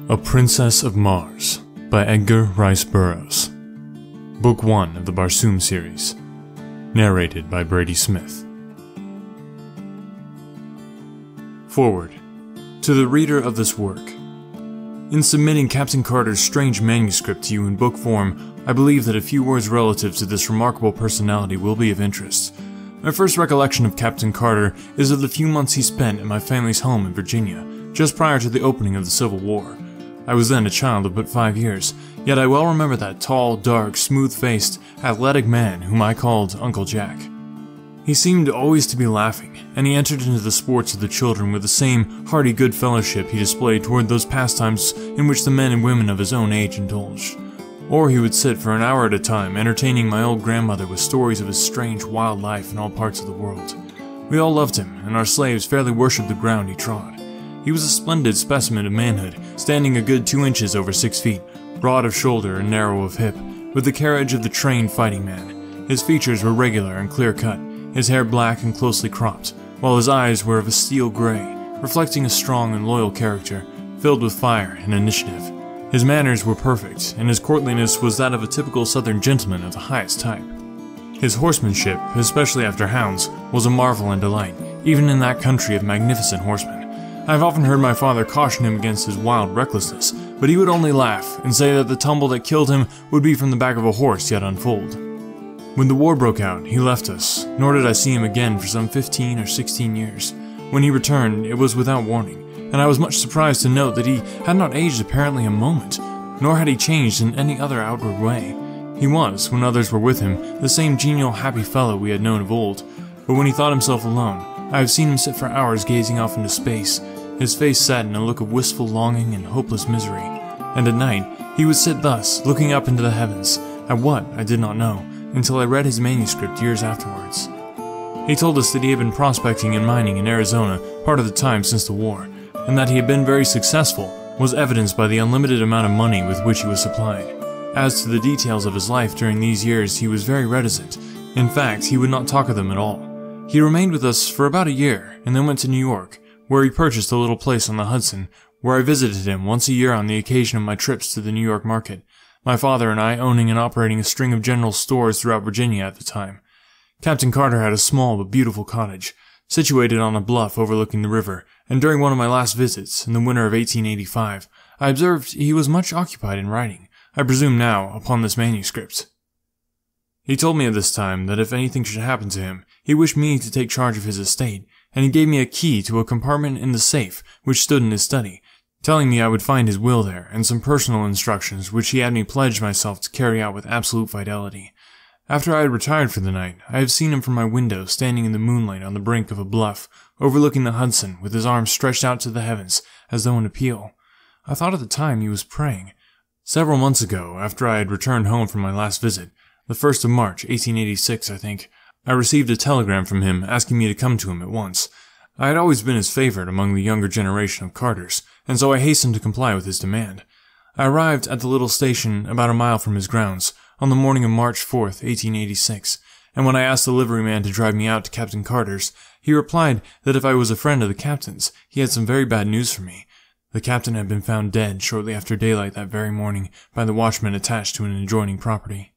A Princess of Mars by Edgar Rice Burroughs. Book 1 of the Barsoom series. Narrated by Brady Smith. Forward. To the reader of this work. In submitting Captain Carter's strange manuscript to you in book form, I believe that a few words relative to this remarkable personality will be of interest. My first recollection of Captain Carter is of the few months he spent at my family's home in Virginia, just prior to the opening of the Civil War. I was then a child of but 5 years, yet I well remember that tall, dark, smooth-faced, athletic man whom I called Uncle Jack. He seemed always to be laughing, and he entered into the sports of the children with the same hearty good fellowship he displayed toward those pastimes in which the men and women of his own age indulged. Or he would sit for an hour at a time entertaining my old grandmother with stories of his strange, wild life in all parts of the world. We all loved him, and our slaves fairly worshipped the ground he trod. He was a splendid specimen of manhood, standing a good 2 inches over 6 feet, broad of shoulder and narrow of hip, with the carriage of the trained fighting man. His features were regular and clear-cut, his hair black and closely cropped, while his eyes were of a steel gray, reflecting a strong and loyal character, filled with fire and initiative. His manners were perfect, and his courtliness was that of a typical southern gentleman of the highest type. His horsemanship, especially after hounds, was a marvel and delight, even in that country of magnificent horsemen. I have often heard my father caution him against his wild recklessness, but he would only laugh and say that the tumble that killed him would be from the back of a horse yet unfoaled. When the war broke out, he left us, nor did I see him again for some 15 or 16 years. When he returned, it was without warning, and I was much surprised to note that he had not aged apparently a moment, nor had he changed in any other outward way. He was, when others were with him, the same genial, happy fellow we had known of old, but when he thought himself alone, I have seen him sit for hours gazing off into space, his face set in a look of wistful longing and hopeless misery. And at night, he would sit thus, looking up into the heavens, at what I did not know, until I read his manuscript years afterwards. He told us that he had been prospecting and mining in Arizona part of the time since the war, and that he had been very successful was evidenced by the unlimited amount of money with which he was supplied. As to the details of his life during these years, he was very reticent. In fact, he would not talk of them at all. He remained with us for about a year, and then went to New York, where he purchased a little place on the Hudson, where I visited him once a year on the occasion of my trips to the New York market, my father and I owning and operating a string of general stores throughout Virginia at the time. Captain Carter had a small but beautiful cottage, situated on a bluff overlooking the river, and during one of my last visits, in the winter of 1885, I observed he was much occupied in writing, I presume now, upon this manuscript. He told me at this time that if anything should happen to him, he wished me to take charge of his estate, and he gave me a key to a compartment in the safe which stood in his study, telling me I would find his will there and some personal instructions which he had me pledge myself to carry out with absolute fidelity. After I had retired for the night, I have seen him from my window standing in the moonlight on the brink of a bluff, overlooking the Hudson, with his arms stretched out to the heavens, as though in appeal. I thought at the time he was praying. Several months ago, after I had returned home from my last visit, the 1st of March, 1886, I think, I received a telegram from him asking me to come to him at once. I had always been his favorite among the younger generation of Carters, and so I hastened to comply with his demand. I arrived at the little station about a mile from his grounds on the morning of March 4th, 1886, and when I asked the liveryman to drive me out to Captain Carter's, he replied that if I was a friend of the captain's, he had some very bad news for me. The captain had been found dead shortly after daylight that very morning by the watchman attached to an adjoining property.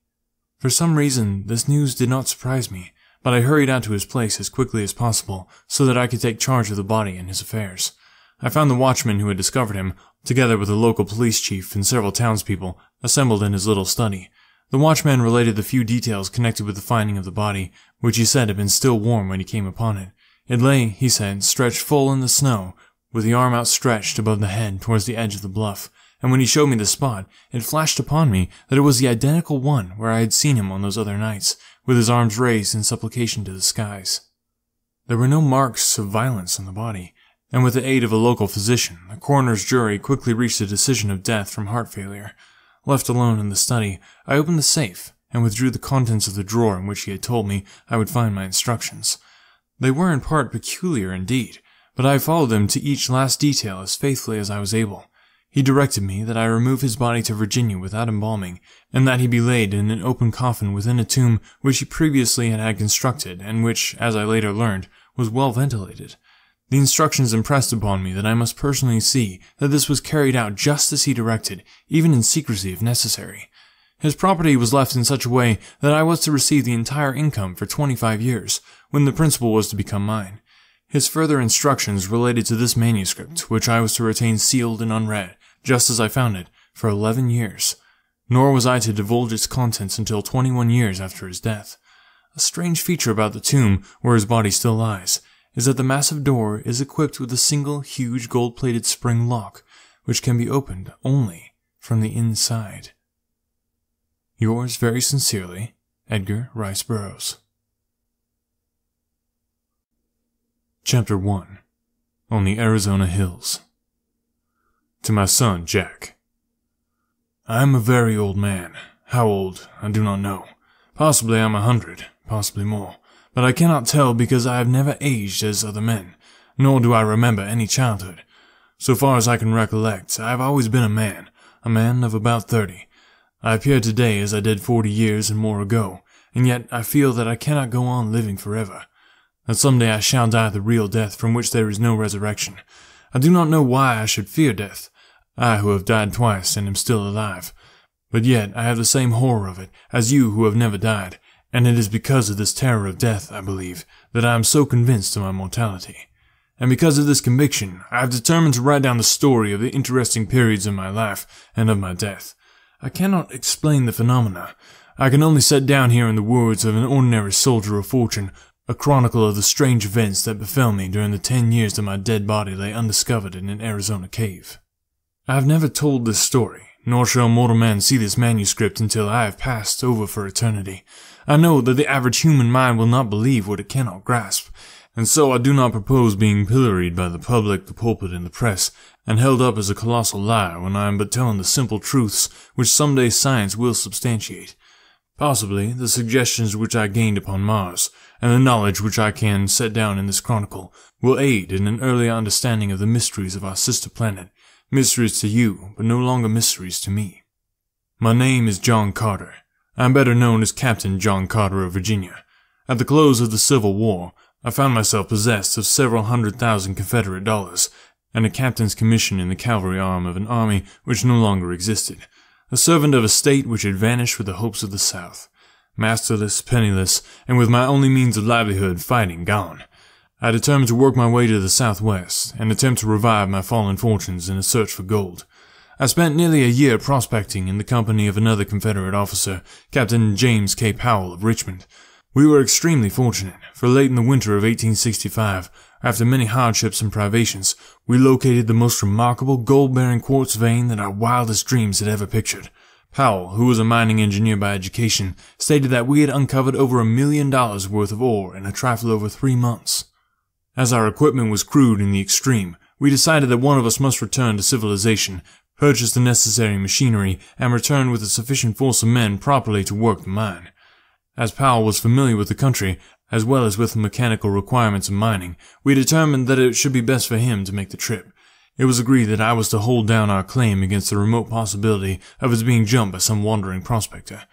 For some reason, this news did not surprise me, but I hurried out to his place as quickly as possible so that I could take charge of the body and his affairs. I found the watchman who had discovered him, together with the local police chief and several townspeople, assembled in his little study. The watchman related the few details connected with the finding of the body, which he said had been still warm when he came upon it. It lay, he said, stretched full in the snow, with the arm outstretched above the head towards the edge of the bluff, and when he showed me the spot, it flashed upon me that it was the identical one where I had seen him on those other nights, with his arms raised in supplication to the skies. There were no marks of violence on the body, and with the aid of a local physician, the coroner's jury quickly reached a decision of death from heart failure. Left alone in the study, I opened the safe and withdrew the contents of the drawer in which he had told me I would find my instructions. They were in part peculiar indeed, but I followed them to each last detail as faithfully as I was able. He directed me that I remove his body to Virginia without embalming, and that he be laid in an open coffin within a tomb which he previously had constructed and which, as I later learned, was well ventilated. The instructions impressed upon me that I must personally see that this was carried out just as he directed, even in secrecy if necessary. His property was left in such a way that I was to receive the entire income for 25 years, when the principal was to become mine. His further instructions related to this manuscript, which I was to retain sealed and unread, just as I found it, for 11 years. Nor was I to divulge its contents until 21 years after his death. A strange feature about the tomb, where his body still lies, is that the massive door is equipped with a single huge gold-plated spring lock, which can be opened only from the inside. Yours very sincerely, Edgar Rice Burroughs. Chapter 1. On the Arizona Hills. To my son, Jack. I am a very old man. How old, I do not know. Possibly I am 100, possibly more. But I cannot tell because I have never aged as other men, nor do I remember any childhood. So far as I can recollect, I have always been a man of about 30. I appear today as I did 40 years and more ago, and yet I feel that I cannot go on living forever. That someday I shall die the real death from which there is no resurrection. I do not know why I should fear death, I who have died twice and am still alive. But yet I have the same horror of it as you who have never died, and it is because of this terror of death, I believe, that I am so convinced of my mortality. And because of this conviction, I have determined to write down the story of the interesting periods of my life and of my death. I cannot explain the phenomena. I can only set down here in the words of an ordinary soldier of fortune a chronicle of the strange events that befell me during the 10 years that my dead body lay undiscovered in an Arizona cave. I have never told this story, nor shall mortal man see this manuscript until I have passed over for eternity. I know that the average human mind will not believe what it cannot grasp, and so I do not propose being pilloried by the public, the pulpit, and the press, and held up as a colossal liar when I am but telling the simple truths which someday science will substantiate. Possibly the suggestions which I gained upon Mars, and the knowledge which I can set down in this chronicle, will aid in an earlier understanding of the mysteries of our sister planet, mysteries to you, but no longer mysteries to me. My name is John Carter. I am better known as Captain John Carter of Virginia. At the close of the Civil War, I found myself possessed of several $100,000 Confederate dollars, and a captain's commission in the cavalry arm of an army which no longer existed, a servant of a state which had vanished with the hopes of the South. Masterless, penniless, and with my only means of livelihood fighting gone, I determined to work my way to the southwest, and attempt to revive my fallen fortunes in a search for gold. I spent nearly a year prospecting in the company of another Confederate officer, Captain James K. Powell of Richmond. We were extremely fortunate, for late in the winter of 1865, after many hardships and privations, we located the most remarkable gold-bearing quartz vein that our wildest dreams had ever pictured. Powell, who was a mining engineer by education, stated that we had uncovered over $1 million worth of ore in a trifle over 3 months. As our equipment was crude in the extreme, we decided that one of us must return to civilization, purchase the necessary machinery, and return with a sufficient force of men properly to work the mine. As Powell was familiar with the country, as well as with the mechanical requirements of mining, we determined that it should be best for him to make the trip. It was agreed that I was to hold down our claim against the remote possibility of its being jumped by some wandering prospector.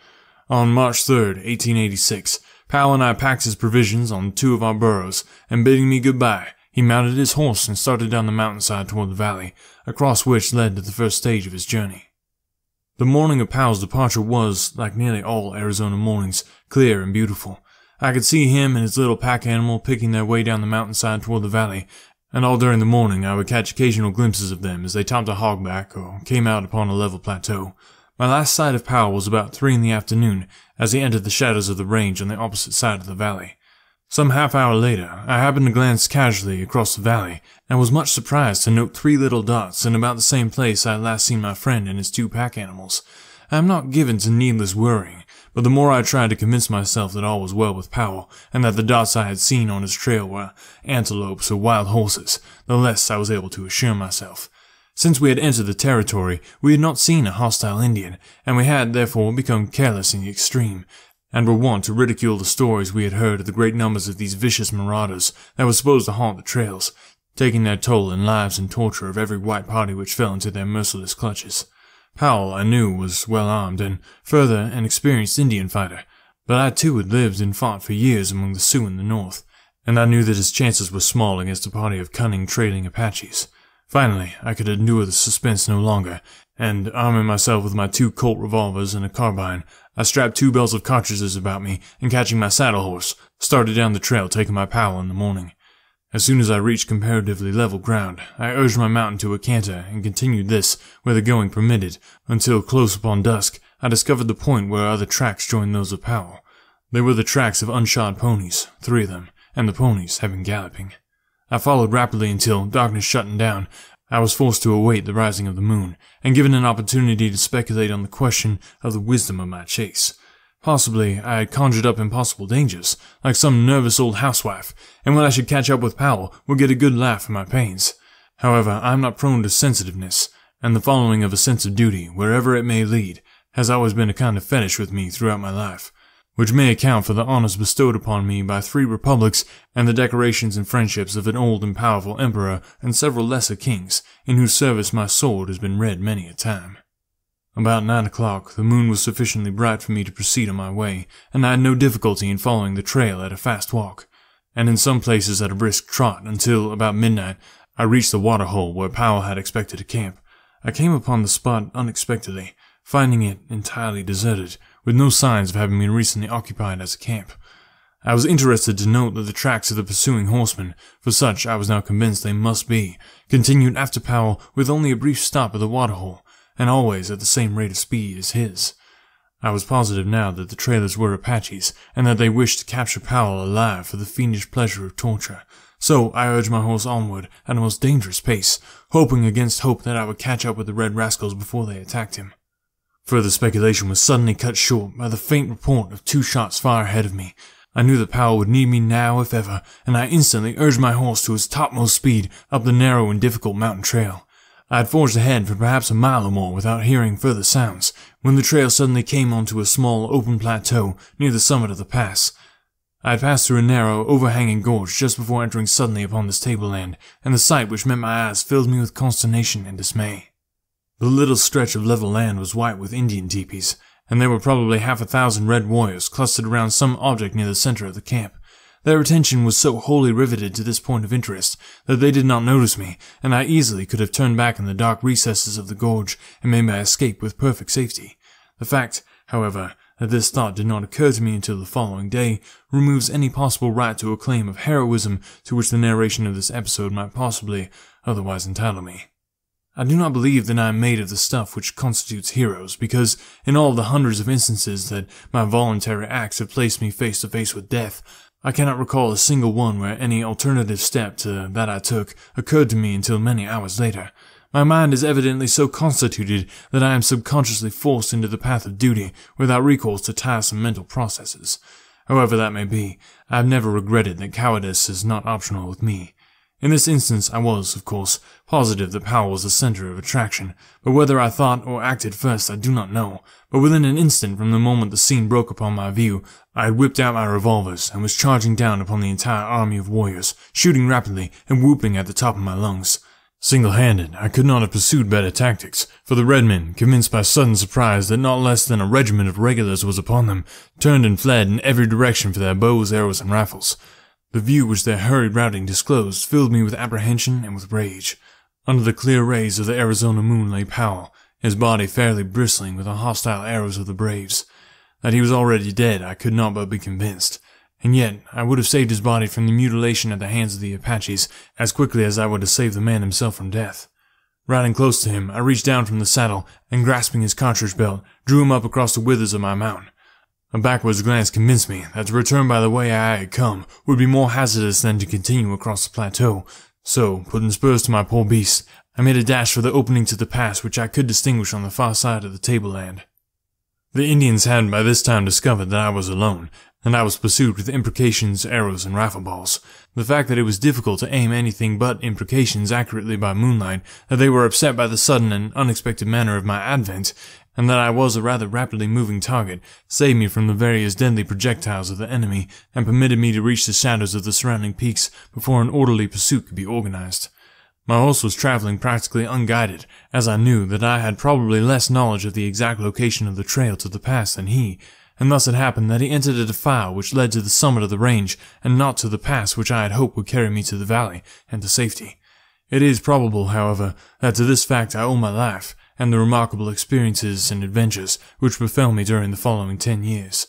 On March 3rd, 1886, Powell and I packed his provisions on 2 of our burros, and bidding me goodbye, he mounted his horse and started down the mountainside toward the valley, across which led to the first stage of his journey. The morning of Powell's departure was, like nearly all Arizona mornings, clear and beautiful. I could see him and his little pack animal picking their way down the mountainside toward the valley, and all during the morning I would catch occasional glimpses of them as they topped a hogback or came out upon a level plateau. My last sight of Powell was about 3 in the afternoon, as he entered the shadows of the range on the opposite side of the valley. Some half-hour later, I happened to glance casually across the valley, and was much surprised to note 3 little dots in about the same place I had last seen my friend and his 2 pack animals. I am not given to needless worrying, but the more I tried to convince myself that all was well with Powell, and that the dots I had seen on his trail were antelopes or wild horses, the less I was able to assure myself. Since we had entered the territory, we had not seen a hostile Indian, and we had, therefore, become careless in the extreme, and were wont to ridicule the stories we had heard of the great numbers of these vicious marauders that were supposed to haunt the trails, taking their toll in lives and torture of every white party which fell into their merciless clutches. Powell, I knew, was well armed, and further, an experienced Indian fighter, but I too had lived and fought for years among the Sioux in the north, and I knew that his chances were small against a party of cunning trading Apaches. Finally, I could endure the suspense no longer, and, arming myself with my 2 Colt revolvers and a carbine, I strapped 2 belts of cartridges about me, and catching my saddle horse, started down the trail taking my powwow in the morning. As soon as I reached comparatively level ground, I urged my mount into a canter and continued this where the going permitted, until close upon dusk I discovered the point where other tracks joined those of Powell. They were the tracks of unshod ponies, 3 of them, and the ponies had been galloping. I followed rapidly until, darkness shutting down, I was forced to await the rising of the moon, and given an opportunity to speculate on the question of the wisdom of my chase. Possibly I had conjured up impossible dangers, like some nervous old housewife, and when I should catch up with Powell, would get a good laugh for my pains. However, I am not prone to sensitiveness, and the following of a sense of duty, wherever it may lead, has always been a kind of fetish with me throughout my life, which may account for the honors bestowed upon me by 3 republics and the decorations and friendships of an old and powerful emperor and several lesser kings, in whose service my sword has been read many a time. About 9 o'clock, the moon was sufficiently bright for me to proceed on my way, and I had no difficulty in following the trail at a fast walk, and in some places at a brisk trot, until, about midnight, I reached the waterhole where Powell had expected to camp. I came upon the spot unexpectedly, finding it entirely deserted, with no signs of having been recently occupied as a camp. I was interested to note that the tracks of the pursuing horsemen, for such I was now convinced they must be, continued after Powell with only a brief stop at the waterhole, and always at the same rate of speed as his. I was positive now that the trailers were Apaches, and that they wished to capture Powell alive for the fiendish pleasure of torture. So I urged my horse onward at a most dangerous pace, hoping against hope that I would catch up with the red rascals before they attacked him. Further speculation was suddenly cut short by the faint report of 2 shots far ahead of me. I knew that Powell would need me now if ever, and I instantly urged my horse to its topmost speed up the narrow and difficult mountain trail. I had forged ahead for perhaps a mile or more without hearing further sounds, when the trail suddenly came onto a small open plateau near the summit of the pass. I had passed through a narrow, overhanging gorge just before entering suddenly upon this tableland, and the sight which met my eyes filled me with consternation and dismay. The little stretch of level land was white with Indian teepees, and there were probably 1,000 red warriors clustered around some object near the center of the camp. Their attention was so wholly riveted to this point of interest that they did not notice me, and I easily could have turned back in the dark recesses of the gorge and made my escape with perfect safety. The fact, however, that this thought did not occur to me until the following day removes any possible right to a claim of heroism to which the narration of this episode might possibly otherwise entitle me. I do not believe that I am made of the stuff which constitutes heroes, because in all the hundreds of instances that my voluntary acts have placed me face to face with death, I cannot recall a single one where any alternative step to that I took occurred to me until many hours later. My mind is evidently so constituted that I am subconsciously forced into the path of duty without recourse to tiresome mental processes. However that may be, I have never regretted that cowardice is not optional with me. In this instance I was, of course, positive that Powell was the center of attraction, but whether I thought or acted first I do not know, but within an instant from the moment the scene broke upon my view, I had whipped out my revolvers and was charging down upon the entire army of warriors, shooting rapidly and whooping at the top of my lungs. Single-handed, I could not have pursued better tactics, for the red men, convinced by sudden surprise that not less than a regiment of regulars was upon them, turned and fled in every direction for their bows, arrows, and rifles. The view which their hurried routing disclosed filled me with apprehension and with rage. Under the clear rays of the Arizona moon lay Powell, his body fairly bristling with the hostile arrows of the braves. That he was already dead I could not but be convinced, and yet I would have saved his body from the mutilation at the hands of the Apaches as quickly as I would have saved the man himself from death. Riding close to him, I reached down from the saddle, and grasping his cartridge belt, drew him up across the withers of my mount. A backwards glance convinced me that to return by the way I had come would be more hazardous than to continue across the plateau, so, putting spurs to my poor beast, I made a dash for the opening to the pass which I could distinguish on the far side of the tableland. The Indians had by this time discovered that I was alone, and I was pursued with imprecations, arrows, and rifle balls. The fact that it was difficult to aim anything but imprecations accurately by moonlight, that they were upset by the sudden and unexpected manner of my advent, and that I was a rather rapidly moving target, saved me from the various deadly projectiles of the enemy, and permitted me to reach the shadows of the surrounding peaks before an orderly pursuit could be organized. My horse was traveling practically unguided, as I knew that I had probably less knowledge of the exact location of the trail to the pass than he, and thus it happened that he entered a defile which led to the summit of the range, and not to the pass which I had hoped would carry me to the valley and to safety. It is probable, however, that to this fact I owe my life, and the remarkable experiences and adventures which befell me during the following 10 years.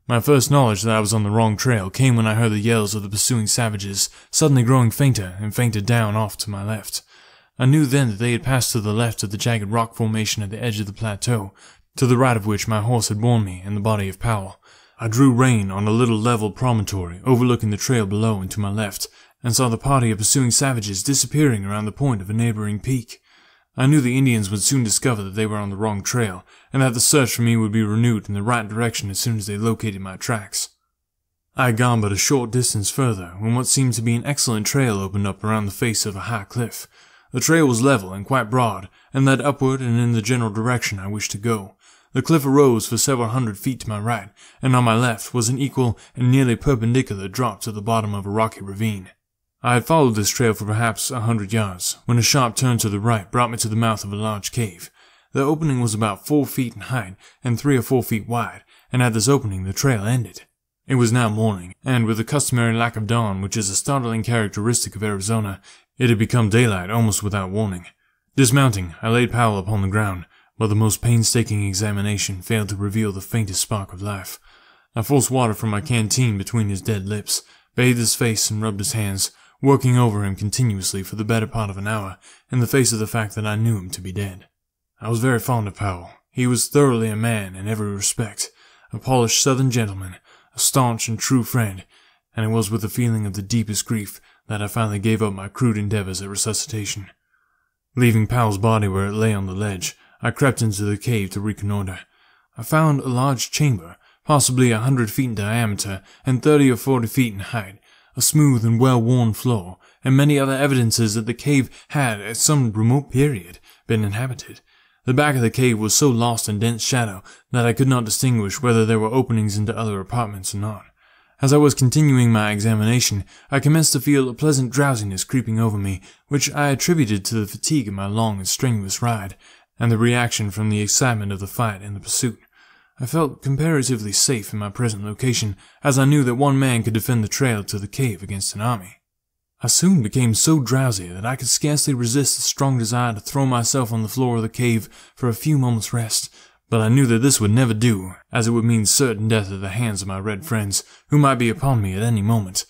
My first knowledge that I was on the wrong trail came when I heard the yells of the pursuing savages, suddenly growing fainter and fainter down off to my left. I knew then that they had passed to the left of the jagged rock formation at the edge of the plateau, to the right of which my horse had borne me and the body of Powell. I drew rein on a little level promontory overlooking the trail below and to my left, and saw the party of pursuing savages disappearing around the point of a neighboring peak. I knew the Indians would soon discover that they were on the wrong trail, and that the search for me would be renewed in the right direction as soon as they located my tracks. I had gone but a short distance further when what seemed to be an excellent trail opened up around the face of a high cliff. The trail was level and quite broad, and led upward and in the general direction I wished to go. The cliff arose for several hundred feet to my right, and on my left was an equal and nearly perpendicular drop to the bottom of a rocky ravine. I had followed this trail for perhaps 100 yards, when a sharp turn to the right brought me to the mouth of a large cave. The opening was about 4 feet in height and 3 or 4 feet wide, and at this opening the trail ended. It was now morning, and with the customary lack of dawn which is a startling characteristic of Arizona, it had become daylight almost without warning. Dismounting, I laid Powell upon the ground, but the most painstaking examination failed to reveal the faintest spark of life. I forced water from my canteen between his dead lips, bathed his face and rubbed his hands, working over him continuously for the better part of an hour, in the face of the fact that I knew him to be dead. I was very fond of Powell. He was thoroughly a man in every respect, a polished Southern gentleman, a staunch and true friend, and it was with a feeling of the deepest grief that I finally gave up my crude endeavors at resuscitation. Leaving Powell's body where it lay on the ledge, I crept into the cave to reconnoiter. I found a large chamber, possibly 100 feet in diameter and 30 or 40 feet in height, a smooth and well-worn floor, and many other evidences that the cave had, at some remote period, been inhabited. The back of the cave was so lost in dense shadow that I could not distinguish whether there were openings into other apartments or not. As I was continuing my examination, I commenced to feel a pleasant drowsiness creeping over me, which I attributed to the fatigue of my long and strenuous ride, and the reaction from the excitement of the fight and the pursuit. I felt comparatively safe in my present location, as I knew that one man could defend the trail to the cave against an army. I soon became so drowsy that I could scarcely resist the strong desire to throw myself on the floor of the cave for a few moments' rest, but I knew that this would never do, as it would mean certain death at the hands of my red friends, who might be upon me at any moment.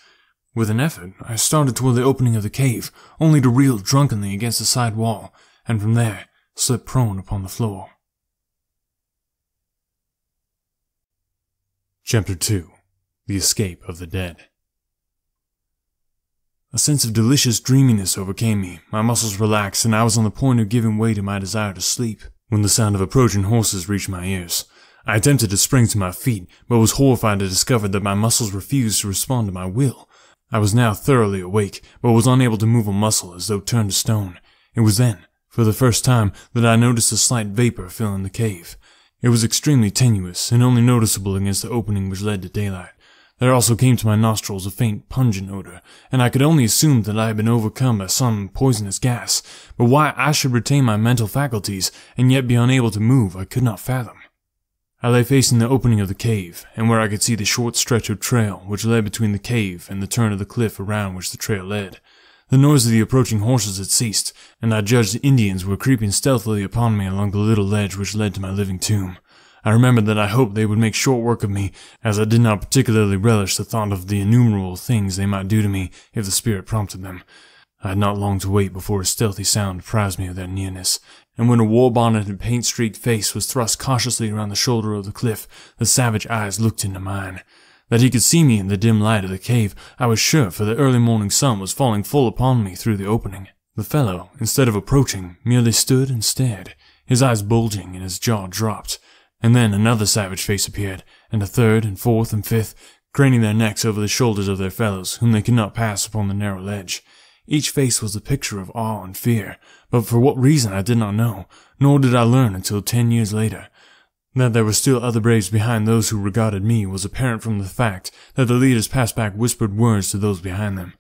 With an effort, I started toward the opening of the cave, only to reel drunkenly against the side wall, and from there slip prone upon the floor. Chapter 2. The Escape of the Dead. A sense of delicious dreaminess overcame me, my muscles relaxed, and I was on the point of giving way to my desire to sleep, when the sound of approaching horses reached my ears. I attempted to spring to my feet, but was horrified to discover that my muscles refused to respond to my will. I was now thoroughly awake, but was unable to move a muscle as though turned to stone. It was then, for the first time, that I noticed a slight vapor filling the cave. It was extremely tenuous, and only noticeable against the opening which led to daylight. There also came to my nostrils a faint pungent odor, and I could only assume that I had been overcome by some poisonous gas, but why I should retain my mental faculties and yet be unable to move I could not fathom. I lay facing the opening of the cave, and where I could see the short stretch of trail which led between the cave and the turn of the cliff around which the trail led. The noise of the approaching horses had ceased, and I judged the Indians were creeping stealthily upon me along the little ledge which led to my living tomb. I remembered that I hoped they would make short work of me, as I did not particularly relish the thought of the innumerable things they might do to me if the spirit prompted them. I had not long to wait before a stealthy sound apprised me of their nearness, and when a war-bonnet and paint-streaked face was thrust cautiously around the shoulder of the cliff, the savage eyes looked into mine. That he could see me in the dim light of the cave, I was sure, for the early morning sun was falling full upon me through the opening. The fellow, instead of approaching, merely stood and stared, his eyes bulging and his jaw dropped. And then another savage face appeared, and a third and fourth and fifth, craning their necks over the shoulders of their fellows, whom they could not pass upon the narrow ledge. Each face was a picture of awe and fear, but for what reason I did not know, nor did I learn until 10 years later. That there were still other braves behind those who regarded me was apparent from the fact that the leaders passed back whispered words to those behind them.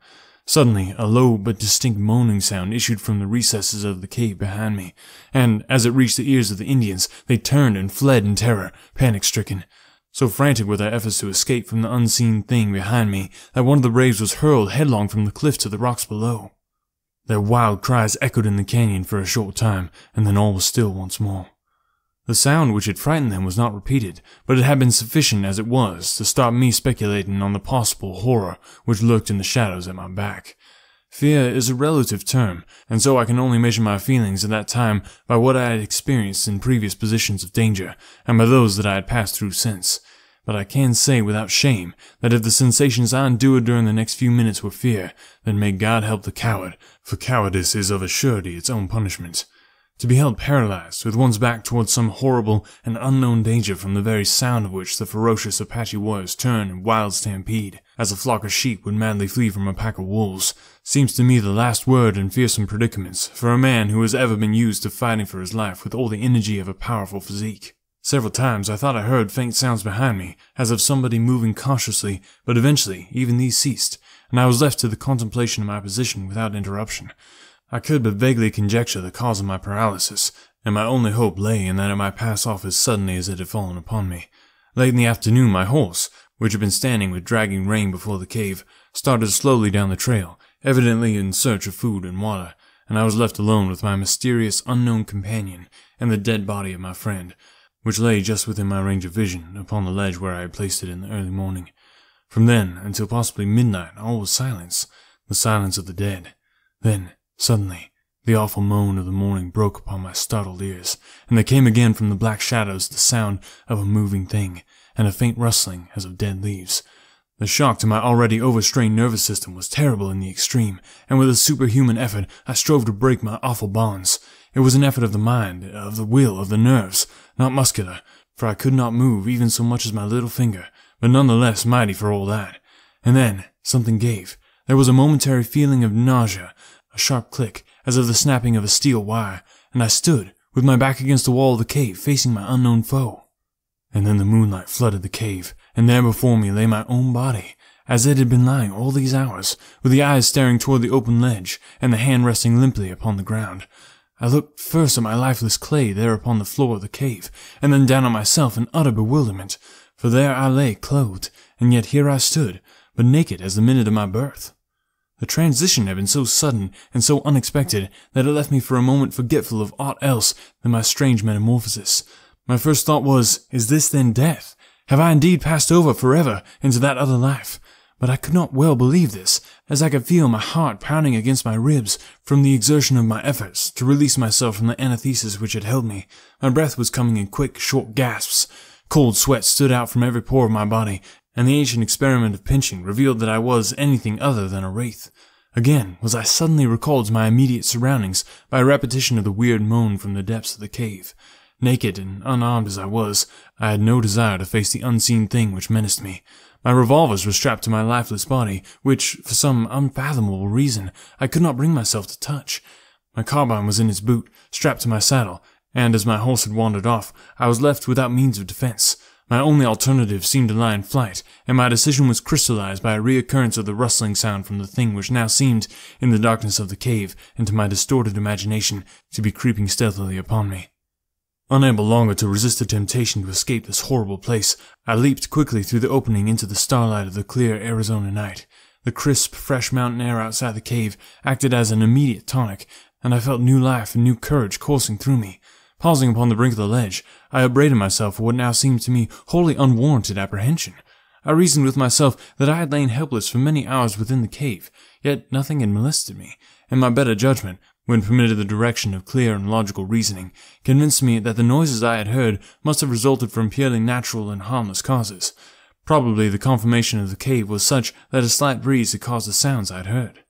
Suddenly, a low but distinct moaning sound issued from the recesses of the cave behind me, and, as it reached the ears of the Indians, they turned and fled in terror, panic-stricken. So frantic were their efforts to escape from the unseen thing behind me that one of the braves was hurled headlong from the cliff to the rocks below. Their wild cries echoed in the canyon for a short time, and then all was still once more. The sound which had frightened them was not repeated, but it had been sufficient as it was to stop me speculating on the possible horror which lurked in the shadows at my back. Fear is a relative term, and so I can only measure my feelings at that time by what I had experienced in previous positions of danger, and by those that I had passed through since. But I can say without shame that if the sensations I endured during the next few minutes were fear, then may God help the coward, for cowardice is of a surety its own punishment. To be held paralyzed, with one's back towards some horrible and unknown danger from the very sound of which the ferocious Apache warriors turn in wild stampede, as a flock of sheep would madly flee from a pack of wolves, seems to me the last word in fearsome predicaments for a man who has ever been used to fighting for his life with all the energy of a powerful physique. Several times I thought I heard faint sounds behind me, as of somebody moving cautiously, but eventually even these ceased, and I was left to the contemplation of my position without interruption. I could but vaguely conjecture the cause of my paralysis, and my only hope lay in that it might pass off as suddenly as it had fallen upon me. Late in the afternoon my horse, which had been standing with dragging rein before the cave, started slowly down the trail, evidently in search of food and water, and I was left alone with my mysterious unknown companion and the dead body of my friend, which lay just within my range of vision upon the ledge where I had placed it in the early morning. From then until possibly midnight all was silence, the silence of the dead. Then, suddenly, the awful moan of the morning broke upon my startled ears, and there came again from the black shadows the sound of a moving thing, and a faint rustling as of dead leaves. The shock to my already overstrained nervous system was terrible in the extreme, and with a superhuman effort I strove to break my awful bonds. It was an effort of the mind, of the will, of the nerves, not muscular, for I could not move even so much as my little finger, but none the less mighty for all that. And then something gave. There was a momentary feeling of nausea, a sharp click, as of the snapping of a steel wire, and I stood, with my back against the wall of the cave, facing my unknown foe. And then the moonlight flooded the cave, and there before me lay my own body, as it had been lying all these hours, with the eyes staring toward the open ledge, and the hand resting limply upon the ground. I looked first at my lifeless clay there upon the floor of the cave, and then down on myself in utter bewilderment, for there I lay clothed, and yet here I stood, but naked as the minute of my birth. The transition had been so sudden and so unexpected that it left me for a moment forgetful of aught else than my strange metamorphosis. My first thought was, is this then death? Have I indeed passed over forever into that other life? But I could not well believe this, as I could feel my heart pounding against my ribs from the exertion of my efforts to release myself from the anaesthesis which had held me. My breath was coming in quick, short gasps. Cold sweat stood out from every pore of my body, and the ancient experiment of pinching revealed that I was anything other than a wraith. Again was I suddenly recalled to my immediate surroundings by a repetition of the weird moan from the depths of the cave. Naked and unarmed as I was, I had no desire to face the unseen thing which menaced me. My revolvers were strapped to my lifeless body, which, for some unfathomable reason, I could not bring myself to touch. My carbine was in its boot, strapped to my saddle, and as my horse had wandered off, I was left without means of defense. My only alternative seemed to lie in flight, and my decision was crystallized by a reoccurrence of the rustling sound from the thing which now seemed, in the darkness of the cave, and to my distorted imagination, to be creeping stealthily upon me. Unable longer to resist the temptation to escape this horrible place, I leaped quickly through the opening into the starlight of the clear Arizona night. The crisp, fresh mountain air outside the cave acted as an immediate tonic, and I felt new life and new courage coursing through me. Pausing upon the brink of the ledge, I upbraided myself for what now seemed to me wholly unwarranted apprehension. I reasoned with myself that I had lain helpless for many hours within the cave, yet nothing had molested me, and my better judgment, when permitted the direction of clear and logical reasoning, convinced me that the noises I had heard must have resulted from purely natural and harmless causes. Probably the conformation of the cave was such that a slight breeze had caused the sounds I had heard.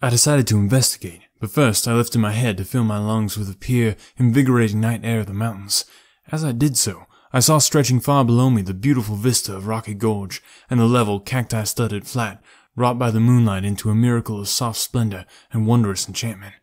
I decided to investigate, but first I lifted my head to fill my lungs with the pure, invigorating night air of the mountains. As I did so, I saw stretching far below me the beautiful vista of rocky gorge, and the level, cacti-studded flat, wrought by the moonlight into a miracle of soft splendor and wondrous enchantment.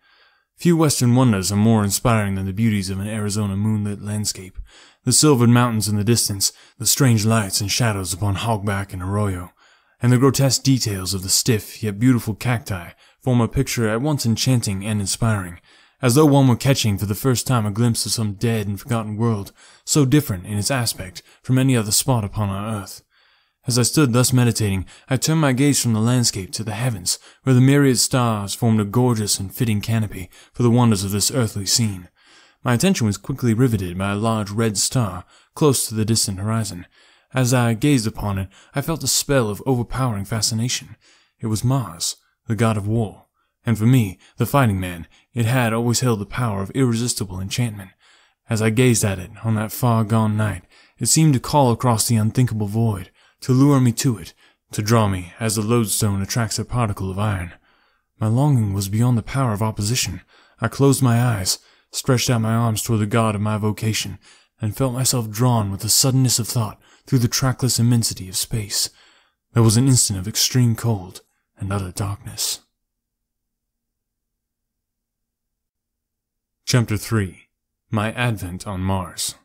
Few western wonders are more inspiring than the beauties of an Arizona moonlit landscape. The silvered mountains in the distance, the strange lights and shadows upon hogback and arroyo, and the grotesque details of the stiff yet beautiful cacti form a picture at once enchanting and inspiring. as though one were catching for the first time a glimpse of some dead and forgotten world, so different in its aspect from any other spot upon our earth. As I stood thus meditating, I turned my gaze from the landscape to the heavens, where the myriad stars formed a gorgeous and fitting canopy for the wonders of this earthly scene. My attention was quickly riveted by a large red star close to the distant horizon. As I gazed upon it, I felt a spell of overpowering fascination. It was Mars, the god of war, and for me, the fighting man, it had always held the power of irresistible enchantment. As I gazed at it on that far-gone night, it seemed to call across the unthinkable void, to lure me to it, to draw me as the lodestone attracts a particle of iron. My longing was beyond the power of opposition. I closed my eyes, stretched out my arms toward the god of my vocation, and felt myself drawn with the suddenness of thought through the trackless immensity of space. There was an instant of extreme cold and utter darkness. Chapter 3. My Advent on Mars.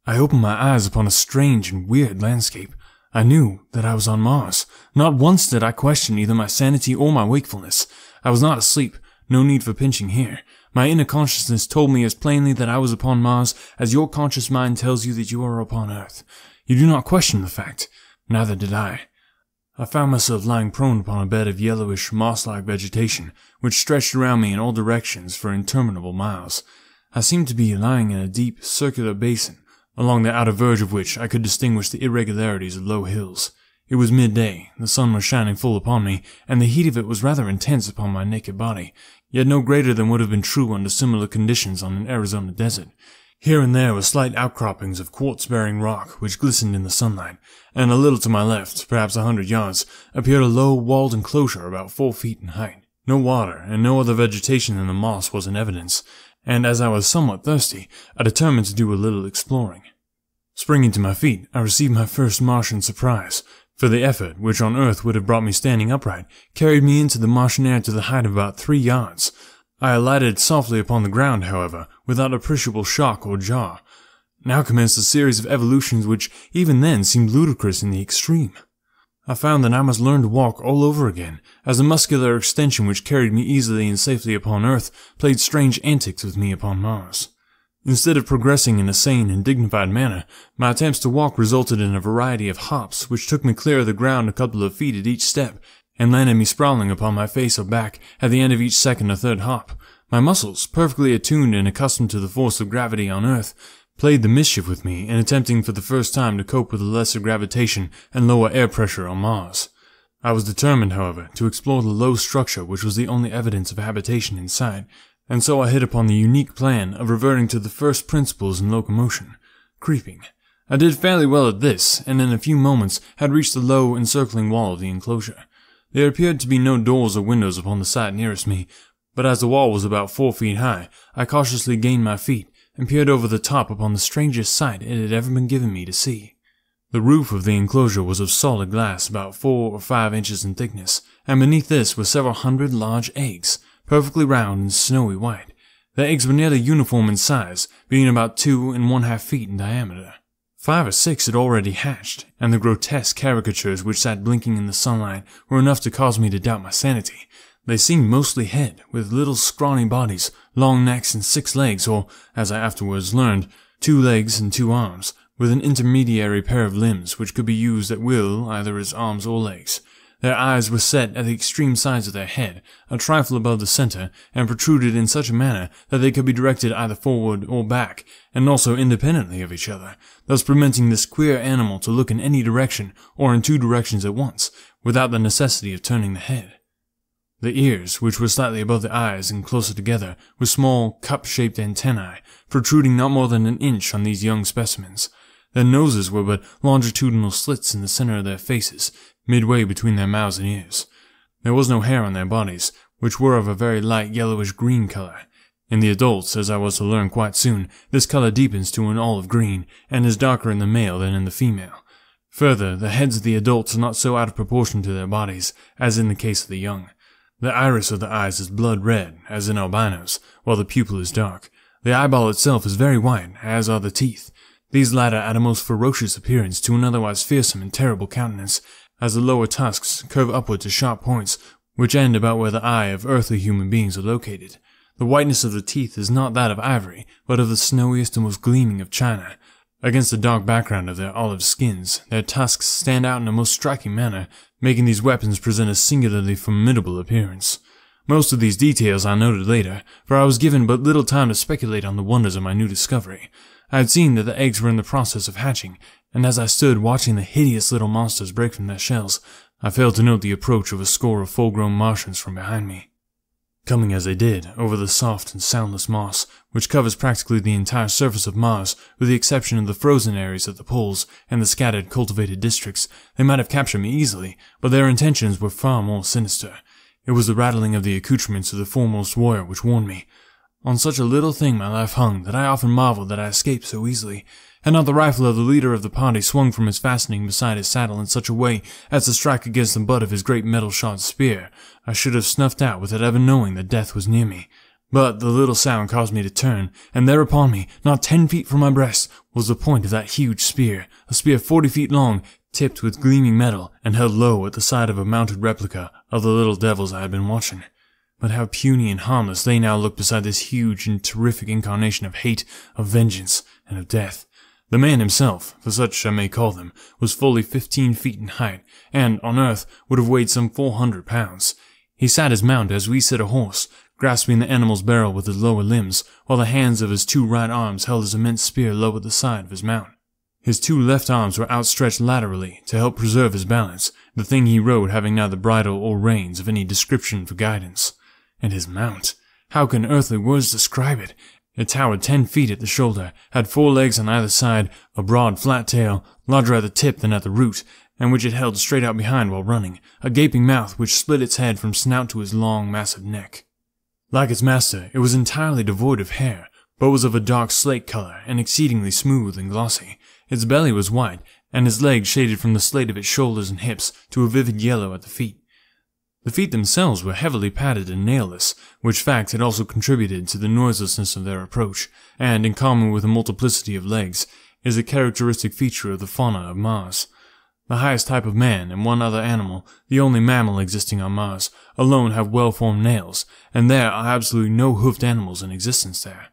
I opened my eyes upon a strange and weird landscape. I knew that I was on Mars. Not once did I question either my sanity or my wakefulness. I was not asleep. No need for pinching here. My inner consciousness told me as plainly that I was upon Mars as your conscious mind tells you that you are upon Earth. You do not question the fact. Neither did I. I found myself lying prone upon a bed of yellowish, moss-like vegetation, which stretched around me in all directions for interminable miles. I seemed to be lying in a deep, circular basin, along the outer verge of which I could distinguish the irregularities of low hills. It was midday, the sun was shining full upon me, and the heat of it was rather intense upon my naked body, yet no greater than would have been true under similar conditions on an Arizona desert. Here and there were slight outcroppings of quartz-bearing rock which glistened in the sunlight, and a little to my left, perhaps 100 yards, appeared a low, walled enclosure about 4 feet in height. No water and no other vegetation than the moss was in evidence, and as I was somewhat thirsty, I determined to do a little exploring. Springing to my feet, I received my first Martian surprise, for the effort, which on Earth would have brought me standing upright, carried me into the Martian air to the height of about 3 yards. I alighted softly upon the ground, however, without appreciable shock or jar. Now commenced a series of evolutions which even then seemed ludicrous in the extreme. I found that I must learn to walk all over again, as the muscular extension which carried me easily and safely upon Earth played strange antics with me upon Mars. Instead of progressing in a sane and dignified manner, my attempts to walk resulted in a variety of hops which took me clear of the ground a couple of feet at each step, and landed me sprawling upon my face or back at the end of each second or third hop. My muscles, perfectly attuned and accustomed to the force of gravity on Earth, played the mischief with me in attempting for the first time to cope with the lesser gravitation and lower air pressure on Mars. I was determined, however, to explore the low structure which was the only evidence of habitation in sight, and so I hit upon the unique plan of reverting to the first principles in locomotion, creeping. I did fairly well at this, and in a few moments had reached the low, encircling wall of the enclosure. There appeared to be no doors or windows upon the side nearest me, but as the wall was about 4 feet high, I cautiously gained my feet and peered over the top upon the strangest sight it had ever been given me to see. The roof of the enclosure was of solid glass about 4 or 5 inches in thickness, and beneath this were several hundred large eggs, perfectly round and snowy white. The eggs were nearly uniform in size, being about 2 1/2 feet in diameter. 5 or 6 had already hatched, and the grotesque caricatures which sat blinking in the sunlight were enough to cause me to doubt my sanity. They seemed mostly head, with little scrawny bodies, long necks and 6 legs, or, as I afterwards learned, 2 legs and 2 arms, with an intermediary pair of limbs which could be used at will either as arms or legs. Their eyes were set at the extreme sides of their head, a trifle above the center, and protruded in such a manner that they could be directed either forward or back, and also independently of each other, thus permitting this queer animal to look in any direction or in 2 directions at once, without the necessity of turning the head. The ears, which were slightly above the eyes and closer together, were small, cup-shaped antennae, protruding not more than an inch on these young specimens. Their noses were but longitudinal slits in the center of their faces, midway between their mouths and ears. There was no hair on their bodies, which were of a very light yellowish-green color. In the adults, as I was to learn quite soon, this color deepens to an olive-green, and is darker in the male than in the female. Further, the heads of the adults are not so out of proportion to their bodies, as in the case of the young. The iris of the eyes is blood-red, as in albinos, while the pupil is dark. The eyeball itself is very white, as are the teeth. These latter add a most ferocious appearance to an otherwise fearsome and terrible countenance, as the lower tusks curve upward to sharp points, which end about where the eye of earthly human beings are located. The whiteness of the teeth is not that of ivory, but of the snowiest and most gleaming of china. Against the dark background of their olive skins, their tusks stand out in a most striking manner, making these weapons present a singularly formidable appearance. Most of these details I noted later, for I was given but little time to speculate on the wonders of my new discovery. I had seen that the eggs were in the process of hatching, and as I stood watching the hideous little monsters break from their shells, I failed to note the approach of a score of full-grown Martians from behind me. Coming as they did, over the soft and soundless moss, which covers practically the entire surface of Mars, with the exception of the frozen areas at the poles and the scattered cultivated districts, they might have captured me easily, but their intentions were far more sinister. It was the rattling of the accoutrements of the foremost warrior which warned me. On such a little thing my life hung that I often marveled that I escaped so easily. Had not the rifle of the leader of the party swung from its fastening beside his saddle in such a way as to strike against the butt of his great metal-shod spear, I should have snuffed out without ever knowing that death was near me. But the little sound caused me to turn, and there upon me, not 10 feet from my breast, was the point of that huge spear, a spear 40 feet long, tipped with gleaming metal, and held low at the side of a mounted replica of the little devils I had been watching. But how puny and harmless they now looked beside this huge and terrific incarnation of hate, of vengeance, and of death. The man himself, for such I may call them, was fully 15 feet in height, and, on earth, would have weighed some 400 pounds. He sat his mount as we sit a horse, grasping the animal's barrel with his lower limbs, while the hands of his 2 right arms held his immense spear low at the side of his mount. His 2 left arms were outstretched laterally to help preserve his balance, the thing he rode having neither bridle or reins of any description for guidance. And his mount! How can earthly words describe it? It towered 10 feet at the shoulder, had 4 legs on either side, a broad, flat tail, larger at the tip than at the root, and which it held straight out behind while running, a gaping mouth which split its head from snout to his long, massive neck. Like its master, it was entirely devoid of hair, but was of a dark slate color and exceedingly smooth and glossy. Its belly was white, and its legs shaded from the slate of its shoulders and hips to a vivid yellow at the feet. The feet themselves were heavily padded and nailless, which fact had also contributed to the noiselessness of their approach, and, in common with a multiplicity of legs, is a characteristic feature of the fauna of Mars. The highest type of man and one other animal, the only mammal existing on Mars, alone have well-formed nails, and there are absolutely no hoofed animals in existence there.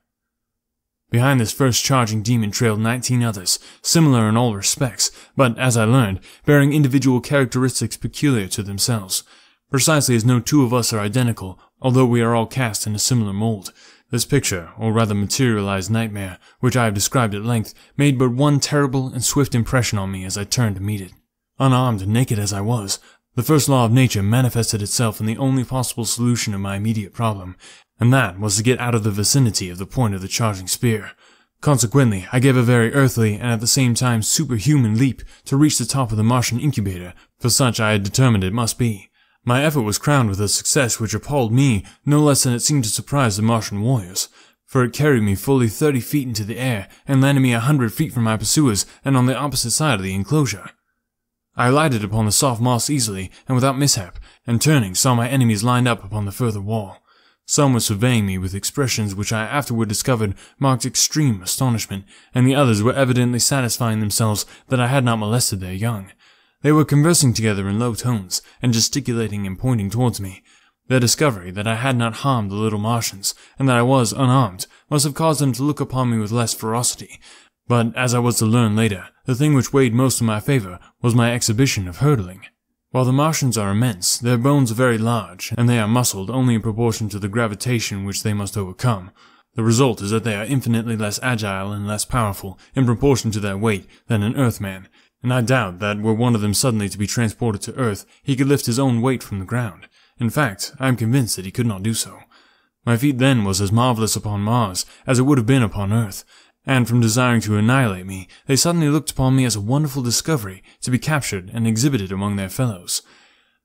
Behind this first charging demon trailed 19 others, similar in all respects, but, as I learned, bearing individual characteristics peculiar to themselves. Precisely as no 2 of us are identical, although we are all cast in a similar mold. This picture, or rather materialized nightmare, which I have described at length, made but one terrible and swift impression on me as I turned to meet it. Unarmed and naked as I was, the first law of nature manifested itself in the only possible solution of my immediate problem, and that was to get out of the vicinity of the point of the charging spear. Consequently, I gave a very earthly and at the same time superhuman leap to reach the top of the Martian incubator, for such I had determined it must be. My effort was crowned with a success which appalled me no less than it seemed to surprise the Martian warriors, for it carried me fully 30 feet into the air and landed me 100 feet from my pursuers and on the opposite side of the enclosure. I alighted upon the soft moss easily and without mishap, and turning saw my enemies lined up upon the further wall. Some were surveying me with expressions which I afterward discovered marked extreme astonishment, and the others were evidently satisfying themselves that I had not molested their young. They were conversing together in low tones, and gesticulating and pointing towards me. Their discovery that I had not harmed the little Martians, and that I was unarmed, must have caused them to look upon me with less ferocity. But, as I was to learn later, the thing which weighed most in my favor was my exhibition of hurdling. While the Martians are immense, their bones are very large, and they are muscled only in proportion to the gravitation which they must overcome. The result is that they are infinitely less agile and less powerful, in proportion to their weight, than an Earthman, and I doubt that were one of them suddenly to be transported to Earth, he could lift his own weight from the ground. In fact, I am convinced that he could not do so. My feat then was as marvelous upon Mars as it would have been upon Earth, and from desiring to annihilate me, they suddenly looked upon me as a wonderful discovery to be captured and exhibited among their fellows.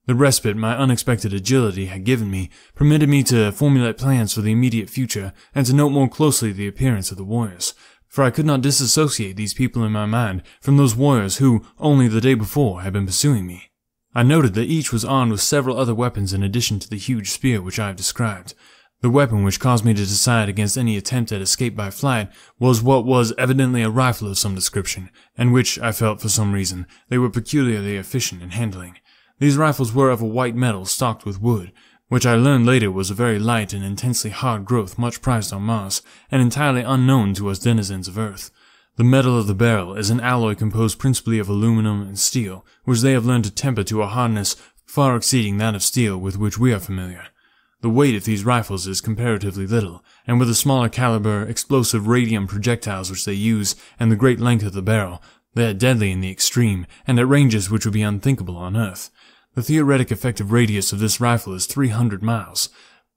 The respite my unexpected agility had given me permitted me to formulate plans for the immediate future and to note more closely the appearance of the warriors, for I could not disassociate these people in my mind from those warriors who, only the day before, had been pursuing me. I noted that each was armed with several other weapons in addition to the huge spear which I have described. The weapon which caused me to decide against any attempt at escape by flight was what was evidently a rifle of some description, and which, I felt for some reason, they were peculiarly efficient in handling. These rifles were of a white metal stocked with wood. which I learned later was a very light and intensely hard growth much prized on Mars, and entirely unknown to us denizens of Earth. The metal of the barrel is an alloy composed principally of aluminum and steel, which they have learned to temper to a hardness far exceeding that of steel with which we are familiar. The weight of these rifles is comparatively little, and with the smaller caliber, explosive radium projectiles which they use, and the great length of the barrel, they are deadly in the extreme, and at ranges which would be unthinkable on Earth. The theoretic effective radius of this rifle is 300 miles,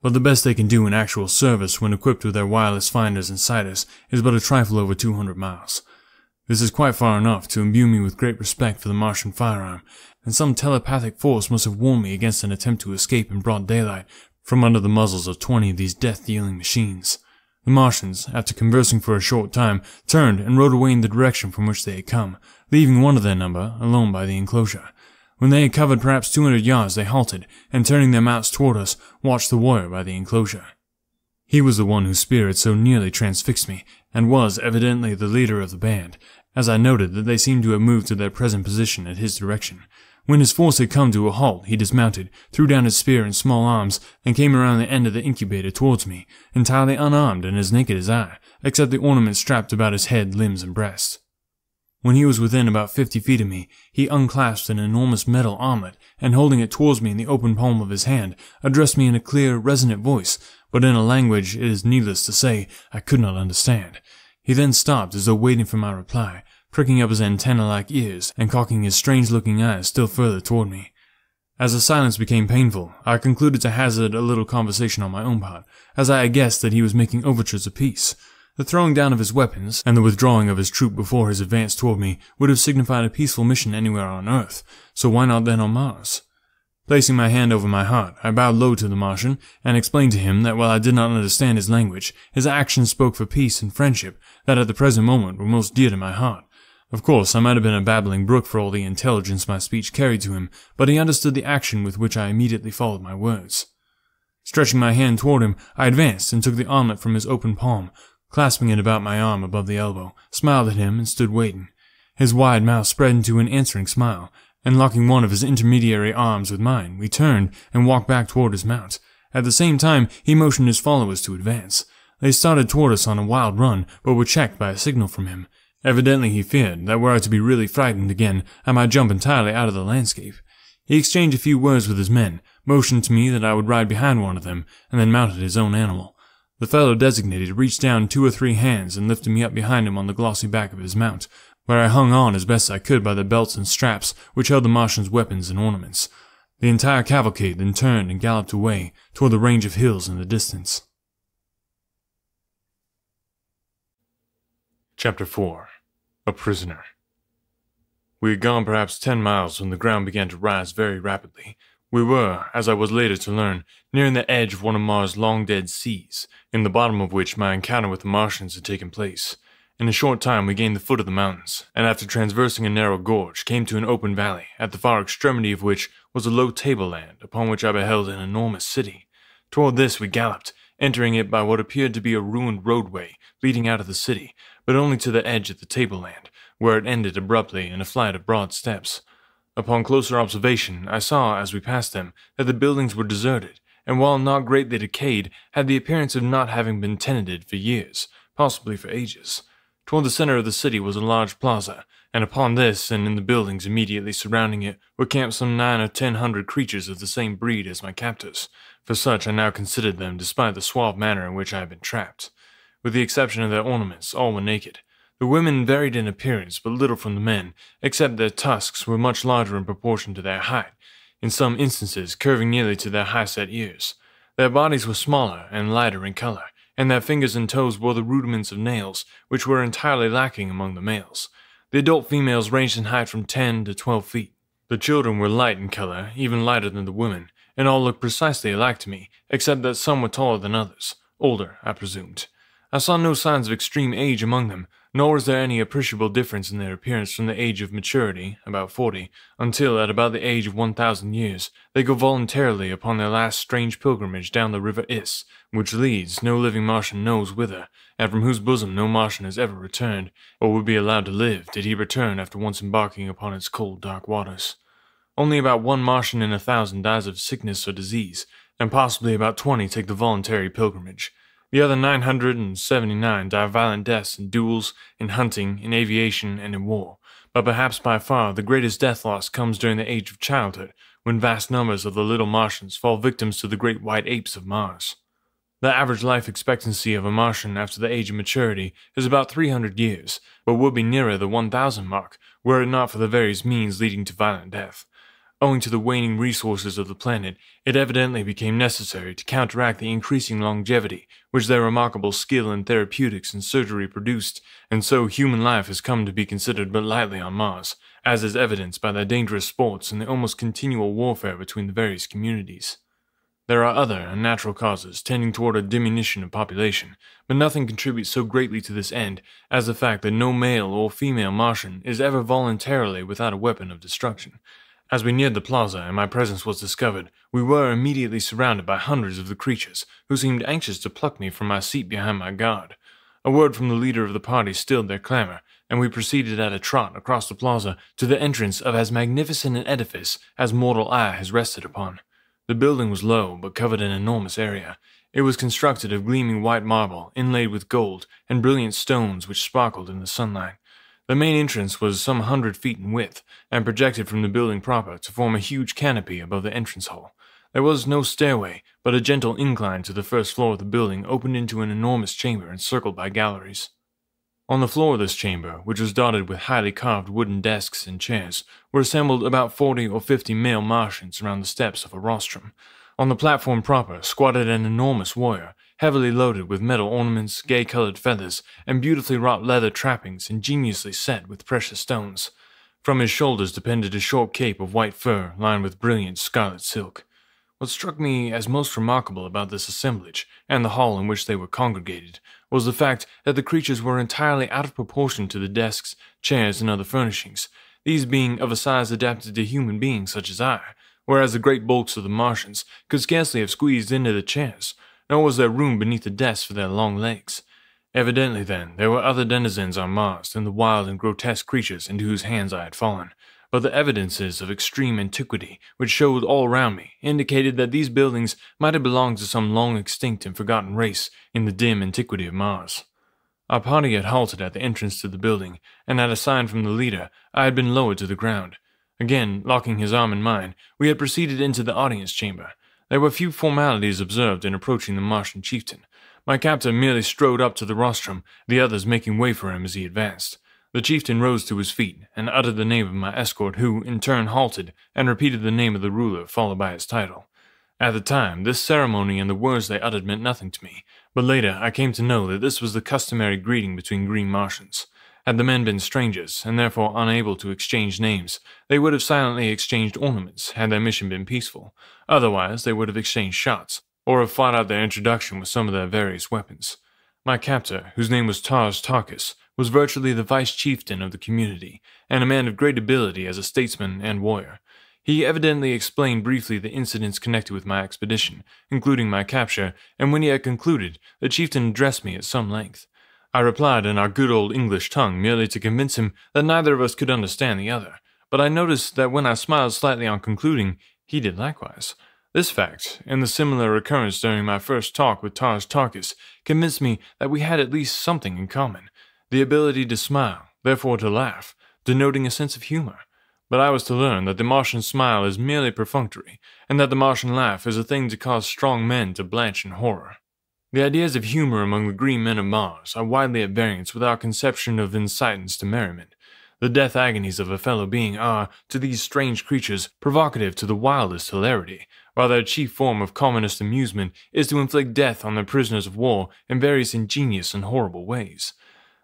but the best they can do in actual service when equipped with their wireless finders and sighters is but a trifle over 200 miles. This is quite far enough to imbue me with great respect for the Martian firearm, and some telepathic force must have warned me against an attempt to escape in broad daylight from under the muzzles of 20 of these death-dealing machines. The Martians, after conversing for a short time, turned and rode away in the direction from which they had come, leaving one of their number alone by the enclosure. When they had covered perhaps 200 yards, they halted, and turning their mounts toward us, watched the warrior by the enclosure. He was the one whose spear had so nearly transfixed me, and was evidently the leader of the band, as I noted that they seemed to have moved to their present position at his direction. When his force had come to a halt, he dismounted, threw down his spear and small arms, and came around the end of the incubator towards me, entirely unarmed and as naked as I, except the ornaments strapped about his head, limbs, and breast. When he was within about 50 feet of me, he unclasped an enormous metal armlet, and holding it towards me in the open palm of his hand, addressed me in a clear, resonant voice, but in a language it is needless to say I could not understand. He then stopped as though waiting for my reply, pricking up his antenna-like ears and cocking his strange-looking eyes still further toward me. As the silence became painful, I concluded to hazard a little conversation on my own part, as I had guessed that he was making overtures of peace. The throwing down of his weapons, and the withdrawing of his troop before his advance toward me, would have signified a peaceful mission anywhere on Earth, so why not then on Mars? Placing my hand over my heart, I bowed low to the Martian, and explained to him that while I did not understand his language, his actions spoke for peace and friendship that at the present moment were most dear to my heart. Of course, I might have been a babbling brook for all the intelligence my speech carried to him, but he understood the action with which I immediately followed my words. Stretching my hand toward him, I advanced and took the armlet from his open palm, clasping it about my arm above the elbow, smiled at him, and stood waiting. His wide mouth spread into an answering smile, and locking one of his intermediary arms with mine, we turned and walked back toward his mount. At the same time, he motioned his followers to advance. They started toward us on a wild run, but were checked by a signal from him. Evidently he feared that were I to be really frightened again, I might jump entirely out of the landscape. He exchanged a few words with his men, motioned to me that I would ride behind one of them, and then mounted his own animal. The fellow designated reached down 2 or 3 hands and lifted me up behind him on the glossy back of his mount, where I hung on as best I could by the belts and straps which held the Martian's weapons and ornaments. The entire cavalcade then turned and galloped away toward the range of hills in the distance. Chapter 4. A Prisoner. We had gone perhaps 10 miles when the ground began to rise very rapidly. We were, as I was later to learn, nearing the edge of one of Mars' long-dead seas, in the bottom of which my encounter with the Martians had taken place. In a short time we gained the foot of the mountains, and after traversing a narrow gorge, came to an open valley, at the far extremity of which was a low tableland, upon which I beheld an enormous city. Toward this we galloped, entering it by what appeared to be a ruined roadway leading out of the city, but only to the edge of the tableland, where it ended abruptly in a flight of broad steps. Upon closer observation, I saw, as we passed them, that the buildings were deserted, and while not greatly decayed, had the appearance of not having been tenanted for years, possibly for ages. Toward the center of the city was a large plaza, and upon this and in the buildings immediately surrounding it were camped some 900 or 1,000 creatures of the same breed as my captors, for such I now considered them despite the suave manner in which I had been trapped. With the exception of their ornaments, all were naked. The women varied in appearance but little from the men, except their tusks were much larger in proportion to their height, in some instances curving nearly to their high-set ears. Their bodies were smaller and lighter in color, and their fingers and toes bore the rudiments of nails, which were entirely lacking among the males. The adult females ranged in height from 10 to 12 feet. The children were light in color, even lighter than the women, and all looked precisely alike to me, except that some were taller than others, older, I presumed. I saw no signs of extreme age among them, nor was there any appreciable difference in their appearance from the age of maturity, about 40, until at about the age of 1,000 years, they go voluntarily upon their last strange pilgrimage down the river Is, which leads, no living Martian knows whither, and from whose bosom no Martian has ever returned, or would be allowed to live did he return after once embarking upon its cold, dark waters. Only about 1 Martian in 1,000 dies of sickness or disease, and possibly about 20 take the voluntary pilgrimage. The other 979 die violent deaths in duels, in hunting, in aviation, and in war. But perhaps by far the greatest death loss comes during the age of childhood, when vast numbers of the little Martians fall victims to the great white apes of Mars. The average life expectancy of a Martian after the age of maturity is about 300 years, but would be nearer the 1,000 mark were it not for the various means leading to violent death. Owing to the waning resources of the planet, it evidently became necessary to counteract the increasing longevity which their remarkable skill in therapeutics and surgery produced, and so human life has come to be considered but lightly on Mars, as is evidenced by their dangerous sports and the almost continual warfare between the various communities. There are other unnatural causes tending toward a diminution of population, but nothing contributes so greatly to this end as the fact that no male or female Martian is ever voluntarily without a weapon of destruction. As we neared the plaza and my presence was discovered, we were immediately surrounded by hundreds of the creatures, who seemed anxious to pluck me from my seat behind my guard. A word from the leader of the party stilled their clamor, and we proceeded at a trot across the plaza to the entrance of as magnificent an edifice as mortal eye has rested upon. The building was low, but covered an enormous area. It was constructed of gleaming white marble, inlaid with gold, and brilliant stones which sparkled in the sunlight. The main entrance was some 100 feet in width, and projected from the building proper to form a huge canopy above the entrance hall. There was no stairway, but a gentle incline to the first floor of the building opened into an enormous chamber encircled by galleries. On the floor of this chamber, which was dotted with highly carved wooden desks and chairs, were assembled about 40 or 50 male Martians around the steps of a rostrum. On the platform proper squatted an enormous warrior, heavily loaded with metal ornaments, gay-colored feathers, and beautifully wrought leather trappings ingeniously set with precious stones. From his shoulders depended a short cape of white fur lined with brilliant scarlet silk. What struck me as most remarkable about this assemblage, and the hall in which they were congregated, was the fact that the creatures were entirely out of proportion to the desks, chairs, and other furnishings, these being of a size adapted to human beings such as I, whereas the great bulks of the Martians could scarcely have squeezed into the chairs, nor was there room beneath the desks for their long legs. Evidently, then, there were other denizens on Mars than the wild and grotesque creatures into whose hands I had fallen, but the evidences of extreme antiquity which showed all around me indicated that these buildings might have belonged to some long extinct and forgotten race in the dim antiquity of Mars. Our party had halted at the entrance to the building, and at a sign from the leader, I had been lowered to the ground. Again, locking his arm in mine, we had proceeded into the audience chamber. There were few formalities observed in approaching the Martian chieftain. My captor merely strode up to the rostrum, the others making way for him as he advanced. The chieftain rose to his feet and uttered the name of my escort, who, in turn, halted and repeated the name of the ruler, followed by his title. At the time, this ceremony and the words they uttered meant nothing to me, but later I came to know that this was the customary greeting between green Martians. Had the men been strangers, and therefore unable to exchange names, they would have silently exchanged ornaments had their mission been peaceful. Otherwise, they would have exchanged shots, or have fought out their introduction with some of their various weapons. My captor, whose name was Tarkus, was virtually the vice-chieftain of the community, and a man of great ability as a statesman and warrior. He evidently explained briefly the incidents connected with my expedition, including my capture, and when he had concluded, the chieftain addressed me at some length. I replied in our good old English tongue merely to convince him that neither of us could understand the other, but I noticed that when I smiled slightly on concluding, he did likewise. This fact, and the similar occurrence during my first talk with Tarkus, convinced me that we had at least something in common, the ability to smile, therefore to laugh, denoting a sense of humor. But I was to learn that the Martian smile is merely perfunctory, and that the Martian laugh is a thing to cause strong men to blanch in horror. The ideas of humor among the green men of Mars are widely at variance with our conception of incitants to merriment. The death agonies of a fellow being are, to these strange creatures, provocative to the wildest hilarity, while their chief form of commonest amusement is to inflict death on their prisoners of war in various ingenious and horrible ways.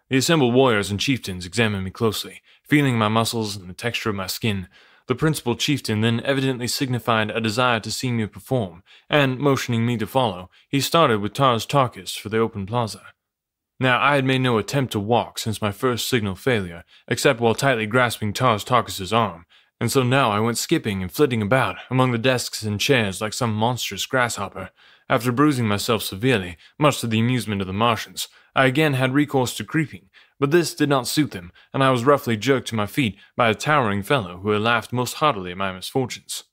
The assembled warriors and chieftains examined me closely, feeling my muscles and the texture of my skin. The principal chieftain then evidently signified a desire to see me perform, and, motioning me to follow, he started with Tarkus for the open plaza. Now, I had made no attempt to walk since my first signal failure, except while tightly grasping Tarkus's arm, and so now I went skipping and flitting about among the desks and chairs like some monstrous grasshopper. After bruising myself severely, much to the amusement of the Martians, I again had recourse to creeping, but this did not suit them, and I was roughly jerked to my feet by a towering fellow who had laughed most heartily at my misfortunes.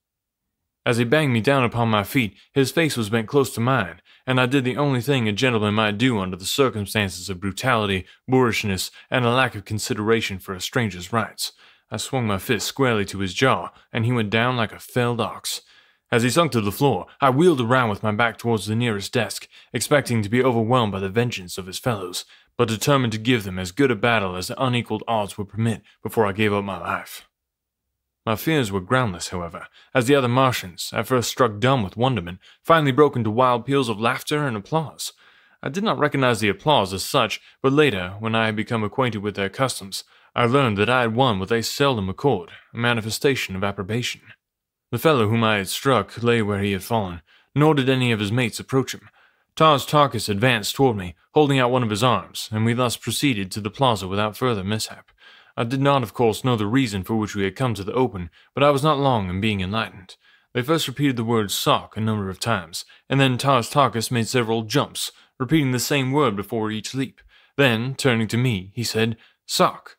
As he banged me down upon my feet, his face was bent close to mine, and I did the only thing a gentleman might do under the circumstances of brutality, boorishness, and a lack of consideration for a stranger's rights. I swung my fist squarely to his jaw, and he went down like a felled ox. As he sunk to the floor, I wheeled around with my back towards the nearest desk, expecting to be overwhelmed by the vengeance of his fellows, but determined to give them as good a battle as the unequaled odds would permit before I gave up my life. My fears were groundless, however, as the other Martians, at first struck dumb with wonderment, finally broke into wild peals of laughter and applause. I did not recognize the applause as such, but later, when I had become acquainted with their customs, I learned that I had won what they seldom accord, a manifestation of approbation. The fellow whom I had struck lay where he had fallen, nor did any of his mates approach him. Tars Tarkas advanced toward me, holding out one of his arms, and we thus proceeded to the plaza without further mishap. I did not, of course, know the reason for which we had come to the open, but I was not long in being enlightened. They first repeated the word sock a number of times, and then Tars Tarkas made several jumps, repeating the same word before each leap. Then, turning to me, he said, "Sock."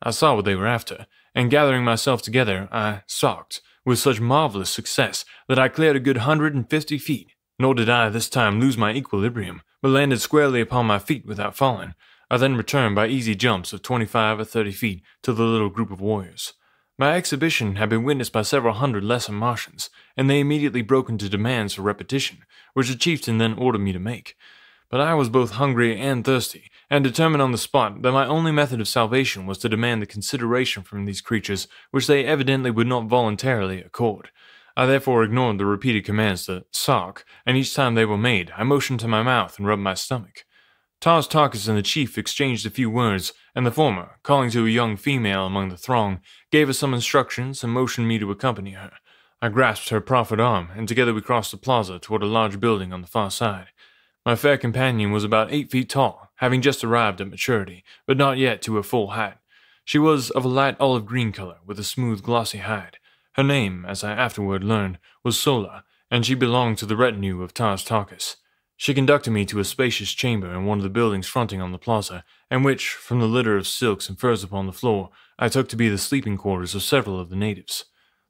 I saw what they were after, and gathering myself together, I socked, with such marvelous success that I cleared a good 150 feet. Nor did I this time lose my equilibrium, but landed squarely upon my feet without falling. I then returned by easy jumps of 25 or 30 feet to the little group of warriors. My exhibition had been witnessed by several hundred lesser Martians, and they immediately broke into demands for repetition, which the chieftain then ordered me to make. But I was both hungry and thirsty, and determined on the spot that my only method of salvation was to demand the consideration from these creatures which they evidently would not voluntarily accord. I therefore ignored the repeated commands to sock, and each time they were made, I motioned to my mouth and rubbed my stomach. Tars Tarkas and the chief exchanged a few words, and the former, calling to a young female among the throng, gave her some instructions and motioned me to accompany her. I grasped her proffered arm, and together we crossed the plaza toward a large building on the far side. My fair companion was about 8 feet tall, having just arrived at maturity, but not yet to her full height. She was of a light olive green color, with a smooth, glossy hide. Her name, as I afterward learned, was Sola, and she belonged to the retinue of Tars Tarkas. She conducted me to a spacious chamber in one of the buildings fronting on the plaza, and which, from the litter of silks and furs upon the floor, I took to be the sleeping quarters of several of the natives.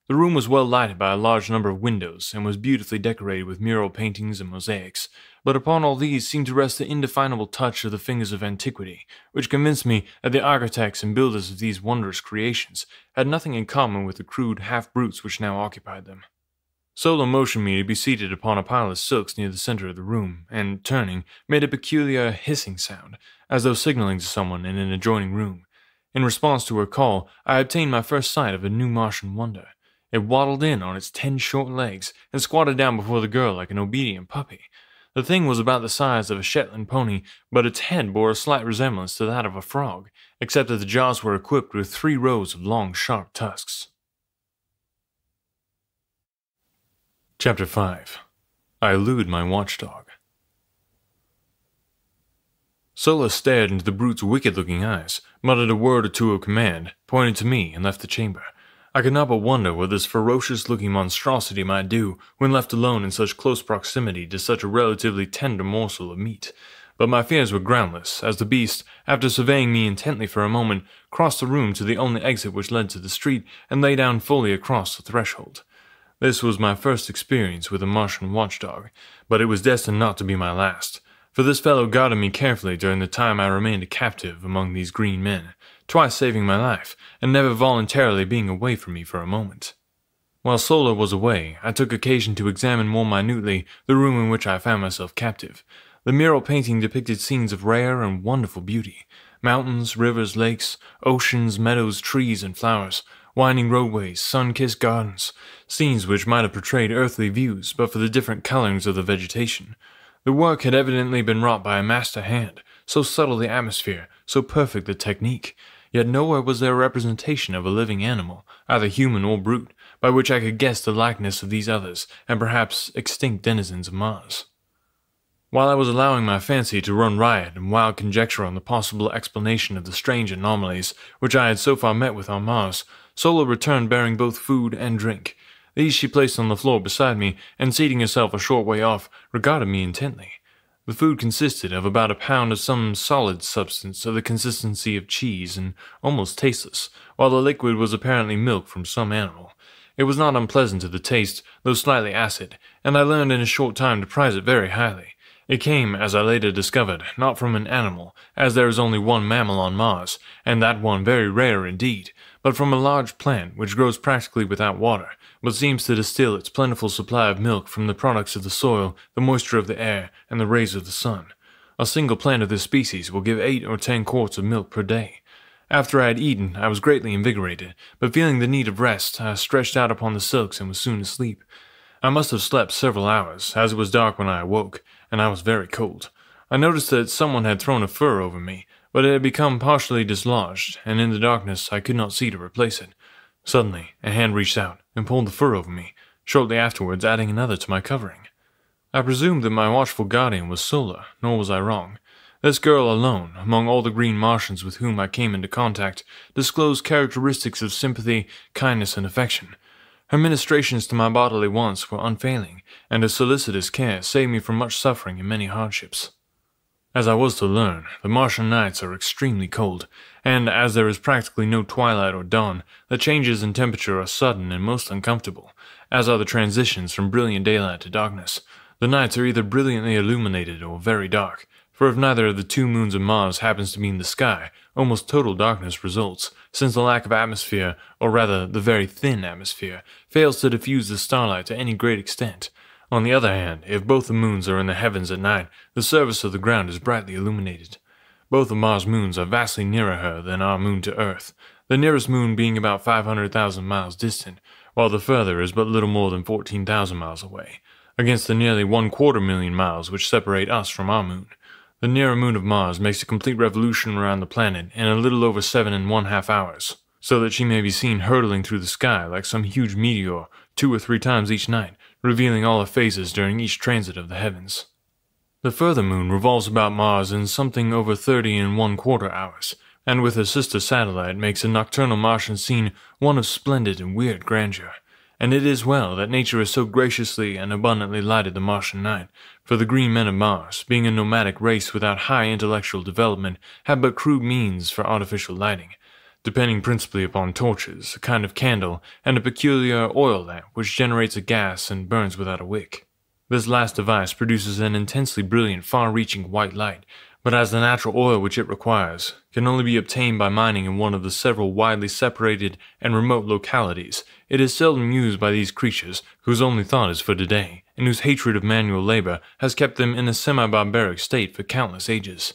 The room was well lighted by a large number of windows, and was beautifully decorated with mural paintings and mosaics, but upon all these seemed to rest the indefinable touch of the fingers of antiquity, which convinced me that the architects and builders of these wondrous creations had nothing in common with the crude half-brutes which now occupied them. Solo motioned me to be seated upon a pile of silks near the center of the room, and, turning, made a peculiar hissing sound, as though signaling to someone in an adjoining room. In response to her call, I obtained my first sight of a new Martian wonder. It waddled in on its 10 short legs, and squatted down before the girl like an obedient puppy. The thing was about the size of a Shetland pony, but its head bore a slight resemblance to that of a frog, except that the jaws were equipped with 3 rows of long, sharp tusks. Chapter 5. I Elude My Watchdog. Sola stared into the brute's wicked-looking eyes, muttered a word or two of command, pointed to me, and left the chamber. I could not but wonder what this ferocious-looking monstrosity might do when left alone in such close proximity to such a relatively tender morsel of meat. But my fears were groundless, as the beast, after surveying me intently for a moment, crossed the room to the only exit which led to the street, and lay down fully across the threshold. This was my first experience with a Martian watchdog, but it was destined not to be my last, for this fellow guarded me carefully during the time I remained a captive among these green men, twice saving my life, and never voluntarily being away from me for a moment. While Sola was away, I took occasion to examine more minutely the room in which I found myself captive. The mural painting depicted scenes of rare and wonderful beauty: mountains, rivers, lakes, oceans, meadows, trees, and flowers, winding roadways, sun-kissed gardens, scenes which might have portrayed earthly views but for the different colorings of the vegetation. The work had evidently been wrought by a master hand, so subtle the atmosphere, so perfect the technique, yet nowhere was there a representation of a living animal, either human or brute, by which I could guess the likeness of these others, and perhaps extinct denizens of Mars. While I was allowing my fancy to run riot in wild conjecture on the possible explanation of the strange anomalies which I had so far met with on Mars, Sola returned bearing both food and drink. These she placed on the floor beside me, and seating herself a short way off, regarded me intently. The food consisted of about a pound of some solid substance of the consistency of cheese and almost tasteless, while the liquid was apparently milk from some animal. It was not unpleasant to the taste, though slightly acid, and I learned in a short time to prize it very highly. It came, as I later discovered, not from an animal, as there is only one mammal on Mars, and that one very rare indeed, but from a large plant which grows practically without water, but seems to distill its plentiful supply of milk from the products of the soil, the moisture of the air, and the rays of the sun. A single plant of this species will give 8 or 10 quarts of milk per day. After I had eaten, I was greatly invigorated, but feeling the need of rest, I stretched out upon the silks and was soon asleep. I must have slept several hours, as it was dark when I awoke, and I was very cold. I noticed that someone had thrown a fur over me, but it had become partially dislodged, and in the darkness I could not see to replace it. Suddenly, a hand reached out and pulled the fur over me, shortly afterwards adding another to my covering. I presumed that my watchful guardian was Sola, nor was I wrong. This girl alone, among all the green Martians with whom I came into contact, disclosed characteristics of sympathy, kindness, and affection. Her ministrations to my bodily wants were unfailing, and her solicitous care saved me from much suffering and many hardships. As I was to learn, the Martian nights are extremely cold, and as there is practically no twilight or dawn, the changes in temperature are sudden and most uncomfortable, as are the transitions from brilliant daylight to darkness. The nights are either brilliantly illuminated or very dark, for if neither of the 2 moons of Mars happens to be in the sky, almost total darkness results, since the lack of atmosphere, or rather the very thin atmosphere, fails to diffuse the starlight to any great extent. On the other hand, if both the moons are in the heavens at night, the surface of the ground is brightly illuminated. Both of Mars' moons are vastly nearer her than our moon to Earth, the nearest moon being about 500,000 miles distant, while the further is but little more than 14,000 miles away, against the nearly 250,000 miles which separate us from our moon. The nearer moon of Mars makes a complete revolution around the planet in a little over 7½ hours, so that she may be seen hurtling through the sky like some huge meteor 2 or 3 times each night, revealing all her phases during each transit of the heavens. The further moon revolves about Mars in something over 30¼ hours, and with her sister satellite makes a nocturnal Martian scene one of splendid and weird grandeur. And it is well that nature has so graciously and abundantly lighted the Martian night, for the green men of Mars, being a nomadic race without high intellectual development, have but crude means for artificial lighting, depending principally upon torches, a kind of candle, and a peculiar oil lamp which generates a gas and burns without a wick. This last device produces an intensely brilliant, far-reaching white light, but as the natural oil which it requires can only be obtained by mining in one of the several widely separated and remote localities, it is seldom used by these creatures whose only thought is for today, and whose hatred of manual labor has kept them in a semi-barbaric state for countless ages.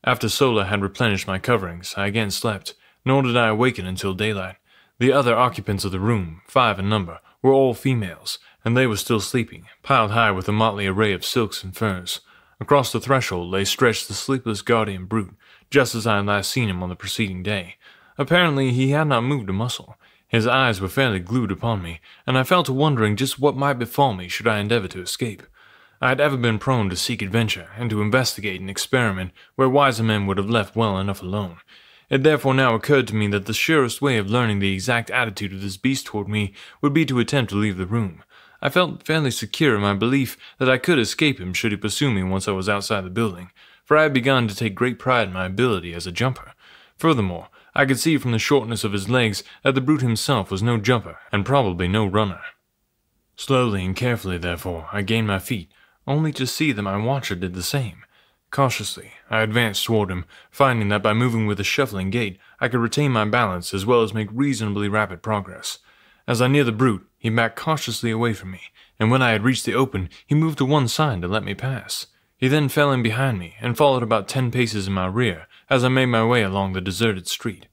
After Sola had replenished my coverings, I again slept, nor did I awaken until daylight. The other occupants of the room, 5 in number, were all females, and they were still sleeping, piled high with a motley array of silks and furs. Across the threshold lay stretched the sleepless guardian brute, just as I had last seen him on the preceding day. Apparently he had not moved a muscle. His eyes were fairly glued upon me, and I fell to wondering just what might befall me should I endeavor to escape. I had ever been prone to seek adventure, and to investigate and experiment where wiser men would have left well enough alone. It therefore now occurred to me that the surest way of learning the exact attitude of this beast toward me would be to attempt to leave the room. I felt fairly secure in my belief that I could escape him should he pursue me once I was outside the building, for I had begun to take great pride in my ability as a jumper. Furthermore, I could see from the shortness of his legs that the brute himself was no jumper, and probably no runner. Slowly and carefully, therefore, I gained my feet, only to see that my watcher did the same. Cautiously, I advanced toward him, finding that by moving with a shuffling gait, I could retain my balance as well as make reasonably rapid progress. As I neared the brute, he backed cautiously away from me, and when I had reached the open, he moved to one side to let me pass. He then fell in behind me, and followed about 10 paces in my rear, as I made my way along the deserted street.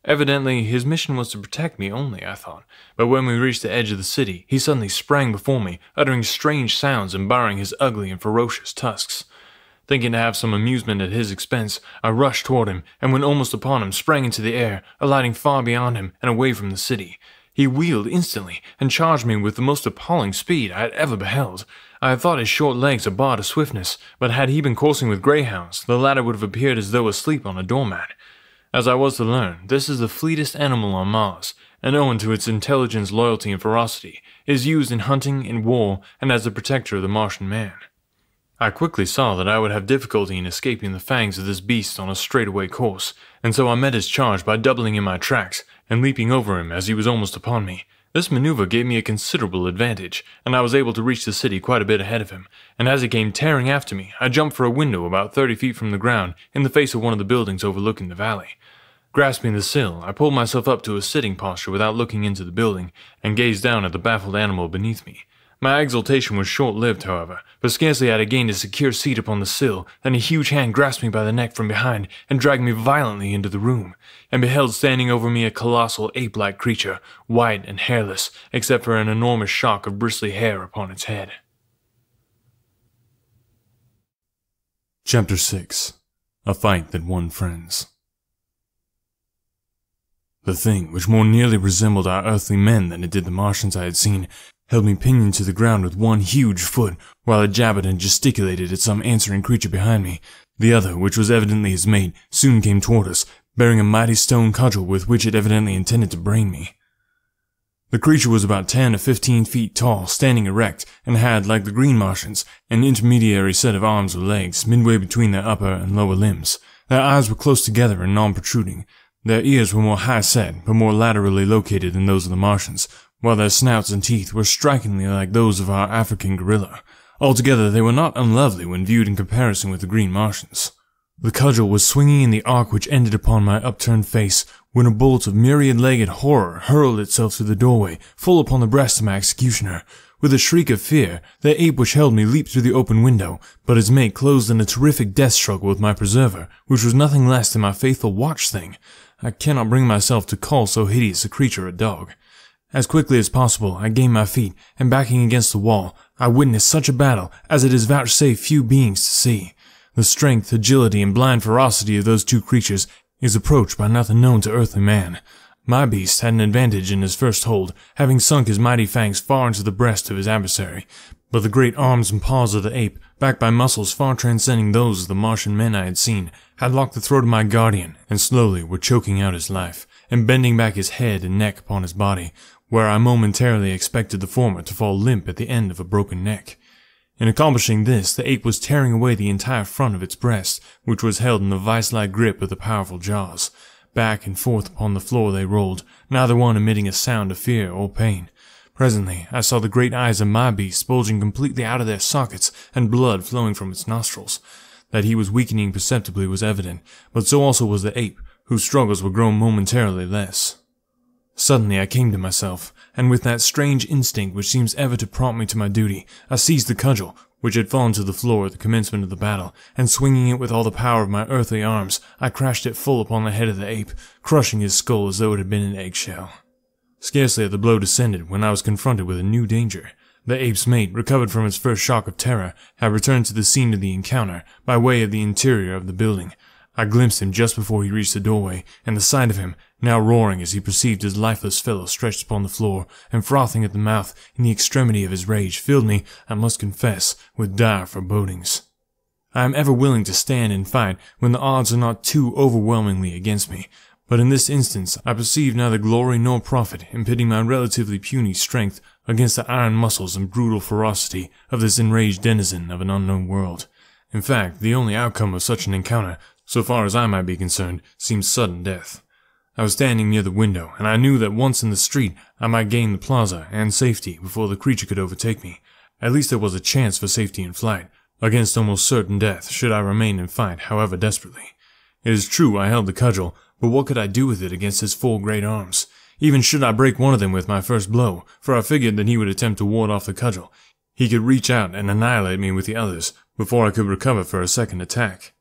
Evidently, his mission was to protect me only, I thought, but when we reached the edge of the city, he suddenly sprang before me, uttering strange sounds and baring his ugly and ferocious tusks. Thinking to have some amusement at his expense, I rushed toward him, and when almost upon him, sprang into the air, alighting far beyond him and away from the city. He wheeled instantly, and charged me with the most appalling speed I had ever beheld. I had thought his short legs a bar to swiftness, but had he been coursing with greyhounds, the latter would have appeared as though asleep on a doormat. As I was to learn, this is the fleetest animal on Mars, and owing to its intelligence, loyalty, and ferocity, is used in hunting, in war, and as the protector of the Martian man. I quickly saw that I would have difficulty in escaping the fangs of this beast on a straightaway course, and so I met his charge by doubling in my tracks and leaping over him as he was almost upon me. This maneuver gave me a considerable advantage, and I was able to reach the city quite a bit ahead of him, and as he came tearing after me, I jumped for a window about 30 feet from the ground in the face of one of the buildings overlooking the valley. Grasping the sill, I pulled myself up to a sitting posture without looking into the building, and gazed down at the baffled animal beneath me. My exultation was short-lived, however, but scarcely had I gained a secure seat upon the sill than a huge hand grasped me by the neck from behind and dragged me violently into the room, and beheld standing over me a colossal ape-like creature, white and hairless, except for an enormous shock of bristly hair upon its head. Chapter 6. A Fight That Won Friends. The thing, which more nearly resembled our earthly men than it did the Martians I had seen, held me pinioned to the ground with one huge foot, while it jabbered and gesticulated at some answering creature behind me. The other, which was evidently his mate, soon came toward us, bearing a mighty stone cudgel with which it evidently intended to brain me. The creature was about 10 to 15 feet tall, standing erect, and had, like the green Martians, an intermediary set of arms or legs, midway between their upper and lower limbs. Their eyes were close together and non-protruding. Their ears were more high-set, but more laterally located than those of the Martians, while their snouts and teeth were strikingly like those of our African gorilla. Altogether, they were not unlovely when viewed in comparison with the green Martians. The cudgel was swinging in the arc which ended upon my upturned face, when a bolt of myriad-legged horror hurled itself through the doorway, full upon the breast of my executioner. With a shriek of fear, the ape which held me leaped through the open window, but his mate closed in a terrific death struggle with my preserver, which was nothing less than my faithful watch-thing. I cannot bring myself to call so hideous a creature a dog. As quickly as possible, I gained my feet, and backing against the wall, I witnessed such a battle as it is vouchsafed few beings to see. The strength, agility, and blind ferocity of those two creatures is approached by nothing known to earthly man. My beast had an advantage in his first hold, having sunk his mighty fangs far into the breast of his adversary, but the great arms and paws of the ape, backed by muscles far transcending those of the Martian men I had seen, had locked the throat of my guardian, and slowly were choking out his life, and bending back his head and neck upon his body, where I momentarily expected the former to fall limp at the end of a broken neck. In accomplishing this, the ape was tearing away the entire front of its breast, which was held in the vice-like grip of the powerful jaws. Back and forth upon the floor they rolled, neither one emitting a sound of fear or pain. Presently, I saw the great eyes of my beast bulging completely out of their sockets and blood flowing from its nostrils. That he was weakening perceptibly was evident, but so also was the ape, whose struggles were grown momentarily less. Suddenly I came to myself, and with that strange instinct which seems ever to prompt me to my duty, I seized the cudgel, which had fallen to the floor at the commencement of the battle, and swinging it with all the power of my earthly arms, I crashed it full upon the head of the ape, crushing his skull as though it had been an eggshell. Scarcely had the blow descended when I was confronted with a new danger. The ape's mate, recovered from its first shock of terror, had returned to the scene of the encounter by way of the interior of the building. I glimpsed him just before he reached the doorway, and the sight of him, now roaring as he perceived his lifeless fellow stretched upon the floor and frothing at the mouth in the extremity of his rage, filled me, I must confess, with dire forebodings. I am ever willing to stand and fight when the odds are not too overwhelmingly against me, but in this instance I perceived neither glory nor profit in pitting my relatively puny strength against the iron muscles and brutal ferocity of this enraged denizen of an unknown world. In fact, the only outcome of such an encounter, so far as I might be concerned, seemed sudden death. I was standing near the window, and I knew that once in the street I might gain the plaza and safety before the creature could overtake me. At least there was a chance for safety in flight, against almost certain death should I remain and fight, however desperately. It is true I held the cudgel, but what could I do with it against his 4 great arms? Even should I break one of them with my first blow, for I figured that he would attempt to ward off the cudgel, he could reach out and annihilate me with the others before I could recover for a second attack.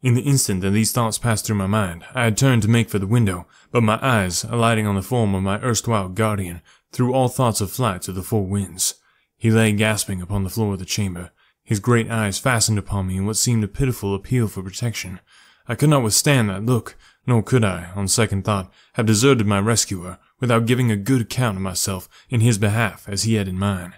In the instant that these thoughts passed through my mind, I had turned to make for the window, but my eyes, alighting on the form of my erstwhile guardian, threw all thoughts of flight to the 4 winds. He lay gasping upon the floor of the chamber, his great eyes fastened upon me in what seemed a pitiful appeal for protection. I could not withstand that look, nor could I, on second thought, have deserted my rescuer without giving a good account of myself in his behalf as he had in mine.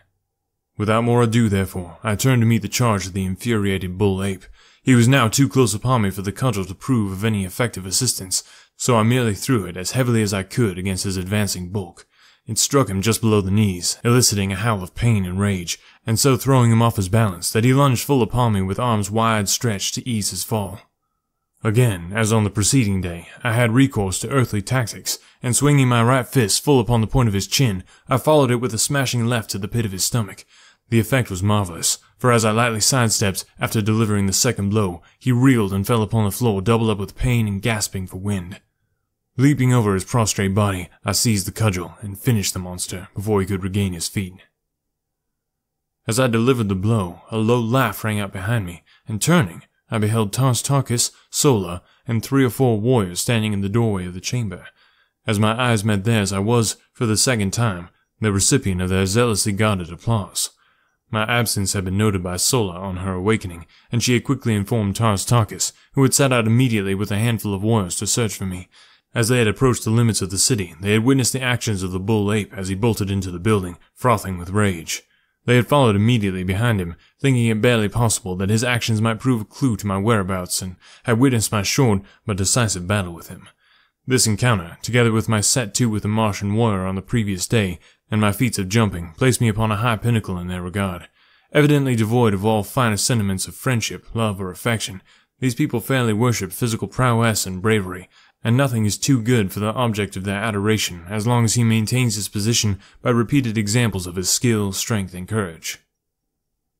Without more ado, therefore, I turned to meet the charge of the infuriated bull-ape. He was now too close upon me for the cudgel to prove of any effective assistance, so I merely threw it as heavily as I could against his advancing bulk. It struck him just below the knees, eliciting a howl of pain and rage, and so throwing him off his balance that he lunged full upon me with arms wide stretched to ease his fall. Again, as on the preceding day, I had recourse to earthly tactics, and swinging my right fist full upon the point of his chin, I followed it with a smashing left to the pit of his stomach. The effect was marvelous, for as I lightly sidestepped after delivering the second blow, he reeled and fell upon the floor, doubled up with pain and gasping for wind. Leaping over his prostrate body, I seized the cudgel and finished the monster before he could regain his feet. As I delivered the blow, a low laugh rang out behind me, and turning, I beheld Tarkis, Sola, and 3 or 4 warriors standing in the doorway of the chamber. As my eyes met theirs, I was, for the second time, the recipient of their zealously guarded applause. My absence had been noted by Sola on her awakening, and she had quickly informed Tarkis, who had set out immediately with a handful of warriors to search for me. As they had approached the limits of the city, they had witnessed the actions of the bull ape as he bolted into the building, frothing with rage. They had followed immediately behind him, thinking it barely possible that his actions might prove a clue to my whereabouts, and had witnessed my short but decisive battle with him. This encounter, together with my set to with the Martian warrior on the previous day, and my feats of jumping, placed me upon a high pinnacle in their regard. Evidently devoid of all finer sentiments of friendship, love, or affection, these people fairly worship physical prowess and bravery, and nothing is too good for the object of their adoration as long as he maintains his position by repeated examples of his skill, strength, and courage.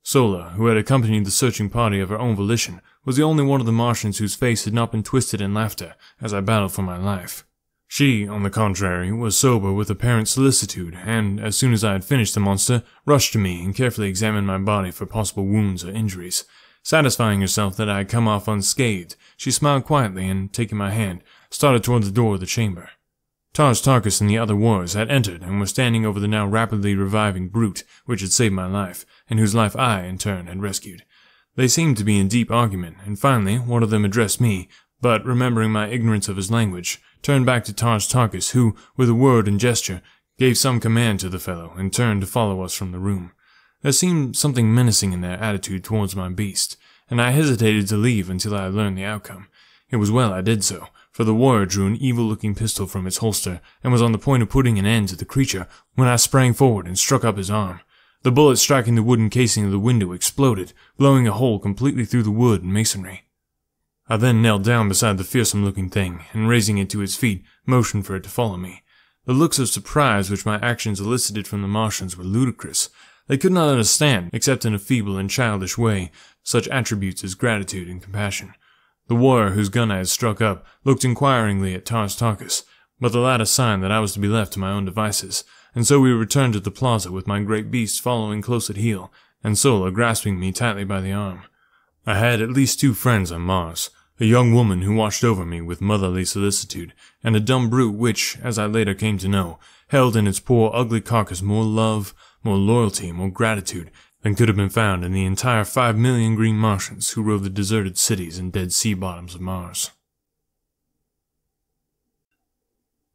Sola, who had accompanied the searching party of her own volition, was the only one of the Martians whose face had not been twisted in laughter as I battled for my life. She, on the contrary, was sober with apparent solicitude, and, as soon as I had finished the monster, rushed to me and carefully examined my body for possible wounds or injuries. Satisfying herself that I had come off unscathed, she smiled quietly and, taking my hand, started toward the door of the chamber. Tarkis and the other warriors had entered and were standing over the now rapidly reviving brute which had saved my life, and whose life I, in turn, had rescued. They seemed to be in deep argument, and finally one of them addressed me, but, remembering my ignorance of his language, turned back to Tarkis, who, with a word and gesture, gave some command to the fellow, and turned to follow us from the room. There seemed something menacing in their attitude towards my beast, and I hesitated to leave until I had learned the outcome. It was well I did so, for the warrior drew an evil-looking pistol from its holster, and was on the point of putting an end to the creature, when I sprang forward and struck up his arm. The bullet striking the wooden casing of the window exploded, blowing a hole completely through the wood and masonry. I then knelt down beside the fearsome-looking thing, and raising it to its feet, motioned for it to follow me. The looks of surprise which my actions elicited from the Martians were ludicrous. They could not understand, except in a feeble and childish way, such attributes as gratitude and compassion. The warrior whose gun I had struck up looked inquiringly at Tarkis, but the latter signed that I was to be left to my own devices, and so we returned to the plaza with my great beast following close at heel, and Sola grasping me tightly by the arm. I had at least 2 friends on Mars, a young woman who watched over me with motherly solicitude, and a dumb brute which, as I later came to know, held in its poor ugly carcass more love, more loyalty, more gratitude than could have been found in the entire 5 million green Martians who rove the deserted cities and dead sea bottoms of Mars.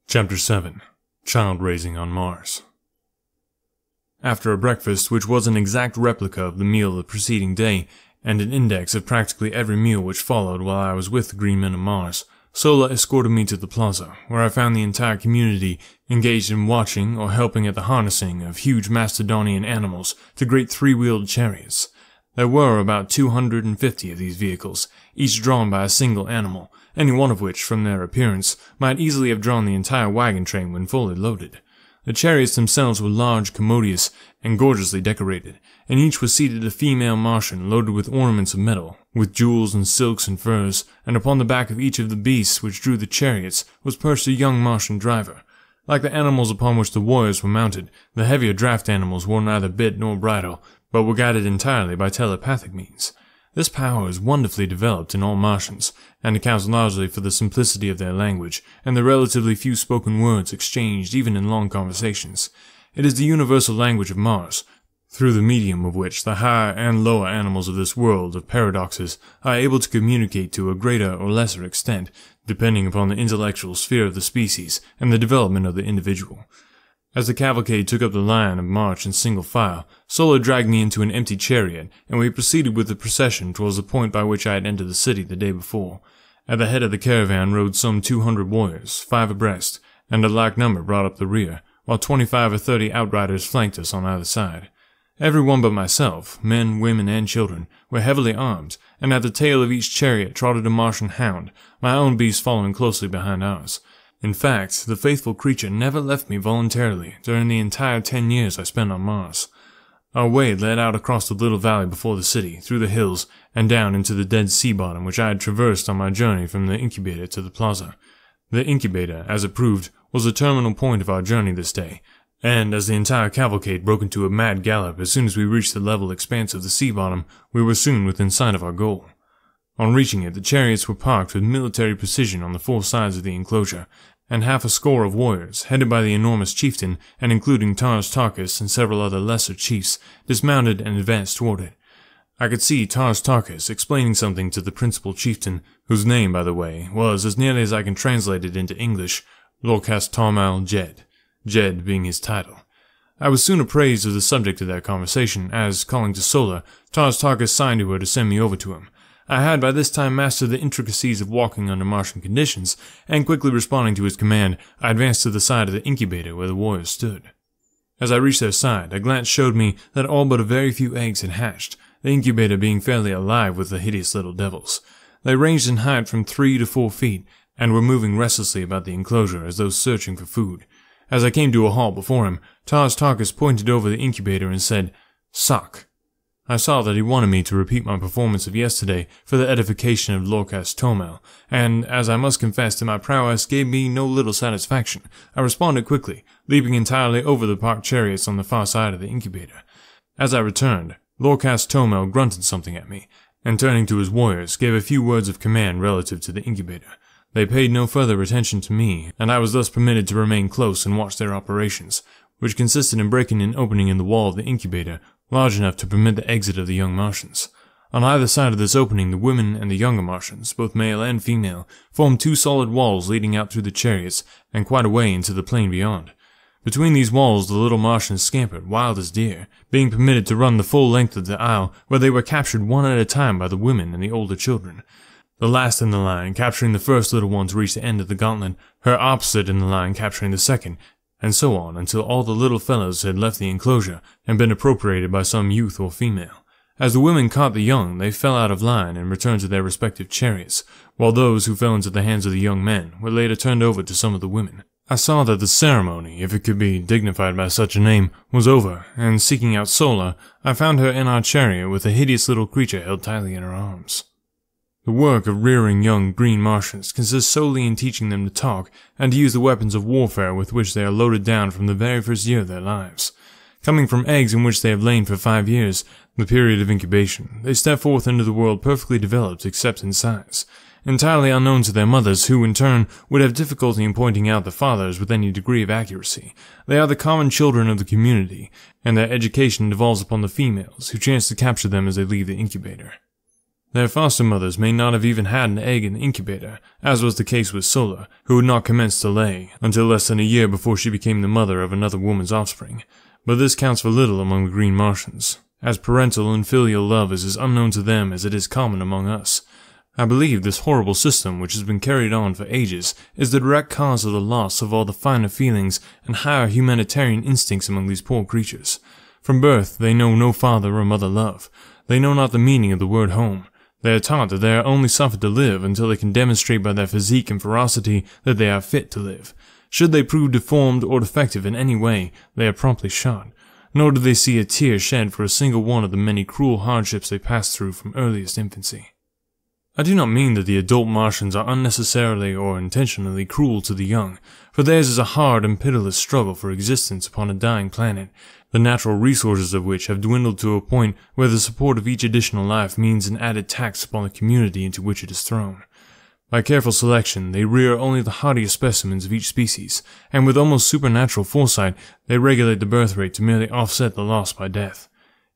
Chapter 7. Child Raising on Mars. After a breakfast which was an exact replica of the meal of the preceding day, and an index of practically every meal which followed while I was with the green men of Mars, Sola escorted me to the plaza, where I found the entire community engaged in watching or helping at the harnessing of huge mastodonian animals to great 3-wheeled chariots. There were about 250 of these vehicles, each drawn by a single animal, any one of which, from their appearance, might easily have drawn the entire wagon train when fully loaded. The chariots themselves were large, commodious, and gorgeously decorated, and each was seated a female Martian loaded with ornaments of metal, with jewels and silks and furs, and upon the back of each of the beasts which drew the chariots was perched a young Martian driver. Like the animals upon which the warriors were mounted, the heavier draft animals wore neither bit nor bridle, but were guided entirely by telepathic means. This power is wonderfully developed in all Martians, and accounts largely for the simplicity of their language, and the relatively few spoken words exchanged even in long conversations. It is the universal language of Mars, through the medium of which the higher and lower animals of this world of paradoxes are able to communicate to a greater or lesser extent, depending upon the intellectual sphere of the species and the development of the individual. As the cavalcade took up the line of march in single file, Sola dragged me into an empty chariot, and we proceeded with the procession towards the point by which I had entered the city the day before. At the head of the caravan rode some 200 warriors, 5 abreast, and a like number brought up the rear, while 25 or 30 outriders flanked us on either side. Everyone but myself, men, women, and children, were heavily armed, and at the tail of each chariot trotted a Martian hound, my own beast following closely behind ours. In fact, the faithful creature never left me voluntarily during the entire 10 years I spent on Mars. Our way led out across the little valley before the city, through the hills, and down into the dead sea bottom which I had traversed on my journey from the incubator to the plaza. The incubator, as it proved, was the terminal point of our journey this day, and as the entire cavalcade broke into a mad gallop as soon as we reached the level expanse of the sea bottom, we were soon within sight of our goal. On reaching it, the chariots were parked with military precision on the four sides of the enclosure, and half a score of warriors, headed by the enormous chieftain, and including Tars Tarkas and several other lesser chiefs, dismounted and advanced toward it. I could see Tars Tarkas explaining something to the principal chieftain, whose name, by the way, was, as nearly as I can translate it into English, Lorcas Tormal Jed, Jed being his title. I was soon apprised of the subject of their conversation, as, calling to Sola, Tars Tarkas signed to her to send me over to him. I had by this time mastered the intricacies of walking under Martian conditions, and quickly responding to his command, I advanced to the side of the incubator where the warriors stood. As I reached their side, a glance showed me that all but a very few eggs had hatched, the incubator being fairly alive with the hideous little devils. They ranged in height from 3 to 4 feet, and were moving restlessly about the enclosure as though searching for food. As I came to a halt before him, Tars Tarkas pointed over the incubator and said, "Sock." I saw that he wanted me to repeat my performance of yesterday for the edification of Lorcas Tomel, and, as I must confess that my prowess gave me no little satisfaction, I responded quickly, leaping entirely over the parked chariots on the far side of the incubator. As I returned, Lorcas Tomel grunted something at me, and turning to his warriors, gave a few words of command relative to the incubator. They paid no further attention to me, and I was thus permitted to remain close and watch their operations, which consisted in breaking an opening in the wall of the incubator, large enough to permit the exit of the young Martians. On either side of this opening, the women and the younger Martians, both male and female, formed 2 solid walls leading out through the chariots and quite a way into the plain beyond. Between these walls the little Martians scampered, wild as deer, being permitted to run the full length of the aisle, where they were captured one at a time by the women and the older children. The last in the line capturing the first little one to reach the end of the gauntlet, her opposite in the line capturing the second, and so on until all the little fellows had left the enclosure and been appropriated by some youth or female. As the women caught the young, they fell out of line and returned to their respective chariots, while those who fell into the hands of the young men were later turned over to some of the women. I saw that the ceremony, if it could be dignified by such a name, was over, and seeking out Sola, I found her in our chariot with a hideous little creature held tightly in her arms. The work of rearing young green Martians consists solely in teaching them to talk and to use the weapons of warfare with which they are loaded down from the very first year of their lives. Coming from eggs in which they have lain for 5 years, the period of incubation, they step forth into the world perfectly developed except in size, entirely unknown to their mothers, who in turn would have difficulty in pointing out the fathers with any degree of accuracy. They are the common children of the community, and their education devolves upon the females, who chance to capture them as they leave the incubator. Their foster mothers may not have even had an egg in the incubator, as was the case with Sola, who had not commenced to lay until less than a year before she became the mother of another woman's offspring. But this counts for little among the green Martians, as parental and filial love is as unknown to them as it is common among us. I believe this horrible system, which has been carried on for ages, is the direct cause of the loss of all the finer feelings and higher humanitarian instincts among these poor creatures. From birth, they know no father or mother love. They know not the meaning of the word home. They are taught that they are only suffered to live until they can demonstrate by their physique and ferocity that they are fit to live. Should they prove deformed or defective in any way, they are promptly shot. Nor do they see a tear shed for a single one of the many cruel hardships they pass through from earliest infancy. I do not mean that the adult Martians are unnecessarily or intentionally cruel to the young, for theirs is a hard and pitiless struggle for existence upon a dying planet, the natural resources of which have dwindled to a point where the support of each additional life means an added tax upon the community into which it is thrown. By careful selection, they rear only the hardiest specimens of each species, and with almost supernatural foresight, they regulate the birth rate to merely offset the loss by death.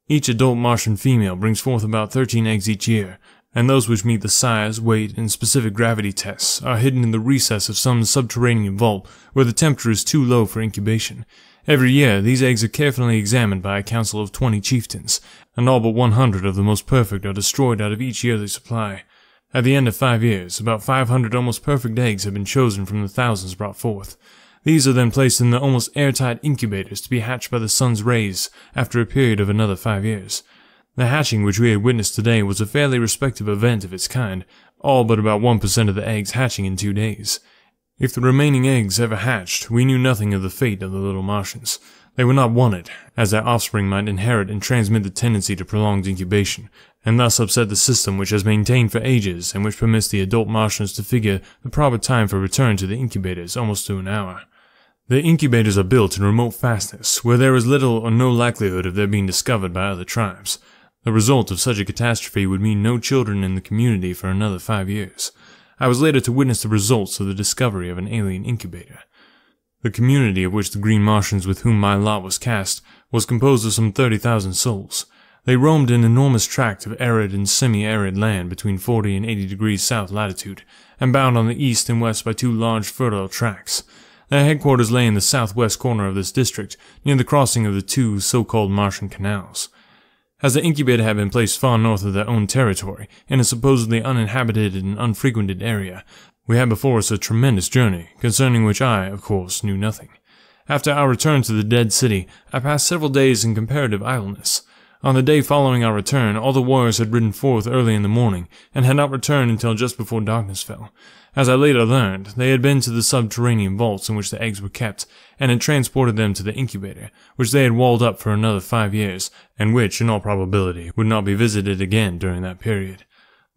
Each adult Martian female brings forth about 13 eggs each year, and those which meet the size, weight, and specific gravity tests are hidden in the recess of some subterranean vault where the temperature is too low for incubation. Every year, these eggs are carefully examined by a council of 20 chieftains, and all but 100 of the most perfect are destroyed out of each yearly supply. At the end of 5 years, about 500 almost perfect eggs have been chosen from the thousands brought forth. These are then placed in the almost airtight incubators to be hatched by the sun's rays after a period of another 5 years. The hatching which we had witnessed today was a fairly respectable event of its kind, all but about 1% of the eggs hatching in 2 days. If the remaining eggs ever hatched, we knew nothing of the fate of the little Martians. They were not wanted, as their offspring might inherit and transmit the tendency to prolonged incubation, and thus upset the system which has maintained for ages and which permits the adult Martians to figure the proper time for return to the incubators almost to an hour. The incubators are built in remote fastness, where there is little or no likelihood of their being discovered by other tribes. The result of such a catastrophe would mean no children in the community for another 5 years. I was later to witness the results of the discovery of an alien incubator. The community of which the green Martians with whom my lot was cast was composed of some 30,000 souls. They roamed an enormous tract of arid and semi-arid land between 40 and 80 degrees south latitude, and bound on the east and west by 2 large fertile tracts. Their headquarters lay in the southwest corner of this district, near the crossing of the 2 so-called Martian canals. As the incubator had been placed far north of their own territory, in a supposedly uninhabited and unfrequented area, we had before us a tremendous journey, concerning which I, of course, knew nothing. After our return to the dead city, I passed several days in comparative idleness. On the day following our return, all the warriors had ridden forth early in the morning, and had not returned until just before darkness fell. As I later learned, they had been to the subterranean vaults in which the eggs were kept, and had transported them to the incubator, which they had walled up for another 5 years, and which, in all probability, would not be visited again during that period.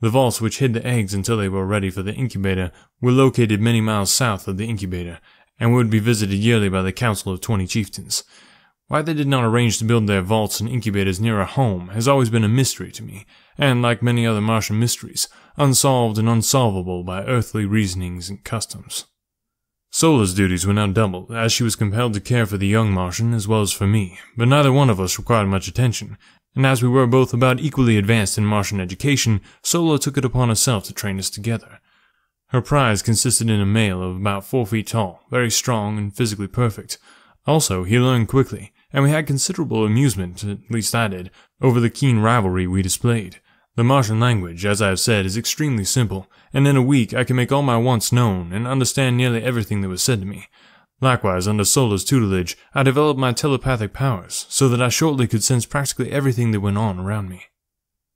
The vaults which hid the eggs until they were ready for the incubator were located many miles south of the incubator, and would be visited yearly by the council of 20 chieftains. Why they did not arrange to build their vaults and incubators nearer home has always been a mystery to me, and, like many other Martian mysteries, unsolved and unsolvable by earthly reasonings and customs. Sola's duties were now doubled, as she was compelled to care for the young Martian as well as for me, but neither one of us required much attention, and as we were both about equally advanced in Martian education, Sola took it upon herself to train us together. Her prize consisted in a male of about 4 feet tall, very strong and physically perfect. Also, he learned quickly, and we had considerable amusement, at least I did, over the keen rivalry we displayed. The Martian language, as I have said, is extremely simple, and in a week I can make all my wants known and understand nearly everything that was said to me. Likewise, under Sola's tutelage, I developed my telepathic powers, so that I shortly could sense practically everything that went on around me.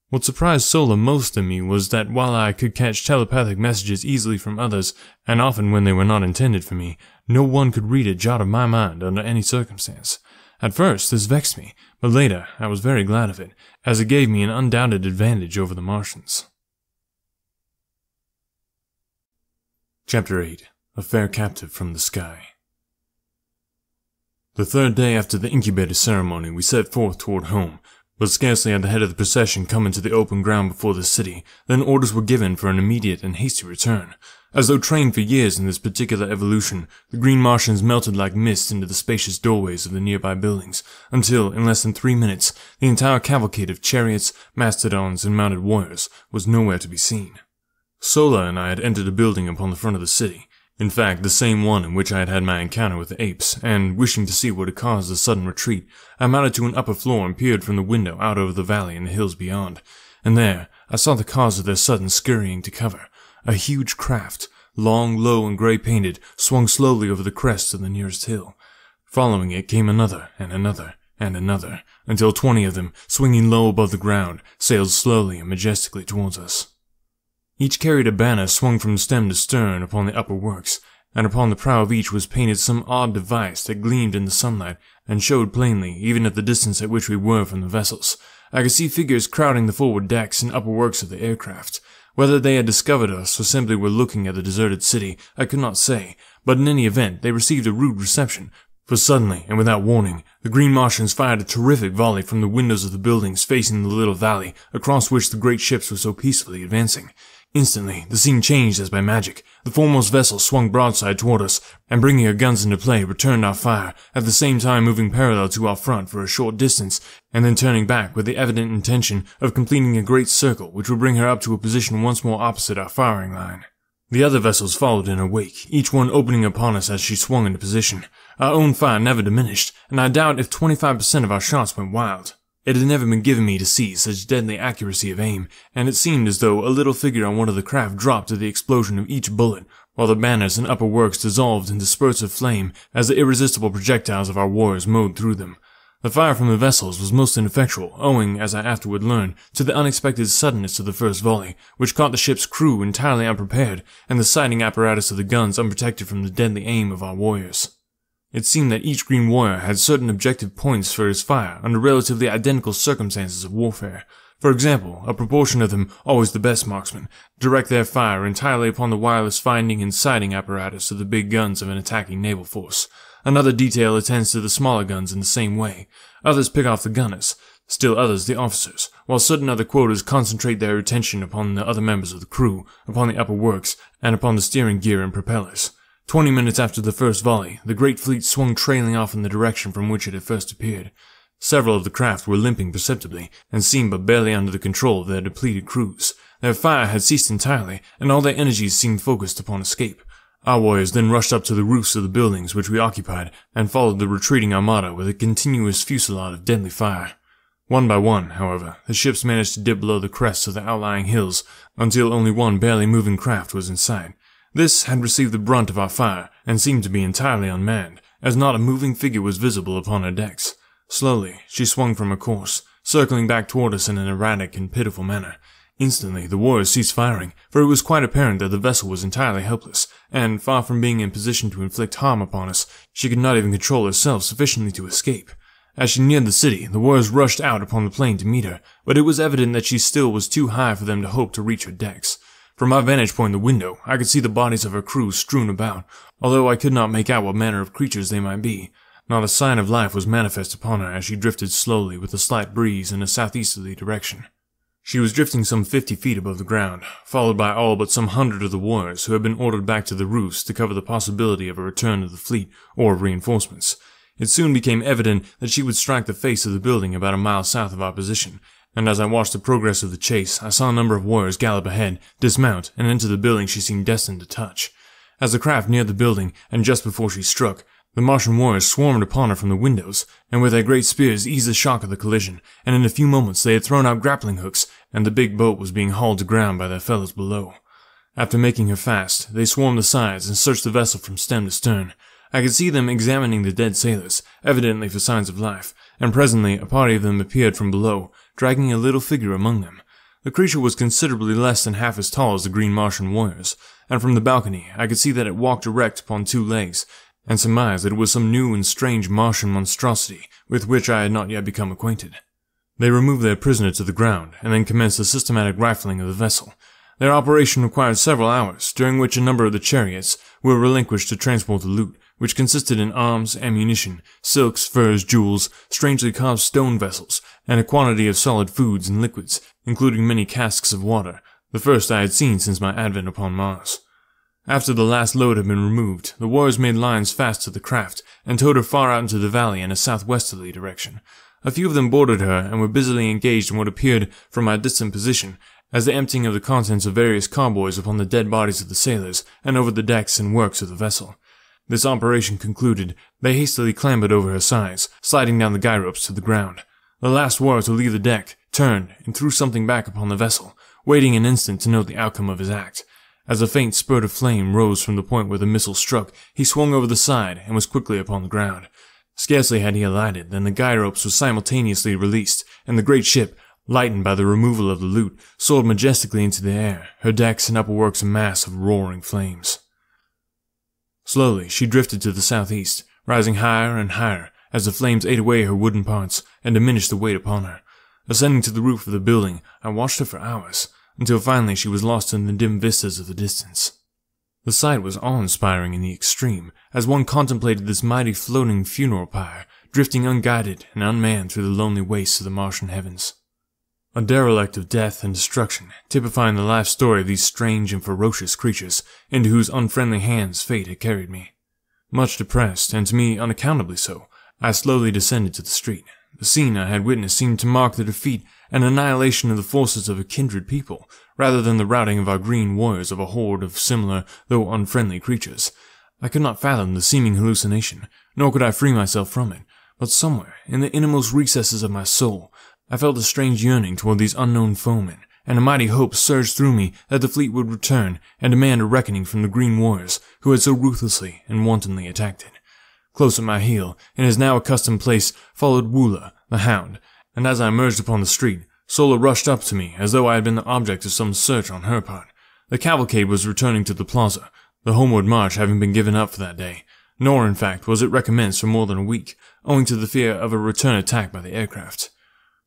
What surprised Sola most in me was that while I could catch telepathic messages easily from others, and often when they were not intended for me, no one could read a jot of my mind under any circumstance. At first, this vexed me, but later I was very glad of it, as it gave me an undoubted advantage over the Martians. Chapter 8. A Fair Captive from the Sky. The 3rd day after the incubator ceremony, we set forth toward home, but scarcely had the head of the procession come into the open ground before the city, than orders were given for an immediate and hasty return. As though trained for years in this particular evolution, the green Martians melted like mist into the spacious doorways of the nearby buildings, until, in less than 3 minutes, the entire cavalcade of chariots, mastodons, and mounted warriors was nowhere to be seen. Sola and I had entered a building upon the front of the city, in fact, the same one in which I had had my encounter with the apes, and, wishing to see what had caused the sudden retreat, I mounted to an upper floor and peered from the window out over the valley and the hills beyond, and there I saw the cause of their sudden scurrying to cover. A huge craft, long, low, and grey-painted, swung slowly over the crest of the nearest hill. Following it came another, and another, and another, until 20 of them, swinging low above the ground, sailed slowly and majestically towards us. Each carried a banner swung from stem to stern upon the upper works, and upon the prow of each was painted some odd device that gleamed in the sunlight and showed plainly, even at the distance at which we were from the vessels. I could see figures crowding the forward decks and upper works of the aircraft. Whether they had discovered us or simply were looking at the deserted city, I could not say, but in any event they received a rude reception, for suddenly, and without warning, the green Martians fired a terrific volley from the windows of the buildings facing the little valley, across which the great ships were so peacefully advancing. Instantly, the scene changed as by magic. The foremost vessel swung broadside toward us, and bringing her guns into play, returned our fire, at the same time moving parallel to our front for a short distance, and then turning back with the evident intention of completing a great circle which would bring her up to a position once more opposite our firing line. The other vessels followed in her wake, each one opening upon us as she swung into position. Our own fire never diminished, and I doubt if 25% of our shots went wild. It had never been given me to see such deadly accuracy of aim, and it seemed as though a little figure on one of the craft dropped to the explosion of each bullet, while the banners and upper works dissolved into spurts of flame as the irresistible projectiles of our warriors mowed through them. The fire from the vessels was most ineffectual, owing, as I afterward learned, to the unexpected suddenness of the first volley, which caught the ship's crew entirely unprepared, and the sighting apparatus of the guns unprotected from the deadly aim of our warriors. It seemed that each green warrior had certain objective points for his fire under relatively identical circumstances of warfare. For example, a proportion of them, always the best marksmen, direct their fire entirely upon the wireless finding and sighting apparatus of the big guns of an attacking naval force. Another detail attends to the smaller guns in the same way. Others pick off the gunners, still others the officers, while certain other quarters concentrate their attention upon the other members of the crew, upon the upper works, and upon the steering gear and propellers. 20 minutes after the first volley, the great fleet swung trailing off in the direction from which it had first appeared. Several of the craft were limping perceptibly, and seemed but barely under the control of their depleted crews. Their fire had ceased entirely, and all their energies seemed focused upon escape. Our warriors then rushed up to the roofs of the buildings which we occupied, and followed the retreating armada with a continuous fusillade of deadly fire. One by one, however, the ships managed to dip below the crests of the outlying hills, until only one barely moving craft was in sight. This had received the brunt of our fire, and seemed to be entirely unmanned, as not a moving figure was visible upon her decks. Slowly, she swung from her course, circling back toward us in an erratic and pitiful manner. Instantly, the warriors ceased firing, for it was quite apparent that the vessel was entirely helpless, and, far from being in position to inflict harm upon us, she could not even control herself sufficiently to escape. As she neared the city, the warriors rushed out upon the plain to meet her, but it was evident that she still was too high for them to hope to reach her decks. From my vantage point in the window, I could see the bodies of her crew strewn about, although I could not make out what manner of creatures they might be. Not a sign of life was manifest upon her as she drifted slowly with a slight breeze in a southeasterly direction. She was drifting some 50 feet above the ground, followed by all but some 100 of the warriors who had been ordered back to the roofs to cover the possibility of a return of the fleet or of reinforcements. It soon became evident that she would strike the face of the building about a mile south of our position, and as I watched the progress of the chase, I saw a number of warriors gallop ahead, dismount, and enter the building she seemed destined to touch. As the craft neared the building, and just before she struck, the Martian warriors swarmed upon her from the windows, and with their great spears eased the shock of the collision, and in a few moments they had thrown out grappling hooks, and the big boat was being hauled to ground by their fellows below. After making her fast, they swarmed the sides and searched the vessel from stem to stern. I could see them examining the dead sailors, evidently for signs of life, and presently a party of them appeared from below, dragging a little figure among them. The creature was considerably less than half as tall as the green Martian warriors, and from the balcony I could see that it walked erect upon two legs, and surmised that it was some new and strange Martian monstrosity with which I had not yet become acquainted. They removed their prisoner to the ground, and then commenced a systematic rifling of the vessel. Their operation required several hours, during which a number of the chariots were relinquished to transport the loot, which consisted in arms, ammunition, silks, furs, jewels, strangely carved stone vessels, and a quantity of solid foods and liquids, including many casks of water, the first I had seen since my advent upon Mars. After the last load had been removed, the warriors made lines fast to the craft, and towed her far out into the valley in a southwesterly direction. A few of them boarded her, and were busily engaged in what appeared, from my distant position, as the emptying of the contents of various carboys upon the dead bodies of the sailors, and over the decks and works of the vessel. This operation concluded, they hastily clambered over her sides, sliding down the guy ropes to the ground. The last warrior to leave the deck turned and threw something back upon the vessel, waiting an instant to note the outcome of his act. As a faint spurt of flame rose from the point where the missile struck, he swung over the side and was quickly upon the ground. Scarcely had he alighted than the guy ropes were simultaneously released, and the great ship, lightened by the removal of the loot, soared majestically into the air, her decks and upper works a mass of roaring flames. Slowly she drifted to the southeast, rising higher and higher as the flames ate away her wooden parts and diminished the weight upon her. Ascending to the roof of the building, I watched her for hours, until finally she was lost in the dim vistas of the distance. The sight was awe-inspiring in the extreme, as one contemplated this mighty floating funeral pyre, drifting unguided and unmanned through the lonely wastes of the Martian heavens. A derelict of death and destruction, typifying the life story of these strange and ferocious creatures, into whose unfriendly hands fate had carried me. Much depressed, and to me unaccountably so, I slowly descended to the street. The scene I had witnessed seemed to mark the defeat and annihilation of the forces of a kindred people, rather than the routing of our green warriors of a horde of similar, though unfriendly creatures. I could not fathom the seeming hallucination, nor could I free myself from it, but somewhere, in the innermost recesses of my soul, I felt a strange yearning toward these unknown foemen, and a mighty hope surged through me that the fleet would return and demand a reckoning from the green warriors who had so ruthlessly and wantonly attacked it. Close at my heel, in his now accustomed place, followed Woola, the hound, and as I emerged upon the street, Sola rushed up to me as though I had been the object of some search on her part. The cavalcade was returning to the plaza, the homeward march having been given up for that day, nor, in fact, was it recommenced for more than a week, owing to the fear of a return attack by the aircraft.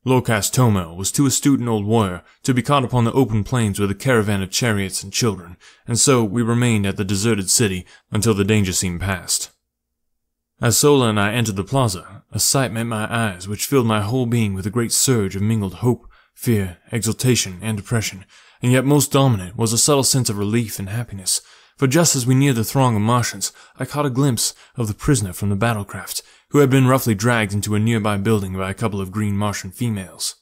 Lorcas Tomel was too astute an old warrior to be caught upon the open plains with a caravan of chariots and children, and so we remained at the deserted city until the danger seemed past. As Sola and I entered the plaza, a sight met my eyes which filled my whole being with a great surge of mingled hope, fear, exultation, and depression, and yet most dominant was a subtle sense of relief and happiness, for just as we neared the throng of Martians, I caught a glimpse of the prisoner from the battlecraft, who had been roughly dragged into a nearby building by a couple of green Martian females.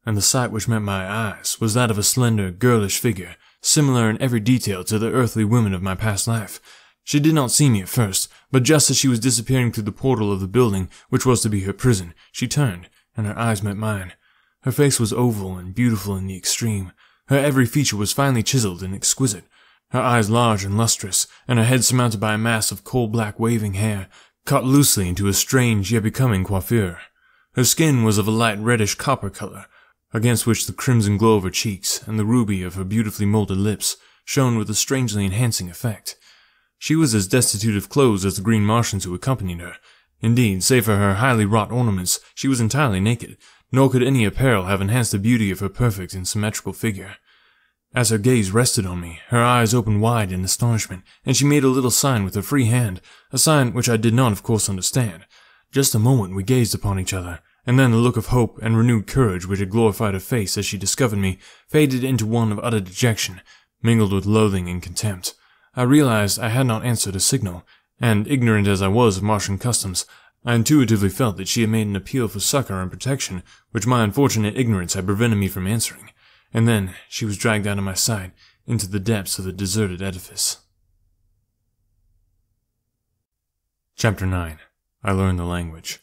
And the sight which met my eyes was that of a slender, girlish figure, similar in every detail to the earthly women of my past life. She did not see me at first, but just as she was disappearing through the portal of the building which was to be her prison, she turned, and her eyes met mine. Her face was oval and beautiful in the extreme. Her every feature was finely chiseled and exquisite, her eyes large and lustrous, and her head surmounted by a mass of coal-black waving hair, cut loosely into a strange yet becoming coiffure. Her skin was of a light reddish copper color, against which the crimson glow of her cheeks and the ruby of her beautifully molded lips shone with a strangely enhancing effect. She was as destitute of clothes as the green Martians who accompanied her. Indeed, save for her highly wrought ornaments, she was entirely naked, nor could any apparel have enhanced the beauty of her perfect and symmetrical figure. As her gaze rested on me, her eyes opened wide in astonishment, and she made a little sign with her free hand, a sign which I did not of course understand. Just a moment we gazed upon each other, and then the look of hope and renewed courage which had glorified her face as she discovered me faded into one of utter dejection, mingled with loathing and contempt. I realized I had not answered a signal, and ignorant as I was of Martian customs, I intuitively felt that she had made an appeal for succor and protection, which my unfortunate ignorance had prevented me from answering, and then she was dragged out of my sight into the depths of the deserted edifice. Chapter 9. I Learned the Language.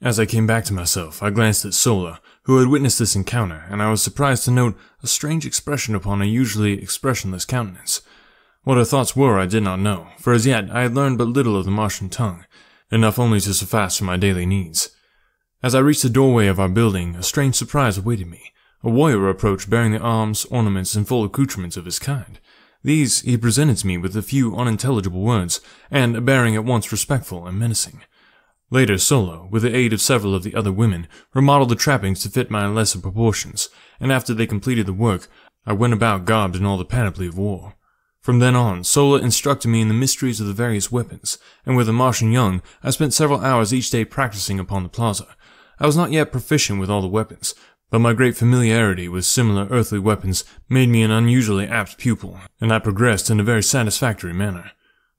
As I came back to myself, I glanced at Sola, who had witnessed this encounter, and I was surprised to note a strange expression upon a usually expressionless countenance. What her thoughts were I did not know, for as yet I had learned but little of the Martian tongue, enough only to suffice for my daily needs. As I reached the doorway of our building, a strange surprise awaited me. A warrior approached bearing the arms, ornaments, and full accoutrements of his kind. These he presented to me with a few unintelligible words, and a bearing at once respectful and menacing. Later, Solo, with the aid of several of the other women, remodeled the trappings to fit my lesser proportions, and after they completed the work, I went about garbed in all the panoply of war. From then on, Sola instructed me in the mysteries of the various weapons, and with the Martian young, I spent several hours each day practicing upon the plaza. I was not yet proficient with all the weapons, but my great familiarity with similar earthly weapons made me an unusually apt pupil, and I progressed in a very satisfactory manner.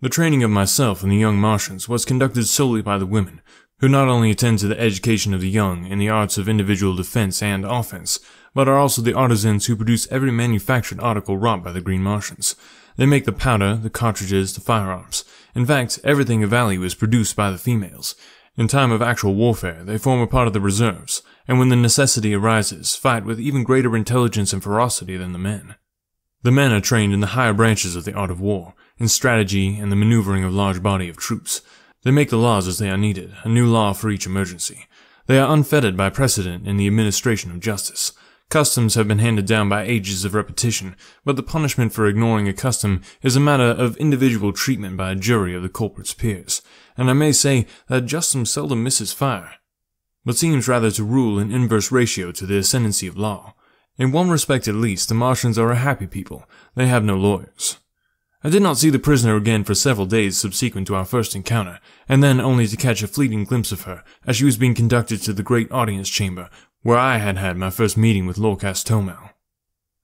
The training of myself and the young Martians was conducted solely by the women, who not only attend to the education of the young in the arts of individual defense and offense, but are also the artisans who produce every manufactured article wrought by the green Martians. They make the powder, the cartridges, the firearms. In fact, everything of value is produced by the females. In time of actual warfare, they form a part of the reserves, and when the necessity arises, fight with even greater intelligence and ferocity than the men. The men are trained in the higher branches of the art of war, in strategy and the maneuvering of large body of troops. They make the laws as they are needed, a new law for each emergency. They are unfettered by precedent in the administration of justice. Customs have been handed down by ages of repetition, but the punishment for ignoring a custom is a matter of individual treatment by a jury of the culprit's peers, and I may say that justice seldom misses fire, but seems rather to rule in inverse ratio to the ascendancy of law. In one respect at least, the Martians are a happy people. They have no lawyers. I did not see the prisoner again for several days subsequent to our first encounter, and then only to catch a fleeting glimpse of her as she was being conducted to the great audience chamber, where I had had my first meeting with Lorcas Tomel.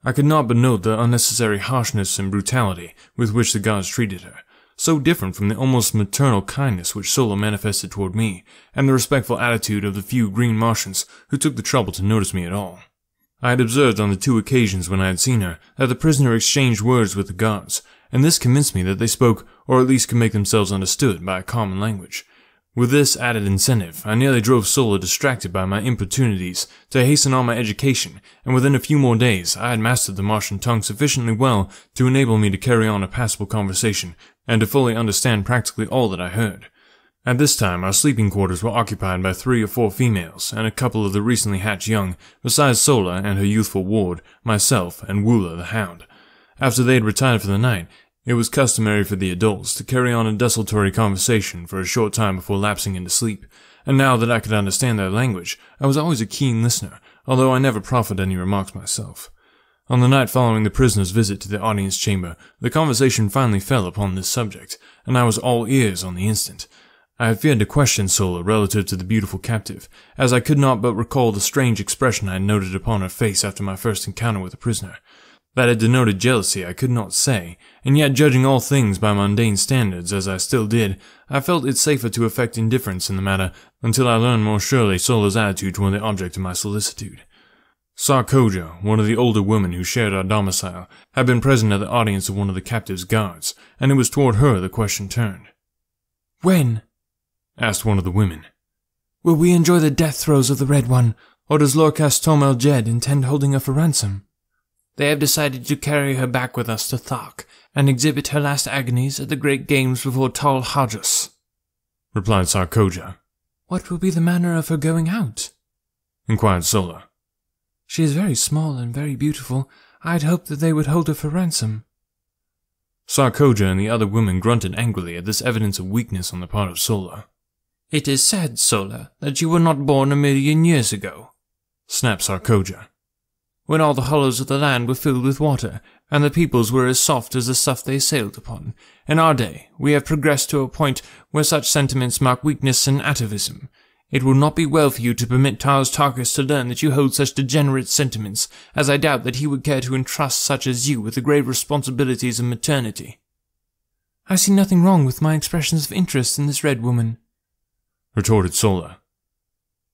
I could not but note the unnecessary harshness and brutality with which the gods treated her, so different from the almost maternal kindness which Solo manifested toward me, and the respectful attitude of the few green Martians who took the trouble to notice me at all. I had observed on the 2 occasions when I had seen her that the prisoner exchanged words with the guards, and this convinced me that they spoke, or at least could make themselves understood, by a common language. With this added incentive, I nearly drove Sola distracted by my importunities to hasten on my education, and within a few more days I had mastered the Martian tongue sufficiently well to enable me to carry on a passable conversation and to fully understand practically all that I heard. At this time, our sleeping quarters were occupied by 3 or 4 females and a couple of the recently hatched young, besides Sola and her youthful ward, myself, and Woola the hound. After they had retired for the night, it was customary for the adults to carry on a desultory conversation for a short time before lapsing into sleep, and now that I could understand their language, I was always a keen listener, although I never proffered any remarks myself. On the night following the prisoner's visit to the audience chamber, the conversation finally fell upon this subject, and I was all ears on the instant. I had feared to question Sola relative to the beautiful captive, as I could not but recall the strange expression I had noted upon her face after my first encounter with the prisoner. That it denoted jealousy I could not say, and yet judging all things by mundane standards as I still did, I felt it safer to affect indifference in the matter until I learned more surely Sola's attitude toward the object of my solicitude. Sarkoja, one of the older women who shared our domicile, had been present at the audience of one of the captive's guards, and it was toward her the question turned. "When," asked one of the women, "will we enjoy the death throes of the Red One, or does Lorcas Tomel Jed intend holding her for ransom?" "They have decided to carry her back with us to Thark, and exhibit her last agonies at the great games before Tal Hajus," replied Sarkoja. "What will be the manner of her going out?" inquired Sola. "She is very small and very beautiful. I'd hoped that they would hold her for ransom." Sarkoja and the other women grunted angrily at this evidence of weakness on the part of Sola. "It is said, Sola, that you were not born 1,000,000 years ago," snapped Sarkoja, "when all the hollows of the land were filled with water, and the peoples were as soft as the stuff they sailed upon. In our day, we have progressed to a point where such sentiments mark weakness and atavism. It will not be well for you to permit Tars Tarkus to learn that you hold such degenerate sentiments, as I doubt that he would care to entrust such as you with the grave responsibilities of maternity." "I see nothing wrong with my expressions of interest in this Red Woman," retorted Sola.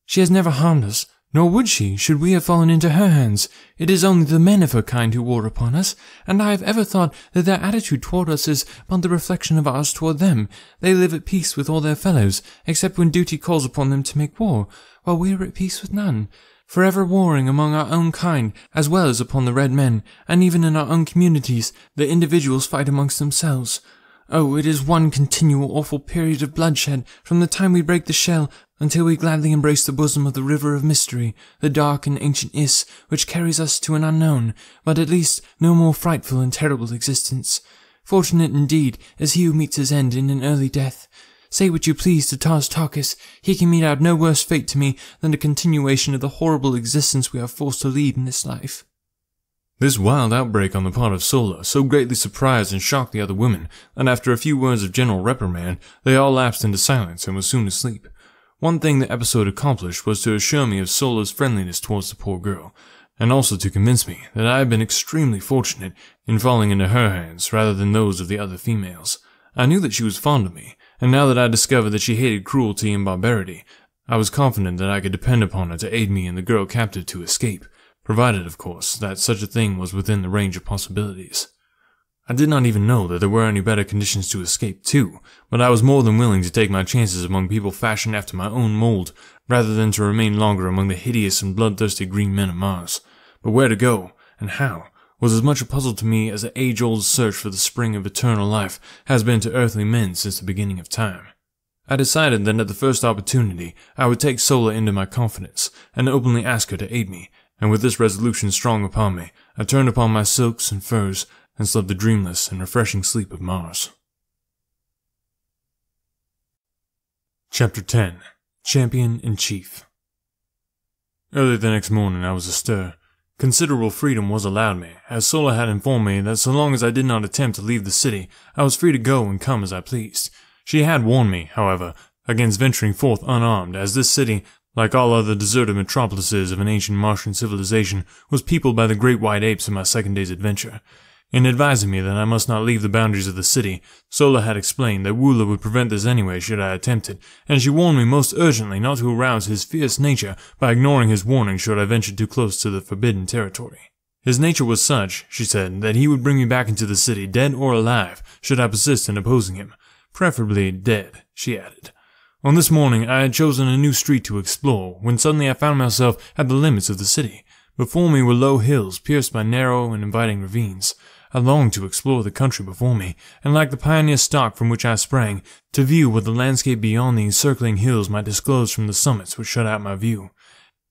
"She has never harmed us, nor would she, should we have fallen into her hands. It is only the men of her kind who war upon us, and I have ever thought that their attitude toward us is but the reflection of ours toward them. They live at peace with all their fellows, except when duty calls upon them to make war, while we are at peace with none, forever warring among our own kind, as well as upon the red men, and even in our own communities, the individuals fight amongst themselves. Oh, it is one continual awful period of bloodshed, from the time we break the shell until we gladly embrace the bosom of the river of mystery, the dark and ancient Is, which carries us to an unknown, but at least no more frightful and terrible existence. Fortunate indeed is he who meets his end in an early death. Say what you please to Tars Tarkus, he can mete out no worse fate to me than the continuation of the horrible existence we are forced to lead in this life." This wild outbreak on the part of Sola so greatly surprised and shocked the other women that after a few words of general reprimand, they all lapsed into silence and were soon asleep. One thing the episode accomplished was to assure me of Sola's friendliness towards the poor girl, and also to convince me that I had been extremely fortunate in falling into her hands rather than those of the other females. I knew that she was fond of me, and now that I discovered that she hated cruelty and barbarity, I was confident that I could depend upon her to aid me and the girl captive to escape, provided, of course, that such a thing was within the range of possibilities. I did not even know that there were any better conditions to escape to, but I was more than willing to take my chances among people fashioned after my own mold, rather than to remain longer among the hideous and bloodthirsty green men of Mars. But where to go, and how, was as much a puzzle to me as the age-old search for the spring of eternal life has been to earthly men since the beginning of time. I decided that at the first opportunity I would take Sola into my confidence, and openly ask her to aid me, and with this resolution strong upon me, I turned upon my silks and furs, and slept the dreamless and refreshing sleep of Mars. Chapter 10. Champion-in-Chief. Early the next morning I was astir. Considerable freedom was allowed me, as Sola had informed me that so long as I did not attempt to leave the city, I was free to go and come as I pleased. She had warned me, however, against venturing forth unarmed, as this city, like all other deserted metropolises of an ancient Martian civilization, was peopled by the great white apes of my second day's adventure. In advising me that I must not leave the boundaries of the city, Sola had explained that Woola would prevent this anyway should I attempt it, and she warned me most urgently not to arouse his fierce nature by ignoring his warning should I venture too close to the forbidden territory. His nature was such, she said, that he would bring me back into the city, dead or alive, should I persist in opposing him. Preferably dead, she added. On this morning, I had chosen a new street to explore, when suddenly I found myself at the limits of the city. Before me were low hills pierced by narrow and inviting ravines. I longed to explore the country before me, and like the pioneer stock from which I sprang, to view what the landscape beyond the encircling hills might disclose from the summits which shut out my view.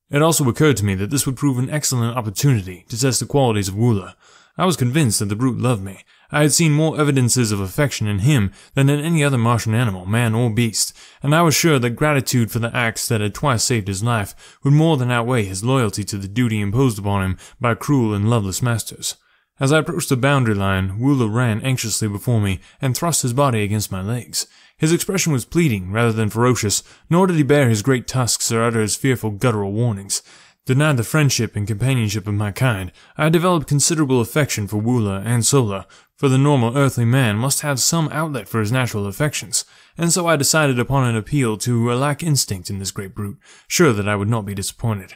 It also occurred to me that this would prove an excellent opportunity to test the qualities of Woola. I was convinced that the brute loved me. I had seen more evidences of affection in him than in any other Martian animal, man or beast, and I was sure that gratitude for the acts that had twice saved his life would more than outweigh his loyalty to the duty imposed upon him by cruel and loveless masters. As I approached the boundary line, Woola ran anxiously before me and thrust his body against my legs. His expression was pleading rather than ferocious, nor did he bare his great tusks or utter his fearful guttural warnings. Denied the friendship and companionship of my kind, I had developed considerable affection for Woola and Sola, for the normal earthly man must have some outlet for his natural affections, and so I decided upon an appeal to a like instinct in this great brute, sure that I would not be disappointed.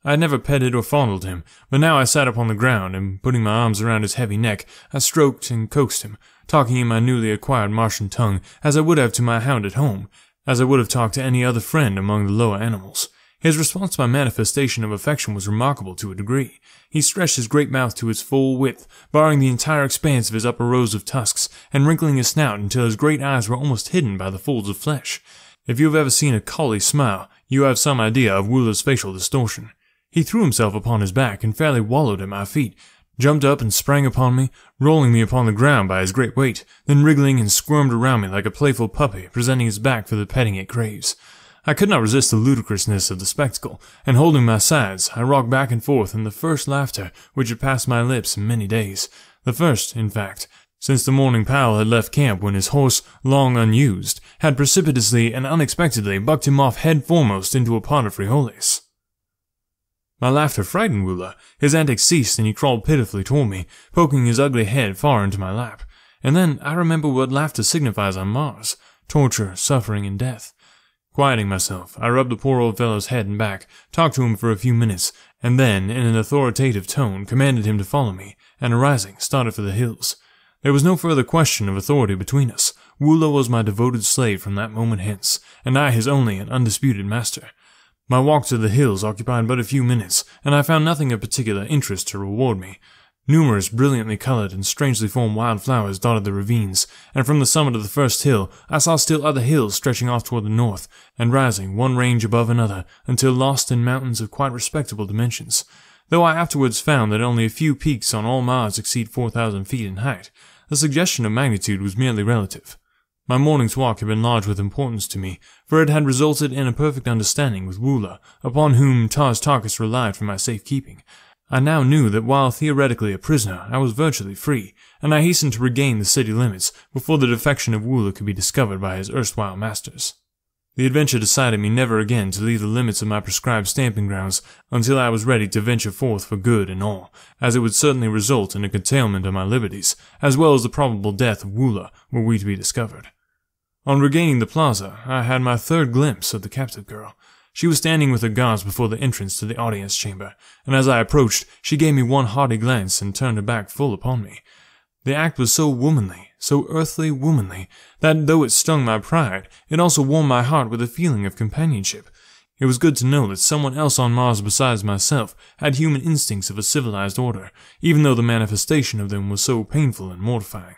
I had never petted or fondled him, but now I sat upon the ground, and putting my arms around his heavy neck, I stroked and coaxed him, talking in my newly acquired Martian tongue, as I would have to my hound at home, as I would have talked to any other friend among the lower animals. His response to my manifestation of affection was remarkable to a degree. He stretched his great mouth to its full width, baring the entire expanse of his upper rows of tusks, and wrinkling his snout until his great eyes were almost hidden by the folds of flesh. If you have ever seen a collie smile, you have some idea of Woola's facial distortion. He threw himself upon his back and fairly wallowed at my feet, jumped up and sprang upon me, rolling me upon the ground by his great weight, then wriggling and squirmed around me like a playful puppy, presenting his back for the petting it craves. I could not resist the ludicrousness of the spectacle, and holding my sides, I rocked back and forth in the first laughter which had passed my lips in many days. The first, in fact, since the morning Powell had left camp when his horse, long unused, had precipitously and unexpectedly bucked him off head foremost into a pot of frijoles. My laughter frightened Woola. His antics ceased and he crawled pitifully toward me, poking his ugly head far into my lap. And then I remembered what laughter signifies on Mars: torture, suffering, and death. Quieting myself, I rubbed the poor old fellow's head and back, talked to him for a few minutes, and then, in an authoritative tone, commanded him to follow me, and arising, started for the hills. There was no further question of authority between us. Woola was my devoted slave from that moment hence, and I his only and undisputed master. My walk to the hills occupied but a few minutes, and I found nothing of particular interest to reward me. Numerous brilliantly colored and strangely formed wild flowers dotted the ravines, and from the summit of the first hill I saw still other hills stretching off toward the north, and rising one range above another, until lost in mountains of quite respectable dimensions, though I afterwards found that only a few peaks on all Mars exceed 4,000 feet in height. The suggestion of magnitude was merely relative. My morning's walk had been large with importance to me, for it had resulted in a perfect understanding with Woola, upon whom Tars Tarkas relied for my safekeeping. I now knew that while theoretically a prisoner, I was virtually free, and I hastened to regain the city limits before the defection of Woola could be discovered by his erstwhile masters. The adventure decided me never again to leave the limits of my prescribed stamping grounds until I was ready to venture forth for good and all, as it would certainly result in a curtailment of my liberties, as well as the probable death of Woola were we to be discovered. On regaining the plaza, I had my third glimpse of the captive girl. She was standing with her guards before the entrance to the audience chamber, and as I approached, she gave me one haughty glance and turned her back full upon me. The act was so womanly, so earthly womanly, that though it stung my pride, it also warmed my heart with a feeling of companionship. It was good to know that someone else on Mars besides myself had human instincts of a civilized order, even though the manifestation of them was so painful and mortifying.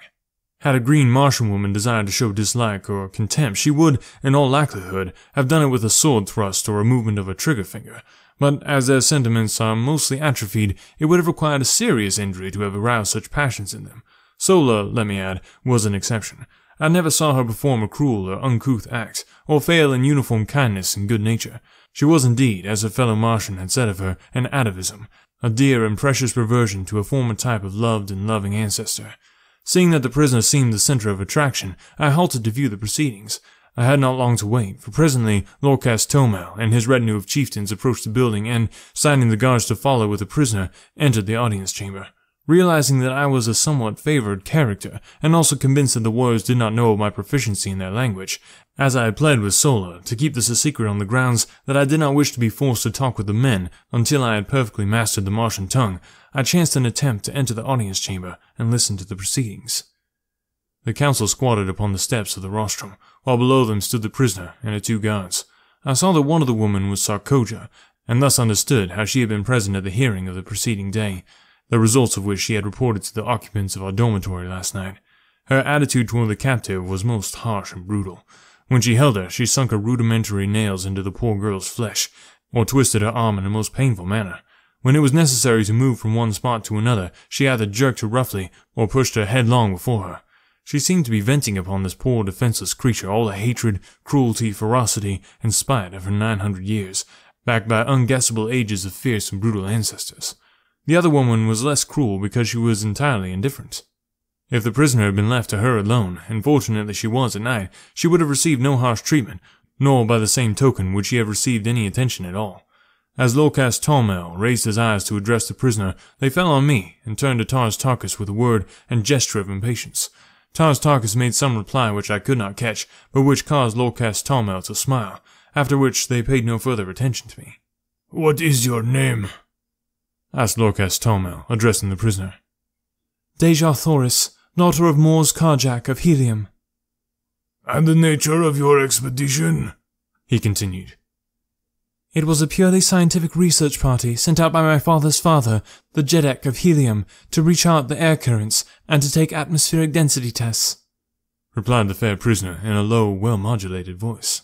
Had a green Martian woman desired to show dislike or contempt, she would, in all likelihood, have done it with a sword thrust or a movement of a trigger finger. But as their sentiments are mostly atrophied, it would have required a serious injury to have aroused such passions in them. Sola, let me add, was an exception. I never saw her perform a cruel or uncouth act, or fail in uniform kindness and good nature. She was indeed, as her fellow Martian had said of her, an atavism, a dear and precious reversion to a former type of loved and loving ancestor. Seeing that the prisoner seemed the center of attraction, I halted to view the proceedings. I had not long to wait, for presently Lorcas Tomel and his retinue of chieftains approached the building and, signing the guards to follow with the prisoner, entered the audience chamber. Realizing that I was a somewhat favored character, and also convinced that the warriors did not know of my proficiency in their language, as I had pled with Sola to keep this a secret on the grounds that I did not wish to be forced to talk with the men until I had perfectly mastered the Martian tongue, I chanced an attempt to enter the audience chamber and listen to the proceedings. The council squatted upon the steps of the rostrum, while below them stood the prisoner and her 2 guards. I saw that one of the women was Sarkoja, and thus understood how she had been present at the hearing of the preceding day, the results of which she had reported to the occupants of our dormitory last night. Her attitude toward the captive was most harsh and brutal. When she held her, she sunk her rudimentary nails into the poor girl's flesh, or twisted her arm in a most painful manner. When it was necessary to move from one spot to another, she either jerked her roughly, or pushed her headlong before her. She seemed to be venting upon this poor defenseless creature all the hatred, cruelty, ferocity, and spite of her 900 years, backed by unguessable ages of fierce and brutal ancestors. The other woman was less cruel because she was entirely indifferent. If the prisoner had been left to her alone, and fortunately she was at night, she would have received no harsh treatment, nor by the same token would she have received any attention at all. As Locas Talmel raised his eyes to address the prisoner, they fell on me, and turned to Tars Tarkas with a word and gesture of impatience. Tars Tarkas made some reply which I could not catch, but which caused Locas Talmel to smile, after which they paid no further attention to me. "What is your name?" asked Locas Talmel, addressing the prisoner. Deja Thoris, daughter of Mors Karjak of Helium. "And the nature of your expedition?" he continued. It was a purely scientific research party sent out by my father's father, the Jedek of Helium, to rechart the air currents and to take atmospheric density tests, replied the fair prisoner in a low, well-modulated voice.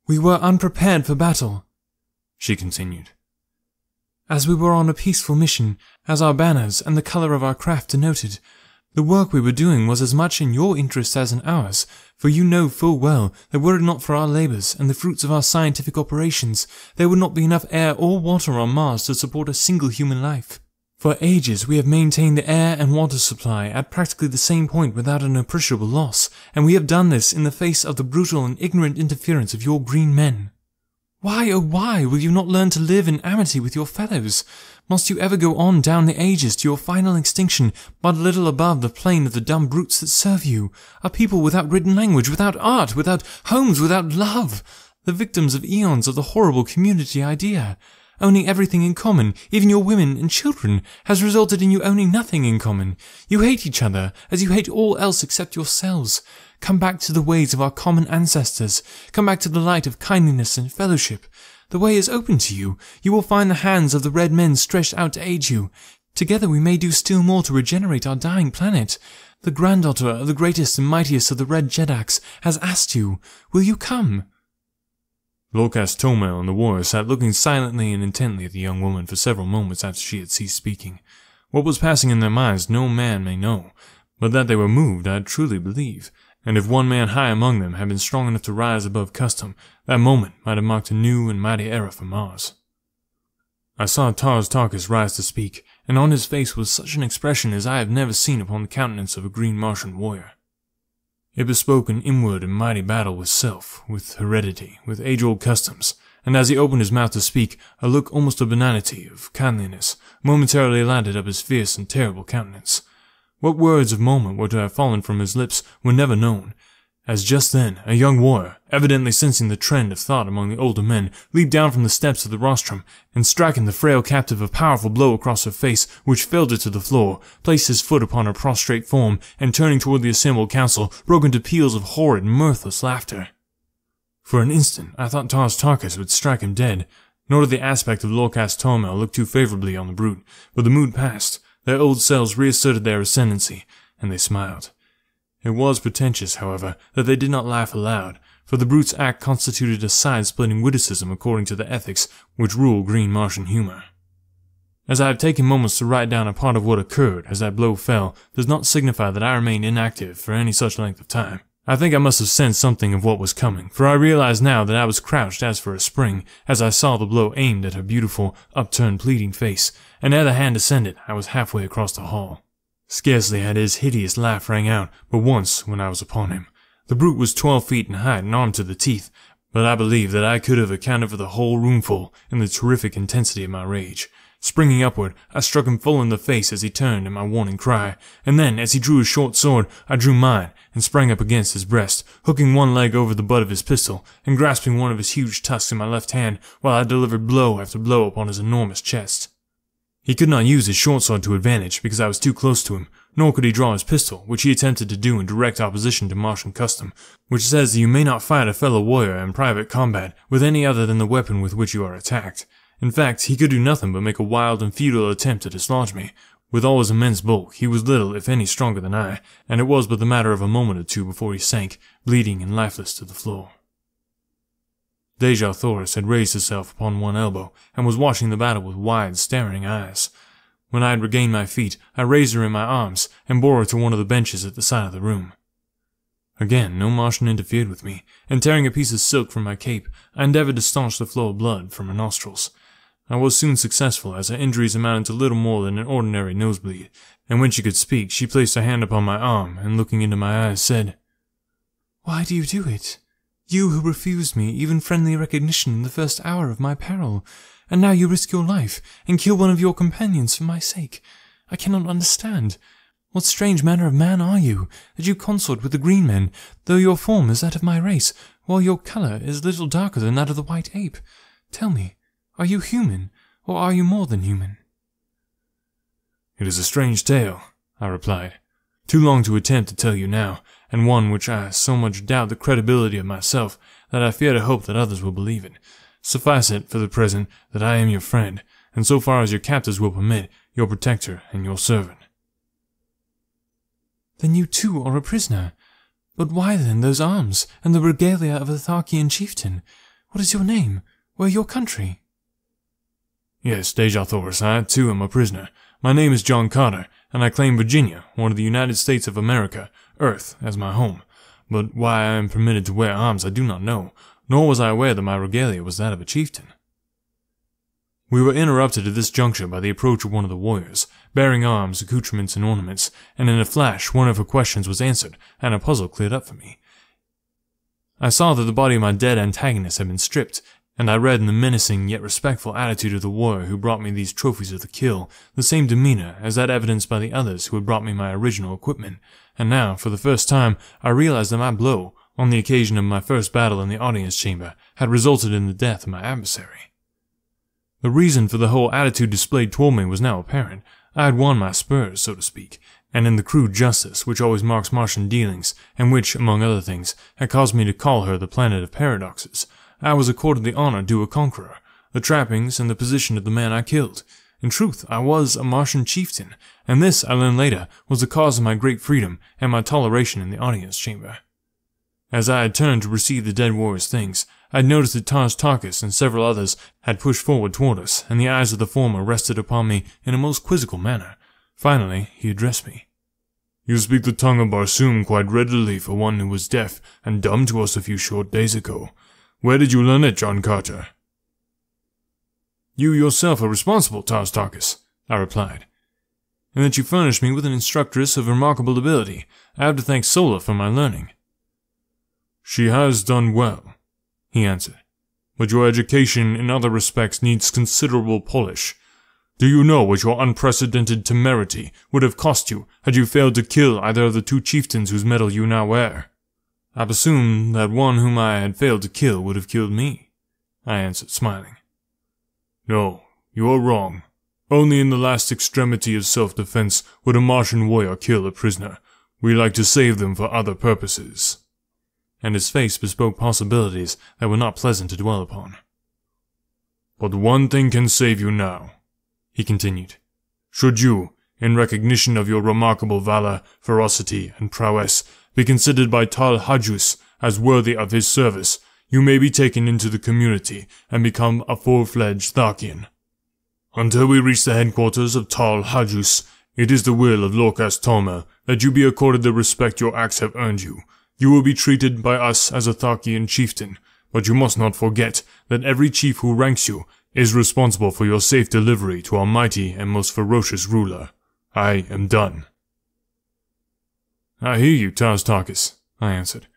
We were unprepared for battle, she continued. As we were on a peaceful mission, as our banners and the color of our craft denoted, the work we were doing was as much in your interest as in ours, for you know full well that were it not for our labors and the fruits of our scientific operations, there would not be enough air or water on Mars to support a single human life. For ages we have maintained the air and water supply at practically the same point without an appreciable loss, and we have done this in the face of the brutal and ignorant interference of your green men. Why, oh why, will you not learn to live in amity with your fellows? Must you ever go on down the ages to your final extinction, but a little above the plane of the dumb brutes that serve you, a people without written language, without art, without homes, without love, the victims of eons of the horrible community idea? Owning everything in common, even your women and children, has resulted in you owning nothing in common. You hate each other, as you hate all else except yourselves. Come back to the ways of our common ancestors. Come back to the light of kindliness and fellowship. The way is open to you. You will find the hands of the red men stretched out to aid you. Together we may do still more to regenerate our dying planet. The granddaughter of the greatest and mightiest of the red Jedaks has asked you. Will you come? Locas Tomel and the warrior sat looking silently and intently at the young woman for several moments after she had ceased speaking. What was passing in their minds no man may know, but that they were moved I truly believe, and if one man high among them had been strong enough to rise above custom, that moment might have marked a new and mighty era for Mars. I saw Tars Tarkas rise to speak, and on his face was such an expression as I have never seen upon the countenance of a green Martian warrior. It bespoke an inward and mighty battle with self, with heredity, with age-old customs, and as he opened his mouth to speak, a look almost of benignity, of kindliness, momentarily lighted up his fierce and terrible countenance. What words of moment were to have fallen from his lips were never known, as just then a young warrior, evidently sensing the trend of thought among the older men, leaped down from the steps of the rostrum, and striking the frail captive a powerful blow across her face, which felled her to the floor, placed his foot upon her prostrate form, and turning toward the assembled council, broke into peals of horrid, mirthless laughter. For an instant I thought Tars Tarkas would strike him dead, nor did the aspect of Locas Tomel look too favorably on the brute, but the mood passed, their old selves reasserted their ascendancy, and they smiled. It was pretentious, however, that they did not laugh aloud, for the brute's act constituted a side-splitting witticism according to the ethics which rule green Martian humor. As I have taken moments to write down a part of what occurred as that blow fell does not signify that I remained inactive for any such length of time. I think I must have sensed something of what was coming, for I realized now that I was crouched as for a spring, as I saw the blow aimed at her beautiful, upturned, pleading face, and ere the hand descended, I was halfway across the hall. Scarcely had his hideous laugh rang out, but once when I was upon him. The brute was 12 feet in height and armed to the teeth, but I believe that I could have accounted for the whole roomful in the terrific intensity of my rage. Springing upward, I struck him full in the face as he turned in my warning cry, and then, as he drew his short sword, I drew mine and sprang up against his breast, hooking one leg over the butt of his pistol and grasping one of his huge tusks in my left hand while I delivered blow after blow upon his enormous chest. He could not use his short sword to advantage because I was too close to him, nor could he draw his pistol, which he attempted to do in direct opposition to Martian custom, which says that you may not fight a fellow warrior in private combat with any other than the weapon with which you are attacked. In fact, he could do nothing but make a wild and futile attempt to dislodge me. With all his immense bulk, he was little, if any, stronger than I, and it was but the matter of a moment or two before he sank, bleeding and lifeless, to the floor. Deja Thoris had raised herself upon one elbow, and was watching the battle with wide, staring eyes. When I had regained my feet, I raised her in my arms, and bore her to one of the benches at the side of the room. Again, no Martian interfered with me, and tearing a piece of silk from my cape, I endeavored to staunch the flow of blood from her nostrils. I was soon successful, as her injuries amounted to little more than an ordinary nosebleed, and when she could speak, she placed her hand upon my arm, and looking into my eyes, said, "Why do you do it? You who refused me even friendly recognition in the first hour of my peril, and now you risk your life, and kill one of your companions for my sake. I cannot understand. What strange manner of man are you, that you consort with the green men, though your form is that of my race, while your colour is little darker than that of the white ape? Tell me, are you human, or are you more than human?" "It is a strange tale," I replied, "too long to attempt to tell you now, and one which I so much doubt the credibility of myself that I fear to hope that others will believe it. Suffice it, for the present, that I am your friend, and so far as your captors will permit, your protector and your servant." "Then you too are a prisoner. But why then those arms, and the regalia of a Tharkian chieftain? What is your name? Where your country?" "Yes, Deja Thoris, I too am a prisoner. My name is John Carter, and I claim Virginia, one of the United States of America, Earth, as my home. But why I am permitted to wear arms I do not know, nor was I aware that my regalia was that of a chieftain." We were interrupted at this juncture by the approach of one of the warriors, bearing arms, accoutrements, and ornaments, and in a flash one of her questions was answered, and a puzzle cleared up for me. I saw that the body of my dead antagonist had been stripped, and I read in the menacing yet respectful attitude of the warrior who brought me these trophies of the kill the same demeanor as that evidenced by the others who had brought me my original equipment, and now, for the first time, I realized that my blow, on the occasion of my first battle in the audience chamber, had resulted in the death of my adversary. The reason for the whole attitude displayed toward me was now apparent. I had won my spurs, so to speak, and in the crude justice which always marks Martian dealings, and which, among other things, had caused me to call her the planet of paradoxes, I was accorded the honor due a conqueror, the trappings and the position of the man I killed. In truth, I was a Martian chieftain, and this, I learned later, was the cause of my great freedom and my toleration in the audience chamber. As I had turned to receive the dead warrior's things, I had noticed that Tarkus and several others had pushed forward toward us, and the eyes of the former rested upon me in a most quizzical manner. Finally, he addressed me. "You speak the tongue of Barsoom quite readily for one who was deaf and dumb to us a few short days ago. Where did you learn it, John Carter?" "You yourself are responsible, Tarkus," I replied, "and that you furnished me with an instructress of remarkable ability. I have to thank Sola for my learning." "She has done well," he answered, "but your education in other respects needs considerable polish. Do you know what your unprecedented temerity would have cost you had you failed to kill either of the two chieftains whose medal you now wear?" "I presume that one whom I had failed to kill would have killed me," I answered, smiling. "No, you are wrong. Only in the last extremity of self-defense would a Martian warrior kill a prisoner. We like to save them for other purposes." And his face bespoke possibilities that were not pleasant to dwell upon. "But one thing can save you now," he continued. "Should you, in recognition of your remarkable valor, ferocity, and prowess, be considered by Tal Hajus as worthy of his service, you may be taken into the community and become a full-fledged Tharkian. Until we reach the headquarters of Tal Hajus, it is the will of Lorcas Toma that you be accorded the respect your acts have earned you. You will be treated by us as a Tharkian chieftain, but you must not forget that every chief who ranks you is responsible for your safe delivery to our mighty and most ferocious ruler. I am done." "I hear you, Tarkus," I answered.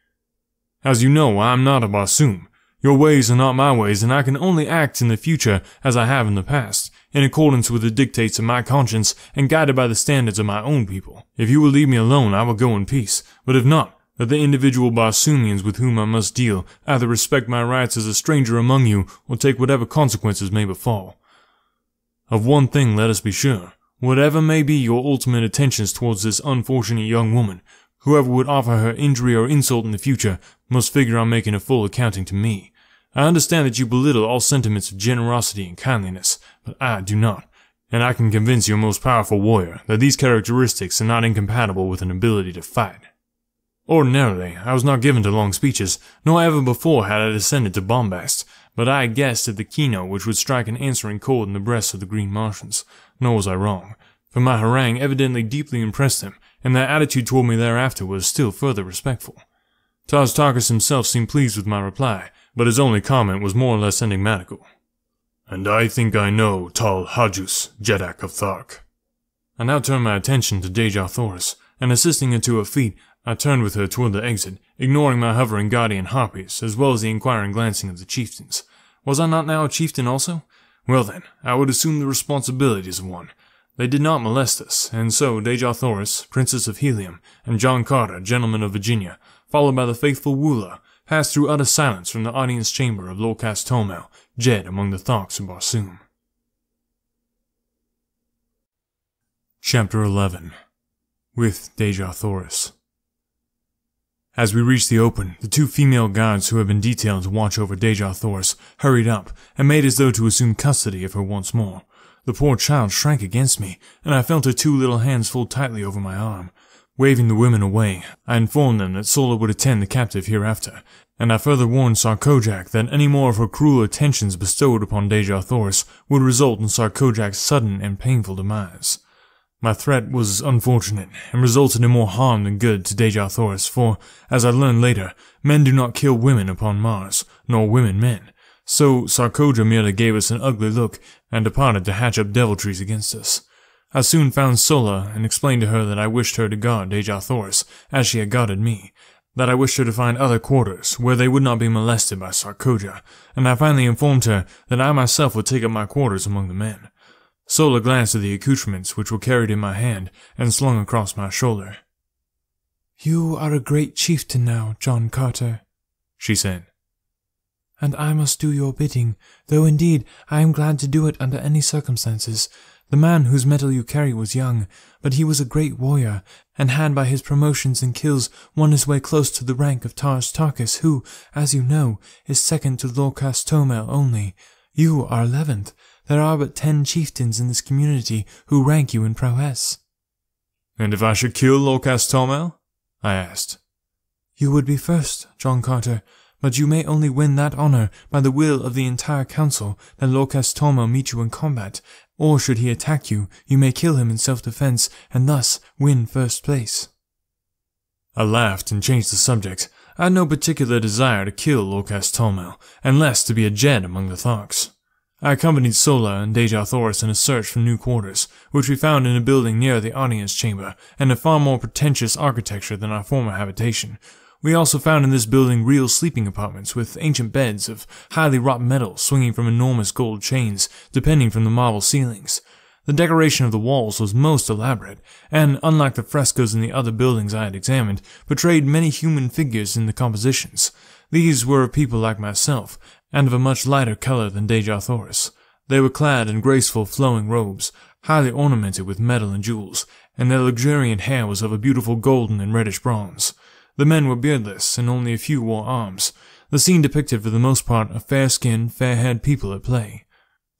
"As you know, I am not a Barsoom. Your ways are not my ways, and I can only act in the future as I have in the past, in accordance with the dictates of my conscience and guided by the standards of my own people. If you will leave me alone, I will go in peace, but if not, that the individual Barsoomians with whom I must deal either respect my rights as a stranger among you or take whatever consequences may befall. Of one thing let us be sure, Whatever may be your ultimate intentions towards this unfortunate young woman, whoever would offer her injury or insult in the future must figure on making a full accounting to me. I understand that you belittle all sentiments of generosity and kindliness, but I do not, and I can convince your most powerful warrior that these characteristics are not incompatible with an ability to fight. Ordinarily, I was not given to long speeches, nor ever before had I descended to bombast, but I guessed at the keynote which would strike an answering chord in the breasts of the Green Martians, nor was I wrong, for my harangue evidently deeply impressed them, and their attitude toward me thereafter was still further respectful. Tars Tarkas himself seemed pleased with my reply, but his only comment was more or less enigmatical. "And I think I know Tal Hajus, Jeddak of Thark." I now turned my attention to Dejah Thoris, and assisting her to her feet, I turned with her toward the exit, ignoring my hovering guardian harpies, as well as the inquiring glancing of the chieftains. Was I not now a chieftain also? Well then, I would assume the responsibilities of one. They did not molest us, and so Dejah Thoris, Princess of Helium, and John Carter, Gentleman of Virginia, followed by the faithful Woola, passed through utter silence from the audience chamber of Lorcas Tomel, Jed among the Tharks of Barsoom. Chapter 11. With Dejah Thoris. As we reached the open, the two female guards who had been detailed to watch over Dejah Thoris hurried up and made as though to assume custody of her once more. The poor child shrank against me, and I felt her two little hands fold tightly over my arm. Waving the women away, I informed them that Sola would attend the captive hereafter, and I further warned Sarkojak that any more of her cruel attentions bestowed upon Dejah Thoris would result in Sarkojak's sudden and painful demise. My threat was unfortunate, and resulted in more harm than good to Dejah Thoris, for, as I learned later, men do not kill women upon Mars, nor women men. So Sarkoja merely gave us an ugly look, and departed to hatch up deviltries against us. I soon found Sola, and explained to her that I wished her to guard Dejah Thoris, as she had guarded me, that I wished her to find other quarters, where they would not be molested by Sarkoja, and I finally informed her that I myself would take up my quarters among the men. Sola glanced at the accoutrements which were carried in my hand and slung across my shoulder. "You are a great chieftain now, John Carter," she said, "and I must do your bidding, though indeed I am glad to do it under any circumstances. The man whose metal you carry was young, but he was a great warrior, and had by his promotions and kills won his way close to the rank of Tars Tarkas, who, as you know, is second to Lorcas Tomel only. You are 11th. There are but 10 chieftains in this community who rank you in prowess." "And if I should kill Lorcas Tomel?" I asked. "You would be first, John Carter, but you may only win that honor by the will of the entire council that Lorcas Tomel meet you in combat, or should he attack you, you may kill him in self-defense and thus win first place." I laughed and changed the subject. I had no particular desire to kill Lorcas Tomel, and less to be a Jed among the Tharks. I accompanied Sola and Dejah Thoris in a search for new quarters, which we found in a building near the audience chamber, and of far more pretentious architecture than our former habitation. We also found in this building real sleeping apartments with ancient beds of highly wrought metal swinging from enormous gold chains depending from the marble ceilings. The decoration of the walls was most elaborate, and, unlike the frescoes in the other buildings I had examined, portrayed many human figures in the compositions. These were of people like myself, and of a much lighter color than Dejah Thoris. They were clad in graceful flowing robes, highly ornamented with metal and jewels, and their luxuriant hair was of a beautiful golden and reddish bronze. The men were beardless, and only a few wore arms. The scene depicted for the most part a fair-skinned, fair-haired people at play.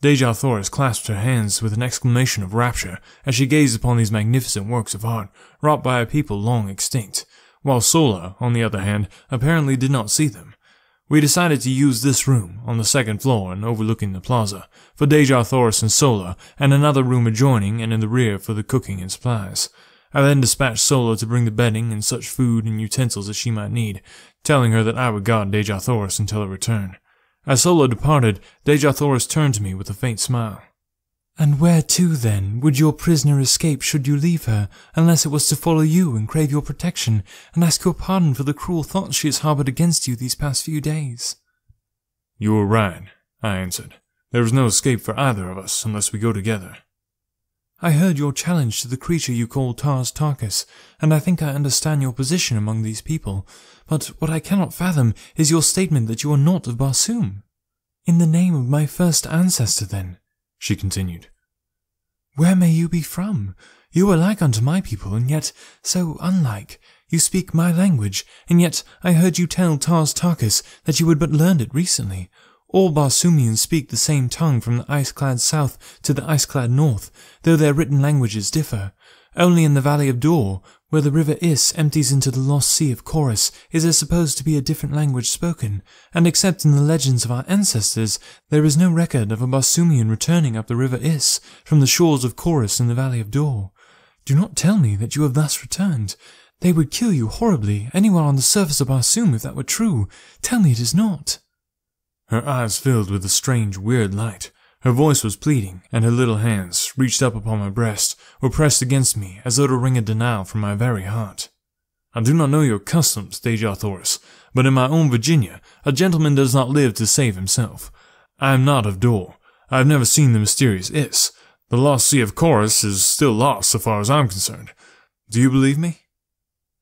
Dejah Thoris clasped her hands with an exclamation of rapture as she gazed upon these magnificent works of art, wrought by a people long extinct, while Sola, on the other hand, apparently did not see them. We decided to use this room, on the second floor and overlooking the plaza, for Dejah Thoris and Sola, and another room adjoining and in the rear for the cooking and supplies. I then dispatched Sola to bring the bedding and such food and utensils as she might need, telling her that I would guard Dejah Thoris until her return. As Sola departed, Dejah Thoris turned to me with a faint smile. "And where to, then, would your prisoner escape should you leave her, unless it was to follow you and crave your protection, and ask your pardon for the cruel thoughts she has harbored against you these past few days?" "You are right," I answered. "There is no escape for either of us unless we go together." "I heard your challenge to the creature you call Tars Tarkas, and I think I understand your position among these people, but what I cannot fathom is your statement that you are not of Barsoom." "In the name of my first ancestor, then," she continued, Where may you be from? You are like unto my people, and yet so unlike. You speak my language, and yet I heard you tell Tars Tarkas that you had but learned it recently. All Barsoomians speak the same tongue from the ice-clad south to the ice-clad north, though their written languages differ. Only in the Valley of Dor, where the river Is empties into the lost sea of Chorus, is there supposed to be a different language spoken, and except in the legends of our ancestors, there is no record of a Barsoomian returning up the river Is from the shores of Chorus in the Valley of Dor. Do not tell me that you have thus returned. They would kill you horribly, anyone on the surface of Barsoom, if that were true. Tell me it is not. Her eyes filled with a strange, weird light. Her voice was pleading, and her little hands, reached up upon my breast, were pressed against me as though to wring a denial from my very heart. I do not know your customs, Deja Thoris, but in my own Virginia, a gentleman does not live to save himself. I am not of Dor. I have never seen the mysterious Is. The lost sea of Chorus is still lost so far as I'm concerned. Do you believe me?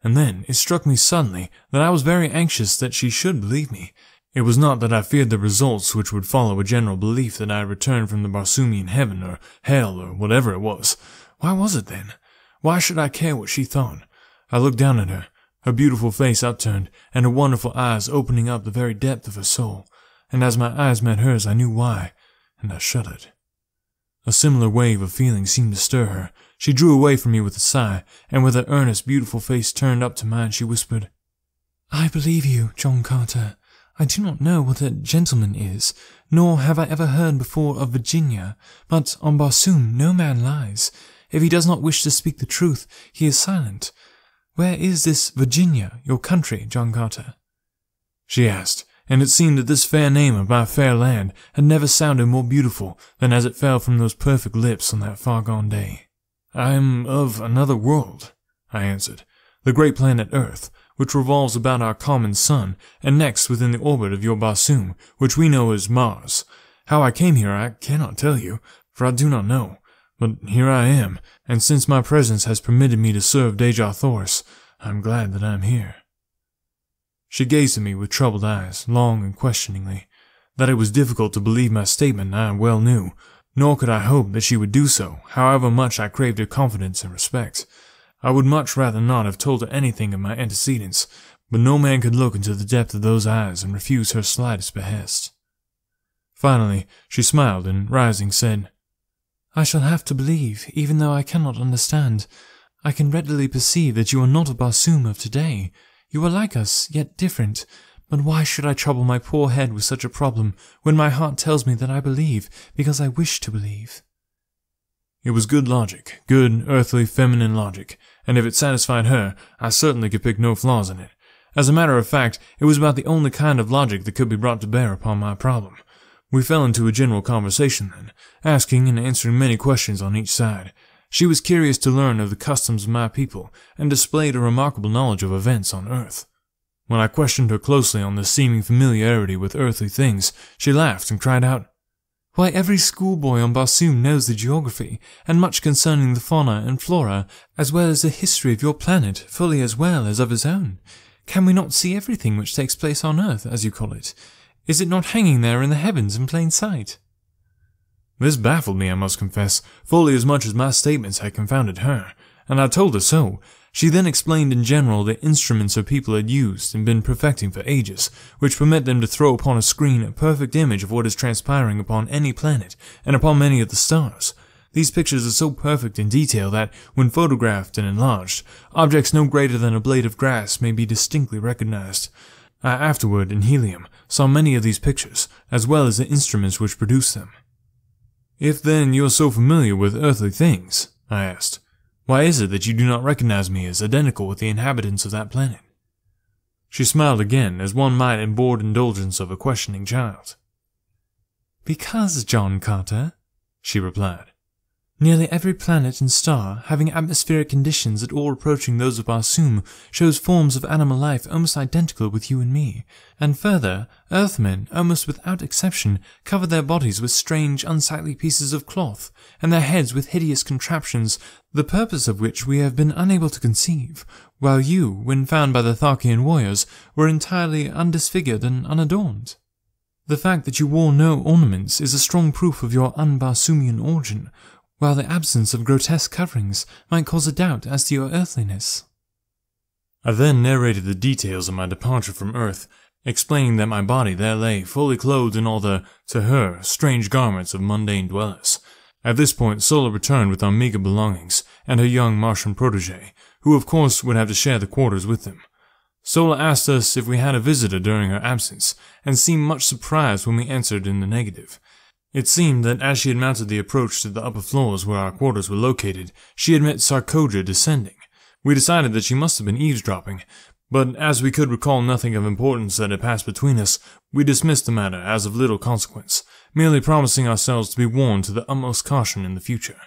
And then it struck me suddenly that I was very anxious that she should believe me. It was not that I feared the results which would follow a general belief that I had returned from the Barsoomian heaven or hell or whatever it was. Why was it then? Why should I care what she thought? I looked down at her beautiful face upturned, and her wonderful eyes opening up the very depth of her soul, and as my eyes met hers I knew why, and I shuddered. A similar wave of feeling seemed to stir her. She drew away from me with a sigh, and with her earnest, beautiful face turned up to mine, she whispered, "I believe you, John Carter. I do not know what a gentleman is, nor have I ever heard before of Virginia, but on Barsoom no man lies. If he does not wish to speak the truth, he is silent. Where is this Virginia, your country, John Carter?" she asked, and it seemed that this fair name of my fair land had never sounded more beautiful than as it fell from those perfect lips on that far-gone day. "I am of another world," I answered, "the great planet Earth, which revolves about our common sun, and next within the orbit of your Barsoom, which we know as Mars. How I came here I cannot tell you, for I do not know, but here I am, and since my presence has permitted me to serve Deja Thoris, I am glad that I am here." She gazed at me with troubled eyes, long and questioningly. That it was difficult to believe my statement I well knew, nor could I hope that she would do so, however much I craved her confidence and respect. I would much rather not have told her anything of my antecedents, but no man could look into the depth of those eyes and refuse her slightest behest. Finally, she smiled and, rising, said, "I shall have to believe, even though I cannot understand. I can readily perceive that you are not a Barsoom of today. You are like us, yet different. But why should I trouble my poor head with such a problem, when my heart tells me that I believe, because I wish to believe?" It was good logic, good, earthly, feminine logic, and if it satisfied her, I certainly could pick no flaws in it. As a matter of fact, it was about the only kind of logic that could be brought to bear upon my problem. We fell into a general conversation then, asking and answering many questions on each side. She was curious to learn of the customs of my people, and displayed a remarkable knowledge of events on Earth. When I questioned her closely on this seeming familiarity with earthly things, she laughed and cried out, "Why, every schoolboy on Barsoom knows the geography, and much concerning the fauna and flora, as well as the history of your planet, fully as well as of his own. Can we not see everything which takes place on Earth, as you call it? Is it not hanging there in the heavens in plain sight?" This baffled me, I must confess, fully as much as my statements had confounded her, and I told her so. She then explained in general the instruments her people had used and been perfecting for ages, which permit them to throw upon a screen a perfect image of what is transpiring upon any planet, and upon many of the stars. These pictures are so perfect in detail that, when photographed and enlarged, objects no greater than a blade of grass may be distinctly recognized. I afterward, in helium, saw many of these pictures, as well as the instruments which produced them. "If, then, you are so familiar with earthly things," I asked, "why is it that you do not recognize me as identical with the inhabitants of that planet?" She smiled again, as one might in bored indulgence of a questioning child. "Because, John Carter," she replied, "nearly every planet and star, having atmospheric conditions at all approaching those of Barsoom, shows forms of animal life almost identical with you and me. And further, Earthmen, almost without exception, cover their bodies with strange, unsightly pieces of cloth, and their heads with hideous contraptions, the purpose of which we have been unable to conceive, while you, when found by the Tharkian warriors, were entirely undisfigured and unadorned. The fact that you wore no ornaments is a strong proof of your un-Barsoomian origin. while the absence of grotesque coverings might cause a doubt as to your earthliness." I then narrated the details of my departure from Earth, explaining that my body there lay fully clothed in all the, to her, strange garments of mundane dwellers. At this point, Sola returned with our meager belongings and her young Martian protege, who of course would have to share the quarters with them. Sola asked us if we had a visitor during her absence, and seemed much surprised when we answered in the negative. It seemed that as she had mounted the approach to the upper floors where our quarters were located, she had met Sarkoja descending. We decided that she must have been eavesdropping, but as we could recall nothing of importance that had passed between us, we dismissed the matter as of little consequence, merely promising ourselves to be warned to the utmost caution in the future.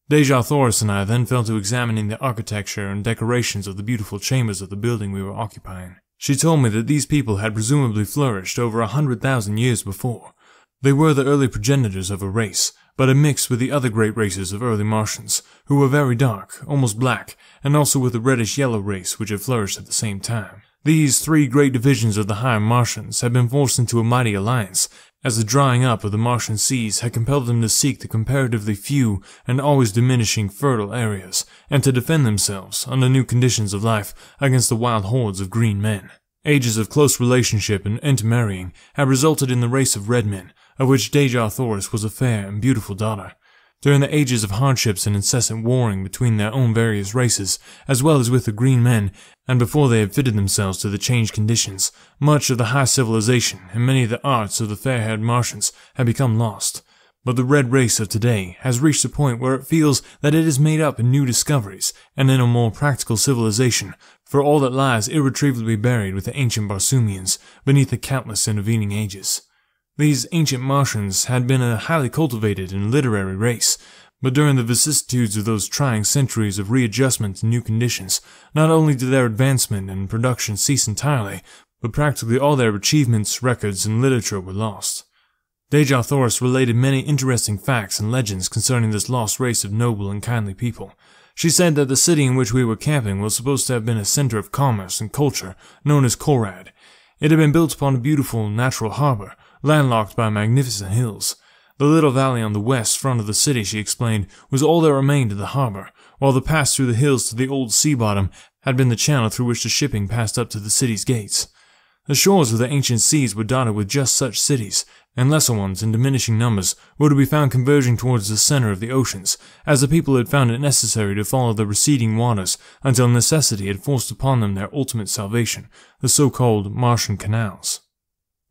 Deja Thoris and I then fell to examining the architecture and decorations of the beautiful chambers of the building we were occupying. She told me that these people had presumably flourished over 100,000 years before. They were the early progenitors of a race, but had mixed with the other great races of early Martians, who were very dark, almost black, and also with the reddish-yellow race which had flourished at the same time. These three great divisions of the higher Martians had been forced into a mighty alliance, as the drying up of the Martian seas had compelled them to seek the comparatively few and always diminishing fertile areas, and to defend themselves, under new conditions of life, against the wild hordes of green men. Ages of close relationship and intermarrying had resulted in the race of red men, of which Deja Thoris was a fair and beautiful daughter. During the ages of hardships and incessant warring between their own various races, as well as with the green men, and before they had fitted themselves to the changed conditions, much of the high civilization and many of the arts of the fair-haired Martians had become lost. But the red race of today has reached a point where it feels that it is made up in new discoveries and in a more practical civilization, for all that lies irretrievably buried with the ancient Barsoomians beneath the countless intervening ages. These ancient Martians had been a highly cultivated and literary race, but during the vicissitudes of those trying centuries of readjustment to new conditions, not only did their advancement and production cease entirely, but practically all their achievements, records, and literature were lost. Deja Thoris related many interesting facts and legends concerning this lost race of noble and kindly people. She said that the city in which we were camping was supposed to have been a center of commerce and culture, known as Korad. It had been built upon a beautiful natural harbor, landlocked by magnificent hills. The little valley on the west front of the city, she explained, was all that remained of the harbor, while the pass through the hills to the old sea bottom had been the channel through which the shipping passed up to the city's gates. The shores of the ancient seas were dotted with just such cities, and lesser ones in diminishing numbers were to be found converging towards the center of the oceans, as the people had found it necessary to follow the receding waters until necessity had forced upon them their ultimate salvation, the so-called Martian canals.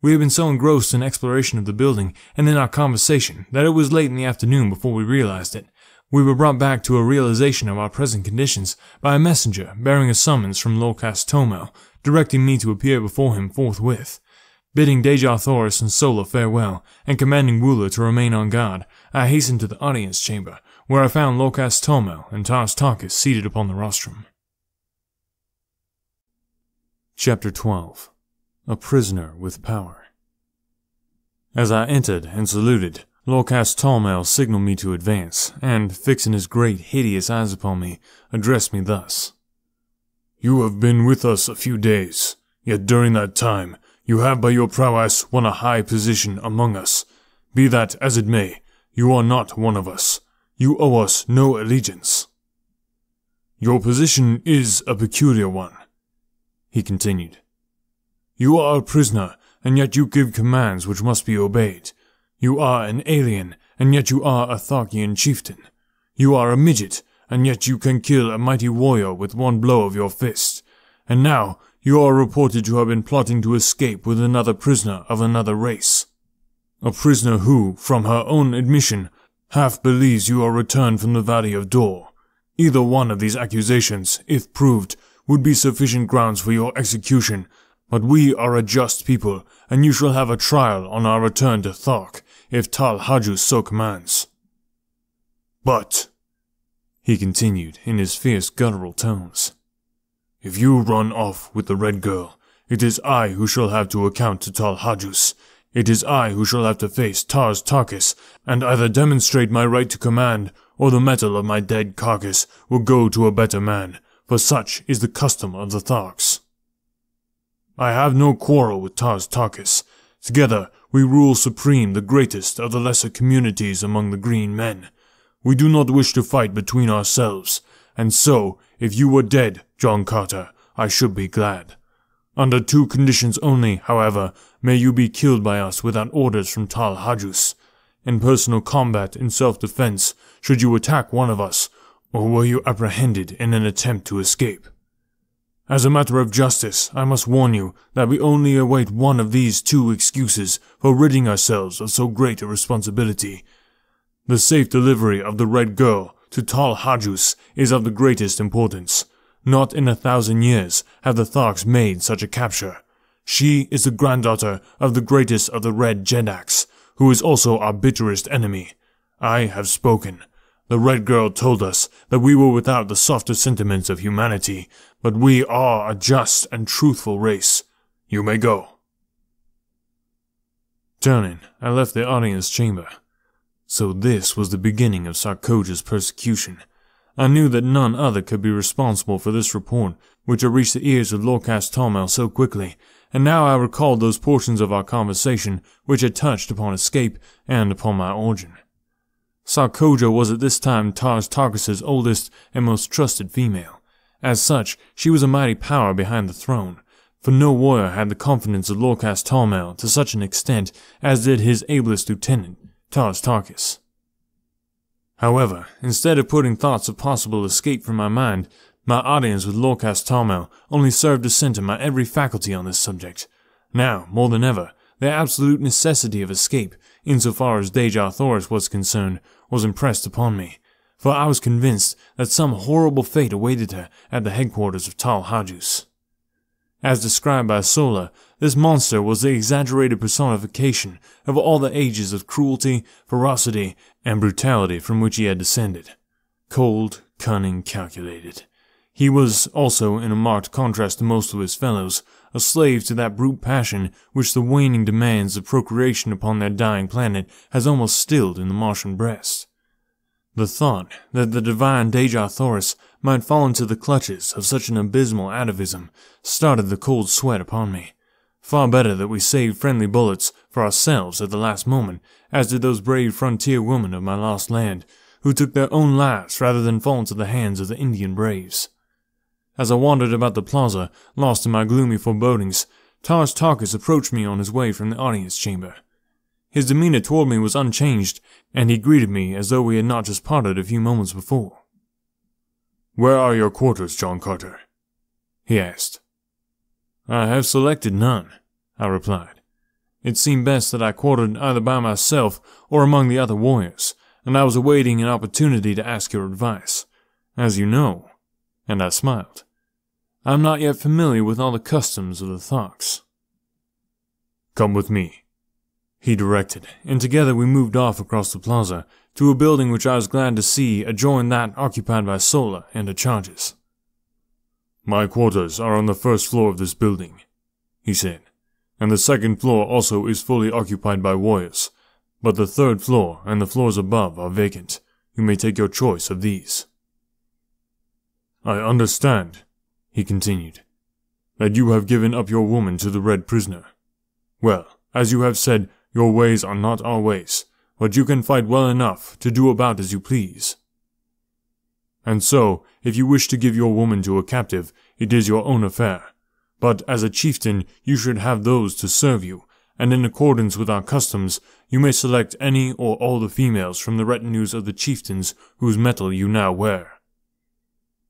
We had been so engrossed in exploration of the building and in our conversation that it was late in the afternoon before we realized it. We were brought back to a realization of our present conditions by a messenger bearing a summons from Lorcas Tomel, directing me to appear before him forthwith. Bidding Deja Thoris and Sola farewell, and commanding Wooler to remain on guard, I hastened to the audience chamber, where I found Lorcas Tomel and Tars Tarkas seated upon the rostrum. Chapter 12. A Prisoner with Power. As I entered and saluted, Lorcas Tomel signaled me to advance, and, fixing his great, hideous eyes upon me, addressed me thus. You have been with us a few days, yet during that time you have by your prowess won a high position among us. Be that as it may, you are not one of us. You owe us no allegiance. Your position is a peculiar one, he continued. You are a prisoner, and yet you give commands which must be obeyed. You are an alien, and yet you are a Tharkian chieftain. You are a midget, and yet you can kill a mighty warrior with one blow of your fist. And now, you are reported to have been plotting to escape with another prisoner of another race. A prisoner who, from her own admission, half believes you are returned from the Valley of Dor. Either one of these accusations, if proved, would be sufficient grounds for your execution, but we are a just people, and you shall have a trial on our return to Thark, if Tal Hajus so commands. But, he continued in his fierce guttural tones, if you run off with the red girl, it is I who shall have to account to Tal Hajus. It is I who shall have to face Tars Tarkas, and either demonstrate my right to command, or the metal of my dead carcass will go to a better man, for such is the custom of the Tharks. I have no quarrel with Tars Tarkas. Together we rule supreme the greatest of the lesser communities among the green men. We do not wish to fight between ourselves, and so, if you were dead, John Carter, I should be glad. Under 2 conditions only, however, may you be killed by us without orders from Tal Hajus. In personal combat in self-defense, should you attack one of us, or were you apprehended in an attempt to escape. As a matter of justice, I must warn you that we only await one of these 2 excuses for ridding ourselves of so great a responsibility. The safe delivery of the Red Girl to Tal Hajus is of the greatest importance. Not in 1,000 years have the Tharks made such a capture. She is the granddaughter of the greatest of the Red Jedaks, who is also our bitterest enemy. I have spoken. The Red Girl told us that we were without the softer sentiments of humanity, but we are a just and truthful race. You may go. Turning, I left the audience chamber. So this was the beginning of Sarkoja's persecution. I knew that none other could be responsible for this report, which had reached the ears of Lorcas Tomel so quickly, and now I recalled those portions of our conversation which had touched upon escape and upon my origin. Sarkoja was at this time Tars Tarkus's oldest and most trusted female. As such, she was a mighty power behind the throne, for no warrior had the confidence of Lorcas Tomel to such an extent as did his ablest lieutenant, Tars Tarkus. However, instead of putting thoughts of possible escape from my mind, my audience with Lorcas Tomel only served to center my every faculty on this subject. Now, more than ever, the absolute necessity of escape, insofar as Deja Thoris was concerned, was impressed upon me, for I was convinced that some horrible fate awaited her at the headquarters of Tal Hajus. As described by Sola, this monster was the exaggerated personification of all the ages of cruelty, ferocity, and brutality from which he had descended. Cold, cunning, calculated. He was also, in a marked contrast to most of his fellows, a slave to that brute passion which the waning demands of procreation upon their dying planet has almost stilled in the Martian breast. The thought that the divine Deja Thoris might fall into the clutches of such an abysmal atavism started the cold sweat upon me. Far better that we saved friendly bullets for ourselves at the last moment, as did those brave frontier women of my lost land, who took their own lives rather than fall into the hands of the Indian braves. As I wandered about the plaza, lost in my gloomy forebodings, Tars Tarkus approached me on his way from the audience chamber. His demeanor toward me was unchanged, and he greeted me as though we had not just parted a few moments before. "Where are your quarters, John Carter?" he asked. "I have selected none," I replied. "It seemed best that I quartered either by myself or among the other warriors, and I was awaiting an opportunity to ask your advice. As you know," and I smiled, "I am not yet familiar with all the customs of the Tharks." "Come with me," he directed, and together we moved off across the plaza to a building which I was glad to see adjoin that occupied by Sola and her charges. "My quarters are on the first floor of this building," he said, "and the second floor also is fully occupied by warriors, but the third floor and the floors above are vacant. You may take your choice of these." "I understand," he continued, "that you have given up your woman to the Red Prisoner. Well, as you have said, your ways are not our ways, but you can fight well enough to do about as you please. And so, if you wish to give your woman to a captive, it is your own affair. But as a chieftain, you should have those to serve you, and in accordance with our customs, you may select any or all the females from the retinues of the chieftains whose metal you now wear."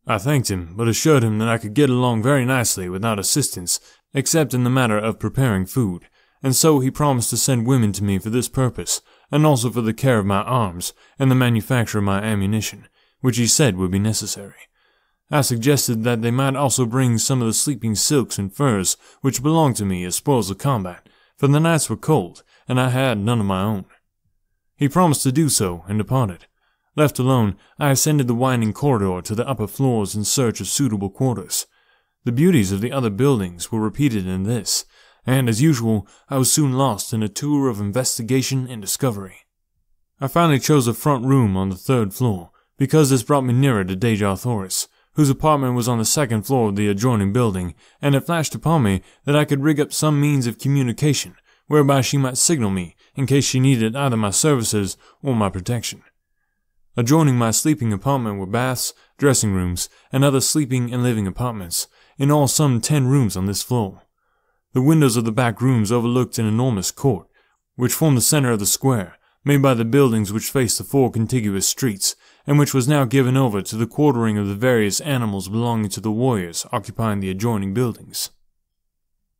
I thanked him, but assured him that I could get along very nicely without assistance, except in the matter of preparing food, and so he promised to send women to me for this purpose, and also for the care of my arms and the manufacture of my ammunition, which he said would be necessary. I suggested that they might also bring some of the sleeping silks and furs which belonged to me as spoils of combat, for the nights were cold, and I had none of my own. He promised to do so, and departed. Left alone, I ascended the winding corridor to the upper floors in search of suitable quarters. The beauties of the other buildings were repeated in this, and as usual, I was soon lost in a tour of investigation and discovery. I finally chose a front room on the third floor, because this brought me nearer to Deja Thoris, whose apartment was on the second floor of the adjoining building, and it flashed upon me that I could rig up some means of communication, whereby she might signal me in case she needed either my services or my protection. Adjoining my sleeping apartment were baths, dressing rooms, and other sleeping and living apartments, in all some 10 rooms on this floor. The windows of the back rooms overlooked an enormous court, which formed the center of the square, made by the buildings which faced the 4 contiguous streets, and which was now given over to the quartering of the various animals belonging to the warriors occupying the adjoining buildings.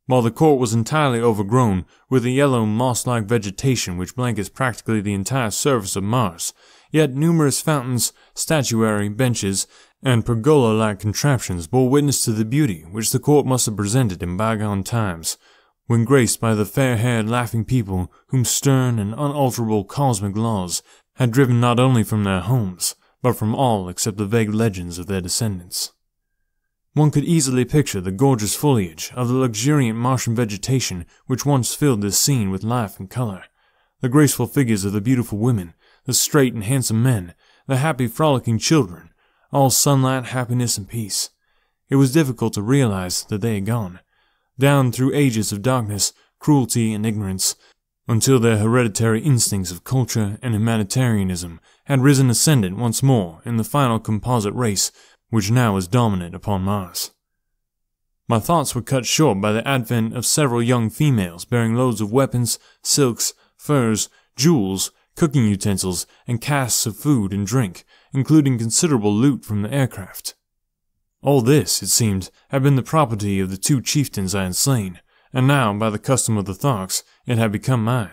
While the court was entirely overgrown with the yellow moss-like vegetation which blankets practically the entire surface of Mars, yet numerous fountains, statuary, benches, and pergola-like contraptions bore witness to the beauty which the court must have presented in bygone times, when graced by the fair-haired, laughing people whom stern and unalterable cosmic laws had driven not only from their homes, but from all except the vague legends of their descendants. One could easily picture the gorgeous foliage of the luxuriant Martian vegetation which once filled this scene with life and color, the graceful figures of the beautiful women, the straight and handsome men, the happy frolicking children, all sunlight, happiness, and peace. It was difficult to realize that they had gone, down through ages of darkness, cruelty, and ignorance, until their hereditary instincts of culture and humanitarianism had risen ascendant once more in the final composite race which now is dominant upon Mars. My thoughts were cut short by the advent of several young females bearing loads of weapons, silks, furs, jewels, cooking utensils, and casks of food and drink, including considerable loot from the aircraft. All this, it seemed, had been the property of the 2 chieftains I had slain, and now, by the custom of the Tharks, it had become mine.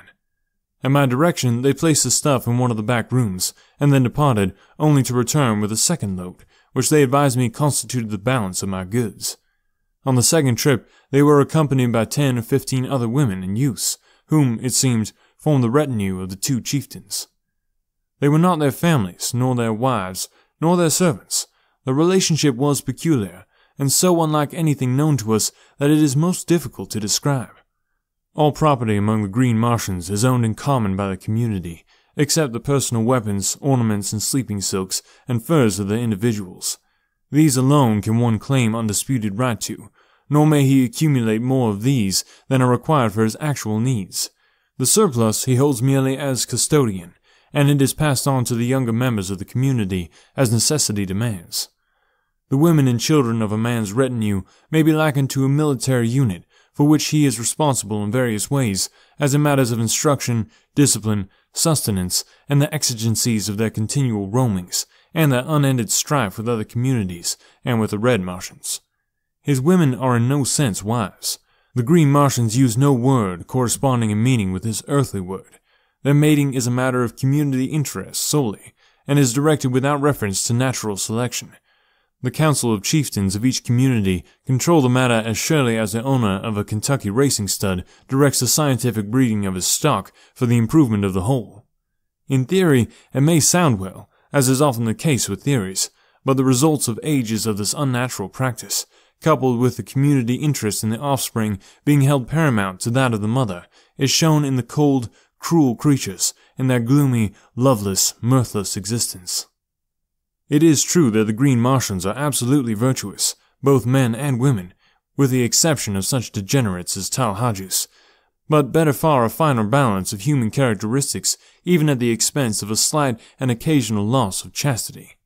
At my direction, they placed the stuff in one of the back rooms, and then departed, only to return with a second load, which they advised me constituted the balance of my goods. On the second trip, they were accompanied by 10 or 15 other women and youths, whom, it seemed, formed the retinue of the 2 chieftains. They were not their families, nor their wives, nor their servants. The relationship was peculiar, and so unlike anything known to us that it is most difficult to describe. All property among the Green Martians is owned in common by the community, except the personal weapons, ornaments, and sleeping silks and furs of the individuals. These alone can one claim undisputed right to, nor may he accumulate more of these than are required for his actual needs. The surplus he holds merely as custodian, and it is passed on to the younger members of the community as necessity demands. The women and children of a man's retinue may be likened to a military unit for which he is responsible in various ways, as in matters of instruction, discipline, sustenance, and the exigencies of their continual roamings, and their unended strife with other communities, and with the Red Martians. His women are in no sense wives. The Green Martians use no word corresponding in meaning with his earthly word. Their mating is a matter of community interest solely, and is directed without reference to natural selection. The council of chieftains of each community control the matter as surely as the owner of a Kentucky racing stud directs the scientific breeding of his stock for the improvement of the whole. In theory, it may sound well, as is often the case with theories, but the results of ages of this unnatural practice, coupled with the community interest in the offspring being held paramount to that of the mother, is shown in the cold, cruel creatures in their gloomy, loveless, mirthless existence. It is true that the Green Martians are absolutely virtuous, both men and women, with the exception of such degenerates as Talhajus, but better far a finer balance of human characteristics, even at the expense of a slight and occasional loss of chastity.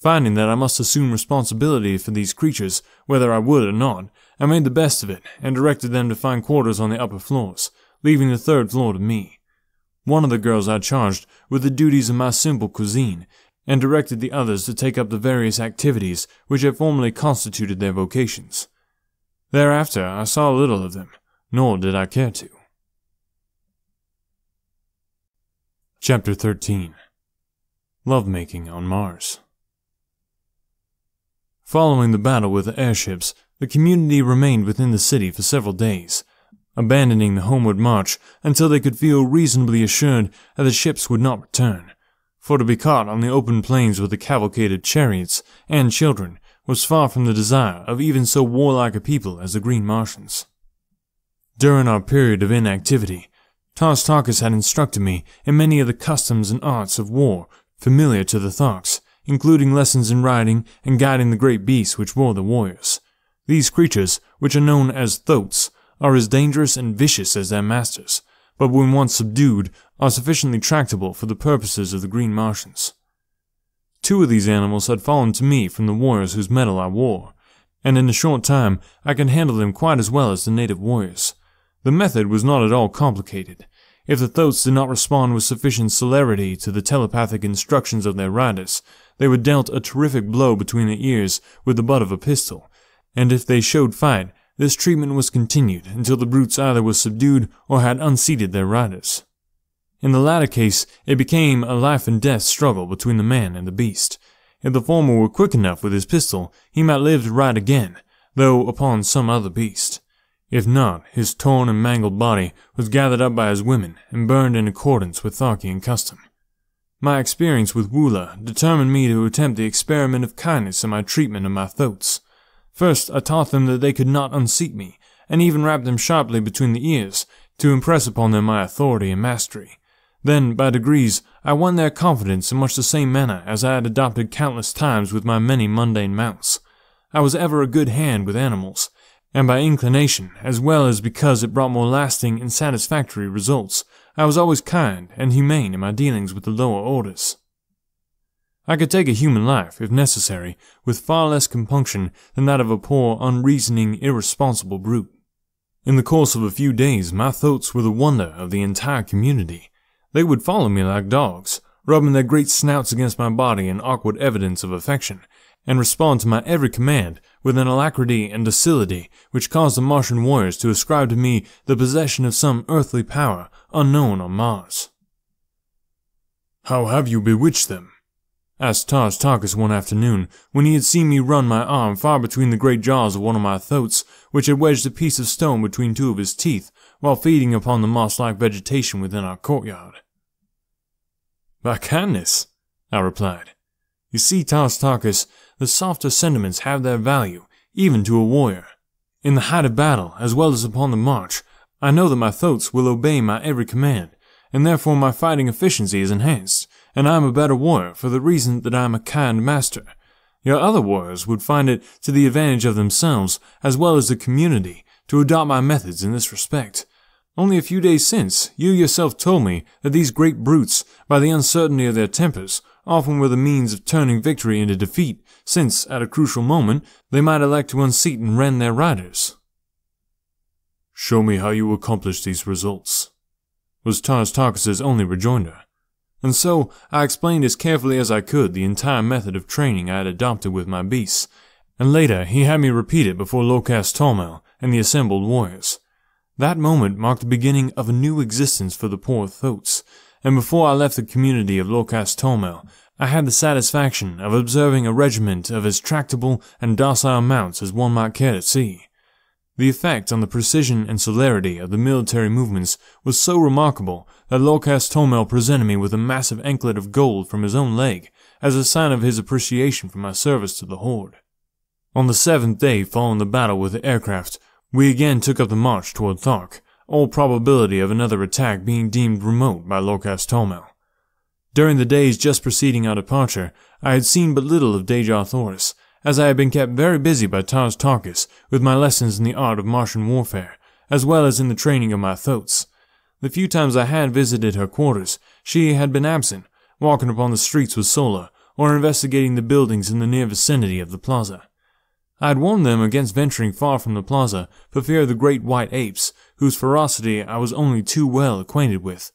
Finding that I must assume responsibility for these creatures, whether I would or not, I made the best of it and directed them to find quarters on the upper floors, leaving the 3rd floor to me. One of the girls I charged with the duties of my simple cuisine, and directed the others to take up the various activities which had formerly constituted their vocations. Thereafter I saw little of them, nor did I care to. Chapter 13. Lovemaking on Mars. Following the battle with the airships, the community remained within the city for several days, abandoning the homeward march until they could feel reasonably assured that the ships would not return. For to be caught on the open plains with a cavalcade of chariots and children was far from the desire of even so warlike a people as the Green Martians. During our period of inactivity, Tarstarchus had instructed me in many of the customs and arts of war familiar to the Tharks, including lessons in riding and guiding the great beasts which bore the warriors. These creatures, which are known as thoats, are as dangerous and vicious as their masters, but when once subdued, are sufficiently tractable for the purposes of the Green Martians. 2 of these animals had fallen to me from the warriors whose metal I wore, and in a short time I could handle them quite as well as the native warriors. The method was not at all complicated. If the thoats did not respond with sufficient celerity to the telepathic instructions of their riders, they were dealt a terrific blow between the ears with the butt of a pistol, and if they showed fight, this treatment was continued until the brutes either were subdued or had unseated their riders. In the latter case, it became a life and death struggle between the man and the beast. If the former were quick enough with his pistol, he might live to ride again, though upon some other beast. If not, his torn and mangled body was gathered up by his women and burned in accordance with Tharkian custom. My experience with Woola determined me to attempt the experiment of kindness in my treatment of my thoats. First, I taught them that they could not unseat me, and even rapped them sharply between the ears to impress upon them my authority and mastery. Then, by degrees, I won their confidence in much the same manner as I had adopted countless times with my many mundane mounts. I was ever a good hand with animals, and by inclination, as well as because it brought more lasting and satisfactory results, I was always kind and humane in my dealings with the lower orders. I could take a human life, if necessary, with far less compunction than that of a poor, unreasoning, irresponsible brute. In the course of a few days, my thoats were the wonder of the entire community. They would follow me like dogs, rubbing their great snouts against my body in awkward evidence of affection, and respond to my every command with an alacrity and docility which caused the Martian warriors to ascribe to me the possession of some earthly power unknown on Mars. "How have you bewitched them?" asked Taj Tarkus one afternoon, when he had seen me run my arm far between the great jaws of one of my thoats, which had wedged a piece of stone between 2 of his teeth, while feeding upon the moss-like vegetation within our courtyard. "By kindness," I replied. "You see, Taj Tarkus, the softer sentiments have their value, even to a warrior. In the height of battle, as well as upon the march, I know that my thoats will obey my every command, and therefore my fighting efficiency is enhanced, and I am a better warrior for the reason that I am a kind master. Your other warriors would find it to the advantage of themselves, as well as the community, to adopt my methods in this respect. Only a few days since, you yourself told me that these great brutes, by the uncertainty of their tempers, often were the means of turning victory into defeat, since, at a crucial moment, they might elect to unseat and rend their riders." "Show me how you accomplish these results," was Taj Tarkus's only rejoinder. And so I explained as carefully as I could the entire method of training I had adopted with my beasts, and later he had me repeat it before Lokas Tormel and the assembled warriors. That moment marked the beginning of a new existence for the poor thoats, and before I left the community of Lokas Tormel, I had the satisfaction of observing a regiment of as tractable and docile mounts as one might care to see. The effect on the precision and celerity of the military movements was so remarkable that Lokas Tormel presented me with a massive anklet of gold from his own leg, as a sign of his appreciation for my service to the Horde. On the 7th day following the battle with the aircraft, we again took up the march toward Thark, all probability of another attack being deemed remote by Lokas Tormel. During the days just preceding our departure, I had seen but little of Dejah Thoris, as I had been kept very busy by Taj Tarkus with my lessons in the art of Martian warfare, as well as in the training of my thoats. The few times I had visited her quarters, she had been absent, walking upon the streets with Sola, or investigating the buildings in the near vicinity of the plaza. I had warned them against venturing far from the plaza for fear of the great white apes, whose ferocity I was only too well acquainted with.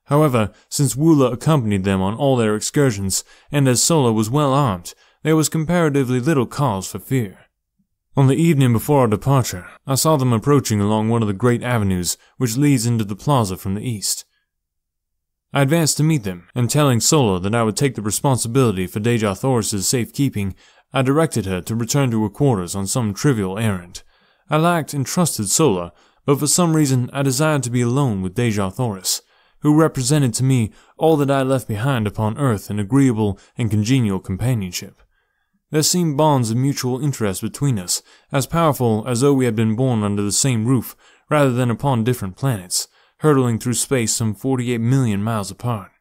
However, since Woola accompanied them on all their excursions, and as Sola was well armed, there was comparatively little cause for fear. On the evening before our departure, I saw them approaching along one of the great avenues which leads into the plaza from the east. I advanced to meet them, and telling Sola that I would take the responsibility for Dejah Thoris's safekeeping, I directed her to return to her quarters on some trivial errand. I liked and trusted Sola, but for some reason I desired to be alone with Dejah Thoris, who represented to me all that I left behind upon earth in agreeable and congenial companionship. There seemed bonds of mutual interest between us, as powerful as though we had been born under the same roof, rather than upon different planets, hurtling through space some 48 million miles apart.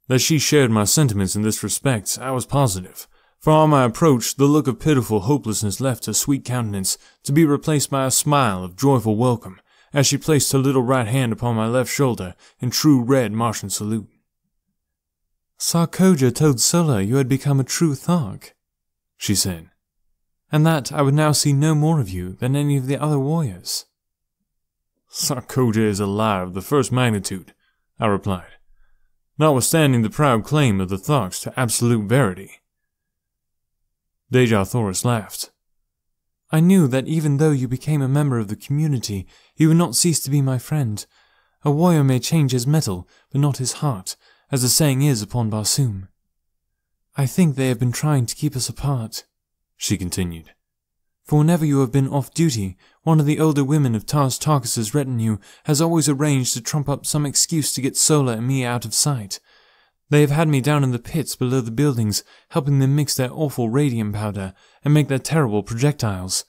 That she shared my sentiments in this respect, I was positive, for on my approach the look of pitiful hopelessness left her sweet countenance, to be replaced by a smile of joyful welcome, as she placed her little right hand upon my left shoulder in true red Martian salute. Sarkoja told Sola you had become a true Thark, she said, and that I would now see no more of you than any of the other warriors. Sarkoja is a liar of the first magnitude, I replied, notwithstanding the proud claim of the Tharks to absolute verity. Dejah Thoris laughed. I knew that even though you became a member of the community, you would not cease to be my friend. A warrior may change his metal, but not his heart, as the saying is upon Barsoom. I think they have been trying to keep us apart, she continued. For whenever you have been off duty, one of the older women of Tars Tarkus's retinue has always arranged to trump up some excuse to get Sola and me out of sight. They have had me down in the pits below the buildings, helping them mix their awful radium powder and make their terrible projectiles.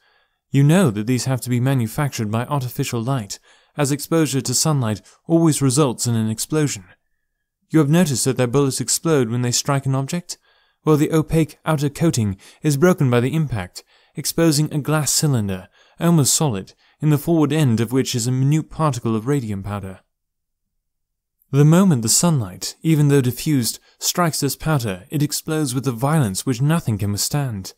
You know that these have to be manufactured by artificial light, as exposure to sunlight always results in an explosion. You have noticed that their bullets explode when they strike an object? Well, the opaque outer coating is broken by the impact, exposing a glass cylinder, almost solid, in the forward end of which is a minute particle of radium powder. The moment the sunlight, even though diffused, strikes this powder, it explodes with a violence which nothing can withstand.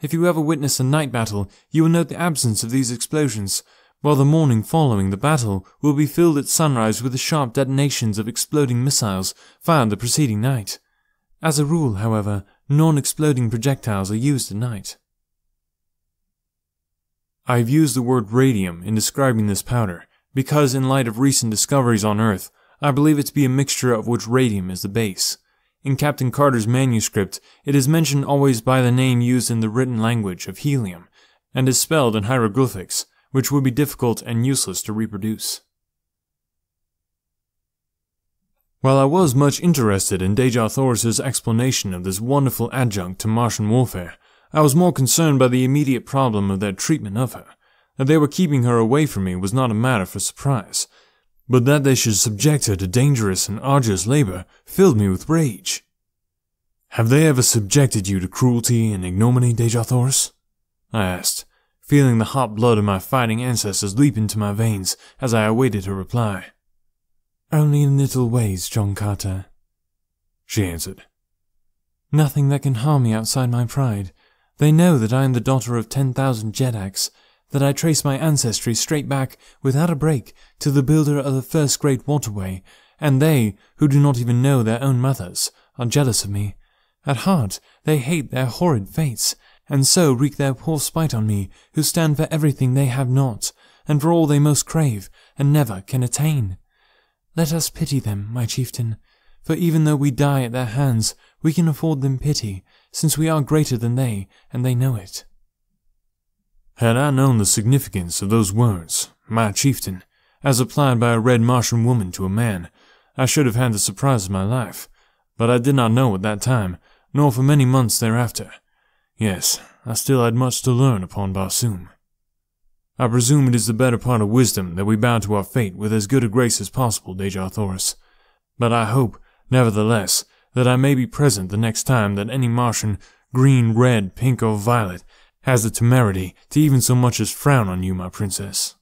If you ever witness a night battle, you will note the absence of these explosions, while the morning following the battle will be filled at sunrise with the sharp detonations of exploding missiles fired the preceding night. As a rule, however, non-exploding projectiles are used at night. I have used the word radium in describing this powder, because in light of recent discoveries on Earth, I believe it to be a mixture of which radium is the base. In Captain Carter's manuscript, it is mentioned always by the name used in the written language of helium, and is spelled in hieroglyphics, which would be difficult and useless to reproduce. While I was much interested in Dejah Thoris's explanation of this wonderful adjunct to Martian warfare, I was more concerned by the immediate problem of their treatment of her. That they were keeping her away from me was not a matter for surprise, but that they should subject her to dangerous and arduous labor filled me with rage. Have they ever subjected you to cruelty and ignominy, Dejah Thoris? I asked, feeling the hot blood of my fighting ancestors leap into my veins as I awaited her reply. Only in little ways, John Carter, she answered. Nothing that can harm me outside my pride. They know that I am the daughter of 10,000 Jedaks, that I trace my ancestry straight back, without a break, to the builder of the first great waterway, and they, who do not even know their own mothers, are jealous of me. At heart, they hate their horrid fates, and so wreak their poor spite on me, who stand for everything they have not, and for all they most crave, and never can attain. Let us pity them, my chieftain, for even though we die at their hands, we can afford them pity, since we are greater than they, and they know it. Had I known the significance of those words, my chieftain, as applied by a red Martian woman to a man, I should have had the surprise of my life, but I did not know at that time, nor for many months thereafter. Yes, I still had much to learn upon Barsoom. I presume it is the better part of wisdom that we bow to our fate with as good a grace as possible, Dejah Thoris, but I hope, nevertheless, that I may be present the next time that any Martian, green, red, pink, or violet, has the temerity to even so much as frown on you, my princess.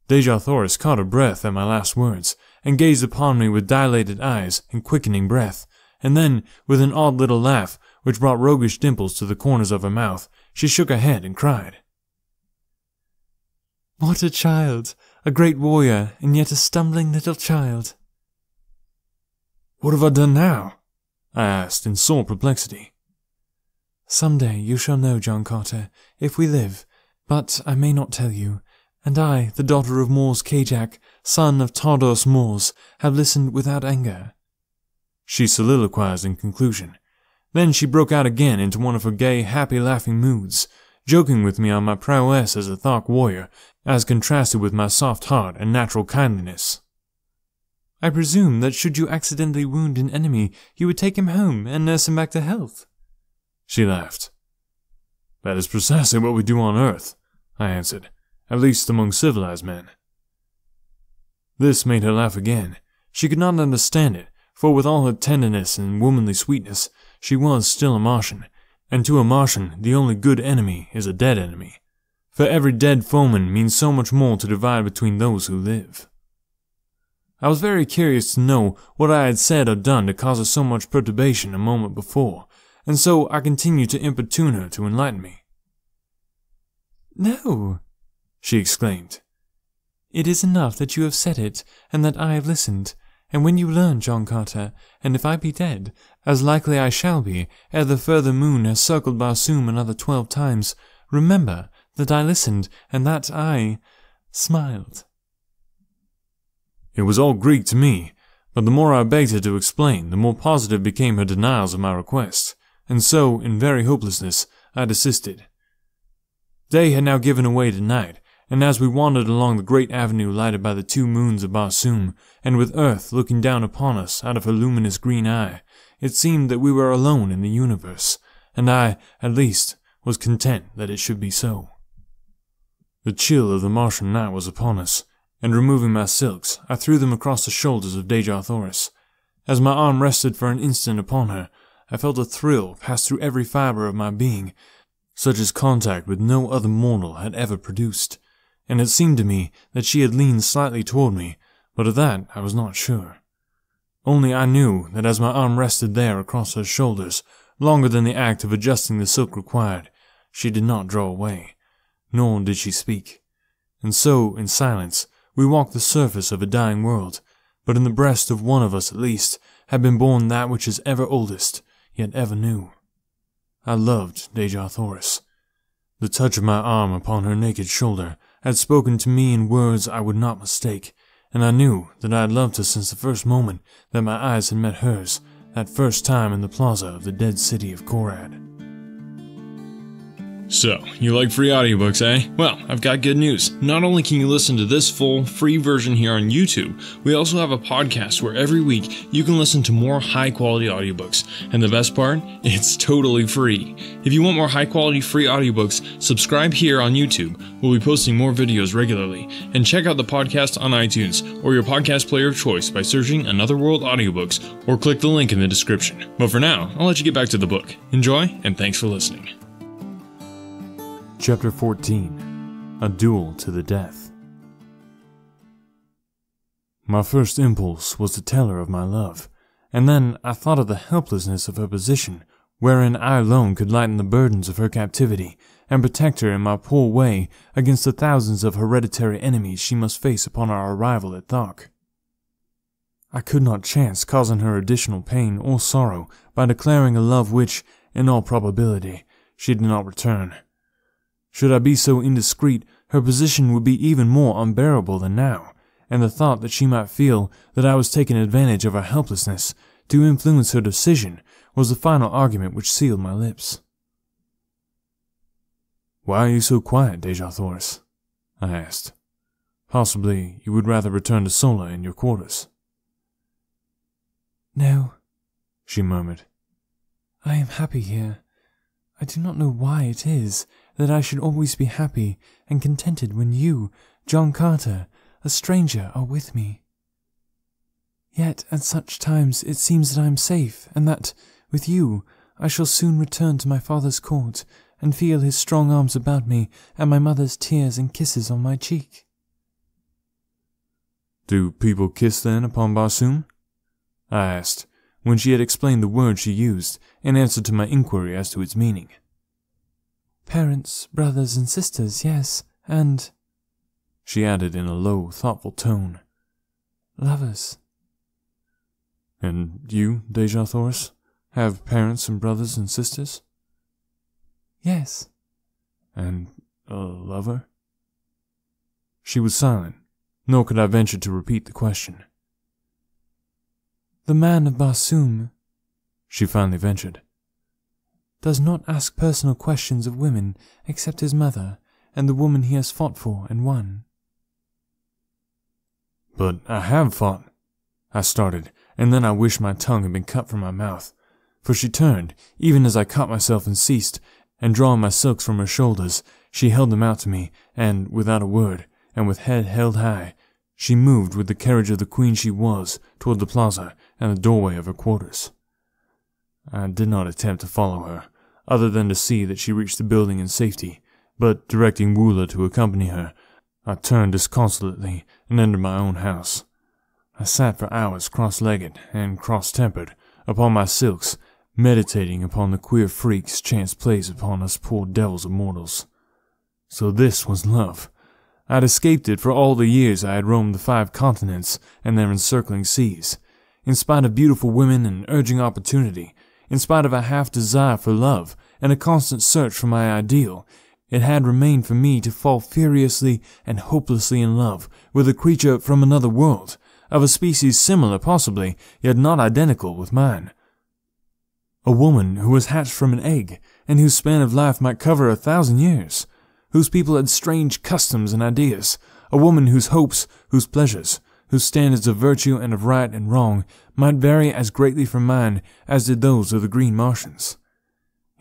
Dejah Thoris caught her breath at my last words, and gazed upon me with dilated eyes and quickening breath, and then, with an odd little laugh, which brought roguish dimples to the corners of her mouth, she shook her head and cried, What a child! A great warrior, and yet a stumbling little child. What have I done now? I asked in sore perplexity. Some day you shall know, John Carter, if we live, but I may not tell you, and I, the daughter of Mors Kajak, son of Tardos Mors, have listened without anger, she soliloquized in conclusion. Then she broke out again into one of her gay, happy laughing moods, joking with me on my prowess as a Thark warrior, as contrasted with my soft heart and natural kindliness. I presume that should you accidentally wound an enemy, you would take him home and nurse him back to health. She laughed. That is precisely what we do on Earth, I answered, at least among civilized men. This made her laugh again. She could not understand it, for with all her tenderness and womanly sweetness, she was still a Martian, and to a Martian the only good enemy is a dead enemy, for every dead foeman means so much more to divide between those who live. I was very curious to know what I had said or done to cause her so much perturbation a moment before, and so I continued to importune her to enlighten me. "No," she exclaimed. "It is enough that you have said it, and that I have listened. And when you learn, John Carter, and if I be dead, as likely I shall be, ere the further moon has circled Barsoom another 12 times, remember that I listened, and that I smiled." It was all Greek to me, but the more I begged her to explain, the more positive became her denials of my request, and so, in very hopelessness, I desisted. Day had now given way to night, and as we wandered along the great avenue lighted by the 2 moons of Barsoom, and with Earth looking down upon us out of her luminous green eye, it seemed that we were alone in the universe, and I, at least, was content that it should be so. The chill of the Martian night was upon us, and removing my silks, I threw them across the shoulders of Dejah Thoris. As my arm rested for an instant upon her, I felt a thrill pass through every fibre of my being, such as contact with no other mortal had ever produced, and it seemed to me that she had leaned slightly toward me, but of that I was not sure. Only I knew that as my arm rested there across her shoulders, longer than the act of adjusting the silk required, she did not draw away, nor did she speak. And so, in silence, we walked the surface of a dying world, but in the breast of one of us at least had been born that which is ever oldest, yet ever new. I loved Dejah Thoris. The touch of my arm upon her naked shoulder had spoken to me in words I would not mistake, and I knew that I had loved her since the first moment that my eyes had met hers, that first time in the plaza of the dead city of Korad. So, you like free audiobooks, eh? Well, I've got good news. Not only can you listen to this full, free version here on YouTube, we also have a podcast where every week you can listen to more high-quality audiobooks. And the best part? It's totally free. If you want more high-quality free audiobooks, subscribe here on YouTube. We'll be posting more videos regularly. And check out the podcast on iTunes or your podcast player of choice by searching Another World Audiobooks or click the link in the description. But for now, I'll let you get back to the book. Enjoy, and thanks for listening. Chapter 14. A Duel to the Death. My first impulse was to tell her of my love, and then I thought of the helplessness of her position, wherein I alone could lighten the burdens of her captivity and protect her in my poor way against the thousands of hereditary enemies she must face upon our arrival at Thok. I could not chance causing her additional pain or sorrow by declaring a love which, in all probability, she did not return. Should I be so indiscreet, her position would be even more unbearable than now, and the thought that she might feel that I was taking advantage of her helplessness to influence her decision was the final argument which sealed my lips. "Why are you so quiet, Dejah Thoris?" I asked. "Possibly you would rather return to Sola in your quarters." "No," she murmured. "I am happy here. I do not know why it is that I should always be happy and contented when you, John Carter, a stranger, are with me. Yet at such times it seems that I am safe, and that, with you, I shall soon return to my father's court, and feel his strong arms about me, and my mother's tears and kisses on my cheek." "Do people kiss then upon Barsoom?" I asked, when she had explained the word she used, in answer to my inquiry as to its meaning. "Parents, brothers, and sisters, yes, and," she added in a low, thoughtful tone, "lovers." "And you, Dejah Thoris, have parents and brothers and sisters?" "Yes." "And a lover?" She was silent, nor could I venture to repeat the question. "The man of Barsoom," she finally ventured, "does not ask personal questions of women except his mother and the woman he has fought for and won." "But I have fought," I started, and then I wished my tongue had been cut from my mouth, for she turned, even as I caught myself and ceased, and drawing my silks from her shoulders, she held them out to me, and, without a word, and with head held high, she moved with the carriage of the queen she was toward the plaza and the doorway of her quarters. I did not attempt to follow her, other than to see that she reached the building in safety, but directing Woola to accompany her, I turned disconsolately and entered my own house. I sat for hours cross-legged and cross-tempered upon my silks, meditating upon the queer freaks chance plays upon us poor devils of mortals. So this was love. I had escaped it for all the years I had roamed the 5 continents and their encircling seas. In spite of beautiful women and urging opportunity, in spite of a half-desire for love and a constant search for my ideal, it had remained for me to fall furiously and hopelessly in love with a creature from another world, of a species similar possibly, yet not identical with mine. A woman who was hatched from an egg, and whose span of life might cover 1,000 years, whose people had strange customs and ideas, a woman whose hopes, whose pleasures, whose standards of virtue and of right and wrong might vary as greatly from mine as did those of the green Martians.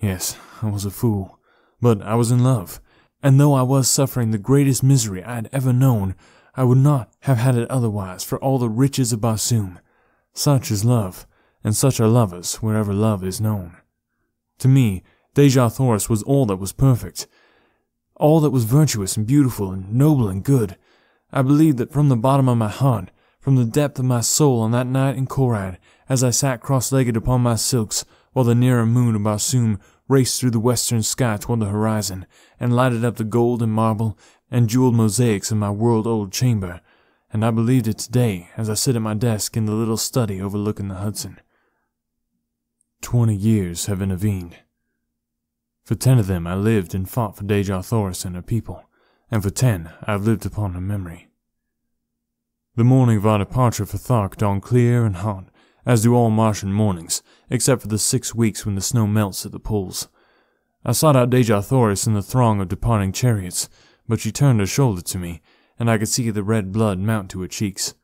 Yes, I was a fool, but I was in love, and though I was suffering the greatest misery I had ever known, I would not have had it otherwise for all the riches of Barsoom. Such is love, and such are lovers wherever love is known. To me, Dejah Thoris was all that was perfect, all that was virtuous and beautiful and noble and good. I believed that from the bottom of my heart, from the depth of my soul on that night in Korad, as I sat cross-legged upon my silks, while the nearer moon of Barsoom raced through the western sky toward the horizon, and lighted up the gold and marble and jeweled mosaics of my world-old chamber, and I believed it today as I sit at my desk in the little study overlooking the Hudson. 20 years have intervened. For 10 of them I lived and fought for Dejah Thoris and her people, and for 10 I have lived upon her memory. The morning of our departure for Thark dawned clear and hot, as do all Martian mornings, except for the 6 weeks when the snow melts at the poles. I sought out Dejah Thoris in the throng of departing chariots, but she turned her shoulder to me, and I could see the red blood mount to her cheeks.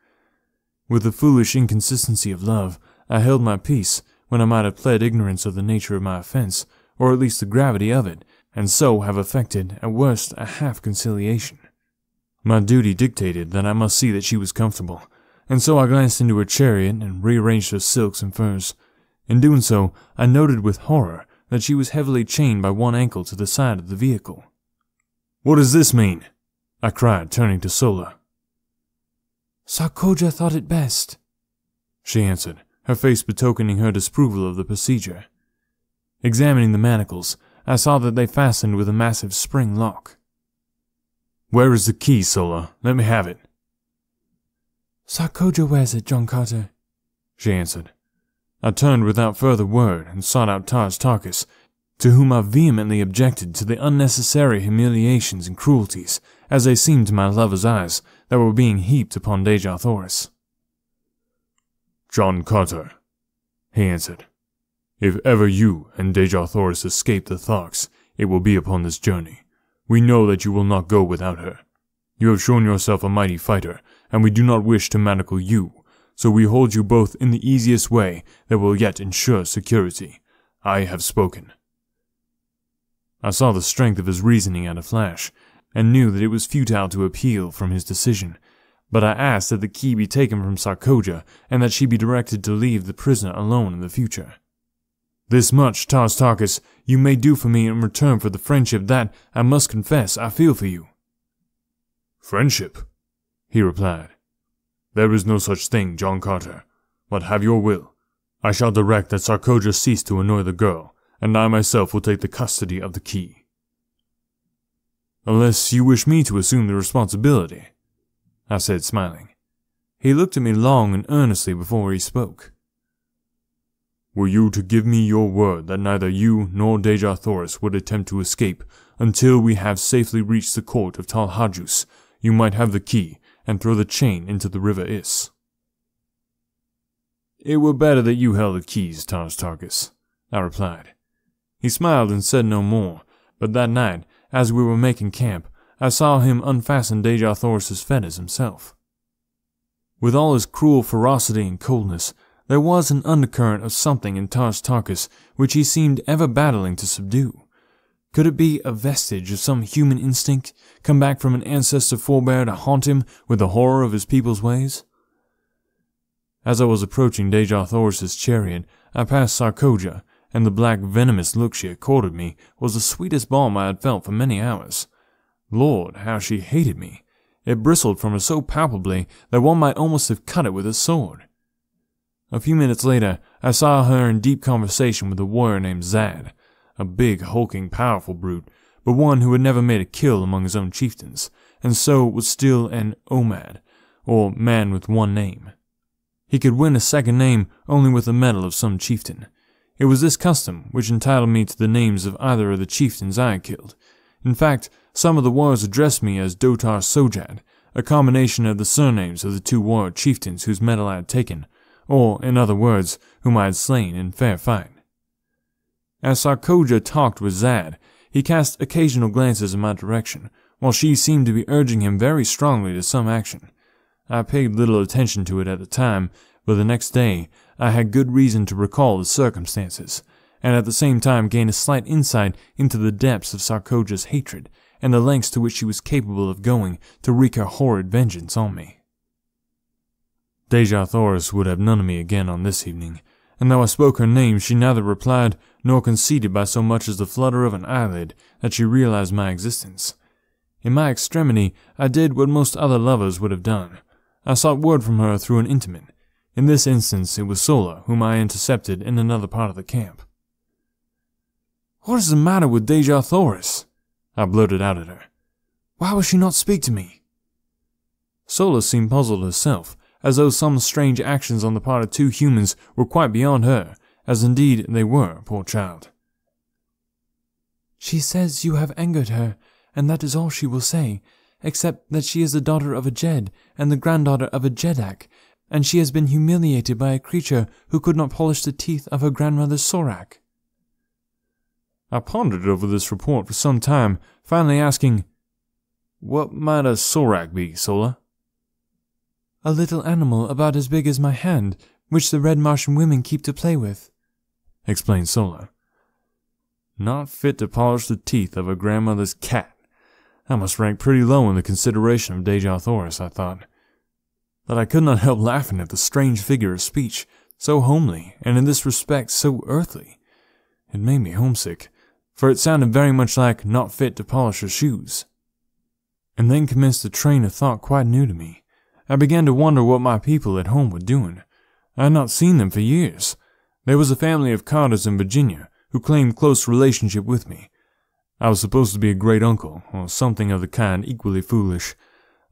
With the foolish inconsistency of love, I held my peace when I might have pled ignorance of the nature of my offense, or at least the gravity of it, and so have effected, at worst, a half-conciliation. My duty dictated that I must see that she was comfortable, and so I glanced into her chariot and rearranged her silks and furs. In doing so, I noted with horror that she was heavily chained by one ankle to the side of the vehicle. "What does this mean?" I cried, turning to Sola. "Sarkoja thought it best," she answered, her face betokening her disapproval of the procedure. Examining the manacles, I saw that they fastened with a massive spring lock. "Where is the key, Sola? Let me have it." "Sarkoja wears it, John Carter," she answered. I turned without further word and sought out Tars Tarkas, to whom I vehemently objected to the unnecessary humiliations and cruelties, as they seemed to my lover's eyes, that were being heaped upon Dejah Thoris. "John Carter," he answered, "if ever you and Dejah Thoris escape the Tharks, it will be upon this journey. We know that you will not go without her. You have shown yourself a mighty fighter, and we do not wish to manacle you, so we hold you both in the easiest way that will yet ensure security. I have spoken." I saw the strength of his reasoning at a flash, and knew that it was futile to appeal from his decision, but I asked that the key be taken from Sarkoja, and that she be directed to leave the prisoner alone in the future. "This much, Tars Tarkas, you may do for me in return for the friendship that, I must confess, I feel for you." "Friendship?" he replied. "There is no such thing, John Carter, but have your will. I shall direct that Sarkoja cease to annoy the girl, and I myself will take the custody of the key." "Unless you wish me to assume the responsibility," I said, smiling. He looked at me long and earnestly before he spoke. "Were you to give me your word that neither you nor Dejah Thoris would attempt to escape until we have safely reached the court of Tal Hajus, you might have the key and throw the chain into the river Is." "It were better that you held the keys, Tars Tarkas," I replied. He smiled and said no more, but that night, as we were making camp, I saw him unfasten Dejah Thoris's fetters himself. With all his cruel ferocity and coldness, there was an undercurrent of something in Tars Tarkas which he seemed ever battling to subdue. Could it be a vestige of some human instinct, come back from an ancestor forebear to haunt him with the horror of his people's ways? As I was approaching Dejah Thoris's chariot, I passed Sarkoja, and the black venomous look she accorded me was the sweetest balm I had felt for many hours. Lord, how she hated me! It bristled from her so palpably that one might almost have cut it with a sword. A few minutes later, I saw her in deep conversation with a warrior named Zad, a big, hulking, powerful brute, but one who had never made a kill among his own chieftains, and so was still an Omad, or man with one name. He could win a second name only with the medal of some chieftain. It was this custom which entitled me to the names of either of the chieftains I had killed. In fact, some of the warriors addressed me as Dotar Sojad, a combination of the surnames of the two warrior chieftains whose medal I had taken, or, in other words, whom I had slain in fair fight. As Sarkoja talked with Zad, he cast occasional glances in my direction, while she seemed to be urging him very strongly to some action. I paid little attention to it at the time, but the next day I had good reason to recall the circumstances, and at the same time gain a slight insight into the depths of Sarkoja's hatred and the lengths to which she was capable of going to wreak her horrid vengeance on me. Deja Thoris would have none of me again on this evening, and though I spoke her name, she neither replied nor conceded by so much as the flutter of an eyelid that she realized my existence. In my extremity, I did what most other lovers would have done. I sought word from her through an intimate. In this instance, it was Sola, whom I intercepted in another part of the camp. "What is the matter with Deja Thoris?" I blurted out at her. "Why will she not speak to me?" Sola seemed puzzled herself, as though some strange actions on the part of two humans were quite beyond her, as indeed they were, poor child. "She says you have angered her, and that is all she will say, except that she is the daughter of a Jed and the granddaughter of a Jedak, and she has been humiliated by a creature who could not polish the teeth of her grandmother's Sorak." I pondered over this report for some time, finally asking, "What might a Sorak be, Sola?" "A little animal about as big as my hand, which the red Martian women keep to play with," explained Sola. Not fit to polish the teeth of a grandmother's cat. I must rank pretty low in the consideration of Deja Thoris, I thought. But I could not help laughing at the strange figure of speech, so homely, and in this respect so earthly. It made me homesick, for it sounded very much like not fit to polish her shoes. And then commenced a train of thought quite new to me. I began to wonder what my people at home were doing. I had not seen them for years. There was a family of Carters in Virginia who claimed close relationship with me. I was supposed to be a great uncle, or something of the kind equally foolish.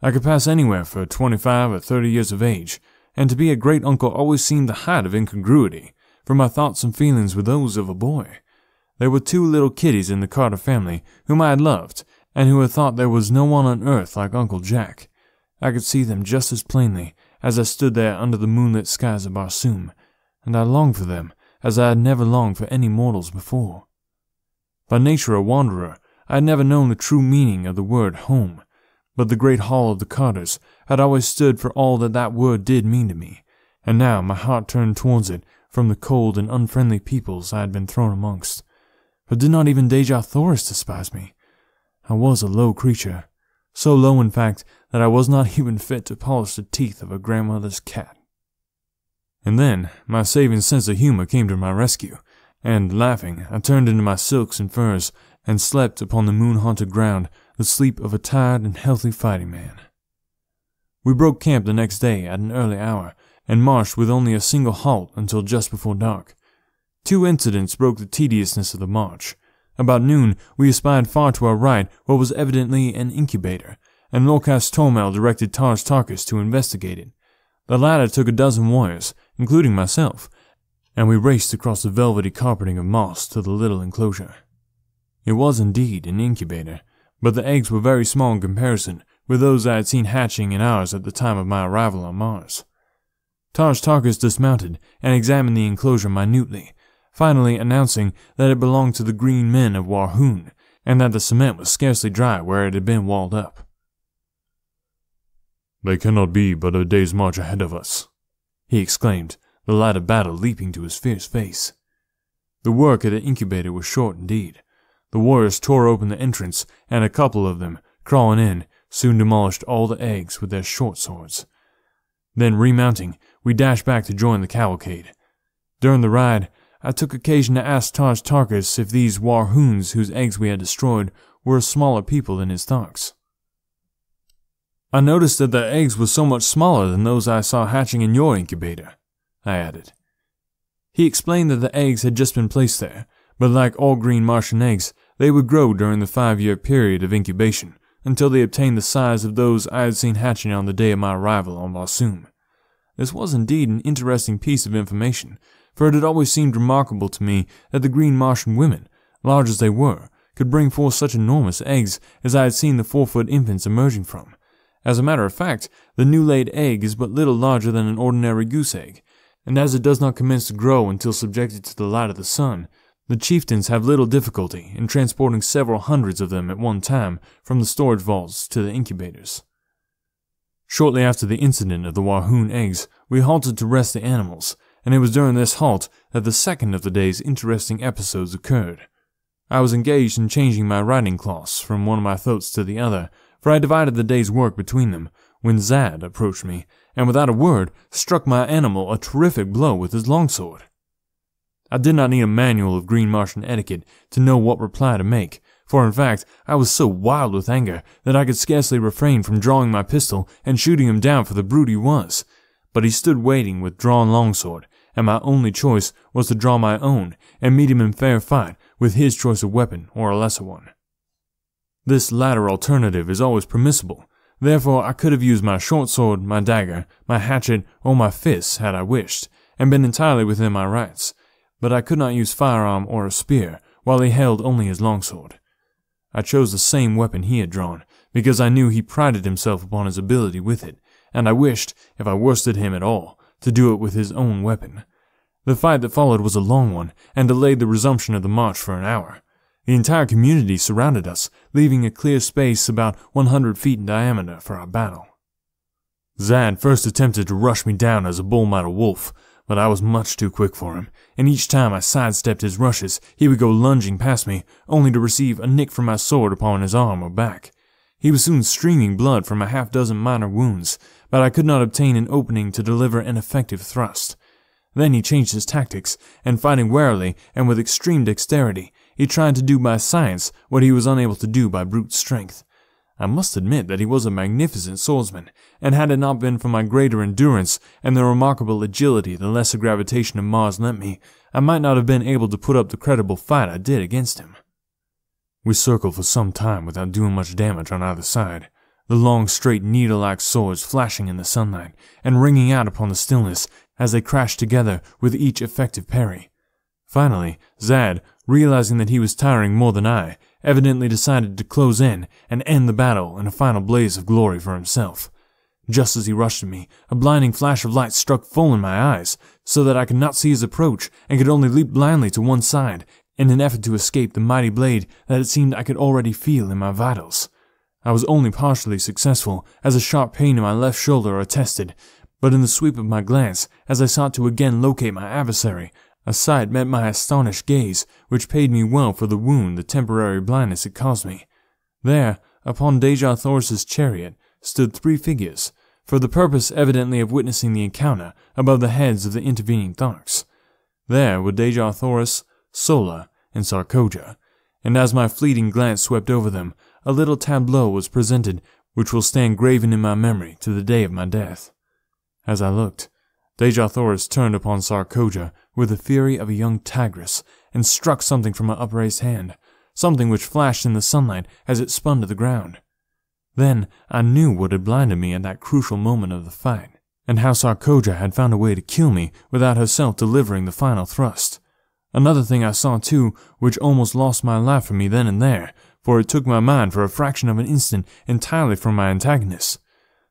I could pass anywhere for 25 or 30 years of age, and to be a great uncle always seemed the height of incongruity, for my thoughts and feelings were those of a boy. There were two little kiddies in the Carter family whom I had loved, and who had thought there was no one on earth like Uncle Jack. I could see them just as plainly as I stood there under the moonlit skies of Barsoom, and I longed for them as I had never longed for any mortals before. By nature a wanderer, I had never known the true meaning of the word home, but the great hall of the Carters had always stood for all that that word did mean to me, and now my heart turned towards it from the cold and unfriendly peoples I had been thrown amongst. For did not even Deja Thoris despise me? I was a low creature, so low in fact that I was not even fit to polish the teeth of a grandmother's cat. And then my saving sense of humor came to my rescue, and, laughing, I turned into my silks and furs, and slept upon the moon-haunted ground the sleep of a tired and healthy fighting man. We broke camp the next day at an early hour, and marched with only a single halt until just before dark. 2 incidents broke the tediousness of the march. About noon, we espied far to our right what was evidently an incubator, and Lorcas Tormel directed Tars Tarkus to investigate it. The latter took a dozen warriors, including myself, and we raced across the velvety carpeting of moss to the little enclosure. It was indeed an incubator, but the eggs were very small in comparison with those I had seen hatching in ours at the time of my arrival on Mars. Tars Tarkus dismounted and examined the enclosure minutely, finally announcing that it belonged to the green men of Warhoon, and that the cement was scarcely dry where it had been walled up. "They cannot be but a day's march ahead of us," he exclaimed, the light of battle leaping to his fierce face. The work at the incubator was short indeed. The warriors tore open the entrance, and a couple of them, crawling in, soon demolished all the eggs with their short swords. Then, remounting, we dashed back to join the cavalcade. During the ride, I took occasion to ask Tars Tarkus if these Warhoons whose eggs we had destroyed were a smaller people than his thoughts. I noticed that the eggs were so much smaller than those I saw hatching in your incubator, I added. He explained that the eggs had just been placed there, but like all green Martian eggs, they would grow during the 5-year period of incubation, until they obtained the size of those I had seen hatching on the day of my arrival on Barsoom. This was indeed an interesting piece of information, for it had always seemed remarkable to me that the green Martian women, large as they were, could bring forth such enormous eggs as I had seen the 4-foot infants emerging from. As a matter of fact, the new-laid egg is but little larger than an ordinary goose egg, and as it does not commence to grow until subjected to the light of the sun, the chieftains have little difficulty in transporting several hundreds of them at one time from the storage vaults to the incubators. Shortly after the incident of the Wahoon eggs, we halted to rest the animals, and it was during this halt that the second of the day's interesting episodes occurred. I was engaged in changing my riding cloths from one of my thoats to the other, for I divided the day's work between them, when Zad approached me, and without a word, struck my animal a terrific blow with his longsword. I did not need a manual of green Martian etiquette to know what reply to make, for in fact, I was so wild with anger that I could scarcely refrain from drawing my pistol and shooting him down for the brute he was. But he stood waiting with drawn longsword, and my only choice was to draw my own and meet him in fair fight with his choice of weapon or a lesser one. This latter alternative is always permissible, therefore I could have used my short sword, my dagger, my hatchet, or my fists had I wished, and been entirely within my rights, but I could not use firearm or a spear, while he held only his longsword. I chose the same weapon he had drawn, because I knew he prided himself upon his ability with it, and I wished, if I worsted him at all, to do it with his own weapon. The fight that followed was a long one, and delayed the resumption of the march for an hour. The entire community surrounded us, leaving a clear space about 100 feet in diameter for our battle. Zad first attempted to rush me down as a bull might a wolf, but I was much too quick for him, and each time I sidestepped his rushes, he would go lunging past me, only to receive a nick from my sword upon his arm or back. He was soon streaming blood from a half-dozen minor wounds, but I could not obtain an opening to deliver an effective thrust. Then he changed his tactics, and fighting warily and with extreme dexterity, he tried to do by science what he was unable to do by brute strength. I must admit that he was a magnificent swordsman, and had it not been for my greater endurance and the remarkable agility the lesser gravitation of Mars lent me, I might not have been able to put up the credible fight I did against him. We circled for some time without doing much damage on either side, the long straight needle-like swords flashing in the sunlight and ringing out upon the stillness as they crashed together with each effective parry. Finally, Zad, realizing that he was tiring more than I, evidently decided to close in and end the battle in a final blaze of glory for himself. Just as he rushed at me, a blinding flash of light struck full in my eyes, so that I could not see his approach and could only leap blindly to one side in an effort to escape the mighty blade that it seemed I could already feel in my vitals. I was only partially successful, as a sharp pain in my left shoulder attested, but in the sweep of my glance, as I sought to again locate my adversary, a sight met my astonished gaze, which paid me well for the wound the temporary blindness had caused me. There, upon Dejah Thoris's chariot, stood 3 figures, for the purpose evidently of witnessing the encounter above the heads of the intervening Tharks. There were Dejah Thoris, Sola, and Sarkoja, and as my fleeting glance swept over them, a little tableau was presented which will stand graven in my memory to the day of my death. As I looked, Dejah Thoris turned upon Sarkoja with the fury of a young tigress, and struck something from her upraised hand, something which flashed in the sunlight as it spun to the ground. Then I knew what had blinded me at that crucial moment of the fight, and how Sarkoja had found a way to kill me without herself delivering the final thrust. Another thing I saw too, which almost lost my life for me then and there, for it took my mind for a fraction of an instant entirely from my antagonist.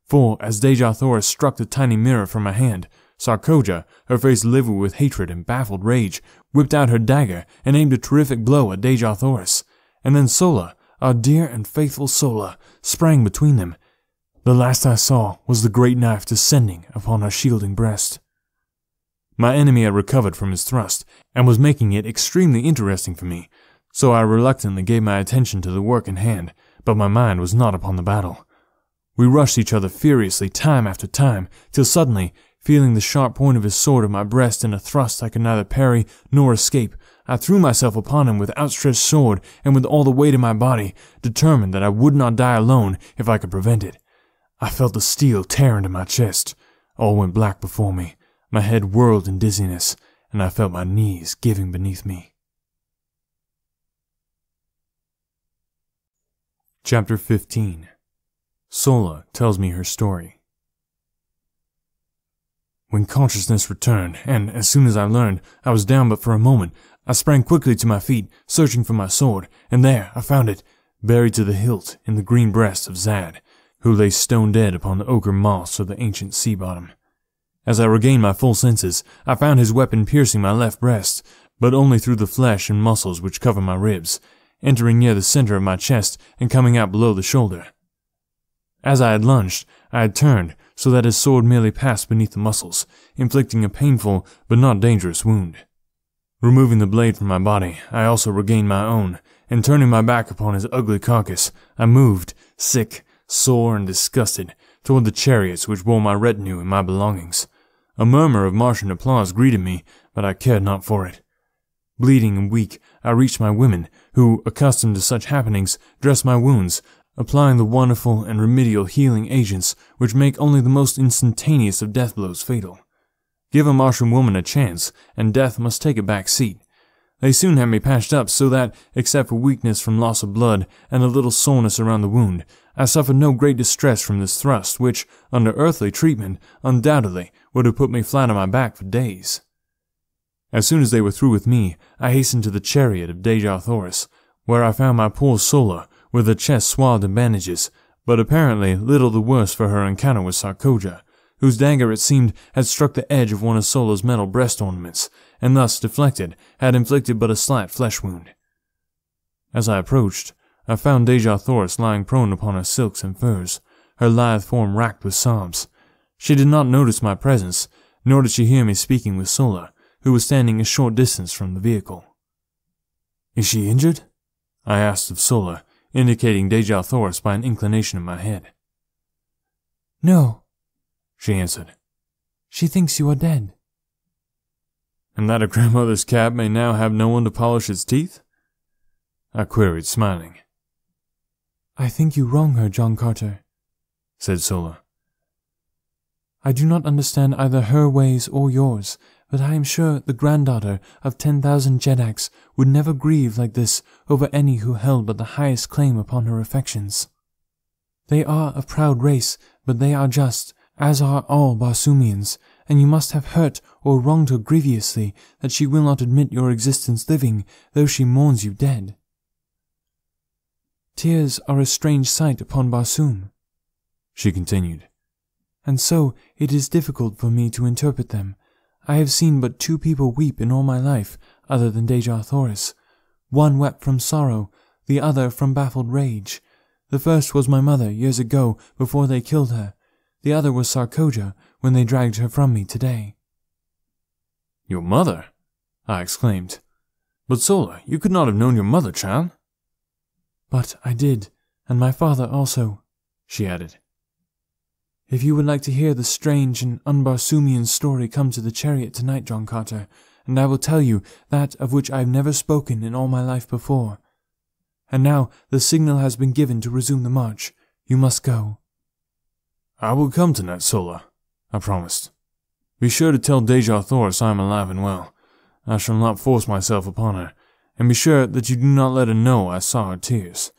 For as Dejah Thoris struck the tiny mirror from my hand, Sarkoja, her face livid with hatred and baffled rage, whipped out her dagger and aimed a terrific blow at Dejah Thoris, and then Sola, our dear and faithful Sola, sprang between them. The last I saw was the great knife descending upon her shielding breast. My enemy had recovered from his thrust, and was making it extremely interesting for me, so I reluctantly gave my attention to the work in hand, but my mind was not upon the battle. We rushed each other furiously time after time, till suddenly, feeling the sharp point of his sword at my breast in a thrust I could neither parry nor escape, I threw myself upon him with outstretched sword and with all the weight of my body, determined that I would not die alone if I could prevent it. I felt the steel tear into my chest. All went black before me. My head whirled in dizziness, and I felt my knees giving beneath me. Chapter 15. Sola tells me her story. When consciousness returned, and as soon as I learned I was down but for a moment, I sprang quickly to my feet, searching for my sword, and there I found it, buried to the hilt in the green breast of Zad, who lay stone dead upon the ochre moss of the ancient sea bottom. As I regained my full senses, I found his weapon piercing my left breast, but only through the flesh and muscles which cover my ribs, entering near the center of my chest and coming out below the shoulder. As I had lunged, I had turned so that his sword merely passed beneath the muscles, inflicting a painful but not dangerous wound. Removing the blade from my body, I also regained my own, and turning my back upon his ugly carcass, I moved, sick, sore, and disgusted, toward the chariots which bore my retinue and my belongings. A murmur of Martian applause greeted me, but I cared not for it. Bleeding and weak, I reached my women, who, accustomed to such happenings, dressed my wounds, applying the wonderful and remedial healing agents which make only the most instantaneous of death blows fatal. Give a Martian woman a chance, and death must take a back seat. They soon had me patched up so that, except for weakness from loss of blood and a little soreness around the wound, I suffered no great distress from this thrust which, under earthly treatment, undoubtedly would have put me flat on my back for days. As soon as they were through with me, I hastened to the chariot of Dejah Thoris, where I found my poor Sola, with her chest swathed in bandages, but apparently little the worse for her encounter with Sarkoja, whose dagger, it seemed, had struck the edge of one of Sola's metal breast ornaments, and thus, deflected, had inflicted but a slight flesh wound. As I approached, I found Dejah Thoris lying prone upon her silks and furs, her lithe form racked with sobs. She did not notice my presence, nor did she hear me speaking with Sola, who was standing a short distance from the vehicle. "Is she injured?" I asked of Sola, indicating Dejah Thoris by an inclination of my head. "No," she answered. "She thinks you are dead." "And that a grandmother's cat may now have no one to polish its teeth?" I queried, smiling. "I think you wrong her, John Carter," said Sola. "I do not understand either her ways or yours, but I am sure the granddaughter of 10,000 Jedaks would never grieve like this over any who held but the highest claim upon her affections. They are a proud race, but they are just, as are all Barsoomians, and you must have hurt or wronged her grievously that she will not admit your existence living, though she mourns you dead. Tears are a strange sight upon Barsoom," she continued, "and so it is difficult for me to interpret them. I have seen but 2 people weep in all my life, other than Dejah Thoris. One wept from sorrow, the other from baffled rage. The first was my mother years ago, before they killed her. The other was Sarkoja, when they dragged her from me today." "Your mother?" I exclaimed. "But Sola, you could not have known your mother, child." "But I did, and my father also," she added. "If you would like to hear the strange and un-Barsoomian story, come to the chariot tonight, John Carter, and I will tell you that of which I have never spoken in all my life before. And now the signal has been given to resume the march. You must go." "I will come tonight, Sola," I promised. "Be sure to tell Dejah Thoris I am alive and well. I shall not force myself upon her, and be sure that you do not let her know I saw her tears.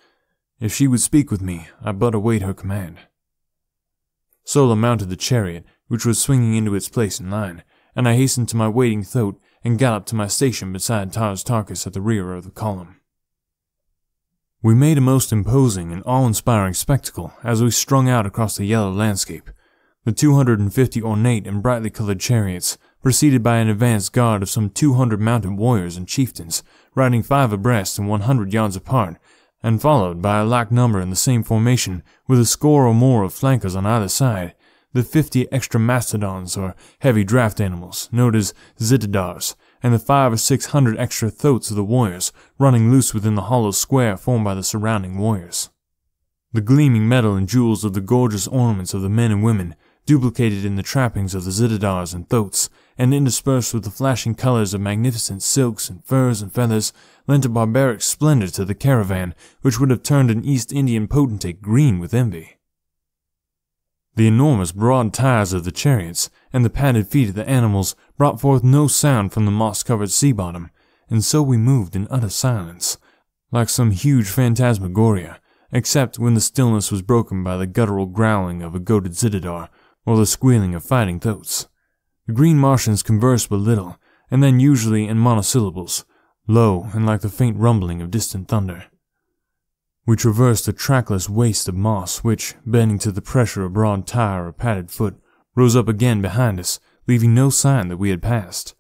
If she would speak with me, I but await her command." Sola mounted the chariot, which was swinging into its place in line, and I hastened to my waiting thoat and galloped to my station beside Tars Tarkas at the rear of the column. We made a most imposing and awe-inspiring spectacle as we strung out across the yellow landscape. The 250 ornate and brightly colored chariots, preceded by an advanced guard of some 200 mounted warriors and chieftains, riding 5 abreast and 100 yards apart, and followed by a like number in the same formation, with a score or more of flankers on either side, the 50 extra mastodons or heavy draft animals, known as zitadars, and the 500 or 600 extra thoats of the warriors, running loose within the hollow square formed by the surrounding warriors. The gleaming metal and jewels of the gorgeous ornaments of the men and women, duplicated in the trappings of the zitadars and thoats, and interspersed with the flashing colors of magnificent silks and furs and feathers, lent a barbaric splendor to the caravan which would have turned an East Indian potentate green with envy. The enormous broad tires of the chariots and the padded feet of the animals brought forth no sound from the moss-covered sea bottom, and so we moved in utter silence, like some huge phantasmagoria, except when the stillness was broken by the guttural growling of a goaded zitidar or the squealing of fighting thoats. The green Martians conversed but little, and then usually in monosyllables, low and like the faint rumbling of distant thunder. We traversed a trackless waste of moss which, bending to the pressure of broad tire or padded foot, rose up again behind us, leaving no sign that we had passed.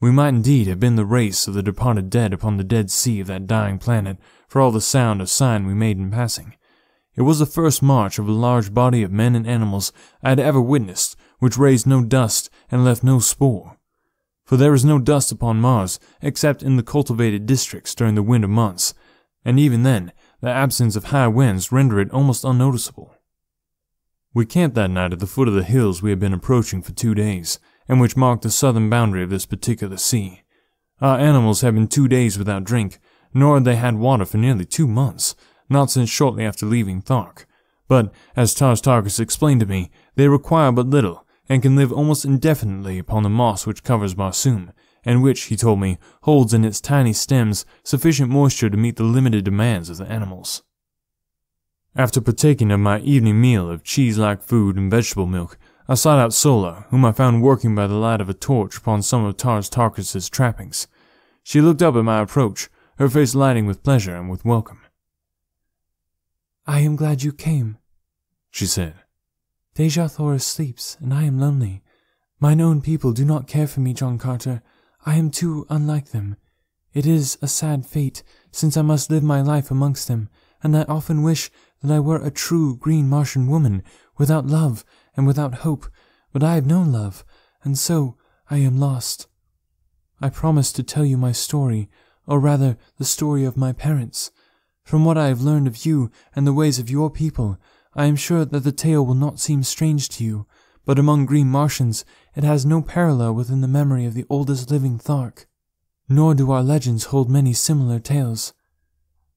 We might indeed have been the race of the departed dead upon the dead sea of that dying planet, for all the sound of sign we made in passing. It was the first march of a large body of men and animals I had ever witnessed, which raised no dust and left no spore. For there is no dust upon Mars, except in the cultivated districts during the winter months, and even then, the absence of high winds rendered it almost unnoticeable. We camped that night at the foot of the hills we had been approaching for 2 days, and which marked the southern boundary of this particular sea. Our animals had been 2 days without drink, nor had they had water for nearly 2 months, not since shortly after leaving Thark. But, as Tartarchus explained to me, they require but little, and can live almost indefinitely upon the moss which covers Barsoom, and which, he told me, holds in its tiny stems sufficient moisture to meet the limited demands of the animals. After partaking of my evening meal of cheese-like food and vegetable milk, I sought out Sola, whom I found working by the light of a torch upon some of Tartarchus's trappings. She looked up at my approach, her face lighting with pleasure and with welcome. "I am glad you came," she said. "Deja Thoris sleeps, and I am lonely. Mine own people do not care for me, John Carter. I am too unlike them. It is a sad fate, since I must live my life amongst them, and I often wish that I were a true green Martian woman, without love and without hope, but I have no love, and so I am lost. I promised to tell you my story, or rather the story of my parents. From what I have learned of you and the ways of your people, I am sure that the tale will not seem strange to you, but among green Martians it has no parallel within the memory of the oldest living Thark. Nor do our legends hold many similar tales.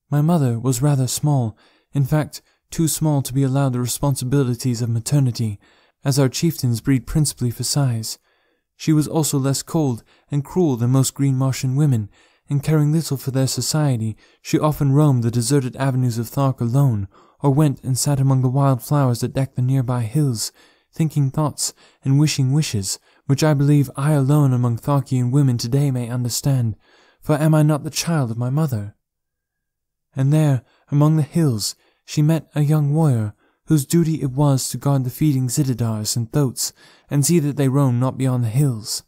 My mother was rather small, in fact, too small to be allowed the responsibilities of maternity, as our chieftains breed principally for size. She was also less cold and cruel than most green Martian women, and caring little for their society, she often roamed the deserted avenues of Thark alone, or went and sat among the wild flowers that decked the nearby hills, thinking thoughts and wishing wishes, which I believe I alone among Tharkian women today may understand, for am I not the child of my mother? And there, among the hills, she met a young warrior, whose duty it was to guard the feeding zitidars and thoats, and see that they roamed not beyond the hills.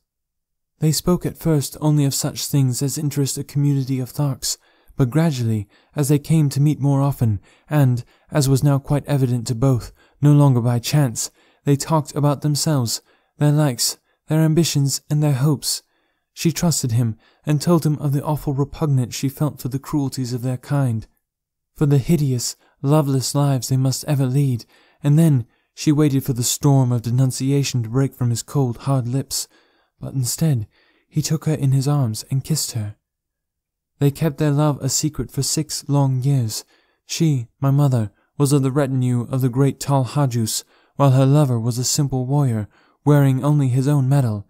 They spoke at first only of such things as interest a community of Tharks, but gradually, as they came to meet more often, and, as was now quite evident to both, no longer by chance, they talked about themselves, their likes, their ambitions, and their hopes. She trusted him, and told him of the awful repugnance she felt for the cruelties of their kind, for the hideous, loveless lives they must ever lead, and then she waited for the storm of denunciation to break from his cold, hard lips, but instead he took her in his arms and kissed her. They kept their love a secret for 6 long years. She, my mother, was of the retinue of the great Tal Hajus, while her lover was a simple warrior, wearing only his own metal.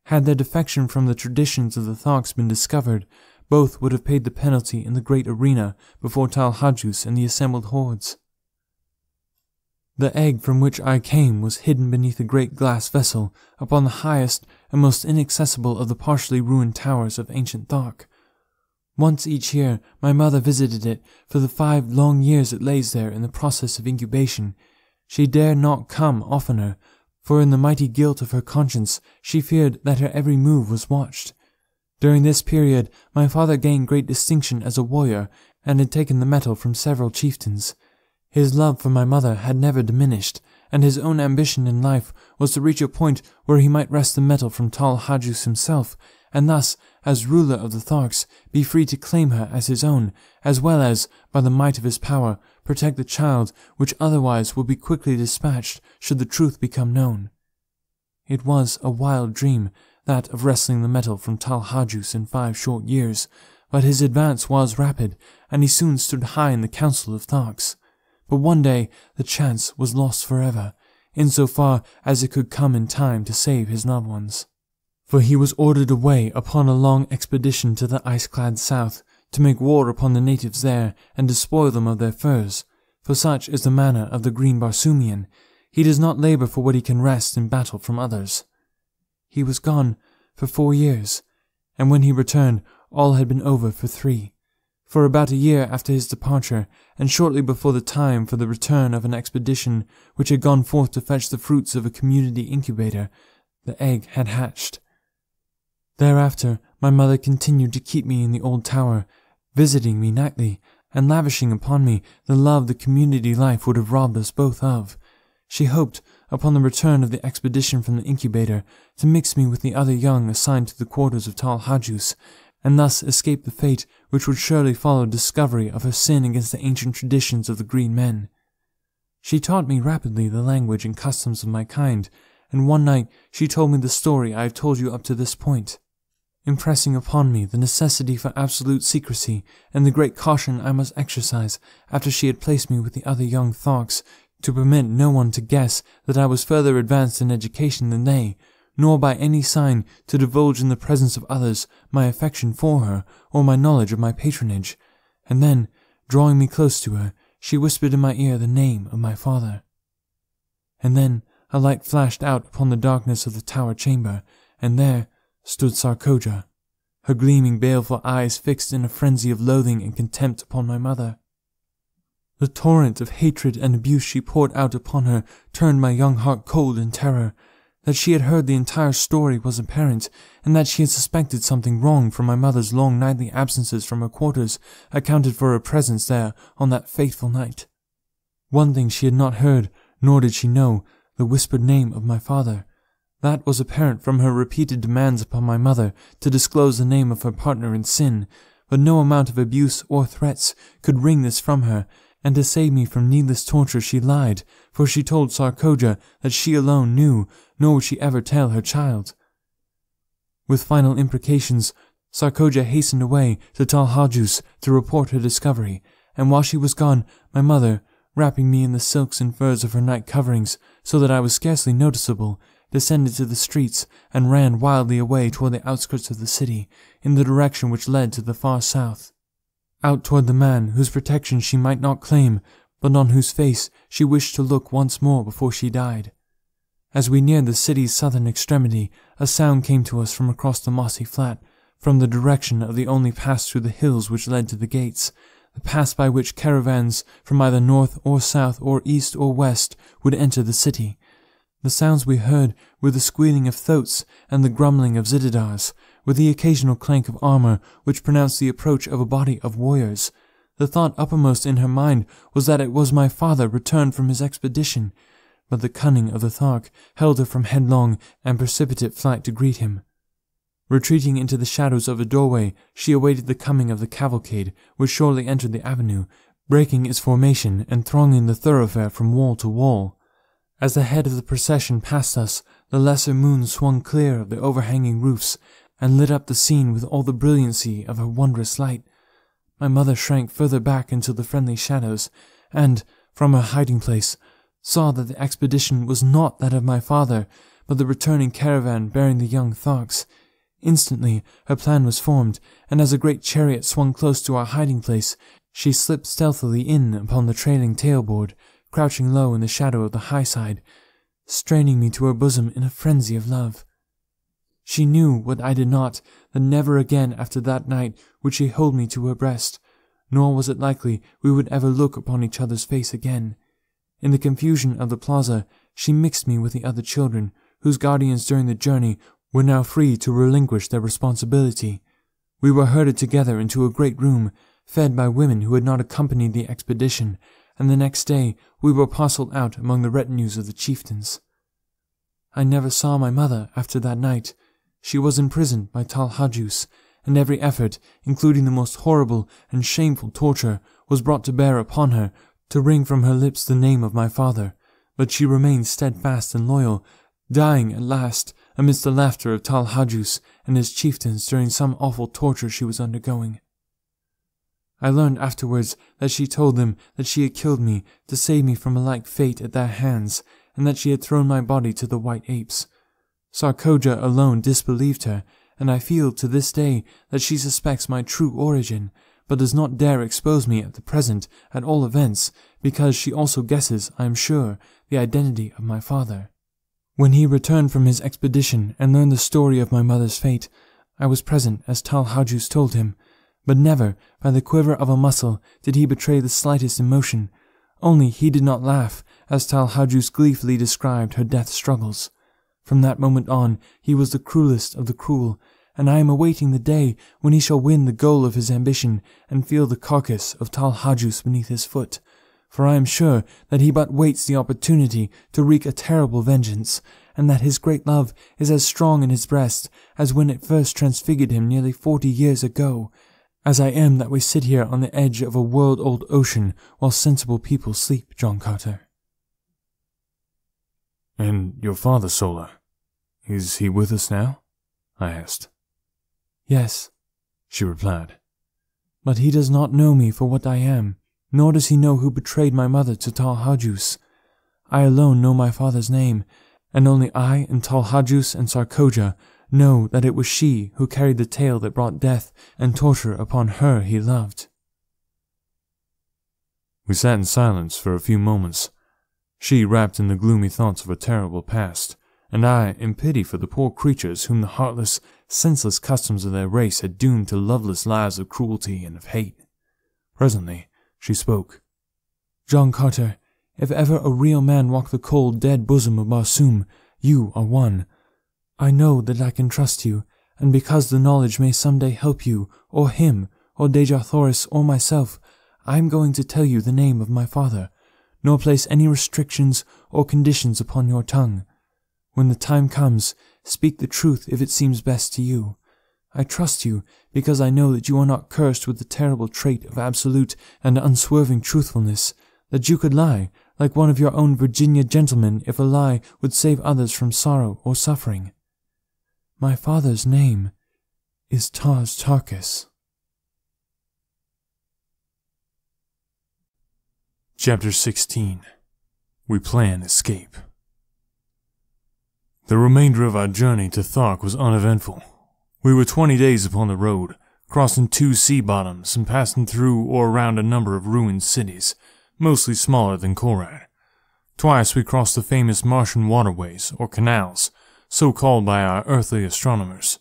Had their defection from the traditions of the Tharks been discovered, both would have paid the penalty in the great arena before Tal Hajus and the assembled hordes. The egg from which I came was hidden beneath a great glass vessel upon the highest and most inaccessible of the partially ruined towers of ancient Thark. Once each year my mother visited it for the 5 long years it lays there in the process of incubation. She dared not come oftener, for in the mighty guilt of her conscience she feared that her every move was watched. During this period my father gained great distinction as a warrior, and had taken the metal from several chieftains. His love for my mother had never diminished, and his own ambition in life was to reach a point where he might wrest the metal from Tal Hajus himself, and thus, as ruler of the Tharks, be free to claim her as his own, as well as, by the might of his power, protect the child, which otherwise would be quickly dispatched should the truth become known. It was a wild dream, that of wresting the metal from Tal Hajus in 5 short years, but his advance was rapid, and he soon stood high in the council of Tharks. But one day the chance was lost forever. insofar as it could come in time to save his loved ones. For he was ordered away upon a long expedition to the ice-clad south, to make war upon the natives there, and despoil them of their furs, for such is the manner of the green Barsoomian. He does not labor for what he can wrest in battle from others. He was gone for 4 years, and when he returned, all had been over for 3. For about a year after his departure, and shortly before the time for the return of an expedition which had gone forth to fetch the fruits of a community incubator, the egg had hatched. Thereafter, my mother continued to keep me in the old tower, visiting me nightly, and lavishing upon me the love the community life would have robbed us both of. She hoped, upon the return of the expedition from the incubator, to mix me with the other young assigned to the quarters of Tal Hajus, and thus escape the fate which would surely follow discovery of her sin against the ancient traditions of the green men. She taught me rapidly the language and customs of my kind, and one night she told me the story I have told you up to this point, impressing upon me the necessity for absolute secrecy and the great caution I must exercise after she had placed me with the other young Tharks, to permit no one to guess that I was further advanced in education than they, nor by any sign to divulge in the presence of others my affection for her or my knowledge of my patronage. And then, drawing me close to her, she whispered in my ear the name of my father. And then a light flashed out upon the darkness of the tower chamber, and there stood Sarkoja, her gleaming baleful eyes fixed in a frenzy of loathing and contempt upon my mother. The torrent of hatred and abuse she poured out upon her turned my young heart cold in terror. That she had heard the entire story was apparent, and that she had suspected something wrong from my mother's long nightly absences from her quarters accounted for her presence there on that fateful night. One thing she had not heard, nor did she know, the whispered name of my father. That was apparent from her repeated demands upon my mother to disclose the name of her partner in sin, but no amount of abuse or threats could wring this from her, and to save me from needless torture she lied, for she told Sarkoja that she alone knew, nor would she ever tell her child. With final imprecations, Sarkoja hastened away to Tal Hajus to report her discovery, and while she was gone, my mother, wrapping me in the silks and furs of her night coverings, so that I was scarcely noticeable, descended to the streets and ran wildly away toward the outskirts of the city, in the direction which led to the far south. Out toward the man whose protection she might not claim, but on whose face she wished to look once more before she died. As we neared the city's southern extremity, a sound came to us from across the mossy flat, from the direction of the only pass through the hills which led to the gates, the pass by which caravans from either north or south or east or west would enter the city. The sounds we heard were the squealing of thoats and the grumbling of zitidars, with the occasional clank of armor which pronounced the approach of a body of warriors. The thought uppermost in her mind was that it was my father returned from his expedition, but the cunning of the Thark held her from headlong and precipitate flight to greet him. Retreating into the shadows of a doorway, she awaited the coming of the cavalcade, which shortly entered the avenue, breaking its formation and thronging the thoroughfare from wall to wall. As the head of the procession passed us, the lesser moon swung clear of the overhanging roofs, and lit up the scene with all the brilliancy of her wondrous light. My mother shrank further back into the friendly shadows, and, from her hiding-place, saw that the expedition was not that of my father, but the returning caravan bearing the young Tharks. Instantly her plan was formed, and as a great chariot swung close to our hiding-place, she slipped stealthily in upon the trailing tailboard, crouching low in the shadow of the high side, straining me to her bosom in a frenzy of love. She knew what I did not, that never again after that night would she hold me to her breast, nor was it likely we would ever look upon each other's face again. In the confusion of the plaza, she mixed me with the other children, whose guardians during the journey were now free to relinquish their responsibility. We were herded together into a great room, fed by women who had not accompanied the expedition, and the next day we were parceled out among the retinues of the chieftains. I never saw my mother after that night. She was imprisoned by Tal Hajus, and every effort, including the most horrible and shameful torture, was brought to bear upon her to wring from her lips the name of my father, but she remained steadfast and loyal, dying at last amidst the laughter of Tal Hajus and his chieftains during some awful torture she was undergoing. I learned afterwards that she told them that she had killed me to save me from a like fate at their hands, and that she had thrown my body to the white apes. Sarkoja alone disbelieved her, and I feel to this day that she suspects my true origin, but does not dare expose me at the present, at all events, because she also guesses, I am sure, the identity of my father. When he returned from his expedition and learned the story of my mother's fate, I was present as Tal Hajus told him, but never, by the quiver of a muscle, did he betray the slightest emotion. Only he did not laugh, as Tal Hajus gleefully described her death struggles. From that moment on, he was the cruelest of the cruel, and I am awaiting the day when he shall win the goal of his ambition and feel the carcass of Tal Hajus beneath his foot. For I am sure that he but waits the opportunity to wreak a terrible vengeance, and that his great love is as strong in his breast as when it first transfigured him nearly 40 years ago, as I am that we sit here on the edge of a world-old ocean while sensible people sleep, John Carter. And your father, Sola, is he with us now? I asked. Yes, she replied. But he does not know me for what I am, nor does he know who betrayed my mother to Tal Hajus. I alone know my father's name, and only I and Tal Hajus and Sarkoja know that it was she who carried the tale that brought death and torture upon her he loved. We sat in silence for a few moments, she wrapped in the gloomy thoughts of a terrible past, and I in pity for the poor creatures whom the heartless, senseless customs of their race had doomed to loveless lives of cruelty and of hate. Presently, she spoke. John Carter, if ever a real man walked the cold, dead bosom of Barsoom, you are one. I know that I can trust you, and because the knowledge may someday help you, or him, or Deja Thoris, or myself, I am going to tell you the name of my father, nor place any restrictions or conditions upon your tongue. When the time comes, speak the truth if it seems best to you. I trust you because I know that you are not cursed with the terrible trait of absolute and unswerving truthfulness, that you could lie, like one of your own Virginia gentlemen, if a lie would save others from sorrow or suffering. My father's name is Tars Tarkas. Chapter 16. We Plan Escape. The remainder of our journey to Thark was uneventful. We were 20 days upon the road, crossing 2 sea bottoms and passing through or around a number of ruined cities, mostly smaller than Korad. Twice we crossed the famous Martian waterways, or canals, so called by our earthly astronomers.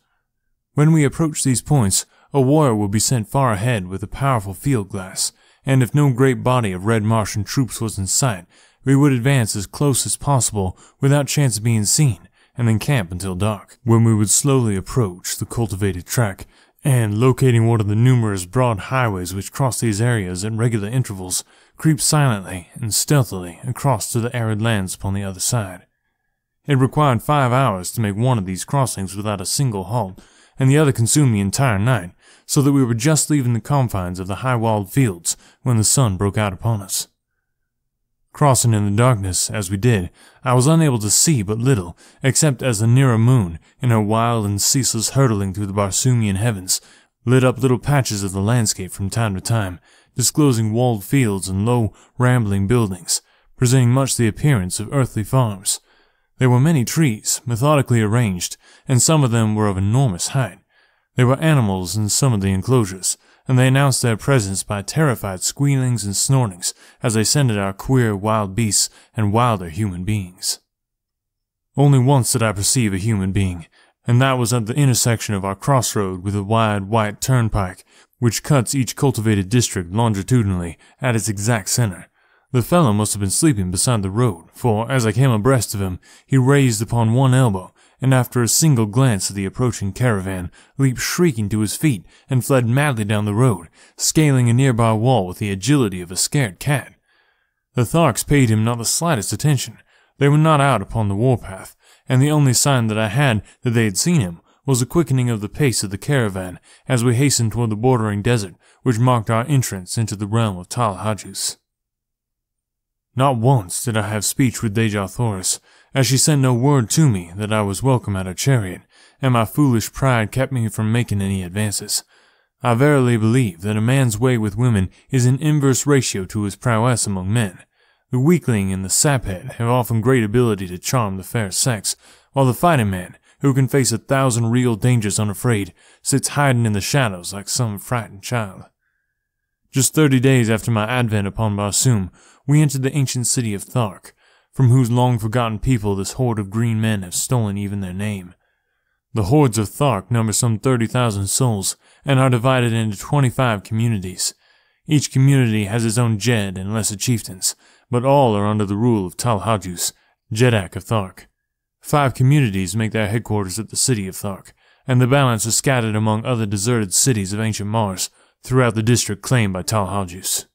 When we approached these points, a warrior would be sent far ahead with a powerful field glass, and if no great body of red Martian troops was in sight, we would advance as close as possible without chance of being seen, and then camp until dark, when we would slowly approach the cultivated track, and, locating one of the numerous broad highways which cross these areas at regular intervals, creep silently and stealthily across to the arid lands upon the other side. It required 5 hours to make one of these crossings without a single halt, and the other consumed the entire night, so that we were just leaving the confines of the high-walled fields when the sun broke out upon us. Crossing in the darkness, as we did, I was unable to see but little, except as the nearer moon, in her wild and ceaseless hurtling through the Barsoomian heavens, lit up little patches of the landscape from time to time, disclosing walled fields and low, rambling buildings, presenting much the appearance of earthly farms. There were many trees, methodically arranged, and some of them were of enormous height. There were animals in some of the enclosures, and they announced their presence by terrified squealings and snortings as they scented our queer wild beasts and wilder human beings. Only once did I perceive a human being, and that was at the intersection of our crossroad with a wide white turnpike, which cuts each cultivated district longitudinally at its exact center. The fellow must have been sleeping beside the road, for, as I came abreast of him, he raised upon one elbow, and after a single glance at the approaching caravan, leaped shrieking to his feet and fled madly down the road, scaling a nearby wall with the agility of a scared cat. The Tharks paid him not the slightest attention. They were not out upon the warpath, and the only sign that I had that they had seen him was a quickening of the pace of the caravan as we hastened toward the bordering desert which marked our entrance into the realm of Tal Hajus. Not once did I have speech with Deja Thoris, as she sent no word to me that I was welcome at her chariot, and my foolish pride kept me from making any advances. I verily believe that a man's way with women is in inverse ratio to his prowess among men. The weakling and the saphead have often great ability to charm the fair sex, while the fighting man, who can face 1,000 real dangers unafraid, sits hiding in the shadows like some frightened child. Just 30 days after my advent upon Barsoom, we entered the ancient city of Thark, from whose long-forgotten people this horde of green men have stolen even their name. The hordes of Thark number some 30,000 souls, and are divided into 25 communities. Each community has its own Jed and lesser chieftains, but all are under the rule of Talhajus, Jedak of Thark. 5 communities make their headquarters at the city of Thark, and the balance is scattered among other deserted cities of ancient Mars, throughout the district claimed by Talhajus.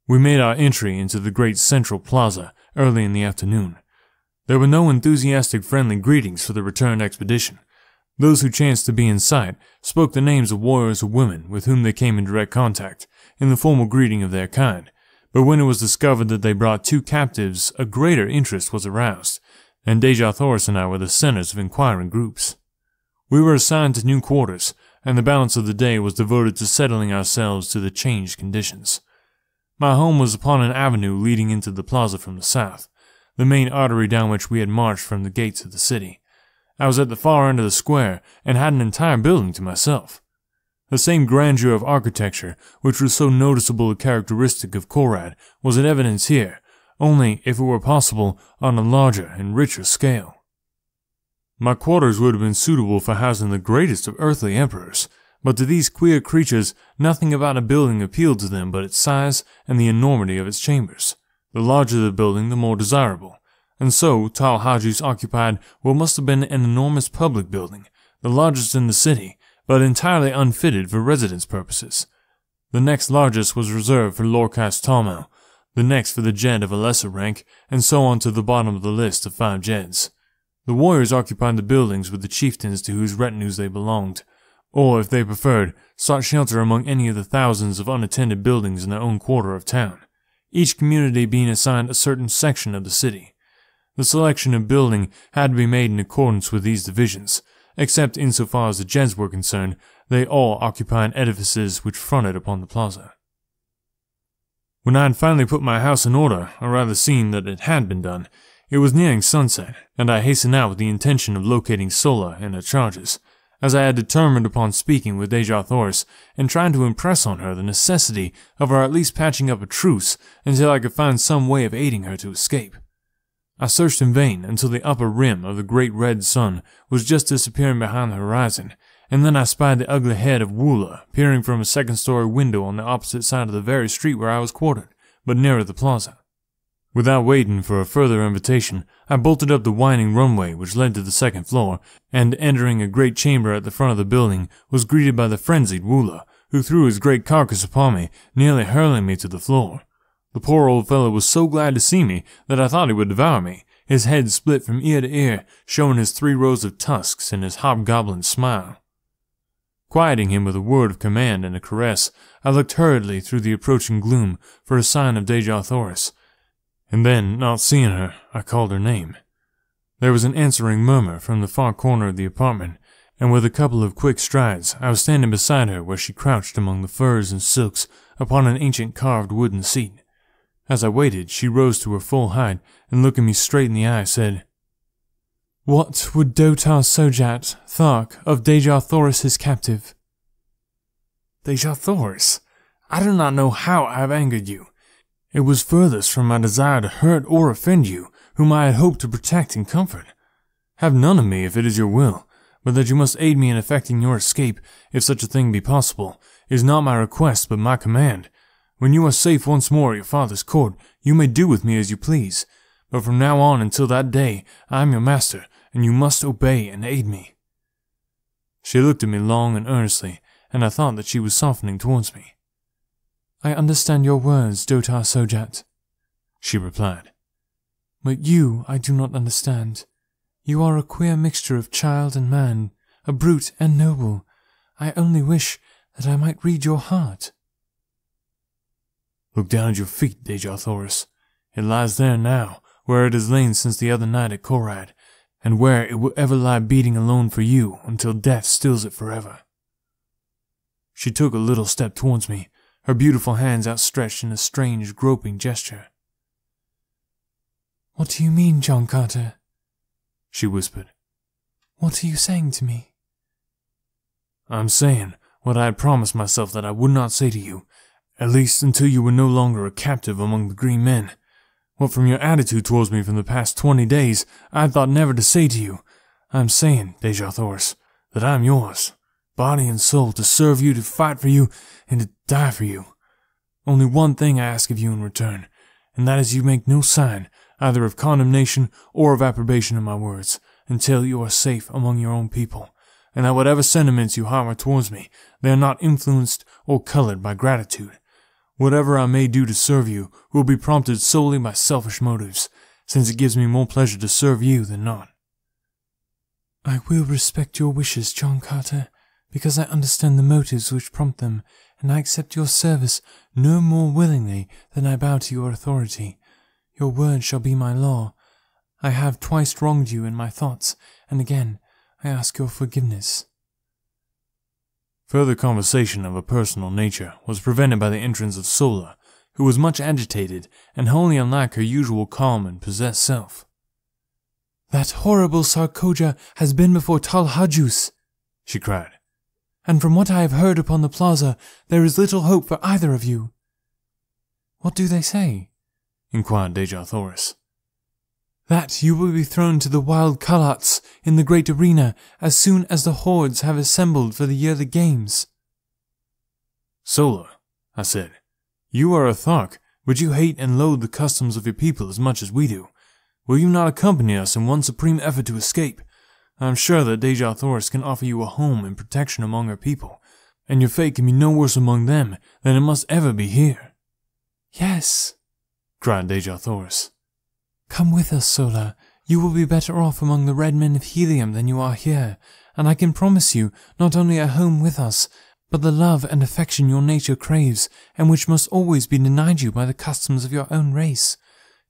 We made our entry into the great central plaza early in the afternoon. There were no enthusiastic friendly greetings for the returned expedition. Those who chanced to be in sight spoke the names of warriors or women with whom they came in direct contact, in the formal greeting of their kind, but when it was discovered that they brought 2 captives, a greater interest was aroused, and Deja Thoris and I were the centers of inquiring groups. We were assigned to new quarters, and the balance of the day was devoted to settling ourselves to the changed conditions. My home was upon an avenue leading into the plaza from the south, the main artery down which we had marched from the gates of the city. I was at the far end of the square, and had an entire building to myself. The same grandeur of architecture, which was so noticeable a characteristic of Korad, was in evidence here, only, if it were possible, on a larger and richer scale. My quarters would have been suitable for housing the greatest of earthly emperors, but to these queer creatures, nothing about a building appealed to them but its size and the enormity of its chambers. The larger the building, the more desirable, and so Talhajus occupied what must have been an enormous public building, the largest in the city, but entirely unfitted for residence purposes. The next largest was reserved for Lorcas Talmel, the next for the Jed of a lesser rank, and so on to the bottom of the list of 5 Jeds. The warriors occupied the buildings with the chieftains to whose retinues they belonged, or, if they preferred, sought shelter among any of the thousands of unattended buildings in their own quarter of town, each community being assigned a certain section of the city. The selection of building had to be made in accordance with these divisions, except insofar as the Jeds were concerned, they all occupying edifices which fronted upon the plaza. When I had finally put my house in order, or rather seen that it had been done, it was nearing sunset, and I hastened out with the intention of locating Sola and her charges, as I had determined upon speaking with Deja Thoris and trying to impress on her the necessity of our at least patching up a truce until I could find some way of aiding her to escape. I searched in vain until the upper rim of the great red sun was just disappearing behind the horizon, and then I spied the ugly head of Woola peering from a second-story window on the opposite side of the very street where I was quartered, but nearer the plaza. Without waiting for a further invitation, I bolted up the winding runway which led to the second floor, and entering a great chamber at the front of the building, was greeted by the frenzied Woola, who threw his great carcass upon me, nearly hurling me to the floor. The poor old fellow was so glad to see me that I thought he would devour me, his head split from ear to ear, showing his 3 rows of tusks and his hobgoblin smile. Quieting him with a word of command and a caress, I looked hurriedly through the approaching gloom for a sign of Deja Thoris, and then, not seeing her, I called her name. There was an answering murmur from the far corner of the apartment, and with a couple of quick strides, I was standing beside her where she crouched among the furs and silks upon an ancient carved wooden seat. As I waited, she rose to her full height, and looking me straight in the eye, said, "What would Dotar Sojat, Thark, of Deja Thoris his captive?" "Deja Thoris? I do not know how I have angered you. It was furthest from my desire to hurt or offend you, whom I had hoped to protect and comfort. Have none of me if it is your will, but that you must aid me in effecting your escape, if such a thing be possible, is not my request but my command. When you are safe once more at your father's court, you may do with me as you please, but from now on until that day, I am your master, and you must obey and aid me." She looked at me long and earnestly, and I thought that she was softening towards me. "I understand your words, Dotar Sojat," she replied. "But you I do not understand. You are a queer mixture of child and man, a brute and noble. I only wish that I might read your heart." "Look down at your feet, Deja Thoris. It lies there now, where it has lain since the other night at Korad, and where it will ever lie beating alone for you until death stills it forever." She took a little step towards me, her beautiful hands outstretched in a strange, groping gesture. What do you mean, John Carter? She whispered. What are you saying to me? I'm saying what I had promised myself that I would not say to you, at least until you were no longer a captive among the green men. What from your attitude towards me from the past 20 days, I had thought never to say to you. I'm saying, Deja Thoris, that I'm yours, body and soul, to serve you, to fight for you, and to die for you. Only one thing I ask of you in return, and that is you make no sign, either of condemnation or of approbation of my words, until you are safe among your own people, and that whatever sentiments you harbor towards me, they are not influenced or colored by gratitude. Whatever I may do to serve you will be prompted solely by selfish motives, since it gives me more pleasure to serve you than not. I will respect your wishes, John Carter, because I understand the motives which prompt them, and I accept your service no more willingly than I bow to your authority. Your word shall be my law. I have twice wronged you in my thoughts, and again I ask your forgiveness. Further conversation of a personal nature was prevented by the entrance of Sola, who was much agitated and wholly unlike her usual calm and possessed self. That horrible Sarkoja has been before Tal Hajus, she cried, and from what I have heard upon the plaza, there is little hope for either of you. What do they say? Inquired Deja Thoris. That you will be thrown to the wild Kalats in the great arena as soon as the hordes have assembled for the yearly games. Sola, I said, you are a Thark, but you hate and loathe the customs of your people as much as we do. Will you not accompany us in one supreme effort to escape? I am sure that Deja Thoris can offer you a home and protection among her people, and your fate can be no worse among them than it must ever be here. Yes, cried Deja Thoris. Come with us, Sola. You will be better off among the red men of Helium than you are here, and I can promise you not only a home with us, but the love and affection your nature craves, and which must always be denied you by the customs of your own race.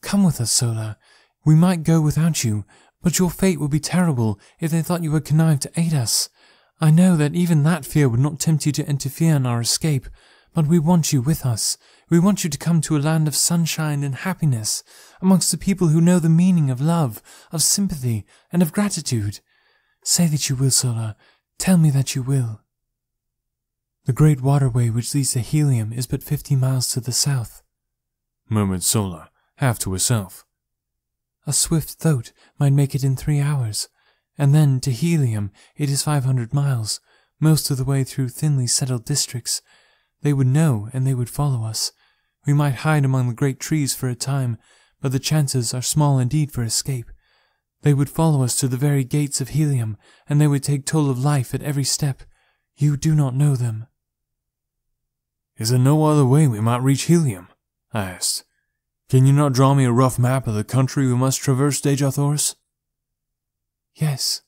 Come with us, Sola. We might go without you, but your fate would be terrible if they thought you had connived to aid us. I know that even that fear would not tempt you to interfere in our escape, but we want you with us. We want you to come to a land of sunshine and happiness, amongst the people who know the meaning of love, of sympathy, and of gratitude. Say that you will, Sola. Tell me that you will. The great waterway which leads to Helium is but 50 miles to the south, murmured Sola, half to herself. A swift thoat might make it in 3 hours, and then to Helium it is 500 miles, most of the way through thinly settled districts. They would know, and they would follow us. We might hide among the great trees for a time, but the chances are small indeed for escape. They would follow us to the very gates of Helium, and they would take toll of life at every step. You do not know them. Is there no other way we might reach Helium? I asked. Can you not draw me a rough map of the country we must traverse, Deja Thoris? Yes,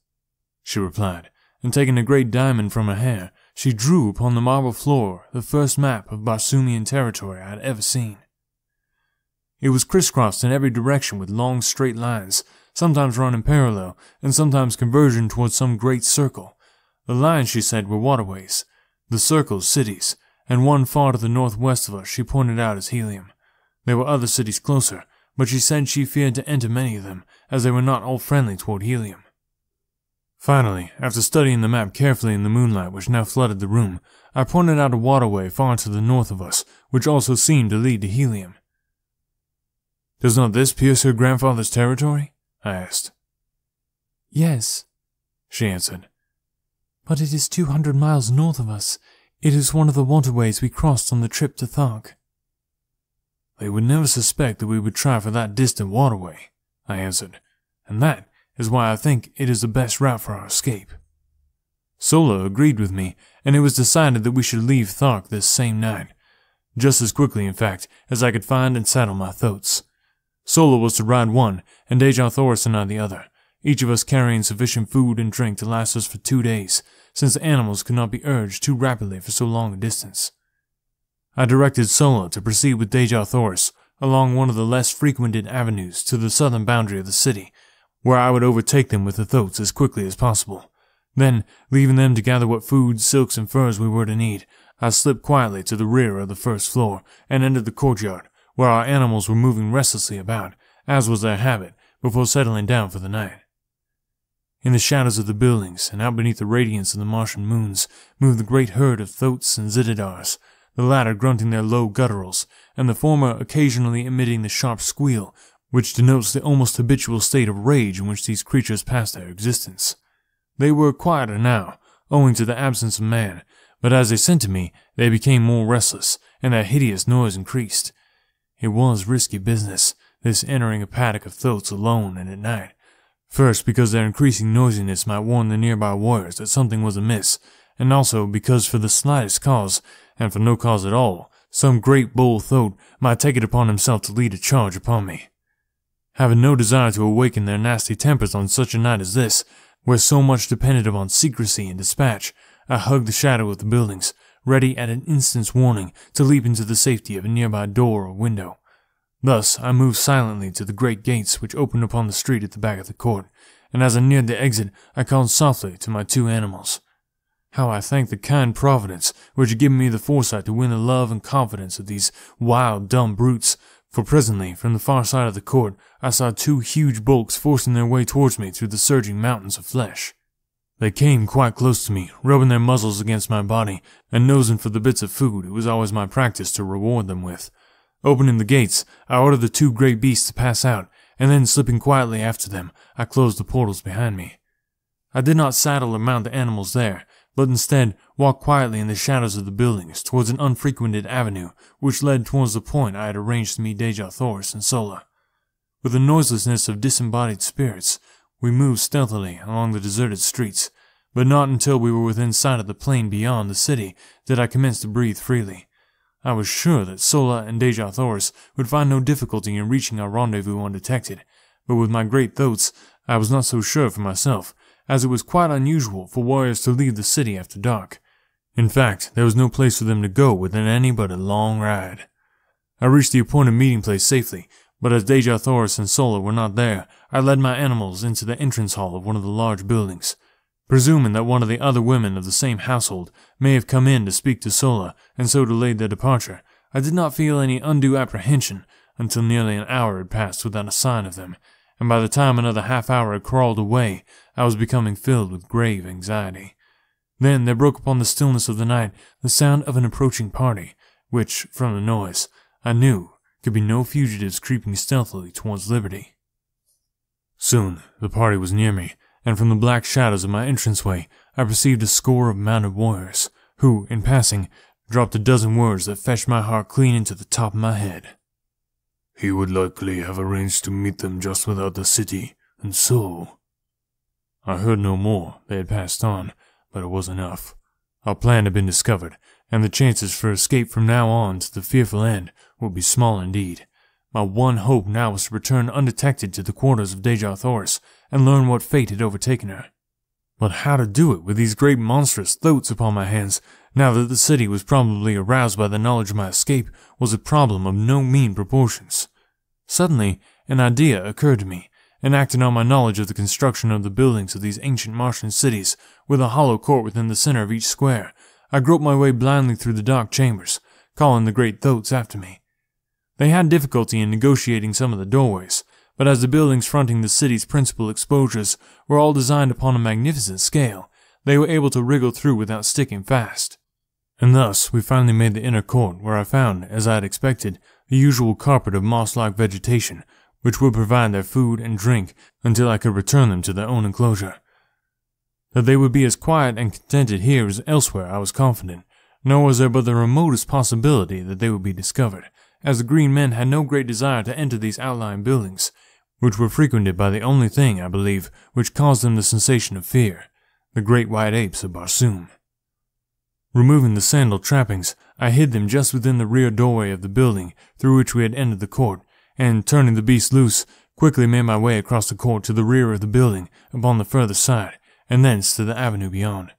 she replied, and taking a great diamond from her hair, she drew upon the marble floor the first map of Barsumian territory I had ever seen. It was crisscrossed in every direction with long straight lines, sometimes running parallel, and sometimes converging towards some great circle. The lines, she said, were waterways, the circles cities, and one far to the northwest of us she pointed out as Helium. There were other cities closer, but she said she feared to enter many of them, as they were not all friendly toward Helium. Finally, after studying the map carefully in the moonlight which now flooded the room, I pointed out a waterway far to the north of us, which also seemed to lead to Helium. Does not this pierce her grandfather's territory? I asked. Yes, she answered. But it is 200 miles north of us. It is one of the waterways we crossed on the trip to Thark. They would never suspect that we would try for that distant waterway, I answered, and that is why I think it is the best route for our escape. Sola agreed with me, and it was decided that we should leave Thark this same night, just as quickly, in fact, as I could find and saddle my thoats. Sola was to ride one, and Deja Thoris and I the other, each of us carrying sufficient food and drink to last us for 2 days, since the animals could not be urged too rapidly for so long a distance. I directed Sola to proceed with Deja Thoris along one of the less frequented avenues to the southern boundary of the city, where I would overtake them with the thoats as quickly as possible. Then, leaving them to gather what food, silks, and furs we were to need, I slipped quietly to the rear of the first floor and entered the courtyard, where our animals were moving restlessly about, as was their habit, before settling down for the night. In the shadows of the buildings, and out beneath the radiance of the Martian moons, moved the great herd of thoats and zitidars, the latter grunting their low gutturals, and the former occasionally emitting the sharp squeal, which denotes the almost habitual state of rage in which these creatures pass their existence. They were quieter now, owing to the absence of man, but as they scented me, they became more restless, and their hideous noise increased. It was risky business, this entering a paddock of thoats alone and at night. First, because their increasing noisiness might warn the nearby warriors that something was amiss, and also because for the slightest cause, and for no cause at all, some great bull thoat might take it upon himself to lead a charge upon me. Having no desire to awaken their nasty tempers on such a night as this, where so much depended upon secrecy and dispatch, I hugged the shadow of the buildings, ready at an instant's warning to leap into the safety of a nearby door or window. Thus, I moved silently to the great gates which opened upon the street at the back of the court, and as I neared the exit, I called softly to my two animals. How I thanked the kind Providence which had given me the foresight to win the love and confidence of these wild, dumb brutes, for presently, from the far side of the court, I saw two huge bulks forcing their way towards me through the surging mountains of flesh. They came quite close to me, rubbing their muzzles against my body, and nosing for the bits of food it was always my practice to reward them with. Opening the gates, I ordered the two great beasts to pass out, and then slipping quietly after them, I closed the portals behind me. I did not saddle or mount the animals there, but instead walked quietly in the shadows of the buildings towards an unfrequented avenue which led towards the point I had arranged to meet Deja Thoris and Sola. With the noiselessness of disembodied spirits, we moved stealthily along the deserted streets, but not until we were within sight of the plain beyond the city did I commence to breathe freely. I was sure that Sola and Deja Thoris would find no difficulty in reaching our rendezvous undetected, but with my great thoats I was not so sure for myself, as it was quite unusual for warriors to leave the city after dark. In fact, there was no place for them to go within any but a long ride. I reached the appointed meeting place safely, but as Deja Thoris and Sola were not there, I led my animals into the entrance hall of one of the large buildings. Presuming that one of the other women of the same household may have come in to speak to Sola and so delayed their departure, I did not feel any undue apprehension until nearly an hour had passed without a sign of them, and by the time another half-hour had crawled away, I was becoming filled with grave anxiety. Then there broke upon the stillness of the night the sound of an approaching party, which, from the noise, I knew could be no fugitives creeping stealthily towards liberty. Soon the party was near me, and from the black shadows of my entranceway I perceived a score of mounted warriors, who, in passing, dropped a dozen words that fetched my heart clean into the top of my head. He would likely have arranged to meet them just without the city, and so... I heard no more. They had passed on, but it was enough. Our plan had been discovered, and the chances for escape from now on to the fearful end would be small indeed. My one hope now was to return undetected to the quarters of Deja Thoris and learn what fate had overtaken her. But how to do it with these great monstrous thoats upon my hands, now that the city was probably aroused by the knowledge of my escape, was a problem of no mean proportions. Suddenly, an idea occurred to me, and acting on my knowledge of the construction of the buildings of these ancient Martian cities, with a hollow court within the center of each square, I groped my way blindly through the dark chambers, calling the great thoats after me. They had difficulty in negotiating some of the doorways, but as the buildings fronting the city's principal exposures were all designed upon a magnificent scale, they were able to wriggle through without sticking fast. And thus we finally made the inner court, where I found, as I had expected, the usual carpet of moss-like vegetation, which would provide their food and drink until I could return them to their own enclosure. That they would be as quiet and contented here as elsewhere I was confident, nor was there but the remotest possibility that they would be discovered, as the green men had no great desire to enter these outlying buildings, which were frequented by the only thing, I believe, which caused them the sensation of fear, the great white apes of Barsoom. Removing the sandal trappings, I hid them just within the rear doorway of the building through which we had entered the court, and, turning the beast loose, quickly made my way across the court to the rear of the building upon the further side, and thence to the avenue beyond.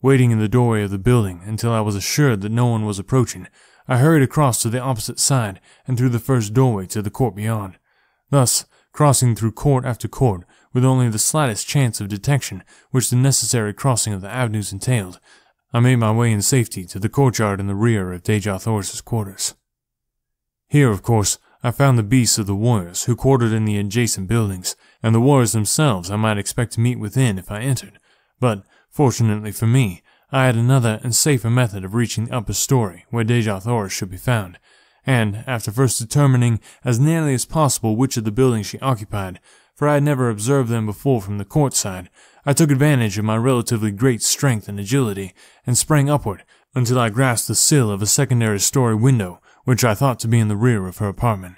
Waiting in the doorway of the building until I was assured that no one was approaching, I hurried across to the opposite side and through the first doorway to the court beyond. Thus, crossing through court after court, with only the slightest chance of detection which the necessary crossing of the avenues entailed, I made my way in safety to the courtyard in the rear of Deja Thoris's quarters. Here, of course, I found the beasts of the warriors who quartered in the adjacent buildings, and the warriors themselves I might expect to meet within if I entered, but, fortunately for me, I had another and safer method of reaching the upper story where Deja Thoris should be found, and, after first determining as nearly as possible which of the buildings she occupied, for I had never observed them before from the court side, I took advantage of my relatively great strength and agility, and sprang upward until I grasped the sill of a secondary story window, which I thought to be in the rear of her apartment.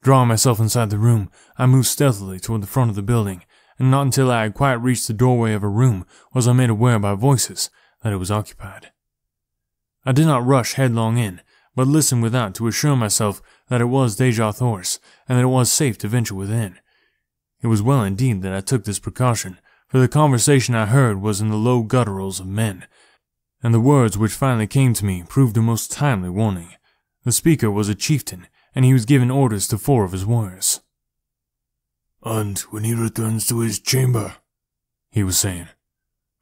Drawing myself inside the room, I moved stealthily toward the front of the building, and not until I had quite reached the doorway of her room was I made aware by voices that it was occupied. I did not rush headlong in, but listened without to assure myself that it was Deja Thoris, and that it was safe to venture within. It was well indeed that I took this precaution, for the conversation I heard was in the low gutturals of men, and the words which finally came to me proved a most timely warning. The speaker was a chieftain, and he was giving orders to 4 of his warriors. "And when he returns to his chamber," he was saying,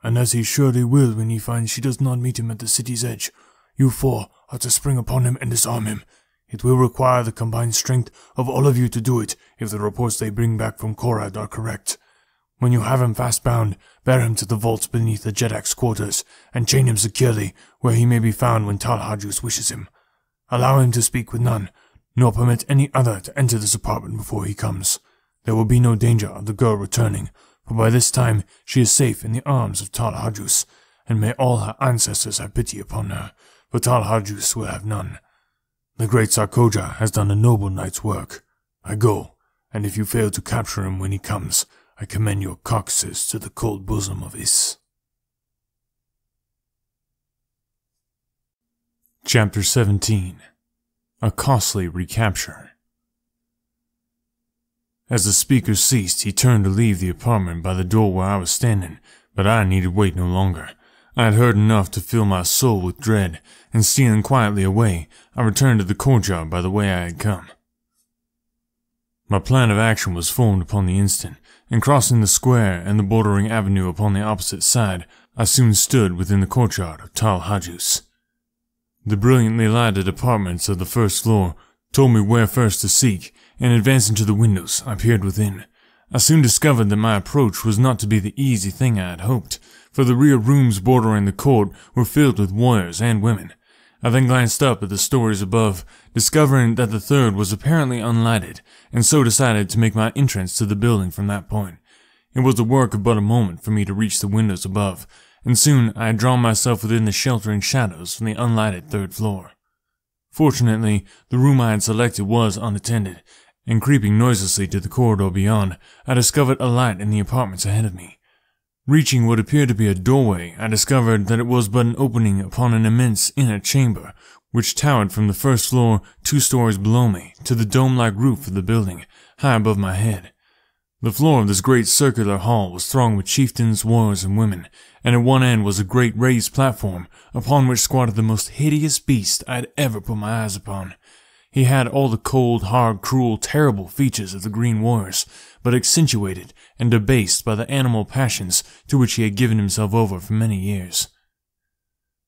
"and as he surely will when he finds she does not meet him at the city's edge, you 4 are to spring upon him and disarm him. It will require the combined strength of all of you to do it if the reports they bring back from Korad are correct. When you have him fast bound, bear him to the vaults beneath the Jedak's quarters, and chain him securely where he may be found when Talhajus wishes him. Allow him to speak with none, nor permit any other to enter this apartment before he comes. There will be no danger of the girl returning, for by this time she is safe in the arms of Talhajus, and may all her ancestors have pity upon her, for Talhajus will have none. The great Sarkoja has done a noble knight's work. I go, and if you fail to capture him when he comes, I commend your carcasses to the cold bosom of Is." Chapter 17. A Costly Recapture. As the speaker ceased, he turned to leave the apartment by the door where I was standing, but I needed wait no longer. I had heard enough to fill my soul with dread, and stealing quietly away, I returned to the courtyard by the way I had come. My plan of action was formed upon the instant, and crossing the square and the bordering avenue upon the opposite side, I soon stood within the courtyard of Talhajus. The brilliantly lighted apartments of the first floor told me where first to seek, and advancing to the windows, I peered within. I soon discovered that my approach was not to be the easy thing I had hoped, for the rear rooms bordering the court were filled with warriors and women. I then glanced up at the stories above, discovering that the third was apparently unlighted, and so decided to make my entrance to the building from that point. It was the work of but a moment for me to reach the windows above, and soon I had drawn myself within the sheltering shadows from the unlighted 3rd floor. Fortunately, the room I had selected was unattended, and creeping noiselessly to the corridor beyond, I discovered a light in the apartments ahead of me. Reaching what appeared to be a doorway, I discovered that it was but an opening upon an immense inner chamber, which towered from the 1st floor 2 stories below me to the dome-like roof of the building, high above my head. The floor of this great circular hall was thronged with chieftains, warriors, and women, and at one end was a great raised platform, upon which squatted the most hideous beast I had ever put my eyes upon. He had all the cold, hard, cruel, terrible features of the Green Warriors, but accentuated and debased by the animal passions to which he had given himself over for many years.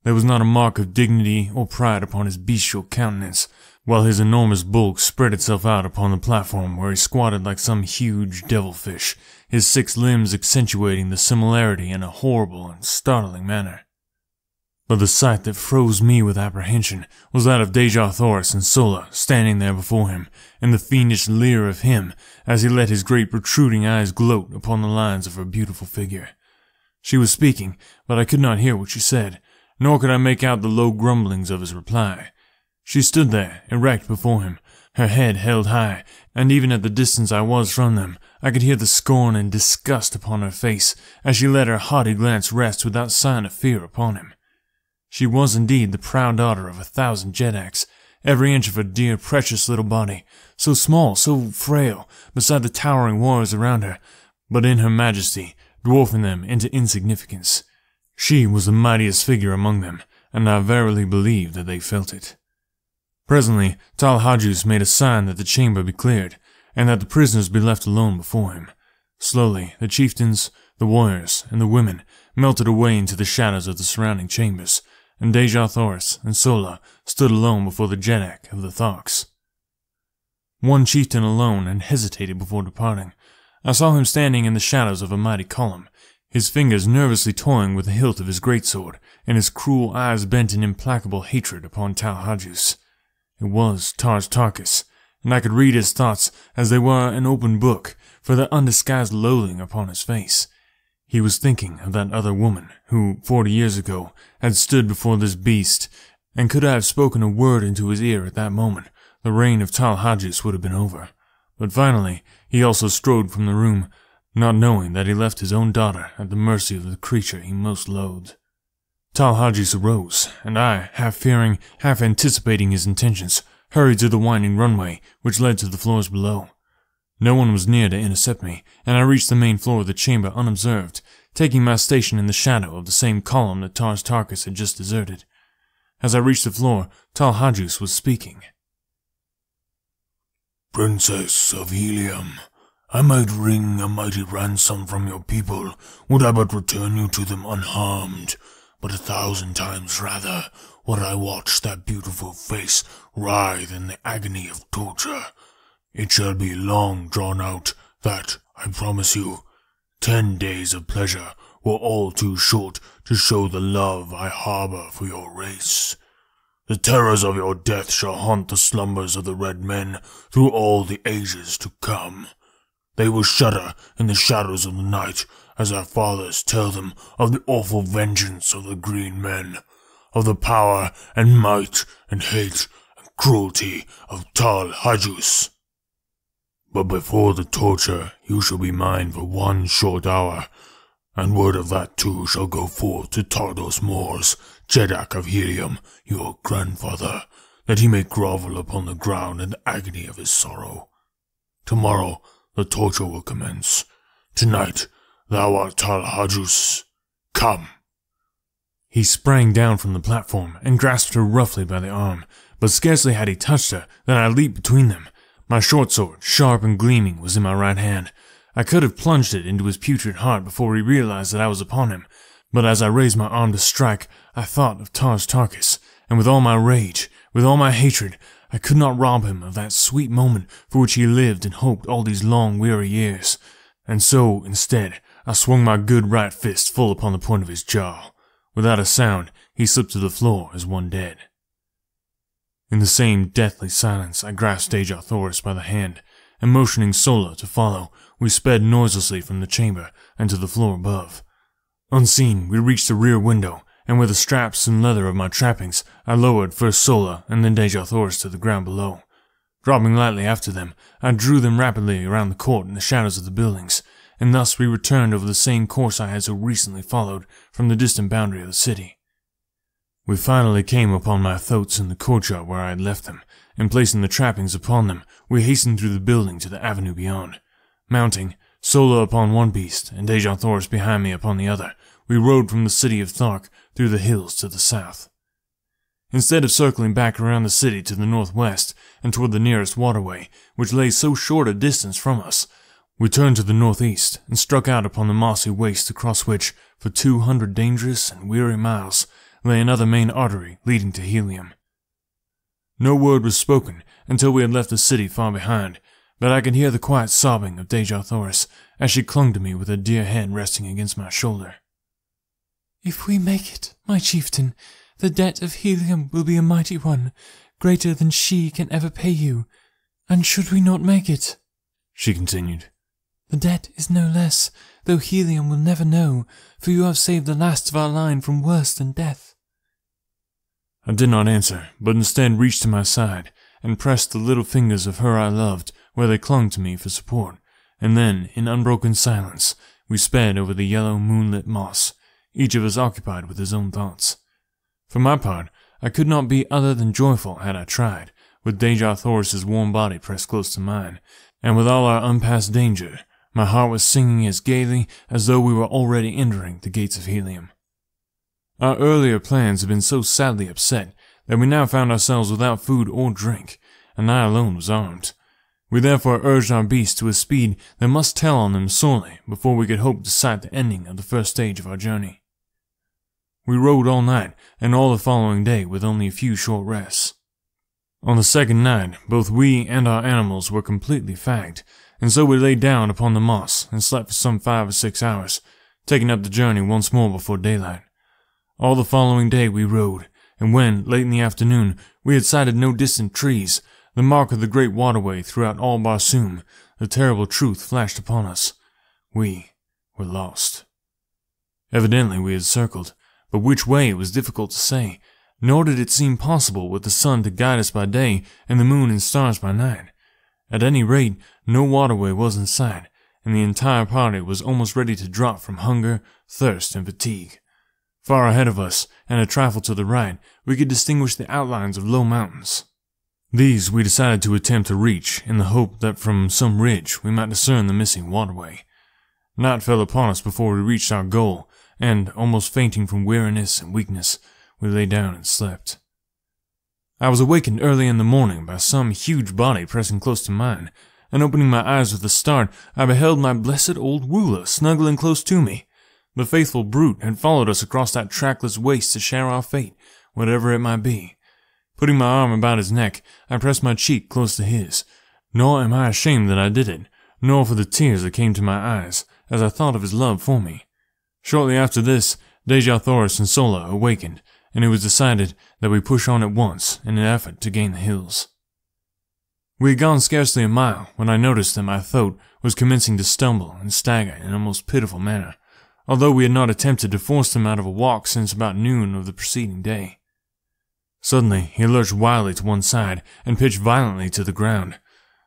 There was not a mark of dignity or pride upon his bestial countenance, while his enormous bulk spread itself out upon the platform where he squatted like some huge devilfish, his 6 limbs accentuating the similarity in a horrible and startling manner. But the sight that froze me with apprehension was that of Deja Thoris and Sola standing there before him, and the fiendish leer of him as he let his great protruding eyes gloat upon the lines of her beautiful figure. She was speaking, but I could not hear what she said, nor could I make out the low grumblings of his reply. She stood there, erect before him, her head held high, and even at the distance I was from them, I could hear the scorn and disgust upon her face as she let her haughty glance rest without sign of fear upon him. She was indeed the proud daughter of 1,000 Jedaks, every inch of her dear, precious little body, so small, so frail, beside the towering warriors around her, but in her majesty, dwarfing them into insignificance. She was the mightiest figure among them, and I verily believe that they felt it. Presently, Talhajus made a sign that the chamber be cleared, and that the prisoners be left alone before him. Slowly, the chieftains, the warriors, and the women melted away into the shadows of the surrounding chambers, and Deja Thoris and Sola stood alone before the Jedak of the Tharks. One chieftain alone had hesitated before departing. I saw him standing in the shadows of a mighty column, his fingers nervously toying with the hilt of his greatsword, and his cruel eyes bent in implacable hatred upon Talhajus. It was Tarj Tarkas, and I could read his thoughts as they were an open book, for the undisguised loathing upon his face. He was thinking of that other woman who, 40 years ago, had stood before this beast, and could I have spoken a word into his ear at that moment, the reign of Talhajus would have been over. But finally, he also strode from the room, not knowing that he left his own daughter at the mercy of the creature he most loathed. Talhajus arose, and I, half fearing, half anticipating his intentions, hurried to the winding runway which led to the floors below. No one was near to intercept me, and I reached the main floor of the chamber unobserved, taking my station in the shadow of the same column that Tarj Tarkas had just deserted. As I reached the floor, Talhajus was speaking. Princess of Helium, I might wring a mighty ransom from your people, would I but return you to them unharmed, but 1,000 times rather would I watch that beautiful face writhe in the agony of torture. It shall be long drawn out, that, I promise you. 10 days of pleasure were all too short to show the love I harbor for your race. The terrors of your death shall haunt the slumbers of the red men through all the ages to come. They will shudder in the shadows of the night as their fathers tell them of the awful vengeance of the green men, of the power and might and hate and cruelty of Talhajus. But before the torture you shall be mine for 1 short hour, and word of that too shall go forth to Tardos Mors, Jeddak of Helium, your grandfather, that he may grovel upon the ground in the agony of his sorrow. Tomorrow the torture will commence. Tonight thou art Talhajus. Come. He sprang down from the platform and grasped her roughly by the arm, but scarcely had he touched her than I leaped between them. My short sword, sharp and gleaming, was in my right hand. I could have plunged it into his putrid heart before he realized that I was upon him, but as I raised my arm to strike, I thought of Tarj Tarkas, and with all my rage, with all my hatred, I could not rob him of that sweet moment for which he lived and hoped all these long, weary years. And so, instead, I swung my good right fist full upon the point of his jaw. Without a sound, he slipped to the floor as one dead. In the same deathly silence, I grasped Deja Thoris by the hand, and motioning Sola to follow, we sped noiselessly from the chamber and to the floor above. Unseen, we reached the rear window, and with the straps and leather of my trappings, I lowered first Sola and then Deja Thoris to the ground below. Dropping lightly after them, I drew them rapidly around the court in the shadows of the buildings, and thus we returned over the same course I had so recently followed from the distant boundary of the city. We finally came upon my thoats in the courtyard where I had left them, and placing the trappings upon them, we hastened through the building to the avenue beyond. Mounting, Sola upon one beast, and Deja Thoris behind me upon the other, we rode from the city of Thark through the hills to the south. Instead of circling back around the city to the northwest and toward the nearest waterway, which lay so short a distance from us, we turned to the northeast and struck out upon the mossy waste across which, for 200 dangerous and weary miles, lay another main artery leading to Helium. No word was spoken until we had left the city far behind, but I could hear the quiet sobbing of Deja Thoris as she clung to me with her dear head resting against my shoulder. If we make it, my chieftain, the debt of Helium will be a mighty one, greater than she can ever pay you. And should we not make it, she continued, the debt is no less, though Helium will never know, for you have saved the last of our line from worse than death. I did not answer, but instead reached to my side and pressed the little fingers of her I loved where they clung to me for support, and then, in unbroken silence, we sped over the yellow moonlit moss, each of us occupied with his own thoughts. For my part, I could not be other than joyful had I tried, with Deja Thoris's warm body pressed close to mine, and with all our unpassed danger, my heart was singing as gaily as though we were already entering the gates of Helium. Our earlier plans had been so sadly upset that we now found ourselves without food or drink, and I alone was armed. We therefore urged our beasts to a speed that must tell on them sorely before we could hope to sight the ending of the first stage of our journey. We rode all night and all the following day with only a few short rests. On the second night, both we and our animals were completely fagged, and so we lay down upon the moss and slept for some 5 or 6 hours, taking up the journey once more before daylight. All the following day we rode, and when, late in the afternoon, we had sighted no distant trees, the mark of the great waterway throughout all Barsoom, the terrible truth flashed upon us. We were lost. Evidently we had circled, but which way it was difficult to say, nor did it seem possible with the sun to guide us by day and the moon and stars by night. At any rate, no waterway was in sight, and the entire party was almost ready to drop from hunger, thirst, and fatigue. Far ahead of us, and a trifle to the right, we could distinguish the outlines of low mountains. These we decided to attempt to reach, in the hope that from some ridge we might discern the missing waterway. Night fell upon us before we reached our goal, and, almost fainting from weariness and weakness, we lay down and slept. I was awakened early in the morning by some huge body pressing close to mine, and opening my eyes with a start, I beheld my blessed old Woola snuggling close to me. The faithful brute had followed us across that trackless waste to share our fate, whatever it might be. Putting my arm about his neck, I pressed my cheek close to his, nor am I ashamed that I did it, nor for the tears that came to my eyes, as I thought of his love for me. Shortly after this, Deja Thoris and Sola awakened, and it was decided that we push on at once in an effort to gain the hills. We had gone scarcely a mile when I noticed that my throat was commencing to stumble and stagger in a most pitiful manner, although we had not attempted to force him out of a walk since about noon of the preceding day. Suddenly, he lurched wildly to one side and pitched violently to the ground.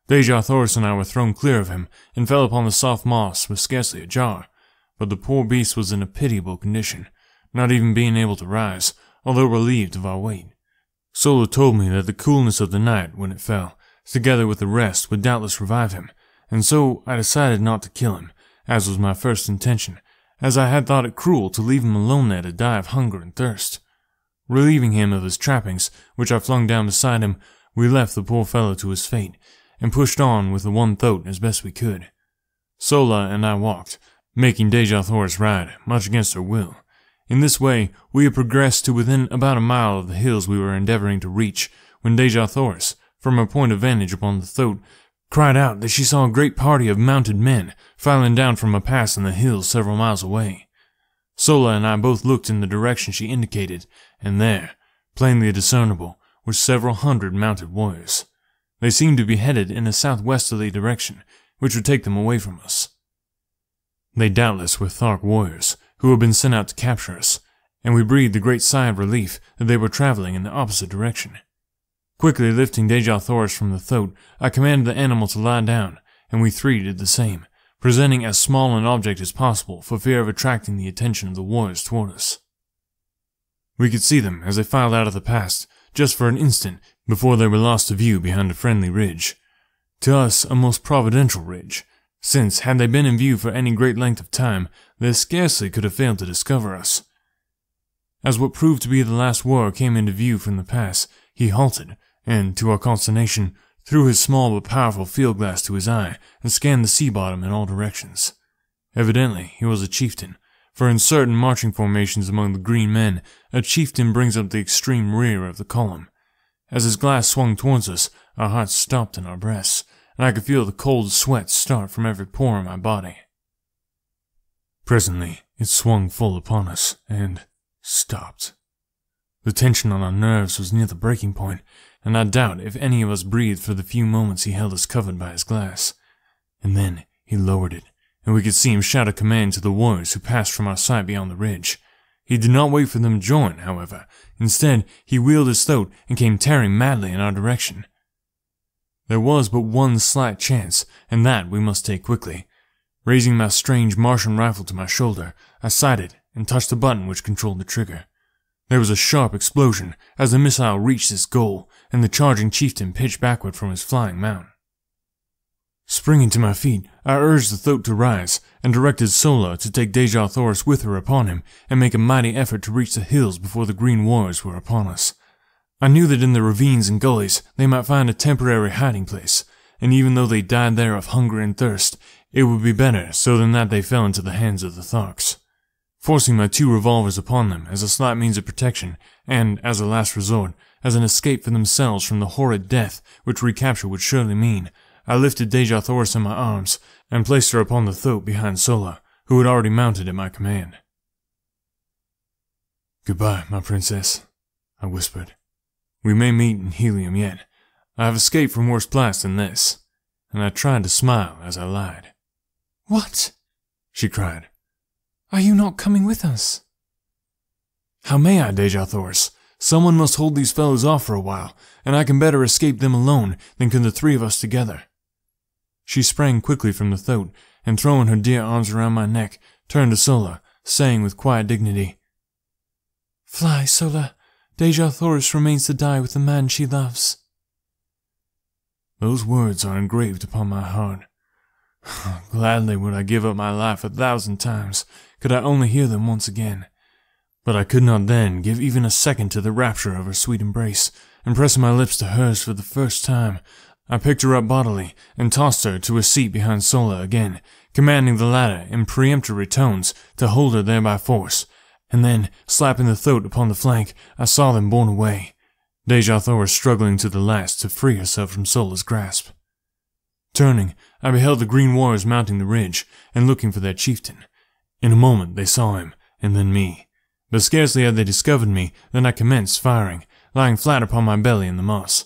Deja Thoris and I were thrown clear of him and fell upon the soft moss with scarcely a jar, but the poor beast was in a pitiable condition, not even being able to rise, although relieved of our weight. Sola told me that the coolness of the night when it fell, together with the rest, would doubtless revive him, and so I decided not to kill him, as was my first intention, as I had thought it cruel to leave him alone there to die of hunger and thirst. Relieving him of his trappings, which I flung down beside him, we left the poor fellow to his fate, and pushed on with the one throat as best we could. Sola and I walked, making Deja Thoris ride, much against her will. In this way, we had progressed to within about a mile of the hills we were endeavoring to reach, when Deja Thoris, from her point of vantage upon the throat, cried out that she saw a great party of mounted men filing down from a pass in the hills several miles away. Sola and I both looked in the direction she indicated, and there, plainly discernible, were several hundred mounted warriors. They seemed to be headed in a southwesterly direction, which would take them away from us. They doubtless were Thark warriors, who had been sent out to capture us, and we breathed a great sigh of relief that they were traveling in the opposite direction. Quickly lifting Deja Thoris from the throat, I commanded the animal to lie down, and we three did the same, presenting as small an object as possible for fear of attracting the attention of the warriors toward us. We could see them as they filed out of the pass, just for an instant before they were lost to view behind a friendly ridge. To us, a most providential ridge, since had they been in view for any great length of time, they scarcely could have failed to discover us. As what proved to be the last warrior came into view from the pass, he halted, and, to our consternation, threw his small but powerful field glass to his eye and scanned the sea bottom in all directions. Evidently, he was a chieftain, for in certain marching formations among the green men, a chieftain brings up the extreme rear of the column. As his glass swung towards us, our hearts stopped in our breasts, and I could feel the cold sweat start from every pore in my body. Presently, it swung full upon us, and stopped. The tension on our nerves was near the breaking point, and I doubt if any of us breathed for the few moments he held us covered by his glass. And then he lowered it, and we could see him shout a command to the warriors who passed from our sight beyond the ridge. He did not wait for them to join, however. Instead, he wheeled his throat and came tearing madly in our direction. There was but one slight chance, and that we must take quickly. Raising my strange Martian rifle to my shoulder, I sighted and touched the button which controlled the trigger. There was a sharp explosion as the missile reached its goal, and the charging chieftain pitched backward from his flying mount. Springing to my feet, I urged the throat to rise, and directed Sola to take Deja Thoris with her upon him, and make a mighty effort to reach the hills before the green warriors were upon us. I knew that in the ravines and gullies they might find a temporary hiding place, and even though they died there of hunger and thirst, it would be better so than that they fell into the hands of the Tharks. forcing my 2 revolvers upon them as a slight means of protection, and, as a last resort, as an escape for themselves from the horrid death which recapture would surely mean. I lifted Dejah Thoris in my arms, and placed her upon the thoat behind Sola, who had already mounted at my command. "Goodbye, my princess," I whispered. "We may meet in Helium yet. I have escaped from worse plights than this," and I tried to smile as I lied. "What?" she cried. "Are you not coming with us?" "How may I, Dejah Thoris? Someone must hold these fellows off for a while, and I can better escape them alone than can the 3 of us together." She sprang quickly from the thoat, and throwing her dear arms around my neck, turned to Sola, saying with quiet dignity, "Fly, Sola. Dejah Thoris remains to die with the man she loves." Those words are engraved upon my heart. Gladly would I give up my life 1,000 times, could I only hear them once again. But I could not then give even a second to the rapture of her sweet embrace, and pressing my lips to hers for the first time, I picked her up bodily and tossed her to a seat behind Sola again, commanding the latter in peremptory tones to hold her there by force, and then, slapping the thoat upon the flank, I saw them borne away, Dejah Thoris struggling to the last to free herself from Sola's grasp. Turning, I beheld the green warriors mounting the ridge, and looking for their chieftain. In a moment they saw him, and then me. But scarcely had they discovered me than I commenced firing, lying flat upon my belly in the moss.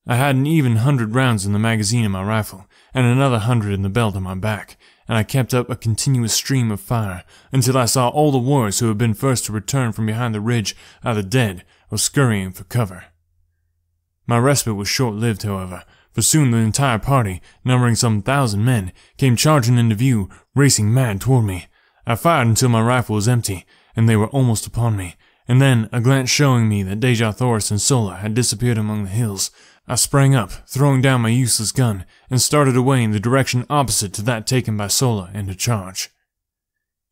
I had an even 100 rounds in the magazine of my rifle, and another 100 in the belt on my back, and I kept up a continuous stream of fire until I saw all the warriors who had been first to return from behind the ridge either dead or scurrying for cover. My respite was short-lived, however, for soon the entire party, numbering some 1,000 men, came charging into view, racing mad toward me. I fired until my rifle was empty, and they were almost upon me, and then, a glance showing me that Dejah Thoris and Sola had disappeared among the hills, I sprang up, throwing down my useless gun, and started away in the direction opposite to that taken by Sola in her charge.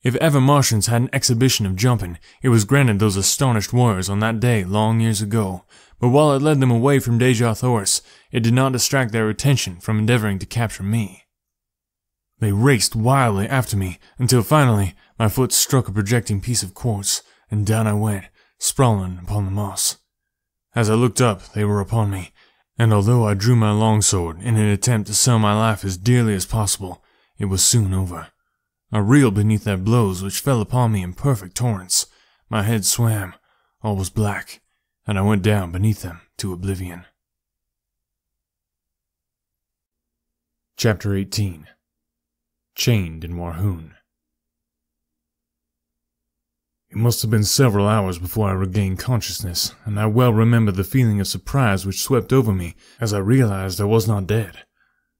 If ever Martians had an exhibition of jumping, it was granted those astonished warriors on that day long years ago, but while it led them away from Dejah Thoris, it did not distract their attention from endeavoring to capture me. They raced wildly after me, until finally my foot struck a projecting piece of quartz, and down I went, sprawling upon the moss. As I looked up, they were upon me, and although I drew my longsword in an attempt to sell my life as dearly as possible, it was soon over. I reeled beneath their blows which fell upon me in perfect torrents. My head swam, all was black, and I went down beneath them to oblivion. Chapter 18. Chained in Warhoon. It must have been several hours before I regained consciousness, and I well remember the feeling of surprise which swept over me as I realized I was not dead.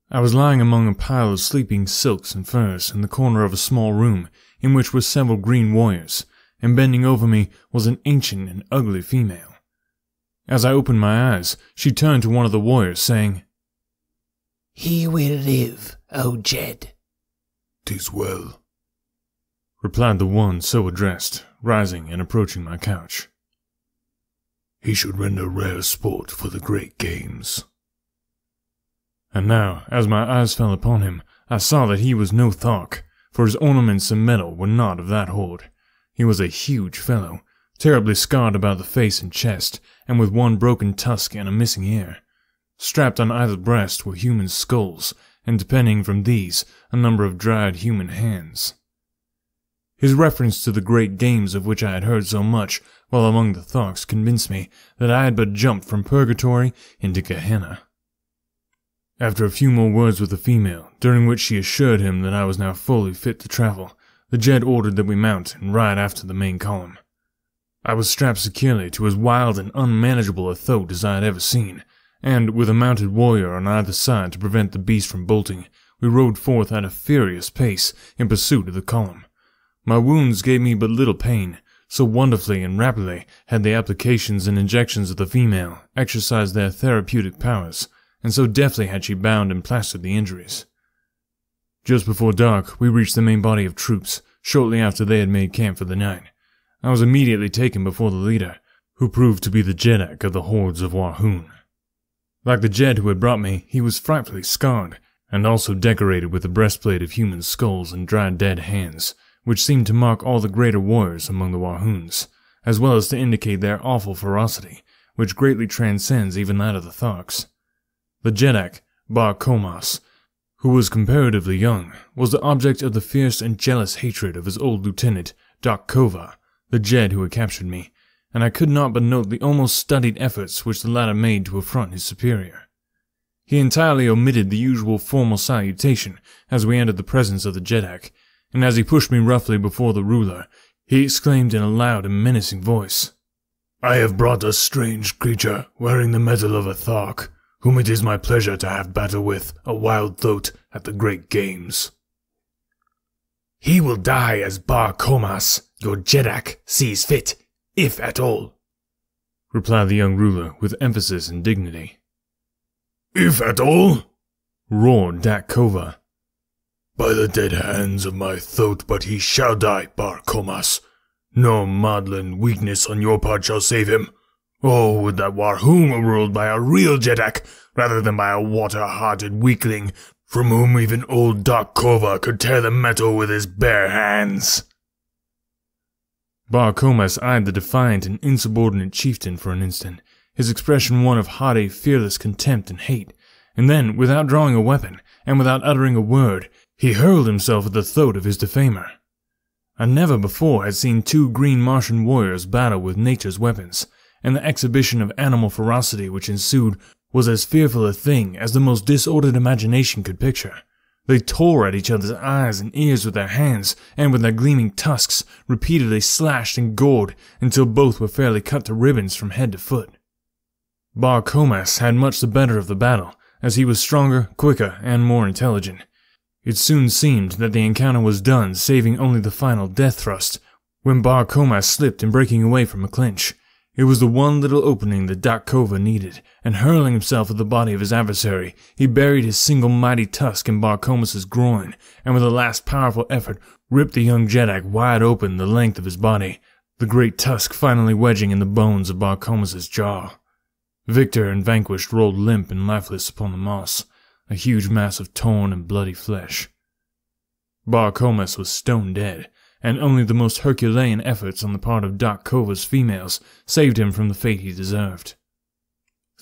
I was lying among a pile of sleeping silks and furs in the corner of a small room in which were several green warriors, and bending over me was an ancient and ugly female. As I opened my eyes, she turned to one of the warriors, saying, "He will live, O Jed." "'Tis well," replied the one so addressed, rising and approaching my couch. "He should render rare sport for the great games." And now, as my eyes fell upon him, I saw that he was no Thark, for his ornaments and metal were not of that horde. He was a huge fellow, terribly scarred about the face and chest, and with one broken tusk and a missing ear. Strapped on either breast were human skulls, and depending from these, a number of dried human hands. His reference to the great games of which I had heard so much while among the Tharks convinced me that I had but jumped from purgatory into Gehenna. After a few more words with the female, during which she assured him that I was now fully fit to travel, the Jed ordered that we mount and ride after the main column. I was strapped securely to as wild and unmanageable a thoat as I had ever seen, and, with a mounted warrior on either side to prevent the beast from bolting, we rode forth at a furious pace in pursuit of the column. My wounds gave me but little pain, so wonderfully and rapidly had the applications and injections of the female exercised their therapeutic powers, and so deftly had she bound and plastered the injuries. Just before dark, we reached the main body of troops, shortly after they had made camp for the night. I was immediately taken before the leader, who proved to be the Jeddak of the hordes of Warhoon. Like the Jed who had brought me, he was frightfully scarred, and also decorated with a breastplate of human skulls and dried dead hands, which seemed to mark all the greater warriors among the Warhoons, as well as to indicate their awful ferocity, which greatly transcends even that of the Tharks. The Jeddak, Bar Comas, who was comparatively young, was the object of the fierce and jealous hatred of his old lieutenant, Doc Kova, the Jed who had captured me, and I could not but note the almost studied efforts which the latter made to affront his superior. He entirely omitted the usual formal salutation as we entered the presence of the Jeddak, and as he pushed me roughly before the ruler, he exclaimed in a loud and menacing voice, "I have brought a strange creature wearing the metal of a Thark, whom it is my pleasure to have battle with a wild thoat at the great games." "He will die as Bar Comas, your Jeddak, sees fit, if at all," replied the young ruler with emphasis and dignity. "If at all?" roared Dak Kova. "By the dead hands of my thoat, but he shall die, Bar Comas. No maudlin weakness on your part shall save him. Oh, would that Warhoon were ruled by a real Jeddak, rather than by a water-hearted weakling, from whom even old Doc Kova could tear the metal with his bare hands." Bar Comas eyed the defiant and insubordinate chieftain for an instant, his expression one of haughty, fearless contempt and hate, and then, without drawing a weapon, and without uttering a word, he hurled himself at the throat of his defamer. I never before had seen two green Martian warriors battle with nature's weapons, and the exhibition of animal ferocity which ensued was as fearful a thing as the most disordered imagination could picture. They tore at each other's eyes and ears with their hands, and with their gleaming tusks repeatedly slashed and gored until both were fairly cut to ribbons from head to foot. Bar Comas had much the better of the battle, as he was stronger, quicker, and more intelligent. It soon seemed that the encounter was done, saving only the final death thrust, when Bar Comas slipped in breaking away from a clinch. It was the one little opening that Doc Kova needed, and hurling himself at the body of his adversary, he buried his single mighty tusk in Bar Comas's groin, and with a last powerful effort ripped the young Jeddak wide open the length of his body, the great tusk finally wedging in the bones of Bar Comas's jaw. Victor and vanquished rolled limp and lifeless upon the moss, a huge mass of torn and bloody flesh. Bar Comas was stone dead, and only the most Herculean efforts on the part of Doc Kova's females saved him from the fate he deserved.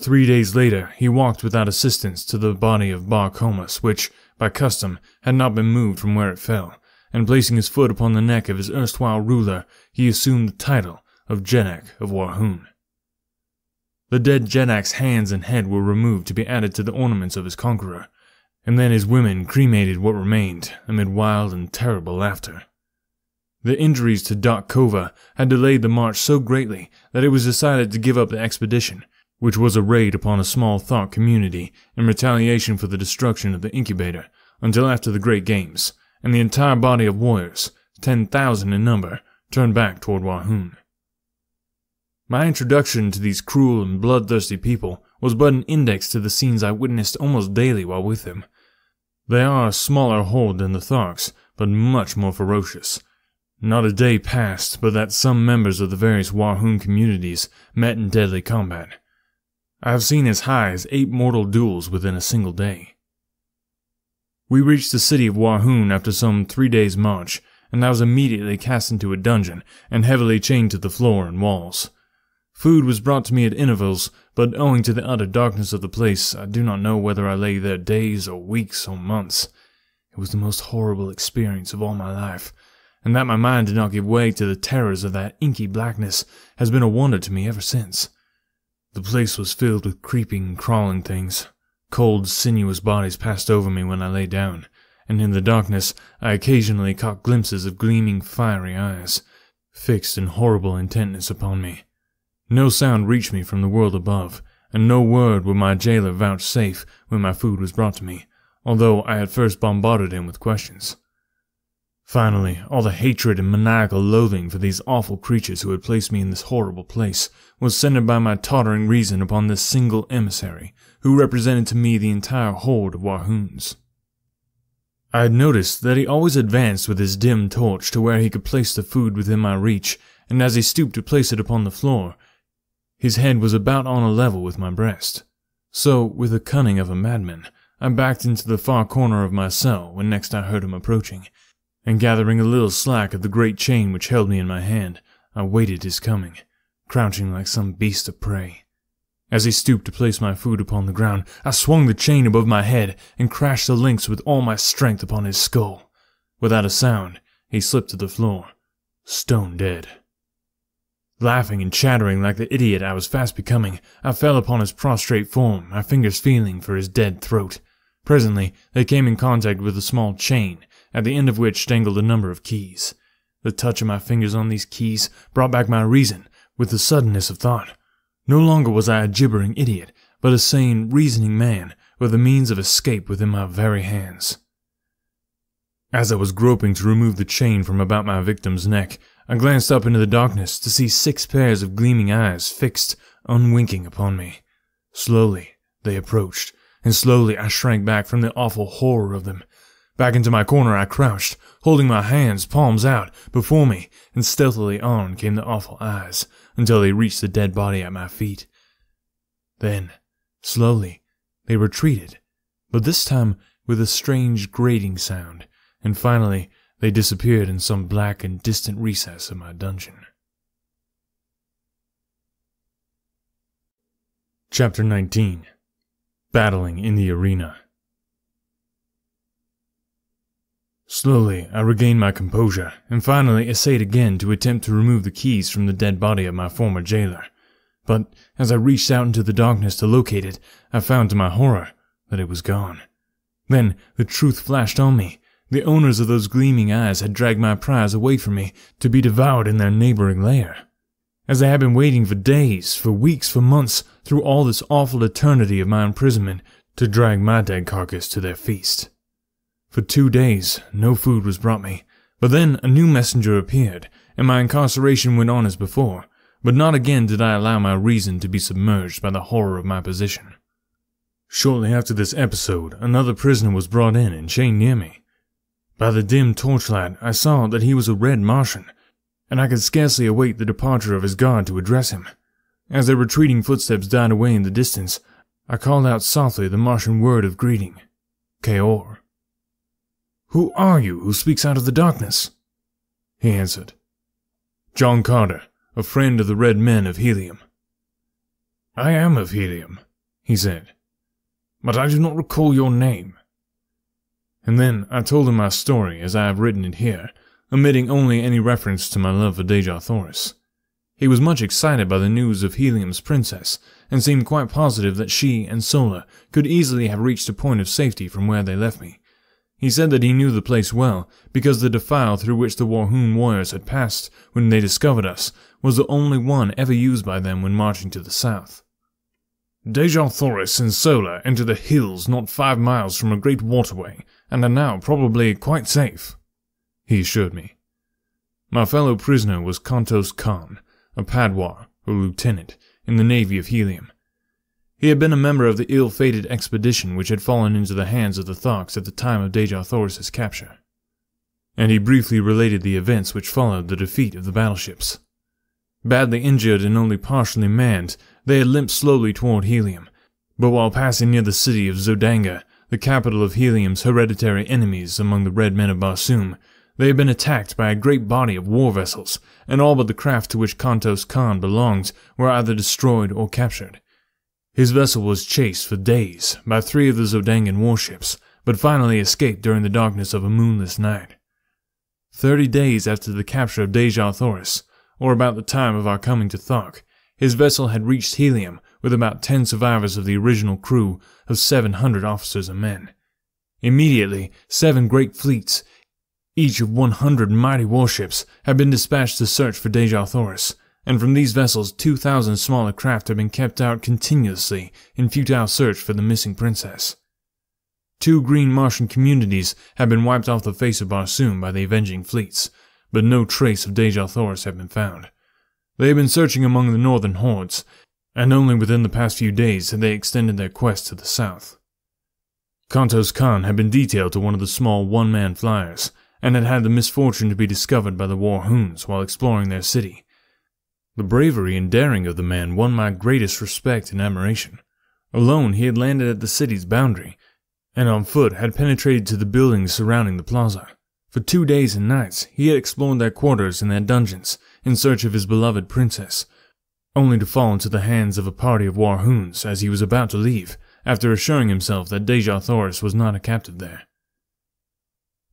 3 days later, he walked without assistance to the body of Bar Comas, which, by custom, had not been moved from where it fell, and placing his foot upon the neck of his erstwhile ruler, he assumed the title of Jeddak of Warhoon. The dead Jeddak's hands and head were removed to be added to the ornaments of his conqueror, and then his women cremated what remained, amid wild and terrible laughter. The injuries to Doc Kova had delayed the march so greatly that it was decided to give up the expedition, which was a raid upon a small Thark community in retaliation for the destruction of the incubator, until after the Great Games, and the entire body of warriors, 10,000 in number, turned back toward Warhoon. My introduction to these cruel and bloodthirsty people was but an index to the scenes I witnessed almost daily while with them. They are a smaller horde than the Tharks, but much more ferocious. Not a day passed but that some members of the various Warhoon communities met in deadly combat. I have seen as high as 8 mortal duels within a single day. We reached the city of Warhoon after some 3 days' march, and I was immediately cast into a dungeon and heavily chained to the floor and walls. Food was brought to me at intervals, but owing to the utter darkness of the place, I do not know whether I lay there days or weeks or months. It was the most horrible experience of all my life, and that my mind did not give way to the terrors of that inky blackness has been a wonder to me ever since. The place was filled with creeping, crawling things. Cold, sinuous bodies passed over me when I lay down, and in the darkness I occasionally caught glimpses of gleaming, fiery eyes, fixed in horrible intentness upon me. No sound reached me from the world above, and no word would my jailer vouchsafe when my food was brought to me, although I had first bombarded him with questions. Finally, all the hatred and maniacal loathing for these awful creatures who had placed me in this horrible place was centered by my tottering reason upon this single emissary, who represented to me the entire horde of Warhoons. I had noticed that he always advanced with his dim torch to where he could place the food within my reach, and as he stooped to place it upon the floor, his head was about on a level with my breast. So, with the cunning of a madman, I backed into the far corner of my cell when next I heard him approaching, and gathering a little slack of the great chain which held me in my hand, I waited his coming, crouching like some beast of prey. As he stooped to place my food upon the ground, I swung the chain above my head and crashed the links with all my strength upon his skull. Without a sound, he slipped to the floor, stone dead. Laughing and chattering like the idiot I was fast becoming, I fell upon his prostrate form, my fingers feeling for his dead throat. Presently, they came in contact with a small chain, at the end of which dangled a number of keys. The touch of my fingers on these keys brought back my reason with the suddenness of thought. No longer was I a gibbering idiot, but a sane, reasoning man with the means of escape within my very hands. As I was groping to remove the chain from about my victim's neck, I glanced up into the darkness to see 6 pairs of gleaming eyes fixed, unwinking upon me. Slowly, they approached, and slowly I shrank back from the awful horror of them. Back into my corner I crouched, holding my hands, palms out, before me, and stealthily on came the awful eyes, until they reached the dead body at my feet. Then, slowly, they retreated, but this time with a strange grating sound, and finally they disappeared in some black and distant recess of my dungeon. Chapter 19. Battling in the Arena. Slowly, I regained my composure, and finally essayed again to attempt to remove the keys from the dead body of my former jailer. But as I reached out into the darkness to locate it, I found to my horror that it was gone. Then the truth flashed on me. The owners of those gleaming eyes had dragged my prize away from me to be devoured in their neighboring lair. As they had been waiting for days, for weeks, for months, through all this awful eternity of my imprisonment, to drag my dead carcass to their feast. For 2 days, no food was brought me, but then a new messenger appeared, and my incarceration went on as before, but not again did I allow my reason to be submerged by the horror of my position. Shortly after this episode, another prisoner was brought in and chained near me. By the dim torchlight, I saw that he was a red Martian, and I could scarcely await the departure of his guard to address him. As their retreating footsteps died away in the distance, I called out softly the Martian word of greeting, Kaor. "Who are you who speaks out of the darkness?" He answered, "John Carter, a friend of the Red Men of Helium." "I am of Helium," he said, "but I do not recall your name." And then I told him my story as I have written it here, omitting only any reference to my love for Dejah Thoris. He was much excited by the news of Helium's princess, and seemed quite positive that she and Sola could easily have reached a point of safety from where they left me. He said that he knew the place well, because the defile through which the Warhoon warriors had passed when they discovered us was the only one ever used by them when marching to the south. "Dejah Thoris and Sola entered the hills not 5 miles from a great waterway, and are now probably quite safe," he assured me. My fellow prisoner was Kantos Khan, a Padwar, or lieutenant, in the navy of Helium. He had been a member of the ill-fated expedition which had fallen into the hands of the Tharks at the time of Dejah Thoris' capture, and he briefly related the events which followed the defeat of the battleships. Badly injured and only partially manned, they had limped slowly toward Helium, but while passing near the city of Zodanga, the capital of Helium's hereditary enemies among the Red Men of Barsoom, they had been attacked by a great body of war vessels, and all but the craft to which Kantos Khan belonged were either destroyed or captured. His vessel was chased for days by 3 of the Zodangan warships, but finally escaped during the darkness of a moonless night. 30 days after the capture of Dejah Thoris, or about the time of our coming to Thark, his vessel had reached Helium with about 10 survivors of the original crew of 700 officers and men. Immediately, 7 great fleets, each of 100 mighty warships, had been dispatched to search for Dejah Thoris, and from these vessels 2,000 smaller craft had been kept out continuously in futile search for the missing princess. 2 green Martian communities had been wiped off the face of Barsoom by the avenging fleets, but no trace of Dejah Thoris had been found. They had been searching among the northern hordes, and only within the past few days had they extended their quest to the south. Kantos Khan had been detailed to one of the small one-man flyers, and had had the misfortune to be discovered by the Warhoons while exploring their city. The bravery and daring of the man won my greatest respect and admiration. Alone, he had landed at the city's boundary, and on foot had penetrated to the buildings surrounding the plaza. For 2 days and nights, he had explored their quarters and their dungeons in search of his beloved princess, only to fall into the hands of a party of Warhoons as he was about to leave, after assuring himself that Dejah Thoris was not a captive there.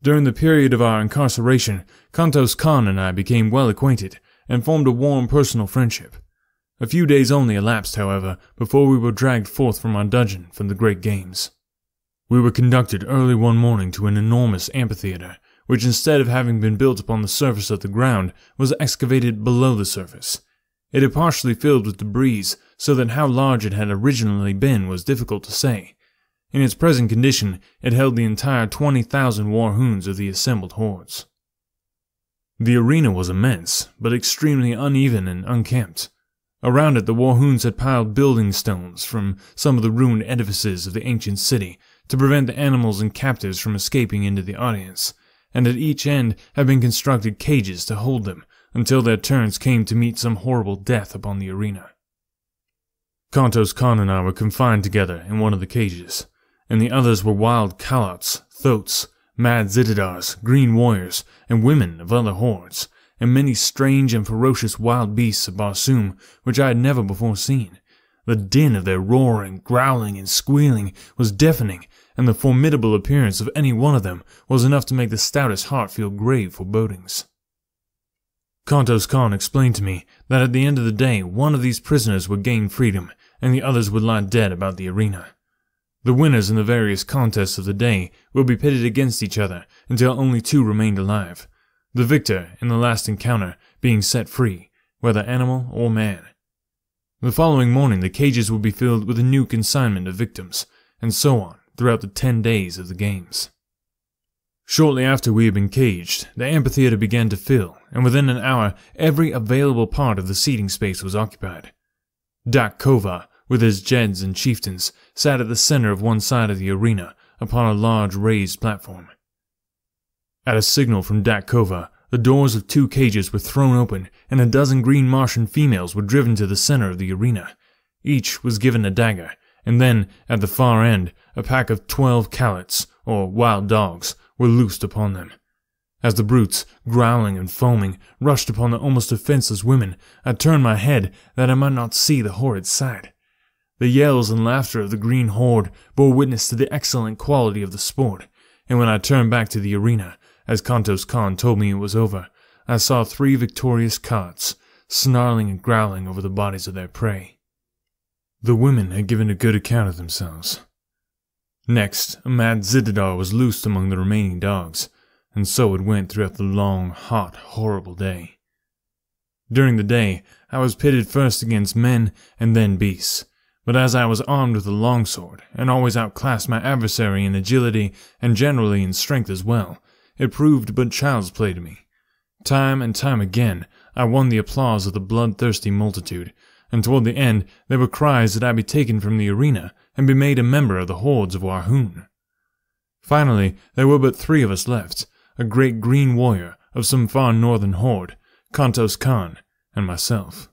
During the period of our incarceration, Kantos Khan and I became well acquainted and formed a warm personal friendship. A few days only elapsed, however, before we were dragged forth from our dungeon from the Great Games. We were conducted early one morning to an enormous amphitheater, which instead of having been built upon the surface of the ground, was excavated below the surface. It had partially filled with debris, so that how large it had originally been was difficult to say. In its present condition, it held the entire 20,000 Warhoons of the assembled hordes. The arena was immense, but extremely uneven and unkempt. Around it, the Warhoons had piled building stones from some of the ruined edifices of the ancient city to prevent the animals and captives from escaping into the audience, and at each end had been constructed cages to hold them until their turns came to meet some horrible death upon the arena. Kantos Khan and I were confined together in one of the cages, and the others were wild Kalots, Thoats, mad Zitidars, green warriors, and women of other hordes, and many strange and ferocious wild beasts of Barsoom which I had never before seen. The din of their roaring, growling, and squealing was deafening, and the formidable appearance of any one of them was enough to make the stoutest heart feel grave forebodings. Kantos Khan explained to me that at the end of the day one of these prisoners would gain freedom, and the others would lie dead about the arena. The winners in the various contests of the day would be pitted against each other until only 2 remained alive, the victor in the last encounter being set free, whether animal or man. The following morning the cages would be filled with a new consignment of victims, and so on throughout the 10 days of the games. Shortly after we had been caged, the amphitheater began to fill, and within an hour every available part of the seating space was occupied. Dak Kova, with his Jeds and chieftains, sat at the center of one side of the arena upon a large raised platform. At a signal from Dak Kova, the doors of 2 cages were thrown open, and a dozen green Martian females were driven to the center of the arena. Each was given a dagger, and then, at the far end, a pack of 12 Kalots, or wild dogs, were loosed upon them. As the brutes, growling and foaming, rushed upon the almost defenseless women, I turned my head that I might not see the horrid sight. The yells and laughter of the green horde bore witness to the excellent quality of the sport, and when I turned back to the arena, as Kantos Khan told me it was over, I saw 3 victorious Kalots, snarling and growling over the bodies of their prey. The women had given a good account of themselves. Next, a mad Zitidar was loosed among the remaining dogs, and so it went throughout the long, hot, horrible day. During the day, I was pitted first against men and then beasts, but as I was armed with a longsword and always outclassed my adversary in agility and generally in strength as well, it proved but child's play to me. Time and time again, I won the applause of the bloodthirsty multitude, and toward the end there were cries that I be taken from the arena and be made a member of the hordes of Warhoon. Finally, there were but 3 of us left, a great green warrior of some far northern horde, Kantos Khan, and myself.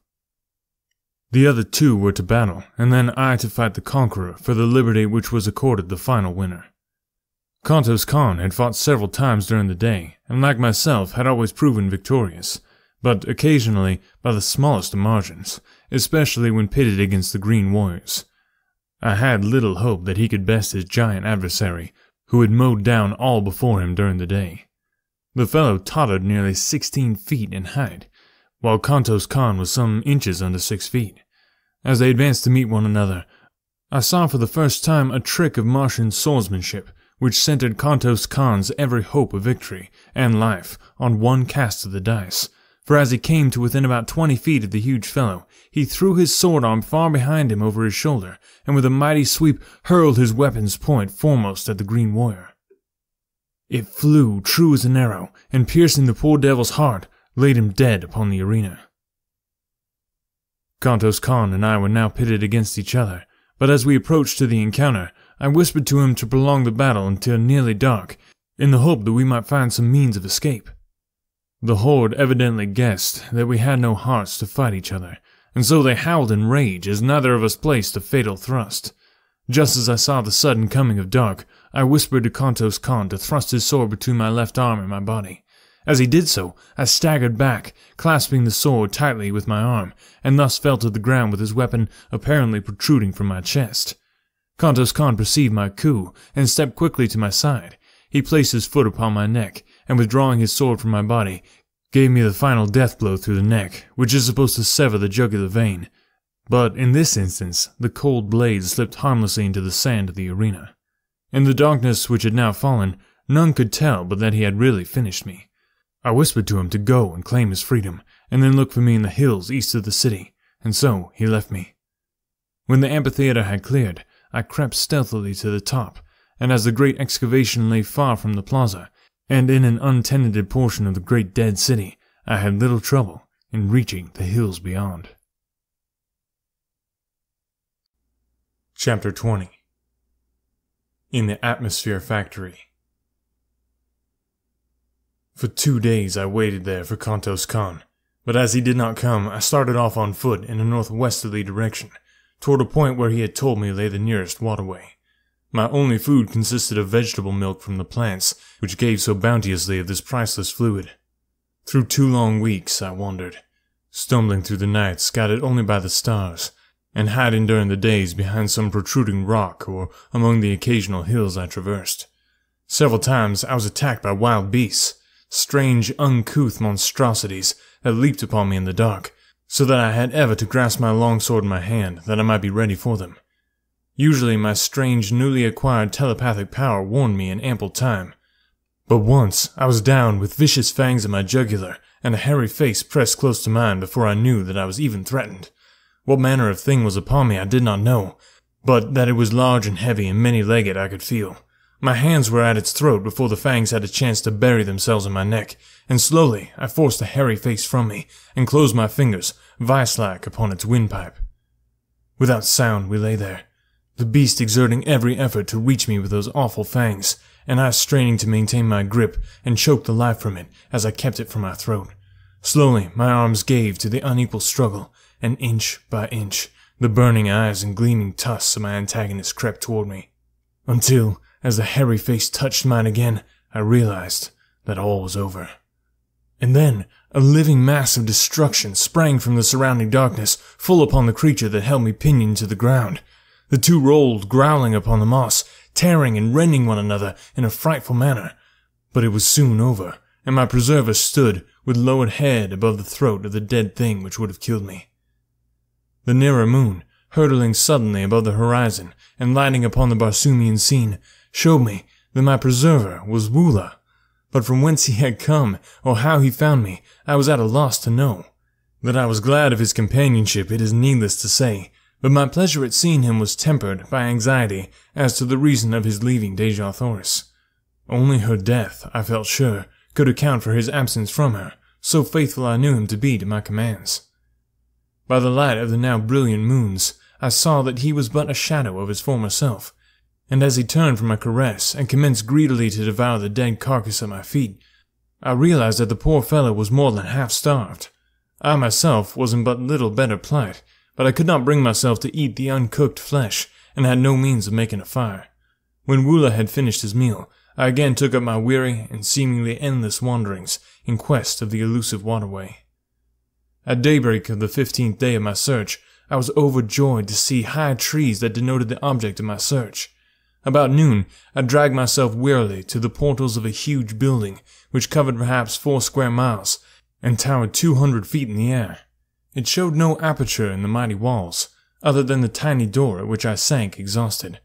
The other 2 were to battle, and then I to fight the conqueror for the liberty which was accorded the final winner. Kantos Khan had fought several times during the day, and like myself had always proven victorious, but occasionally by the smallest of margins, especially when pitted against the green warriors. I had little hope that he could best his giant adversary, who had mowed down all before him during the day. The fellow tottered nearly 16 feet in height, while Kantos Khan was some inches under 6 feet. As they advanced to meet one another, I saw for the first time a trick of Martian swordsmanship, which centered Kantos Khan's every hope of victory and life on one cast of the dice, for as he came to within about 20 feet of the huge fellow, he threw his sword arm far behind him over his shoulder, and with a mighty sweep hurled his weapon's point foremost at the green warrior. It flew true as an arrow, and piercing the poor devil's heart, laid him dead upon the arena. Kantos Khan and I were now pitted against each other, but as we approached to the encounter, I whispered to him to prolong the battle until nearly dark, in the hope that we might find some means of escape. The horde evidently guessed that we had no hearts to fight each other, and so they howled in rage as neither of us placed a fatal thrust. Just as I saw the sudden coming of dark, I whispered to Kantos Kan to thrust his sword between my left arm and my body. As he did so, I staggered back, clasping the sword tightly with my arm, and thus fell to the ground with his weapon apparently protruding from my chest. Kantos Kan perceived my coup, and stepped quickly to my side. He placed his foot upon my neck, and withdrawing his sword from my body, gave me the final death blow through the neck, which is supposed to sever the jugular vein. But in this instance, the cold blade slipped harmlessly into the sand of the arena. In the darkness which had now fallen, none could tell but that he had really finished me. I whispered to him to go and claim his freedom, and then look for me in the hills east of the city, and so he left me. When the amphitheater had cleared, I crept stealthily to the top, and as the great excavation lay far from the plaza, and in an untenanted portion of the great dead city, I had little trouble in reaching the hills beyond. Chapter 20. In the Atmosphere Factory. For 2 days I waited there for Kantos Kan, but as he did not come, I started off on foot in a northwesterly direction, toward a point where he had told me lay the nearest waterway. My only food consisted of vegetable milk from the plants, which gave so bounteously of this priceless fluid. Through 2 long weeks I wandered, stumbling through the nights guided only by the stars, and hiding during the days behind some protruding rock or among the occasional hills I traversed. Several times I was attacked by wild beasts, strange, uncouth monstrosities that leaped upon me in the dark, so that I had ever to grasp my long sword in my hand that I might be ready for them. Usually my strange, newly acquired telepathic power warned me in ample time, but once I was down with vicious fangs in my jugular and a hairy face pressed close to mine before I knew that I was even threatened. What manner of thing was upon me I did not know, but that it was large and heavy and many-legged I could feel. My hands were at its throat before the fangs had a chance to bury themselves in my neck, and slowly I forced the hairy face from me and closed my fingers, vice-like, upon its windpipe. Without sound we lay there, the beast exerting every effort to reach me with those awful fangs, and I straining to maintain my grip and choke the life from it as I kept it from my throat. Slowly my arms gave to the unequal struggle, and inch by inch the burning eyes and gleaming tusks of my antagonist crept toward me, until, as the hairy face touched mine again, I realized that all was over. And then a living mass of destruction sprang from the surrounding darkness, full upon the creature that held me pinioned to the ground. The two rolled, growling upon the moss, tearing and rending one another in a frightful manner. But it was soon over, and my preserver stood with lowered head above the throat of the dead thing which would have killed me. The nearer moon, hurtling suddenly above the horizon and lighting upon the Barsoomian scene, showed me that my preserver was Woola. But from whence he had come, or how he found me, I was at a loss to know. That I was glad of his companionship it is needless to say, but my pleasure at seeing him was tempered by anxiety as to the reason of his leaving Dejah Thoris. Only her death, I felt sure, could account for his absence from her, so faithful I knew him to be to my commands. By the light of the now brilliant moons, I saw that he was but a shadow of his former self, and as he turned from my caress and commenced greedily to devour the dead carcass at my feet, I realized that the poor fellow was more than half starved. I myself was in but little better plight, but I could not bring myself to eat the uncooked flesh, and had no means of making a fire. When Woola had finished his meal, I again took up my weary and seemingly endless wanderings in quest of the elusive waterway. At daybreak of the 15th day of my search, I was overjoyed to see high trees that denoted the object of my search. About noon, I dragged myself wearily to the portals of a huge building, which covered perhaps 4 square miles, and towered 200 feet in the air. It showed no aperture in the mighty walls, other than the tiny door at which I sank exhausted,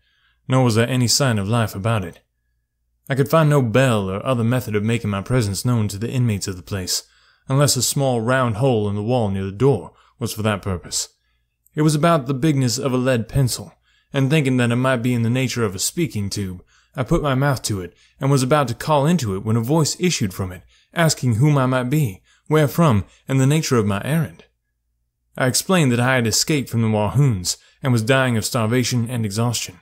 nor was there any sign of life about it. I could find no bell or other method of making my presence known to the inmates of the place, unless a small round hole in the wall near the door was for that purpose. It was about the bigness of a lead pencil, and thinking that it might be in the nature of a speaking tube, I put my mouth to it, and was about to call into it when a voice issued from it, asking whom I might be, where from, and the nature of my errand. I explained that I had escaped from the Wahoons, and was dying of starvation and exhaustion.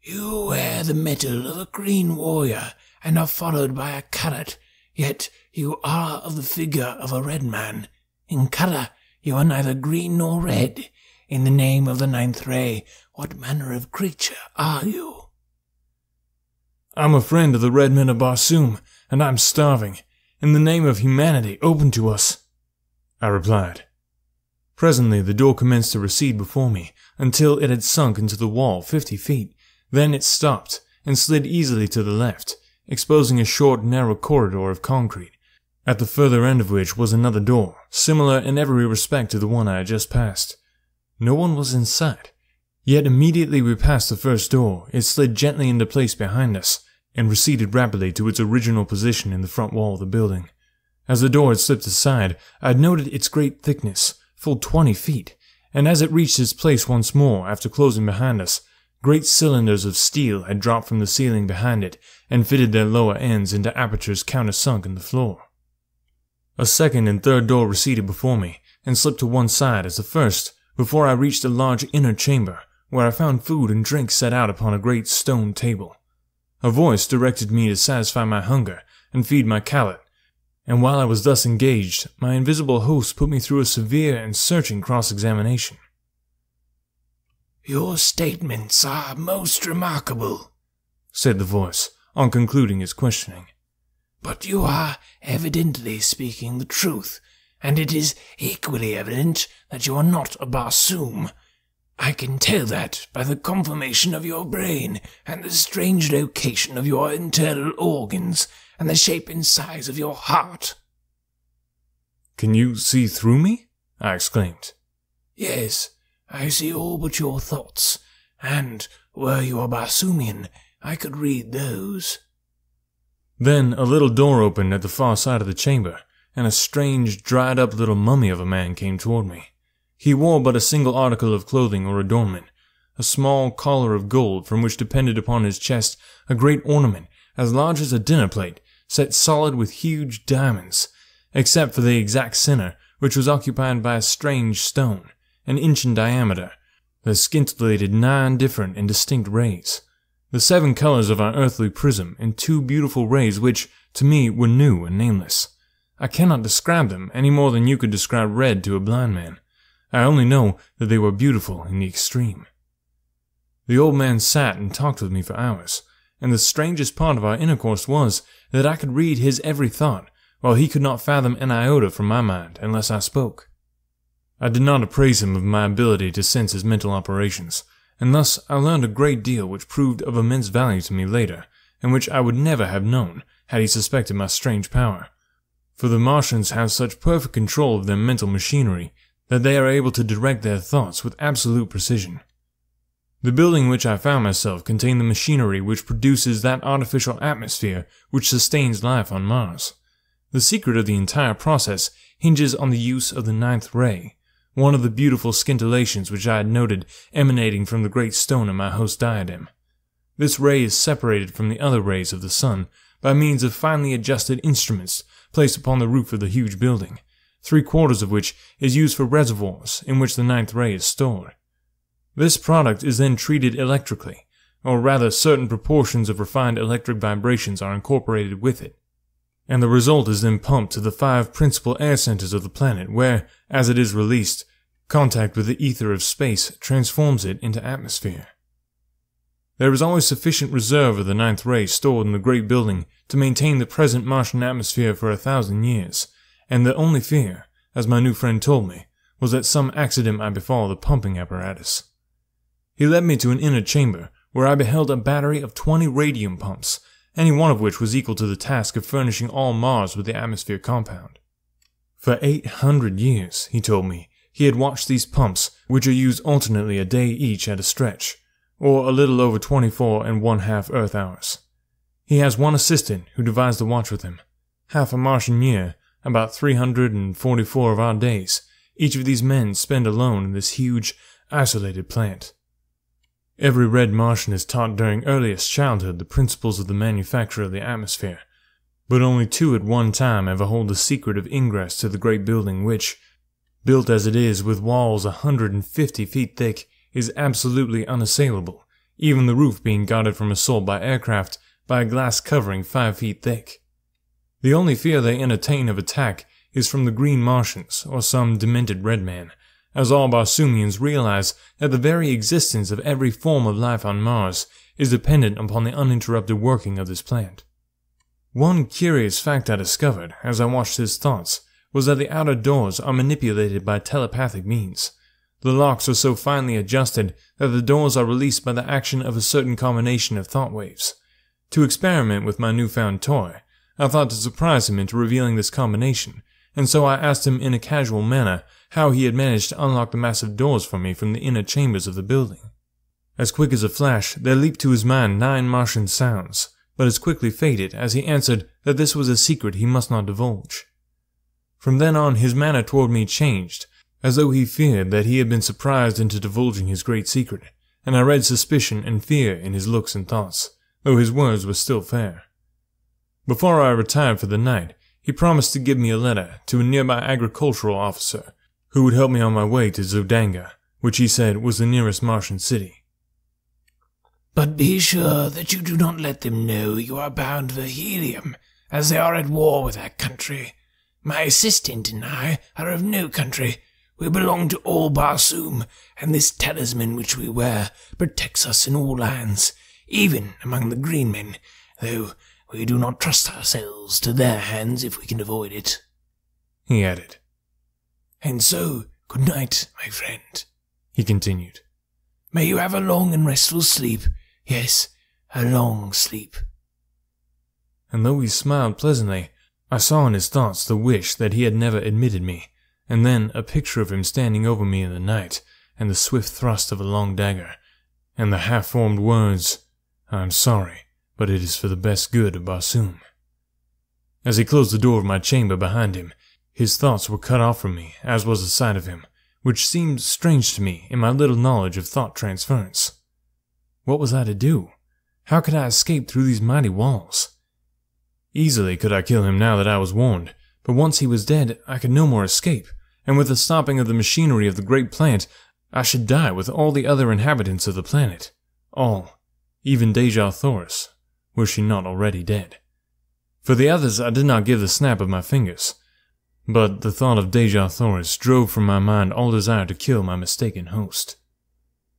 You wear the metal of a green warrior, and are followed by a carrot, yet you are of the figure of a red man. In colour, you are neither green nor red. In the name of the 9th ray, what manner of creature are you? I'm a friend of the red men of Barsoom, and I'm starving. In the name of humanity, open to us," I replied. Presently the door commenced to recede before me, until it had sunk into the wall 50 feet. Then it stopped, and slid easily to the left, exposing a short, narrow corridor of concrete, at the further end of which was another door, similar in every respect to the one I had just passed. No one was in sight, yet immediately we passed the first door, it slid gently into place behind us, and receded rapidly to its original position in the front wall of the building. As the door had slipped aside, I had noted its great thickness, full 20 feet, and as it reached its place once more after closing behind us, great cylinders of steel had dropped from the ceiling behind it and fitted their lower ends into apertures countersunk in the floor. A second and third door receded before me and slipped to one side as the first, before I reached a large inner chamber where I found food and drink set out upon a great stone table. A voice directed me to satisfy my hunger and feed my palate, and while I was thus engaged, my invisible host put me through a severe and searching cross-examination. "Your statements are most remarkable," said the voice, on concluding its questioning. "But you are evidently speaking the truth, and it is equally evident that you are not a Barsoom. I can tell that by the conformation of your brain, and the strange location of your internal organs, and the shape and size of your heart." "Can you see through me?" I exclaimed. "Yes, I see all but your thoughts, and, were you a Barsoomian, I could read those." Then a little door opened at the far side of the chamber, and a strange, dried-up little mummy of a man came toward me. He wore but a single article of clothing or adornment, a small collar of gold from which depended upon his chest a great ornament as large as a dinner plate, set solid with huge diamonds, except for the exact center, which was occupied by a strange stone, an inch in diameter, that scintillated 9 different and distinct rays, the 7 colors of our earthly prism, in 2 beautiful rays which, to me, were new and nameless. I cannot describe them any more than you could describe red to a blind man. I only know that they were beautiful in the extreme. The old man sat and talked with me for hours, and the strangest part of our intercourse was that I could read his every thought, while he could not fathom an iota from my mind unless I spoke. I did not appraise him of my ability to sense his mental operations, and thus I learned a great deal which proved of immense value to me later, and which I would never have known had he suspected my strange power. For the Martians have such perfect control of their mental machinery that they are able to direct their thoughts with absolute precision. The building in which I found myself contained the machinery which produces that artificial atmosphere which sustains life on Mars. The secret of the entire process hinges on the use of the 9th ray, one of the beautiful scintillations which I had noted emanating from the great stone in my host's diadem. This ray is separated from the other rays of the sun by means of finely adjusted instruments placed upon the roof of the huge building, 3/4 of which is used for reservoirs in which the 9th ray is stored. This product is then treated electrically, or rather certain proportions of refined electric vibrations are incorporated with it, and the result is then pumped to the 5 principal air centers of the planet where, as it is released, contact with the ether of space transforms it into atmosphere. There is always sufficient reserve of the 9th ray stored in the great building to maintain the present Martian atmosphere for 1,000 years, and the only fear, as my new friend told me, was that some accident might befall the pumping apparatus. He led me to an inner chamber, where I beheld a battery of 20 radium pumps, any one of which was equal to the task of furnishing all Mars with the atmosphere compound. For 800 years, he told me, he had watched these pumps, which are used alternately a day each at a stretch, or a little over 24½ Earth hours. He has one assistant who divides the watch with him. Half a Martian year, about 344 of our days, each of these men spend alone in this huge, isolated plant. Every red Martian is taught during earliest childhood the principles of the manufacture of the atmosphere, but only 2 at one time ever hold the secret of ingress to the great building which, built as it is with walls 150 feet thick, is absolutely unassailable, even the roof being guarded from assault by aircraft by a glass covering 5 feet thick. The only fear they entertain of attack is from the green Martians or some demented red man, as all Barsoomians realize that the very existence of every form of life on Mars is dependent upon the uninterrupted working of this plant. One curious fact I discovered as I watched his thoughts was that the outer doors are manipulated by telepathic means. The locks are so finely adjusted that the doors are released by the action of a certain combination of thought waves. To experiment with my newfound toy, I thought to surprise him into revealing this combination, and so I asked him in a casual manner how he had managed to unlock the massive doors for me from the inner chambers of the building. As quick as a flash, there leaped to his mind 9 Martian sounds, but as quickly faded as he answered that this was a secret he must not divulge. From then on, his manner toward me changed, as though he feared that he had been surprised into divulging his great secret, and I read suspicion and fear in his looks and thoughts, though his words were still fair. Before I retired for the night, he promised to give me a letter to a nearby agricultural officer, who would help me on my way to Zodanga, which he said was the nearest Martian city. But be sure that you do not let them know you are bound for Helium, as they are at war with that country. My assistant and I are of no country. We belong to all Barsoom, and this talisman which we wear protects us in all lands, even among the green men, though we do not trust ourselves to their hands if we can avoid it. He added. And so, good night, my friend, he continued. May you have a long and restful sleep. Yes, a long sleep. And though he smiled pleasantly, I saw in his thoughts the wish that he had never admitted me, and then a picture of him standing over me in the night, and the swift thrust of a long dagger, and the half-formed words, "I am sorry, but it is for the best good of Barsoom." As he closed the door of my chamber behind him, his thoughts were cut off from me, as was the sight of him, which seemed strange to me in my little knowledge of thought transference. What was I to do? How could I escape through these mighty walls? Easily could I kill him now that I was warned, but once he was dead, I could no more escape, and with the stopping of the machinery of the great plant, I should die with all the other inhabitants of the planet. All, even Deja Thoris, were she not already dead. For the others I did not give the snap of my fingers, but the thought of Deja Thoris drove from my mind all desire to kill my mistaken host.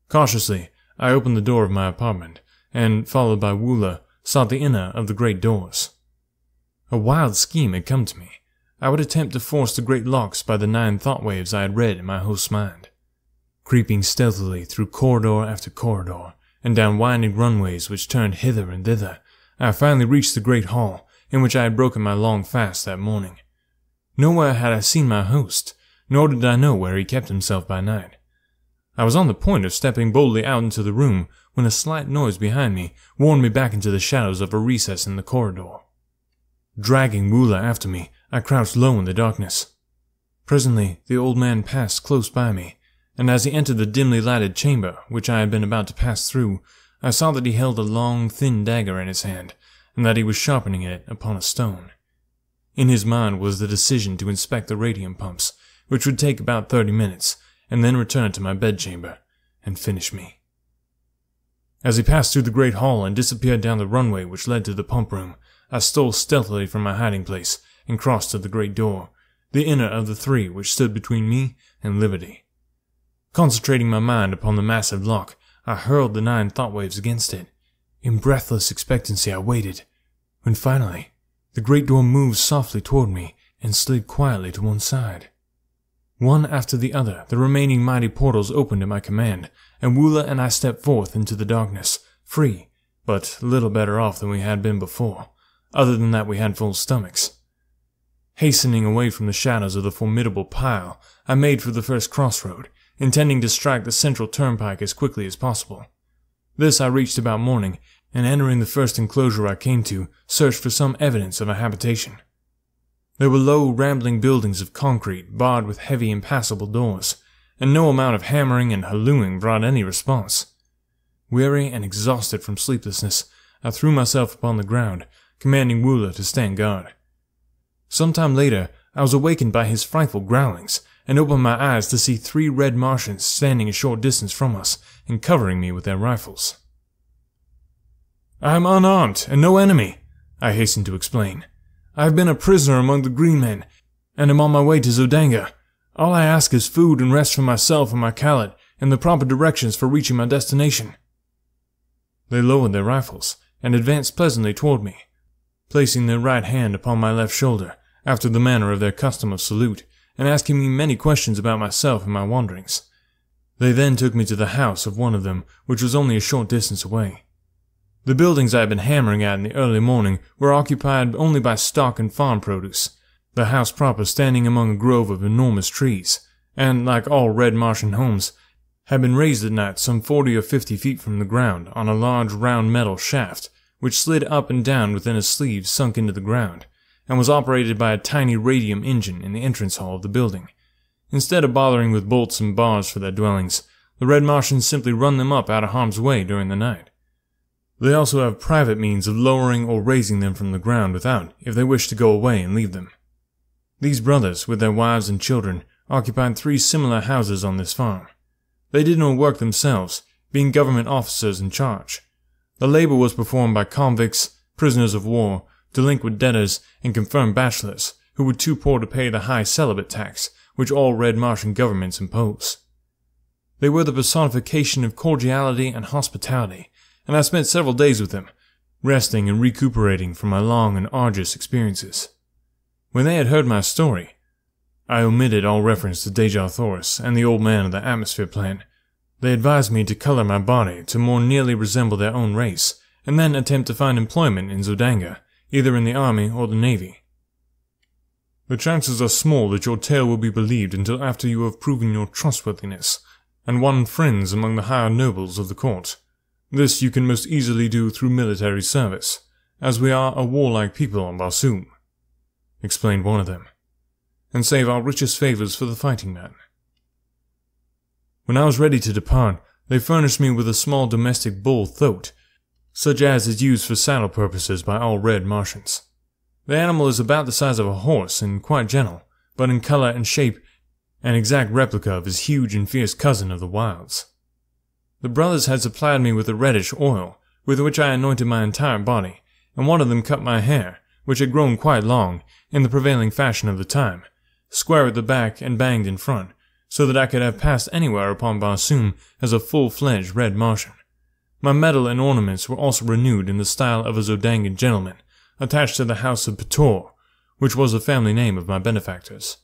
Cautiously, I opened the door of my apartment, and, followed by Woola, sought the inner of the great doors. A wild scheme had come to me. I would attempt to force the great locks by the 9 thought waves I had read in my host's mind. Creeping stealthily through corridor after corridor, and down winding runways which turned hither and thither, I finally reached the great hall in which I had broken my long fast that morning. Nowhere had I seen my host, nor did I know where he kept himself by night. I was on the point of stepping boldly out into the room when a slight noise behind me warned me back into the shadows of a recess in the corridor. Dragging Woola after me, I crouched low in the darkness. Presently, the old man passed close by me, and as he entered the dimly lighted chamber which I had been about to pass through, I saw that he held a long, thin dagger in his hand, and that he was sharpening it upon a stone. In his mind was the decision to inspect the radium pumps, which would take about 30 minutes, and then return to my bedchamber and finish me. As he passed through the great hall and disappeared down the runway which led to the pump room, I stole stealthily from my hiding place and crossed to the great door, the inner of the 3 which stood between me and liberty. Concentrating my mind upon the massive lock, I hurled the 9 thought waves against it. In breathless expectancy I waited, when finally the great door moved softly toward me and slid quietly to one side. One after the other, the remaining mighty portals opened at my command, and Woola and I stepped forth into the darkness, free, but little better off than we had been before, other than that we had full stomachs. Hastening away from the shadows of the formidable pile, I made for the first crossroad, intending to strike the central turnpike as quickly as possible. This I reached about morning, and entering the first enclosure I came to, searched for some evidence of a habitation. There were low, rambling buildings of concrete, barred with heavy, impassable doors, and no amount of hammering and hallooing brought any response. Weary and exhausted from sleeplessness, I threw myself upon the ground, commanding Woola to stand guard. Some time later, I was awakened by his frightful growlings, and opened my eyes to see 3 red Martians standing a short distance from us and covering me with their rifles. "I am unarmed and no enemy," I hastened to explain. "I have been a prisoner among the green men, and am on my way to Zodanga. All I ask is food and rest for myself and my Khaled, and the proper directions for reaching my destination." They lowered their rifles and advanced pleasantly toward me, placing their right hand upon my left shoulder, after the manner of their custom of salute, and asking me many questions about myself and my wanderings. They then took me to the house of one of them, which was only a short distance away. The buildings I had been hammering at in the early morning were occupied only by stock and farm produce, the house proper standing among a grove of enormous trees, and, like all red Martian homes, had been raised at night some 40 or 50 feet from the ground on a large round metal shaft, which slid up and down within a sleeve sunk into the ground, and was operated by a tiny radium engine in the entrance hall of the building. Instead of bothering with bolts and bars for their dwellings, the red Martians simply run them up out of harm's way during the night. They also have private means of lowering or raising them from the ground without, if they wish to go away and leave them. These brothers, with their wives and children, occupied 3 similar houses on this farm. They did no work themselves, being government officers in charge. The labor was performed by convicts, prisoners of war, delinquent debtors, and confirmed bachelors, who were too poor to pay the high celibate tax which all red Martian governments impose. They were the personification of cordiality and hospitality, and I spent several days with them, resting and recuperating from my long and arduous experiences. When they had heard my story, I omitted all reference to Deja Thoris and the old man of the atmosphere plan. They advised me to color my body to more nearly resemble their own race, and then attempt to find employment in Zodanga, either in the army or the navy. The chances are small that your tale will be believed until after you have proven your trustworthiness, and won friends among the higher nobles of the court. This you can most easily do through military service, as we are a warlike people on Barsoom, explained one of them, and save our richest favors for the fighting man. When I was ready to depart, they furnished me with a small domestic bull thoat, such as is used for saddle purposes by all red Martians. The animal is about the size of a horse and quite gentle, but in color and shape an exact replica of his huge and fierce cousin of the wilds. The brothers had supplied me with a reddish oil, with which I anointed my entire body, and one of them cut my hair, which had grown quite long, in the prevailing fashion of the time, square at the back and banged in front, so that I could have passed anywhere upon Barsoom as a full-fledged red Martian. My medal and ornaments were also renewed in the style of a Zodangan gentleman, attached to the house of Pator, which was the family name of my benefactors.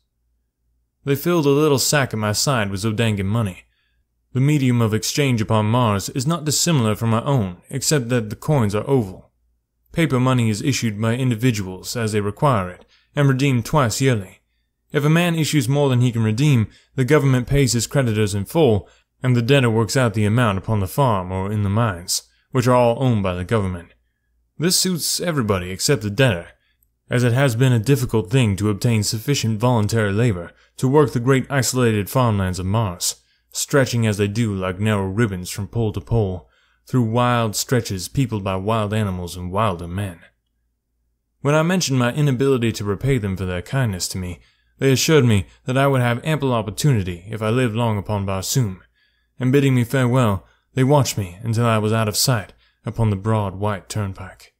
They filled a little sack at my side with Zodangan money. The medium of exchange upon Mars is not dissimilar from my own, except that the coins are oval. Paper money is issued by individuals as they require it, and redeemed twice yearly. If a man issues more than he can redeem, the government pays his creditors in full, and the debtor works out the amount upon the farm or in the mines, which are all owned by the government. This suits everybody except the debtor, as it has been a difficult thing to obtain sufficient voluntary labor to work the great isolated farmlands of Mars, stretching as they do like narrow ribbons from pole to pole, through wild stretches peopled by wild animals and wilder men. When I mentioned my inability to repay them for their kindness to me, they assured me that I would have ample opportunity if I lived long upon Barsoom, and bidding me farewell, they watched me until I was out of sight upon the broad white turnpike.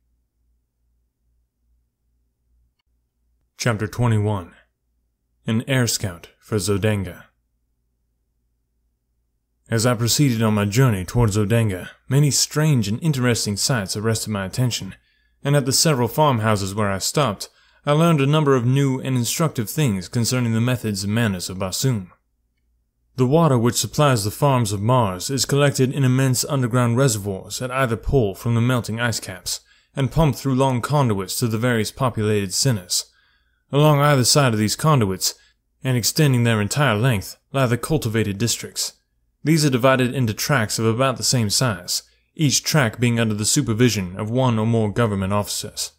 Chapter 21. An Air Scout for Zodanga. As I proceeded on my journey towards Zodanga, many strange and interesting sights arrested my attention, and at the several farmhouses where I stopped, I learned a number of new and instructive things concerning the methods and manners of Barsoom. The water which supplies the farms of Mars is collected in immense underground reservoirs at either pole from the melting ice caps, and pumped through long conduits to the various populated centers. Along either side of these conduits, and extending their entire length, lie the cultivated districts. These are divided into tracts of about the same size, each tract being under the supervision of one or more government officers.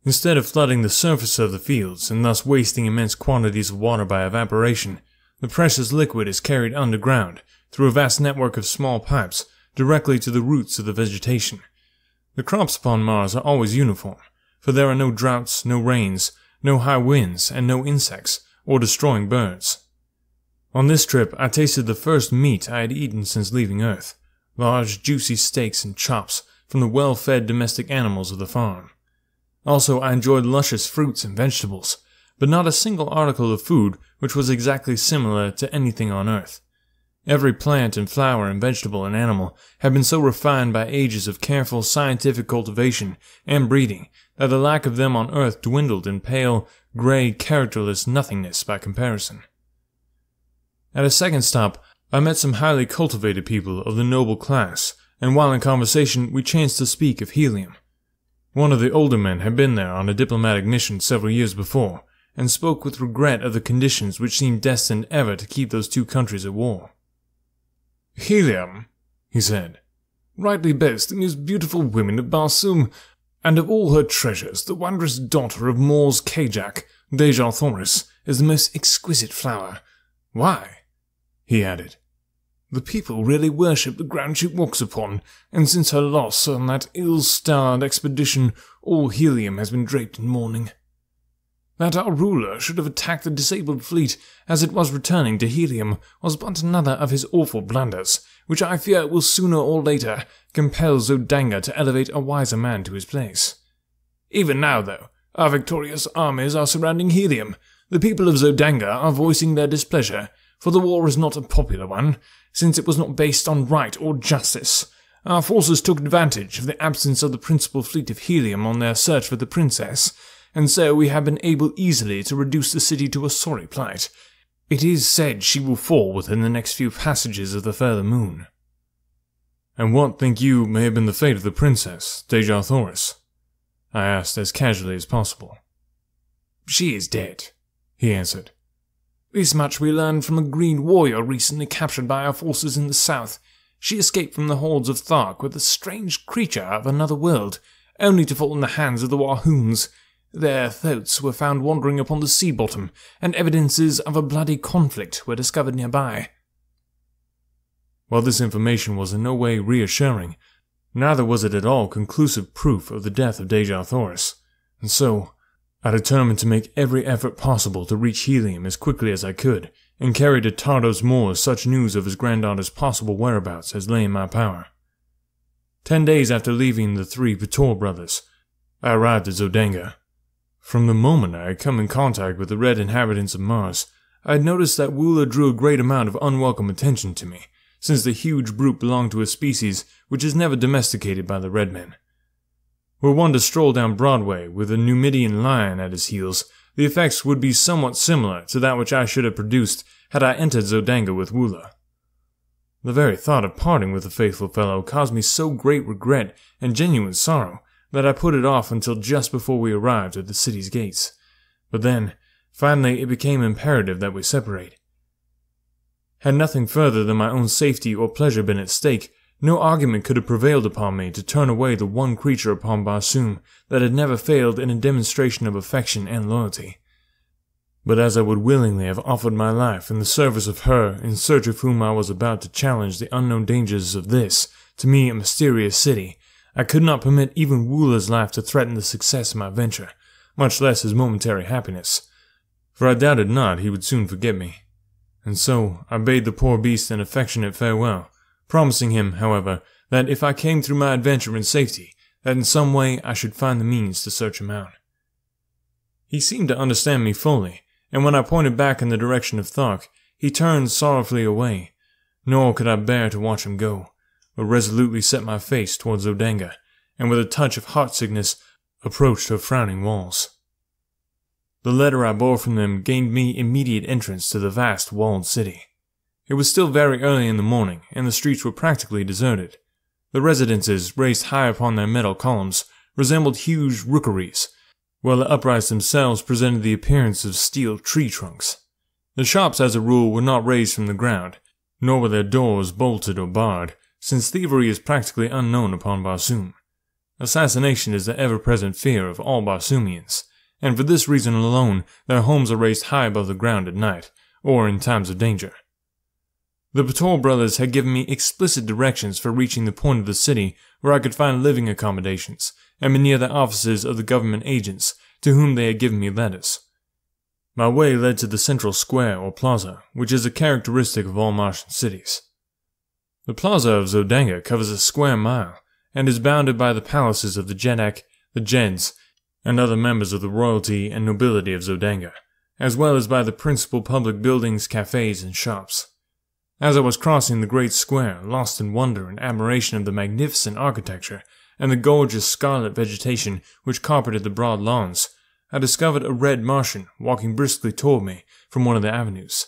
Instead of flooding the surface of the fields and thus wasting immense quantities of water by evaporation, the precious liquid is carried underground through a vast network of small pipes directly to the roots of the vegetation. The crops upon Mars are always uniform, for there are no droughts, no rains, no high winds, and no insects or destroying birds. On this trip, I tasted the first meat I had eaten since leaving Earth, large juicy steaks and chops from the well-fed domestic animals of the farm. Also, I enjoyed luscious fruits and vegetables, but not a single article of food which was exactly similar to anything on Earth. Every plant and flower and vegetable and animal had been so refined by ages of careful scientific cultivation and breeding that the lack of them on earth dwindled in pale, gray, characterless nothingness by comparison. At a second stop, I met some highly cultivated people of the noble class, and while in conversation we chanced to speak of helium. One of the older men had been there on a diplomatic mission several years before, and spoke with regret of the conditions which seemed destined ever to keep those two countries at war. "Helium," he said, "rightly boasts the most beautiful women of Barsoom, and of all her treasures, the wondrous daughter of Moors Kajak, Deja Thoris, is the most exquisite flower. Why?" he added. "The people really worship the ground she walks upon, and since her loss on that ill-starred expedition, all Helium has been draped in mourning. That our ruler should have attacked the disabled fleet as it was returning to Helium was but another of his awful blunders, which I fear will sooner or later compel Zodanga to elevate a wiser man to his place. Even now, though, our victorious armies are surrounding Helium. The people of Zodanga are voicing their displeasure, for the war is not a popular one, since it was not based on right or justice. Our forces took advantage of the absence of the principal fleet of Helium on their search for the princess, and so we have been able easily to reduce the city to a sorry plight. It is said she will fall within the next few passages of the further moon." "And what, think you, may have been the fate of the princess, Deja Thoris?" I asked as casually as possible. "She is dead," he answered. "This much we learned from a green warrior recently captured by our forces in the south. She escaped from the hordes of Thark with a strange creature of another world, only to fall in the hands of the Wahoons. Their thoughts were found wandering upon the sea bottom, and evidences of a bloody conflict were discovered nearby." While this information was in no way reassuring, neither was it at all conclusive proof of the death of Deja Thoris, and so I determined to make every effort possible to reach Helium as quickly as I could, and carry to Tardos Moors such news of his granddaughter's possible whereabouts as lay in my power. 10 days after leaving the 3 Pator brothers, I arrived at Zodanga. From the moment I had come in contact with the red inhabitants of Mars, I had noticed that Woola drew a great amount of unwelcome attention to me, since the huge brute belonged to a species which is never domesticated by the red men. Were one to stroll down Broadway with a Numidian lion at his heels, the effects would be somewhat similar to that which I should have produced had I entered Zodanga with Woola. The very thought of parting with the faithful fellow caused me so great regret and genuine sorrow that I put it off until just before we arrived at the city's gates. But then, finally, it became imperative that we separate. Had nothing further than my own safety or pleasure been at stake, no argument could have prevailed upon me to turn away the one creature upon Barsoom that had never failed in a demonstration of affection and loyalty. But as I would willingly have offered my life in the service of her in search of whom I was about to challenge the unknown dangers of this, to me, a mysterious city, I could not permit even Woola's life to threaten the success of my venture, much less his momentary happiness, for I doubted not he would soon forget me. And so I bade the poor beast an affectionate farewell, promising him, however, that if I came through my adventure in safety, that in some way I should find the means to search him out. He seemed to understand me fully, and when I pointed back in the direction of Thark, he turned sorrowfully away, nor could I bear to watch him go, but resolutely set my face towards Zodanga, and with a touch of heartsickness approached her frowning walls. The letter I bore from them gained me immediate entrance to the vast walled city. It was still very early in the morning, and the streets were practically deserted. The residences, raised high upon their metal columns, resembled huge rookeries, while the uprights themselves presented the appearance of steel tree trunks. The shops, as a rule, were not raised from the ground, nor were their doors bolted or barred, since thievery is practically unknown upon Barsoom. Assassination is the ever-present fear of all Barsoomians, and for this reason alone their homes are raised high above the ground at night, or in times of danger. The Pator brothers had given me explicit directions for reaching the point of the city where I could find living accommodations, and be near the offices of the government agents, to whom they had given me letters. My way led to the central square or plaza, which is a characteristic of all Martian cities. The plaza of Zodanga covers a square mile, and is bounded by the palaces of the Jeddak, the Jeds, and other members of the royalty and nobility of Zodanga, as well as by the principal public buildings, cafes, and shops. As I was crossing the great square, lost in wonder and admiration of the magnificent architecture and the gorgeous scarlet vegetation which carpeted the broad lawns, I discovered a red Martian walking briskly toward me from one of the avenues.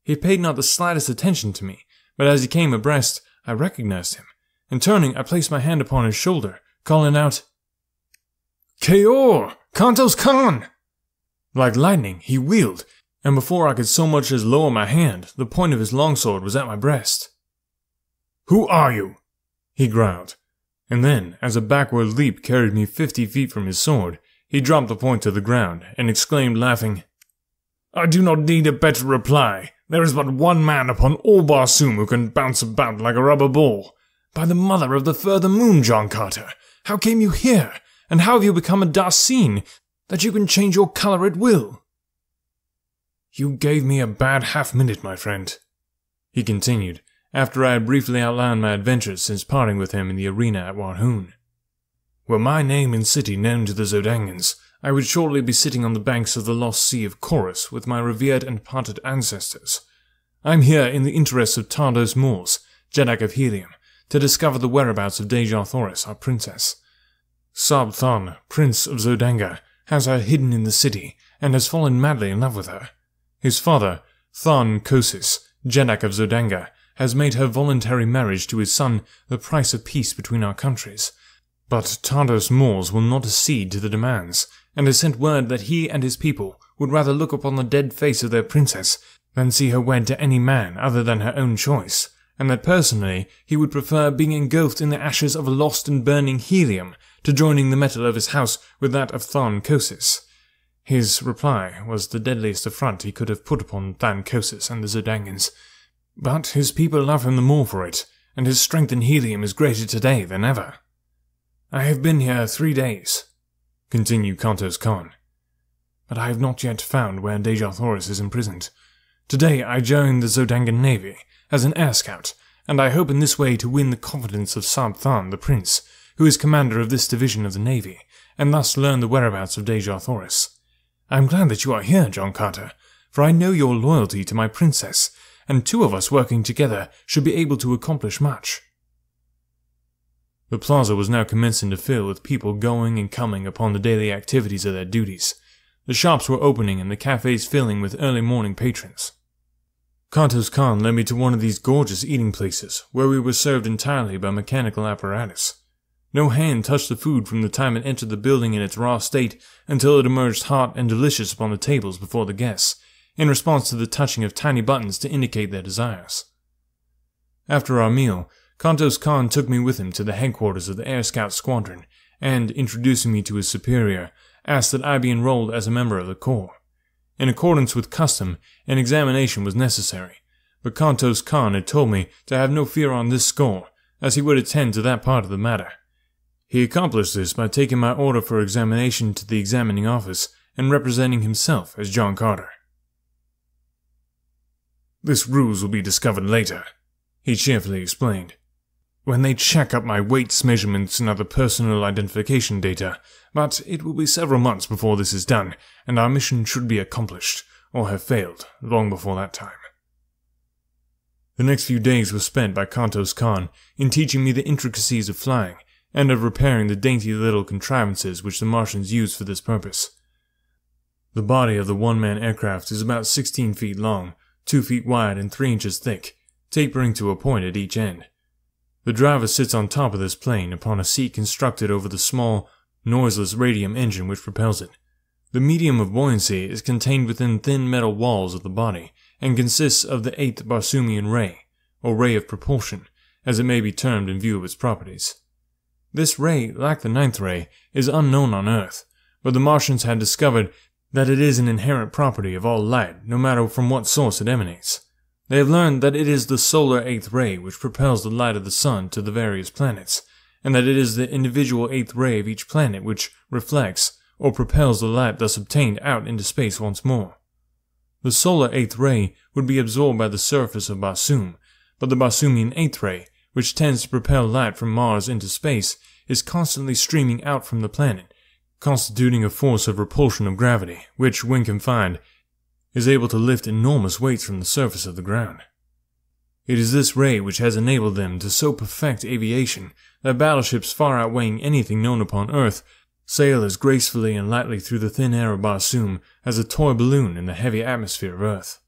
He paid not the slightest attention to me, but as he came abreast, I recognized him, and turning, I placed my hand upon his shoulder, calling out, "Kaor! Kantos Khan!" Like lightning, he wheeled, and before I could so much as lower my hand, the point of his longsword was at my breast. "Who are you?" he growled, and then, as a backward leap carried me 50 feet from his sword, he dropped the point to the ground, and exclaimed, laughing, "I do not need a better reply. There is but one man upon all Barsoom who can bounce about like a rubber ball. By the mother of the further moon, John Carter, how came you here, and how have you become a Darseen, that you can change your color at will?" "You gave me a bad half-minute, my friend," he continued, after I had briefly outlined my adventures since parting with him in the arena at Warhoon. "Were my name and city known to the Zodangans, I would shortly be sitting on the banks of the lost sea of Chorus with my revered and parted ancestors. I am here in the interests of Tardos Mors, Jeddak of Helium, to discover the whereabouts of Dejah Thoris, our princess. Sab-Thon, Prince of Zodanga, has her hidden in the city, and has fallen madly in love with her. His father, Thon Kosis, Jeddak of Zodanga, has made her voluntary marriage to his son the price of peace between our countries. But Tardos Mors will not accede to the demands, and has sent word that he and his people would rather look upon the dead face of their princess than see her wed to any man other than her own choice, and that personally he would prefer being engulfed in the ashes of a lost and burning helium to joining the metal of his house with that of Thon Kosis. His reply was the deadliest affront he could have put upon Thon Kosis and the Zodangans, but his people love him the more for it, and his strength in helium is greater today than ever. I have been here 3 days," continued Kantos Khan, "but I have not yet found where Dejah Thoris is imprisoned. Today I joined the Zodangan Navy as an air scout, and I hope in this way to win the confidence of Sab-Thon the Prince, who is commander of this division of the Navy, and thus learn the whereabouts of Dejah Thoris. I am glad that you are here, John Carter, for I know your loyalty to my princess, and 2 of us working together should be able to accomplish much." The plaza was now commencing to fill with people going and coming upon the daily activities of their duties. The shops were opening and the cafes filling with early morning patrons. Kantos Khan led me to one of these gorgeous eating places, where we were served entirely by mechanical apparatus. No hand touched the food from the time it entered the building in its raw state until it emerged hot and delicious upon the tables before the guests, in response to the touching of tiny buttons to indicate their desires. After our meal, Kantos Khan took me with him to the headquarters of the Air Scout Squadron, and, introducing me to his superior, asked that I be enrolled as a member of the Corps. In accordance with custom, an examination was necessary, but Kantos Khan had told me to have no fear on this score, as he would attend to that part of the matter. He accomplished this by taking my order for examination to the examining office and representing himself as John Carter. "This ruse will be discovered later," he cheerfully explained, "when they check up my weights, measurements, and other personal identification data, but it will be several months before this is done, and our mission should be accomplished, or have failed, long before that time." The next few days were spent by Kantos Khan in teaching me the intricacies of flying, and of repairing the dainty little contrivances which the Martians use for this purpose. The body of the one-man aircraft is about 16 feet long, 2 feet wide, and 3 inches thick, tapering to a point at each end. The driver sits on top of this plane upon a seat constructed over the small, noiseless radium engine which propels it. The medium of buoyancy is contained within thin metal walls of the body, and consists of the 8th Barsoomian ray, or ray of propulsion, as it may be termed in view of its properties. This ray, like the 9th ray, is unknown on Earth, but the Martians had discovered that it is an inherent property of all light, no matter from what source it emanates. They have learned that it is the solar 8th ray which propels the light of the sun to the various planets, and that it is the individual 8th ray of each planet which reflects or propels the light thus obtained out into space once more. The solar 8th ray would be absorbed by the surface of Barsoom, but the Barsoomian 8th ray, which tends to propel light from Mars into space, is constantly streaming out from the planet, constituting a force of repulsion of gravity, which, when confined, is able to lift enormous weights from the surface of the ground. It is this ray which has enabled them to so perfect aviation that battleships far outweighing anything known upon Earth sail as gracefully and lightly through the thin air of Barsoom as a toy balloon in the heavy atmosphere of Earth.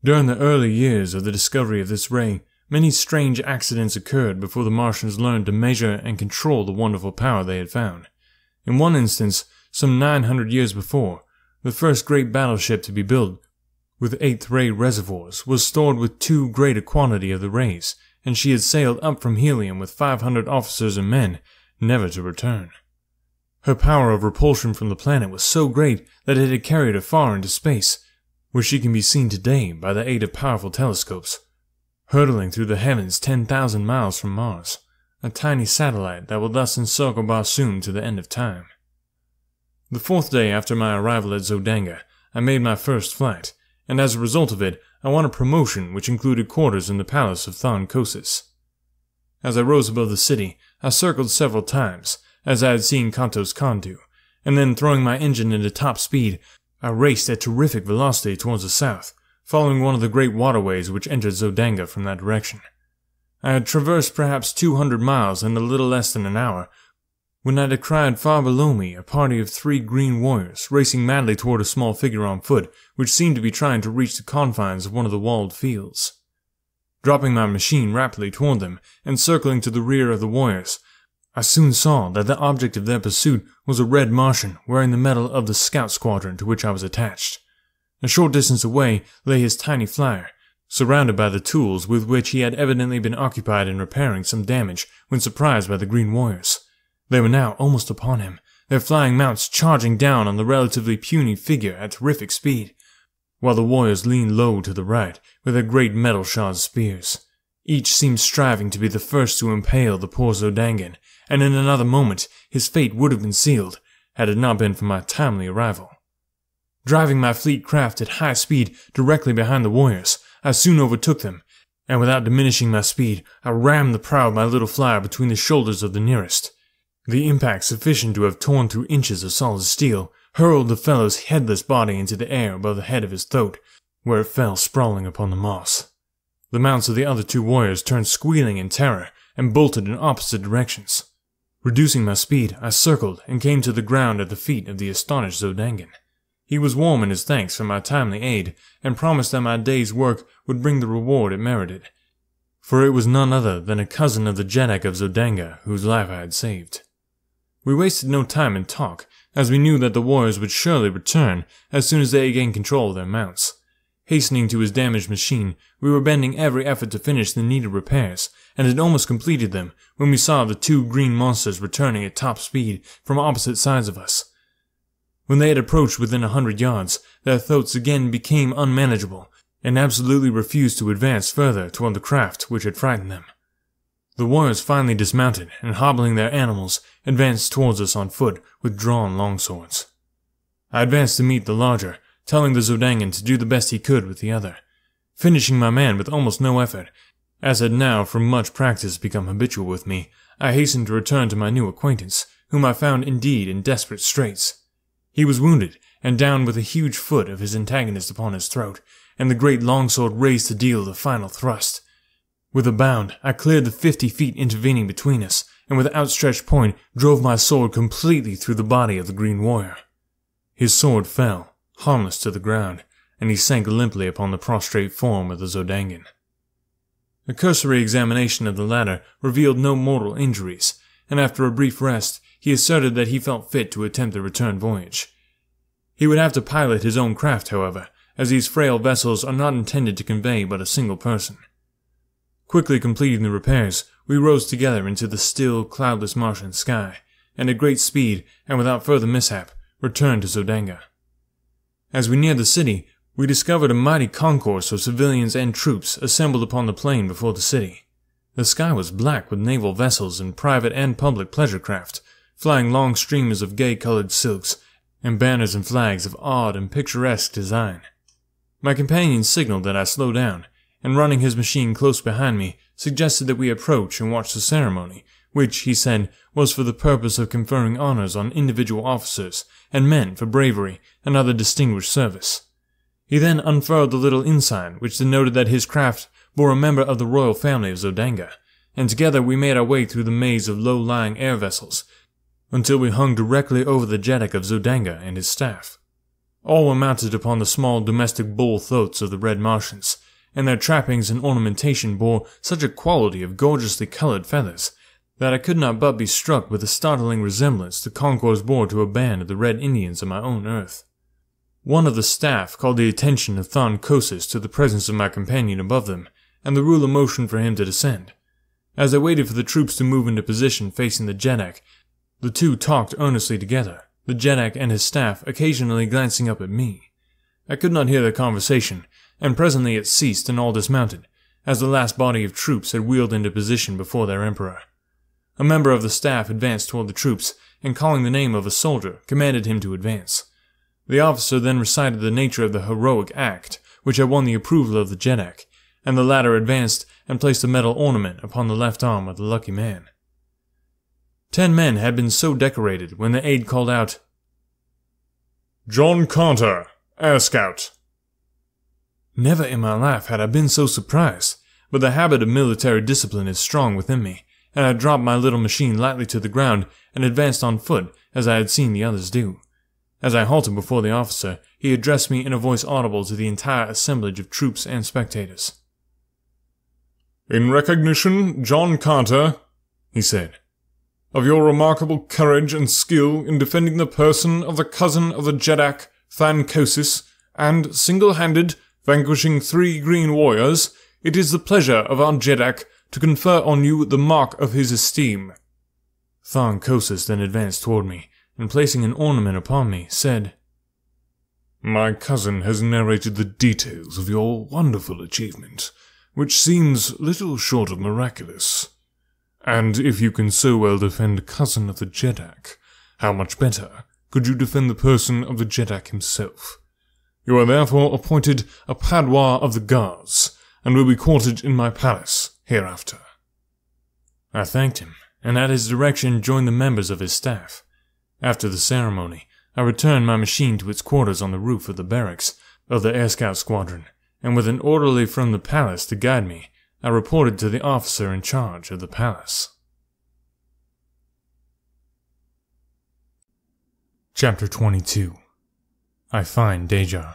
During the early years of the discovery of this ray, many strange accidents occurred before the Martians learned to measure and control the wonderful power they had found. In one instance, some 900 years before, the first great battleship to be built, with 8th ray reservoirs, was stored with too great a quantity of the rays, and she had sailed up from Helium with 500 officers and men, never to return. Her power of repulsion from the planet was so great that it had carried her far into space, where she can be seen today by the aid of powerful telescopes, hurtling through the heavens 10,000 miles from Mars, a tiny satellite that will thus encircle Barsoom to the end of time. The 4th day after my arrival at Zodanga, I made my first flight, and as a result of it, I won a promotion which included quarters in the palace of Thon Kosis. As I rose above the city, I circled several times, as I had seen Kantos Khan do, and then throwing my engine into top speed, I raced at terrific velocity towards the south, following one of the great waterways which entered Zodanga from that direction. I had traversed perhaps 200 miles in a little less than an hour, when I descried far below me a party of 3 green warriors racing madly toward a small figure on foot, which seemed to be trying to reach the confines of one of the walled fields. Dropping my machine rapidly toward them, and circling to the rear of the warriors, I soon saw that the object of their pursuit was a red Martian wearing the medal of the scout squadron to which I was attached. A short distance away lay his tiny flyer, surrounded by the tools with which he had evidently been occupied in repairing some damage when surprised by the green warriors. They were now almost upon him, their flying mounts charging down on the relatively puny figure at terrific speed, while the warriors leaned low to the right with their great metal-shod spears. Each seemed striving to be the first to impale the poor Zodangan, and in another moment his fate would have been sealed, had it not been for my timely arrival. Driving my fleet craft at high speed directly behind the warriors, I soon overtook them, and without diminishing my speed, I rammed the prow of my little flyer between the shoulders of the nearest. The impact, sufficient to have torn through inches of solid steel, hurled the fellow's headless body into the air above the head of his throat, where it fell sprawling upon the moss. The mounts of the other 2 warriors turned squealing in terror, and bolted in opposite directions. Reducing my speed, I circled and came to the ground at the feet of the astonished Zodangan. He was warm in his thanks for my timely aid, and promised that my day's work would bring the reward it merited, for it was none other than a cousin of the Jeddak of Zodanga whose life I had saved. We wasted no time in talk, as we knew that the warriors would surely return as soon as they gained control of their mounts. Hastening to his damaged machine, we were bending every effort to finish the needed repairs, and had almost completed them when we saw the 2 green monsters returning at top speed from opposite sides of us. When they had approached within 100 yards, their throats again became unmanageable, and absolutely refused to advance further toward the craft which had frightened them. The warriors finally dismounted, and hobbling their animals, advanced towards us on foot with drawn longswords. I advanced to meet the larger, telling the Zodangan to do the best he could with the other, finishing my man with almost no effort. As had now from much practice become habitual with me, I hastened to return to my new acquaintance, whom I found indeed in desperate straits. He was wounded, and down with a huge foot of his antagonist upon his throat, and the great longsword raised to deal the final thrust. With a bound, I cleared the 50 feet intervening between us, and with outstretched point drove my sword completely through the body of the green warrior. His sword fell, harmless to the ground, and he sank limply upon the prostrate form of the Zodangan. A cursory examination of the latter revealed no mortal injuries, and after a brief rest, he asserted that he felt fit to attempt the return voyage. He would have to pilot his own craft, however, as these frail vessels are not intended to convey but a single person. Quickly completing the repairs, we rose together into the still, cloudless Martian sky, and at great speed, and without further mishap, returned to Zodanga. As we neared the city, we discovered a mighty concourse of civilians and troops assembled upon the plain before the city. The sky was black with naval vessels and private and public pleasure craft, flying long streamers of gay-colored silks, and banners and flags of odd and picturesque design. My companion signaled that I slow down, and running his machine close behind me, suggested that we approach and watch the ceremony, which, he said, was for the purpose of conferring honors on individual officers and men for bravery and other distinguished service. He then unfurled the little ensign which denoted that his craft bore a member of the royal family of Zodanga, and together we made our way through the maze of low-lying air vessels, until we hung directly over the Jeddak of Zodanga and his staff. All were mounted upon the small domestic bull thoats of the Red Martians, and their trappings and ornamentation bore such a quality of gorgeously colored feathers that I could not but be struck with the startling resemblance the concourse bore to a band of the Red Indians of my own earth. One of the staff called the attention of Thon Kosis to the presence of my companion above them, and the ruler motioned for him to descend. As I waited for the troops to move into position facing the Jeddak, the two talked earnestly together, the Jeddak and his staff occasionally glancing up at me. I could not hear their conversation, and presently it ceased and all dismounted, as the last body of troops had wheeled into position before their emperor. A member of the staff advanced toward the troops, and calling the name of a soldier, commanded him to advance. The officer then recited the nature of the heroic act, which had won the approval of the Jeddak, and the latter advanced and placed a metal ornament upon the left arm of the lucky man. 10 men had been so decorated when the aide called out, "John Carter, Air Scout." Never in my life had I been so surprised, but the habit of military discipline is strong within me, and I dropped my little machine lightly to the ground and advanced on foot as I had seen the others do. As I halted before the officer, he addressed me in a voice audible to the entire assemblage of troops and spectators. "In recognition, John Carter," he said, "of your remarkable courage and skill in defending the person of the cousin of the Jeddak, Than Kosis, and, single-handed, vanquishing 3 green warriors, it is the pleasure of our Jeddak to confer on you the mark of his esteem." Than Kosis then advanced toward me, and placing an ornament upon me, said, "My cousin has narrated the details of your wonderful achievement, which seems little short of miraculous. And if you can so well defend cousin of the Jeddak, how much better could you defend the person of the Jeddak himself? You are therefore appointed a Padwar of the Guards, and will be quartered in my palace hereafter." I thanked him, and at his direction joined the members of his staff. After the ceremony, I returned my machine to its quarters on the roof of the barracks of the Air Scout Squadron, and with an orderly from the palace to guide me, I reported to the officer in charge of the palace. Chapter 22. I Find Deja.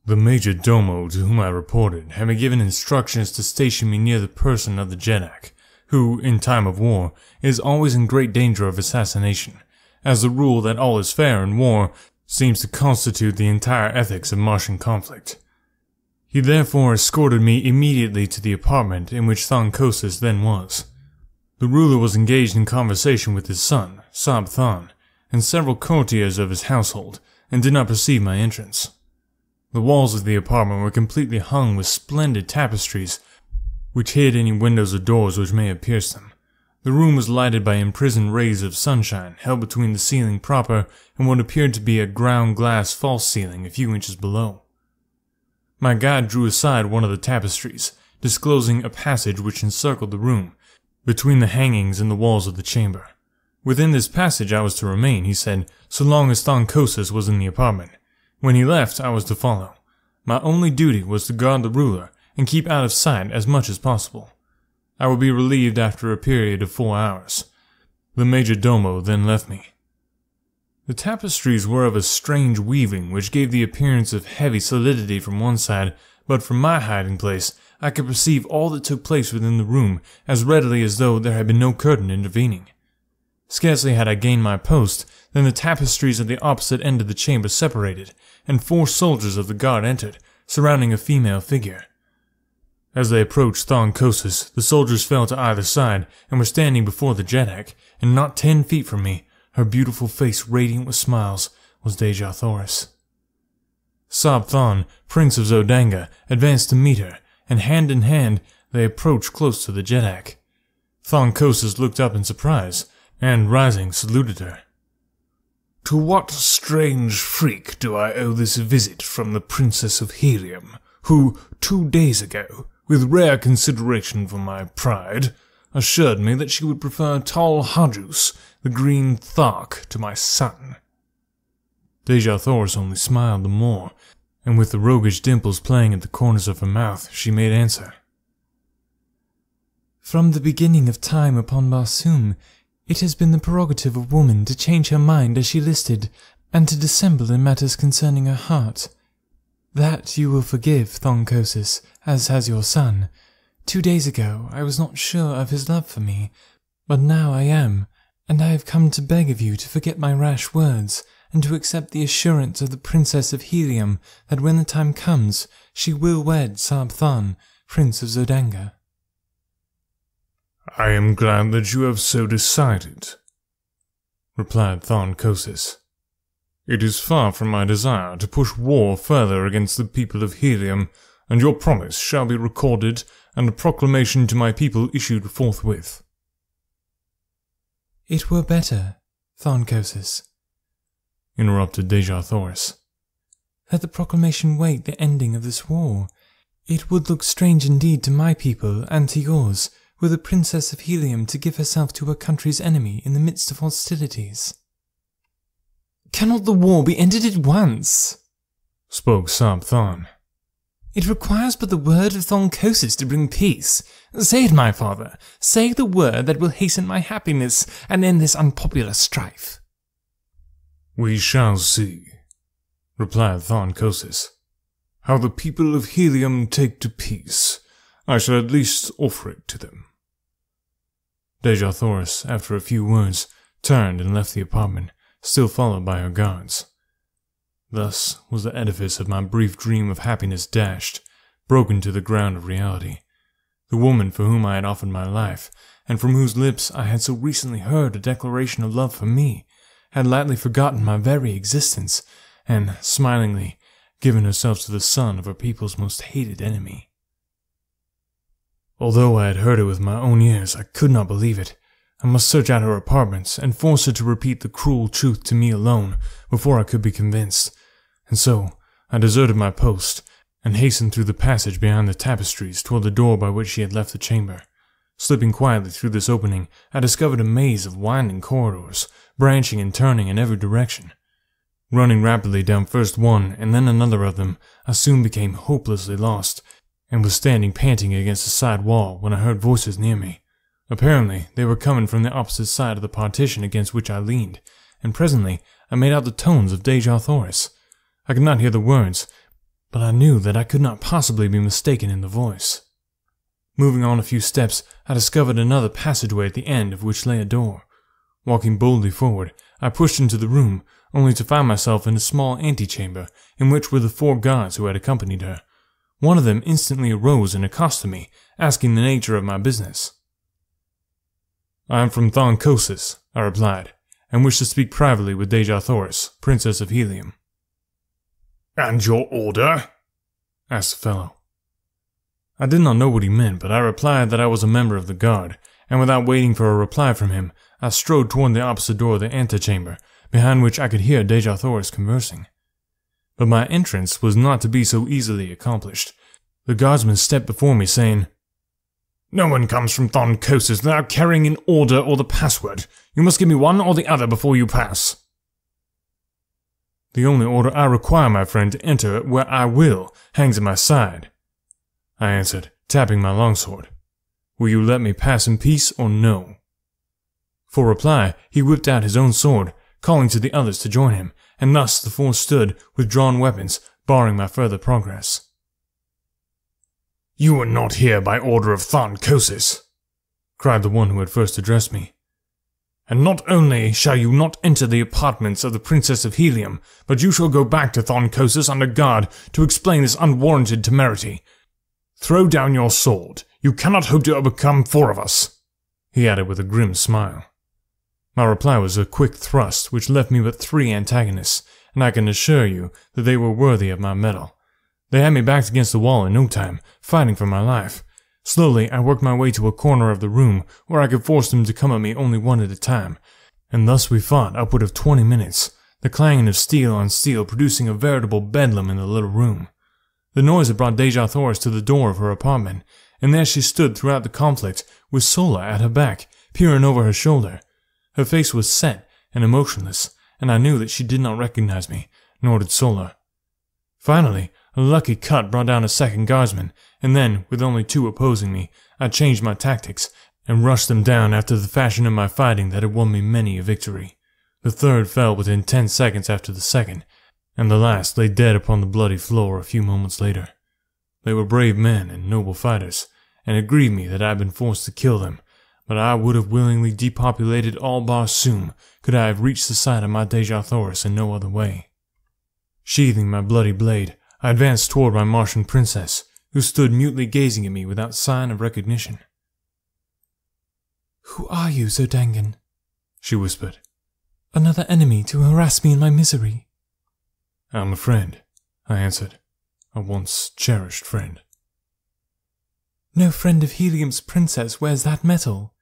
The major domo to whom I reported had been given instructions to station me near the person of the Jeddak, who, in time of war, is always in great danger of assassination, as the rule that all is fair in war seems to constitute the entire ethics of Martian conflict. He therefore escorted me immediately to the apartment in which Than Kosis then was. The ruler was engaged in conversation with his son, Sab Than, and several courtiers of his household, and did not perceive my entrance. The walls of the apartment were completely hung with splendid tapestries, which hid any windows or doors which may have pierced them. The room was lighted by imprisoned rays of sunshine held between the ceiling proper and what appeared to be a ground glass false ceiling a few inches below. My guide drew aside one of the tapestries, disclosing a passage which encircled the room, between the hangings and the walls of the chamber. Within this passage I was to remain, he said, so long as Than Kosis was in the apartment. When he left, I was to follow. My only duty was to guard the ruler and keep out of sight as much as possible. I would be relieved after a period of 4 hours. The major domo then left me. The tapestries were of a strange weaving which gave the appearance of heavy solidity from one side, but from my hiding place I could perceive all that took place within the room as readily as though there had been no curtain intervening. Scarcely had I gained my post than the tapestries at the opposite end of the chamber separated, and 4 soldiers of the guard entered, surrounding a female figure. As they approached Than Kosis, the soldiers fell to either side and were standing before the Jeddak, and not 10 feet from me, her beautiful face radiant with smiles, was Deja Thoris. Sab Than, Prince of Zodanga, advanced to meet her, and hand in hand they approached close to the Jeddak. Than Kosis looked up in surprise, and, rising, saluted her. "To what strange freak do I owe this visit from the Princess of Helium, who, 2 days ago, with rare consideration for my pride, assured me that she would prefer tall Hajus, the green Thark, to my son?" Deja Thoris only smiled the more, and with the roguish dimples playing at the corners of her mouth, she made answer. From the beginning of time upon Barsoom, it has been the prerogative of woman to change her mind as she listed, and to dissemble in matters concerning her heart. That you will forgive, Thoncosis, as has your son. 2 days ago I was not sure of his love for me, but now I am, and I have come to beg of you to forget my rash words, and to accept the assurance of the Princess of Helium that when the time comes, she will wed Sab-Thon, Prince of Zodanga. I am glad that you have so decided, replied Thoncosis. It is far from my desire to push war further against the people of Helium, and your promise shall be recorded and a proclamation to my people issued forthwith. It were better, Thoncosis, interrupted Dejah Thoris, that the proclamation wait the ending of this war. It would look strange indeed to my people and to yours, were the Princess of Helium to give herself to her country's enemy in the midst of hostilities. Cannot the war be ended at once? Spoke Sab-Thon. It requires but the word of Thoncosis to bring peace. Say it, my father. Say the word that will hasten my happiness and end this unpopular strife. We shall see, replied Thoncosis. How the people of Helium take to peace, I shall at least offer it to them. Dejah Thoris, after a few words, turned and left the apartment, still followed by her guards. Thus was the edifice of my brief dream of happiness dashed, broken to the ground of reality. The woman for whom I had offered my life, and from whose lips I had so recently heard a declaration of love for me, had lightly forgotten my very existence, and, smilingly, given herself to the son of her people's most hated enemy. Although I had heard it with my own ears, I could not believe it. I must search out her apartments and force her to repeat the cruel truth to me alone before I could be convinced. And so I deserted my post and hastened through the passage behind the tapestries toward the door by which she had left the chamber. Slipping quietly through this opening, I discovered a maze of winding corridors, branching and turning in every direction. Running rapidly down first one and then another of them, I soon became hopelessly lost, and was standing panting against the side wall when I heard voices near me. Apparently, they were coming from the opposite side of the partition against which I leaned, and presently I made out the tones of Dejah Thoris. I could not hear the words, but I knew that I could not possibly be mistaken in the voice. Moving on a few steps, I discovered another passageway at the end of which lay a door. Walking boldly forward, I pushed into the room, only to find myself in a small antechamber, in which were the 4 guards who had accompanied her. One of them instantly arose and accosted me, asking the nature of my business. I am from Thoncosis, I replied, and wish to speak privately with Dejah Thoris, Princess of Helium. And your order? Asked the fellow. I did not know what he meant, but I replied that I was a member of the guard, and without waiting for a reply from him, I strode toward the opposite door of the antechamber, behind which I could hear Dejah Thoris conversing. But my entrance was not to be so easily accomplished. The guardsman stepped before me, saying, No one comes from Thoncosis without carrying an order or the password. You must give me one or the other before you pass. The only order I require, my friend, to enter where I will hangs at my side, I answered, tapping my longsword. Will you let me pass in peace or no? For reply, he whipped out his own sword, calling to the others to join him, and thus the 4 stood with drawn weapons, barring my further progress. You are not here by order of Thoncosis, cried the one who had first addressed me. And not only shall you not enter the apartments of the Princess of Helium, but you shall go back to Thoncosis under guard to explain this unwarranted temerity. Throw down your sword. You cannot hope to overcome 4 of us, he added with a grim smile. My reply was a quick thrust which left me but 3 antagonists, and I can assure you that they were worthy of my mettle. They had me backed against the wall in no time, fighting for my life. Slowly, I worked my way to a corner of the room where I could force them to come at me only one at a time, and thus we fought upward of 20 minutes, the clanging of steel on steel producing a veritable bedlam in the little room. The noise had brought Dejah Thoris to the door of her apartment, and there she stood throughout the conflict, with Sola at her back, peering over her shoulder. Her face was set and emotionless, and I knew that she did not recognize me, nor did Sola. Finally, a lucky cut brought down a second guardsman, and then, with only 2 opposing me, I changed my tactics and rushed them down after the fashion of my fighting that had won me many a victory. The third fell within 10 seconds after the second, and the last lay dead upon the bloody floor a few moments later. They were brave men and noble fighters, and it grieved me that I had been forced to kill them, but I would have willingly depopulated all Barsoom could I have reached the side of my Dejathoris in no other way. Sheathing my bloody blade, I advanced toward my Martian princess, who stood mutely gazing at me without sign of recognition. "Who are you, Zodangan?" she whispered. "Another enemy to harass me in my misery." "I'm a friend," I answered. "A once cherished friend." "No friend of Helium's princess wears that metal,"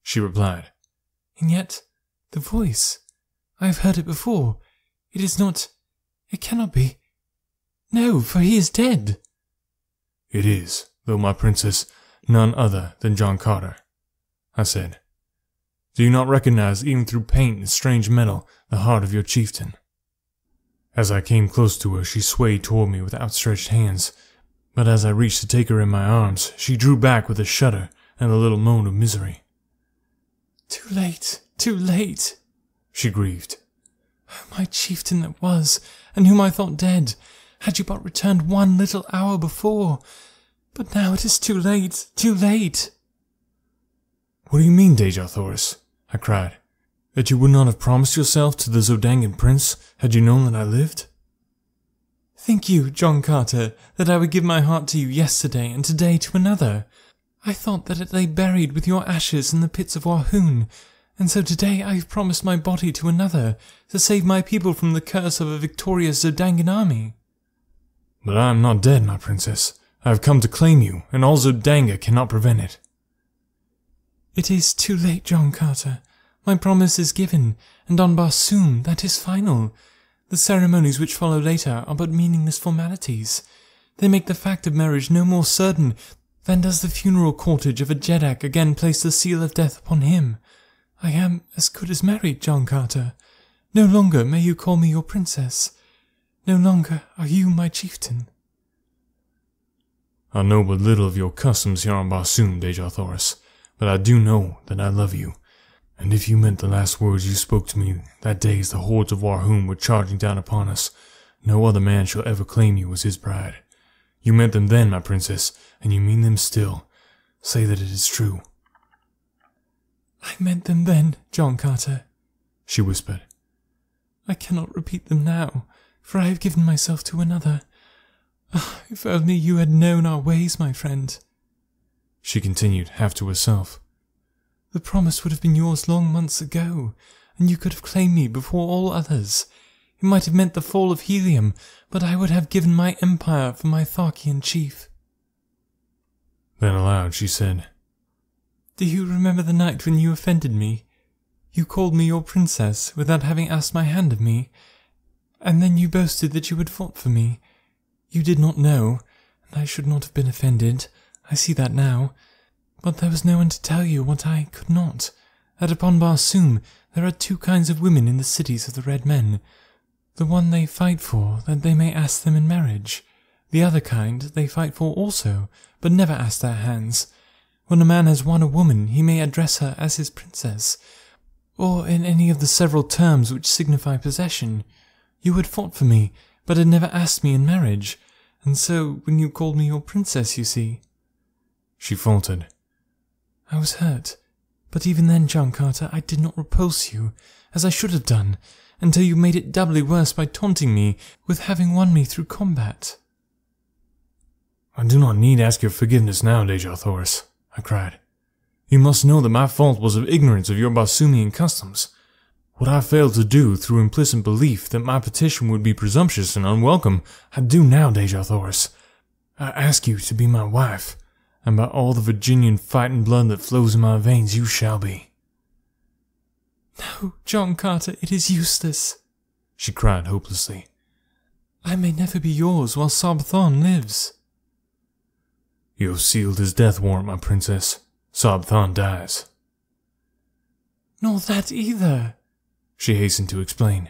she replied. "And yet, the voice, I have heard it before. It is not, it cannot be. No, for he is dead." "It is, though, my princess, none other than John Carter," I said. "Do you not recognize, even through paint and strange metal, the heart of your chieftain?" As I came close to her, she swayed toward me with outstretched hands, but as I reached to take her in my arms, she drew back with a shudder and a little moan of misery. Too late, she grieved. "Oh, my chieftain that was, and whom I thought dead, had you but returned 1 little hour before. But now it is too late. "What do you mean, Dejathoris?" I cried. "That you would not have promised yourself to the Zodangan prince had you known that I lived?" "Think you, John Carter, that I would give my heart to you yesterday and today to another? I thought that it lay buried with your ashes in the pits of Warhoon, and so today I have promised my body to another, to save my people from the curse of a victorious Zodangan army." "But I am not dead, my princess. I have come to claim you, and all Zodanga cannot prevent it." "It is too late, John Carter. My promise is given, and on Barsoom that is final. The ceremonies which follow later are but meaningless formalities. They make the fact of marriage no more certain than does the funeral cortege of a Jeddak again place the seal of death upon him. I am as good as married, John Carter. No longer may you call me your princess. No longer are you my chieftain." "I know but little of your customs here on Barsoom, Dejathoris, but I do know that I love you. And if you meant the last words you spoke to me that day as the hordes of Warhoon were charging down upon us, no other man shall ever claim you as his bride. You meant them then, my princess, and you mean them still. Say that it is true." "I meant them then, John Carter," she whispered. "I cannot repeat them now, for I have given myself to another. Oh, if only you had known our ways, my friend," she continued, half to herself. "The promise would have been yours long months ago, and you could have claimed me before all others. It might have meant the fall of Helium, but I would have given my empire for my Tharkian chief." Then aloud she said, "Do you remember the night when you offended me? You called me your princess without having asked my hand of me, and then you boasted that you had fought for me. You did not know, and I should not have been offended. I see that now. But there was no one to tell you what I could not, that upon Barsoom there are 2 kinds of women in the cities of the Red Men. The one they fight for, that they may ask them in marriage. The other kind they fight for also, but never ask their hands. When a man has won a woman, he may address her as his princess, or in any of the several terms which signify possession. You had fought for me, but had never asked me in marriage, and so when you called me your princess, you see." She faltered. "I was hurt, but even then, John Carter, I did not repulse you, as I should have done, until you made it doubly worse by taunting me with having won me through combat." "I do not need to ask your forgiveness now, Dejathoris," I cried. "You must know that my fault was of ignorance of your Barsoomian customs. What I failed to do through implicit belief that my petition would be presumptuous and unwelcome, I do now, Dejathoris. I ask you to be my wife, and by all the Virginian fighting blood that flows in my veins, you shall be." "No, John Carter, it is useless," she cried hopelessly. "I may never be yours while Sabthon lives." "You have sealed his death warrant, my princess. Sabthon dies." "Nor that either," she hastened to explain.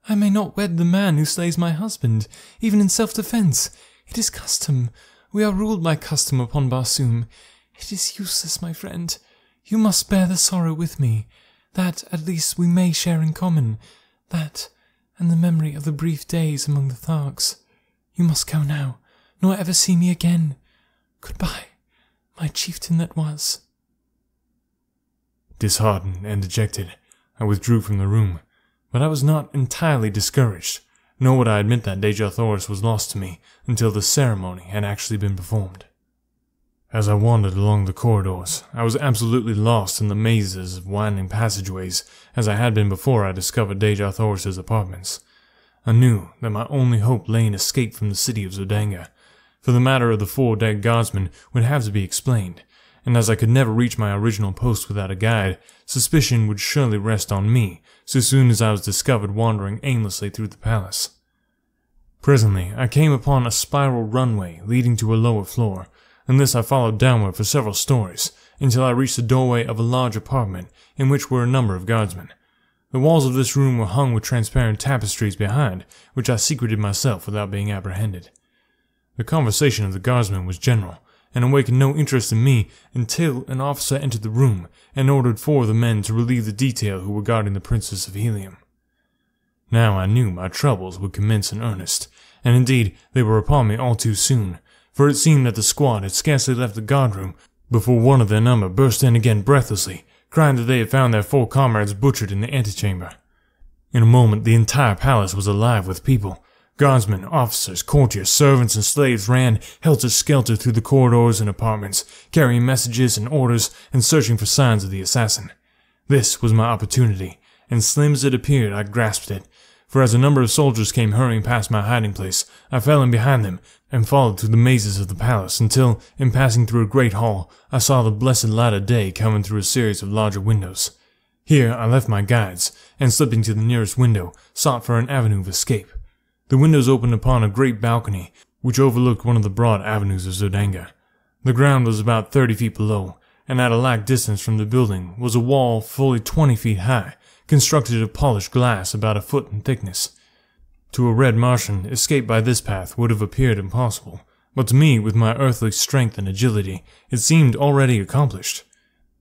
I may not wed the man who slays my husband, even in self-defense. It is custom. We are ruled by custom upon Barsoom. It is useless, my friend. You must bear the sorrow with me. That, at least, we may share in common. That, and the memory of the brief days among the Tharks. You must go now, nor ever see me again. Goodbye, my chieftain that was. Disheartened and dejected, I withdrew from the room, but I was not entirely discouraged, nor would I admit that Dejah Thoris was lost to me until the ceremony had actually been performed. As I wandered along the corridors, I was absolutely lost in the mazes of winding passageways, as I had been before I discovered Dejah Thoris's apartments. I knew that my only hope lay in escape from the city of Zodanga, for the matter of the 4 dead guardsmen would have to be explained, and as I could never reach my original post without a guide, suspicion would surely rest on me so soon as I was discovered wandering aimlessly through the palace. Presently, I came upon a spiral runway leading to a lower floor, and this I followed downward for several stories, until I reached the doorway of a large apartment in which were a number of guardsmen. The walls of this room were hung with transparent tapestries behind, which I secreted myself without being apprehended. The conversation of the guardsmen was general, and awakened no interest in me until an officer entered the room and ordered 4 of the men to relieve the detail who were guarding the Princess of Helium. Now I knew my troubles would commence in earnest, and indeed they were upon me all too soon, for it seemed that the squad had scarcely left the guardroom before one of their number burst in again breathlessly, crying that they had found their 4 comrades butchered in the antechamber. In a moment the entire palace was alive with people. Guardsmen, officers, courtiers, servants, and slaves ran helter-skelter through the corridors and apartments, carrying messages and orders and searching for signs of the assassin. This was my opportunity, and slim as it appeared, I grasped it, for as a number of soldiers came hurrying past my hiding place, I fell in behind them and followed through the mazes of the palace until, in passing through a great hall, I saw the blessed light of day coming through a series of larger windows. Here I left my guides, and slipping to the nearest window, sought for an avenue of escape. The windows opened upon a great balcony, which overlooked one of the broad avenues of Zodanga. The ground was about 30 feet below, and at a light distance from the building was a wall fully 20 feet high, constructed of polished glass about a foot in thickness. To a red Martian, escape by this path would have appeared impossible, but to me, with my earthly strength and agility, it seemed already accomplished.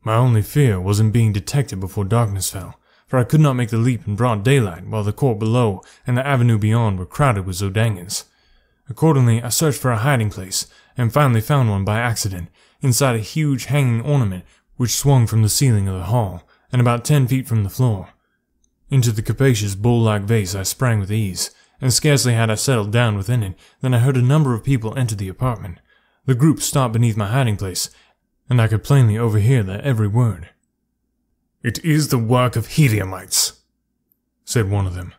My only fear was in being detected before darkness fell, for I could not make the leap in broad daylight while the court below and the avenue beyond were crowded with Zodangans. Accordingly, I searched for a hiding place, and finally found one by accident, inside a huge hanging ornament which swung from the ceiling of the hall, and about 10 feet from the floor. Into the capacious bull-like vase I sprang with ease, and scarcely had I settled down within it than I heard a number of people enter the apartment. The group stopped beneath my hiding place, and I could plainly overhear their every word. "It is the work of Heliumites," said one of them.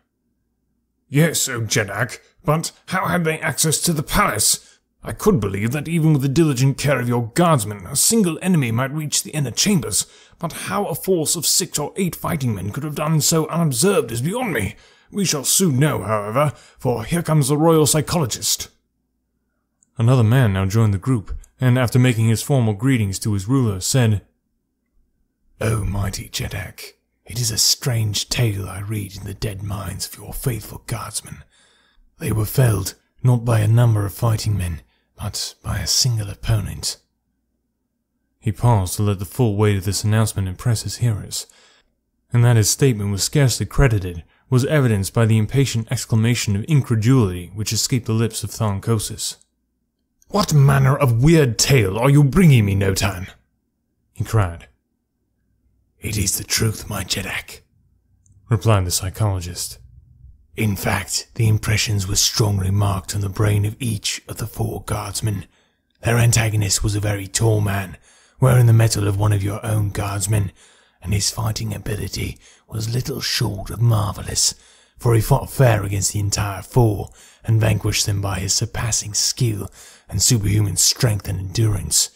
"Yes, O Jeddak, but how had they access to the palace? I could believe that even with the diligent care of your guardsmen, a single enemy might reach the inner chambers, but how a force of 6 or 8 fighting men could have done so unobserved is beyond me. We shall soon know, however, for here comes the royal psychologist." Another man now joined the group, and after making his formal greetings to his ruler, said, "O mighty Jeddak, it is a strange tale I read in the dead minds of your faithful guardsmen. They were felled not by a number of fighting men, but by a single opponent." He paused to let the full weight of this announcement impress his hearers, and that his statement was scarcely credited was evidenced by the impatient exclamation of incredulity which escaped the lips of Tharnkosis. "What manner of weird tale are you bringing me, Notan?" he cried. "It is the truth, my Jeddak," replied the psychologist. "In fact, the impressions were strongly marked on the brain of each of the 4 guardsmen. Their antagonist was a very tall man, wearing the metal of one of your own guardsmen, and his fighting ability was little short of marvellous, for he fought fair against the entire 4, and vanquished them by his surpassing skill and superhuman strength and endurance.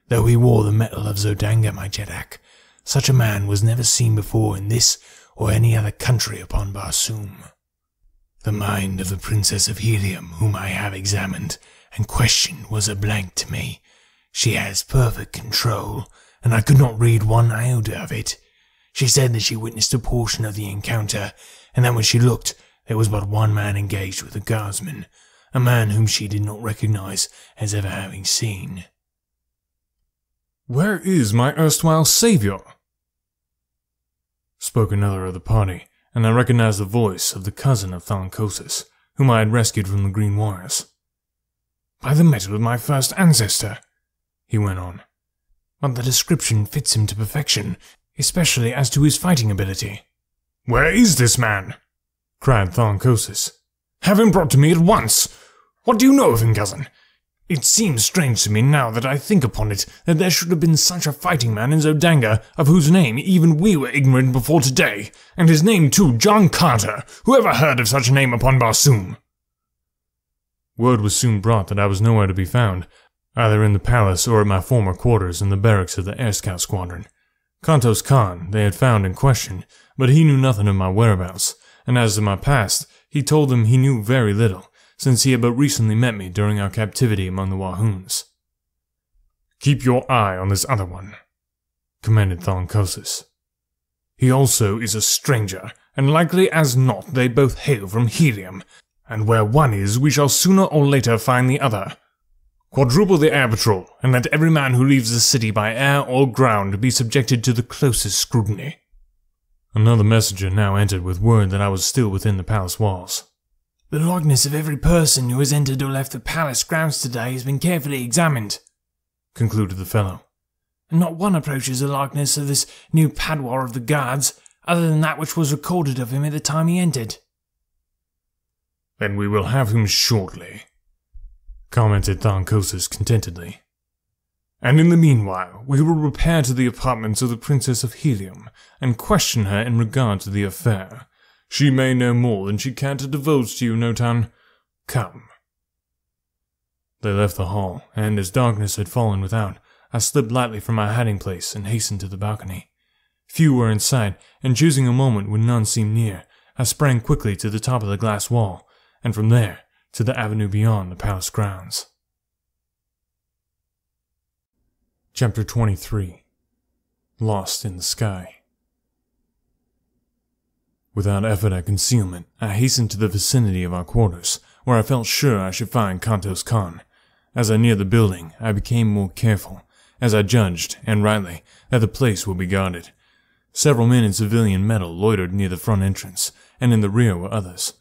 Though he wore the metal of Zodanga, my Jeddak, such a man was never seen before in this or any other country upon Barsoom. The mind of the Princess of Helium, whom I have examined and questioned, was a blank to me. She has perfect control, and I could not read one iota of it. She said that she witnessed a portion of the encounter, and that when she looked, there was but one man engaged with the guardsmen, a man whom she did not recognize as ever having seen. "Where is my erstwhile savior?" spoke another of the party, and I recognized the voice of the cousin of Thaloncosis, whom I had rescued from the Green Warriors. "By the metal of my first ancestor," he went on. "But the description fits him to perfection, especially as to his fighting ability." "Where is this man?" cried Thaloncosis. "Have him brought to me at once! What do you know of him, cousin? It seems strange to me now that I think upon it that there should have been such a fighting man in Zodanga, of whose name even we were ignorant before today, and his name too, John Carter. Who ever heard of such a name upon Barsoom?" Word was soon brought that I was nowhere to be found, either in the palace or at my former quarters in the barracks of the Air Scout Squadron. Kantos Khan they had found and questioned, but he knew nothing of my whereabouts, and as to my past, he told them he knew very little, since he had but recently met me during our captivity among the Wahoons. "Keep your eye on this other one," commanded Thaloncosis. "He also is a stranger, and likely as not they both hail from Helium, and where one is we shall sooner or later find the other. Quadruple the air patrol, and let every man who leaves the city by air or ground be subjected to the closest scrutiny." Another messenger now entered with word that I was still within the palace walls. "The likeness of every person who has entered or left the palace grounds today has been carefully examined," concluded the fellow, "and not one approaches the likeness of this new padwar of the guards, other than that which was recorded of him at the time he entered." "Then we will have him shortly," commented Thaloncosis contentedly. "And in the meanwhile, we will repair to the apartments of the Princess of Helium, and question her in regard to the affair. She may know more than she can to divulge to you, Notan. Come." They left the hall, and as darkness had fallen without, I slipped lightly from my hiding place and hastened to the balcony. Few were in sight, and choosing a moment when none seemed near, I sprang quickly to the top of the glass wall, and from there to the avenue beyond the palace grounds. Chapter 23. Lost in the Sky. Without effort at concealment, I hastened to the vicinity of our quarters, where I felt sure I should find Kantos Khan. As I neared the building, I became more careful, as I judged, and rightly, that the place would be guarded. Several men in civilian metal loitered near the front entrance, and in the rear were others.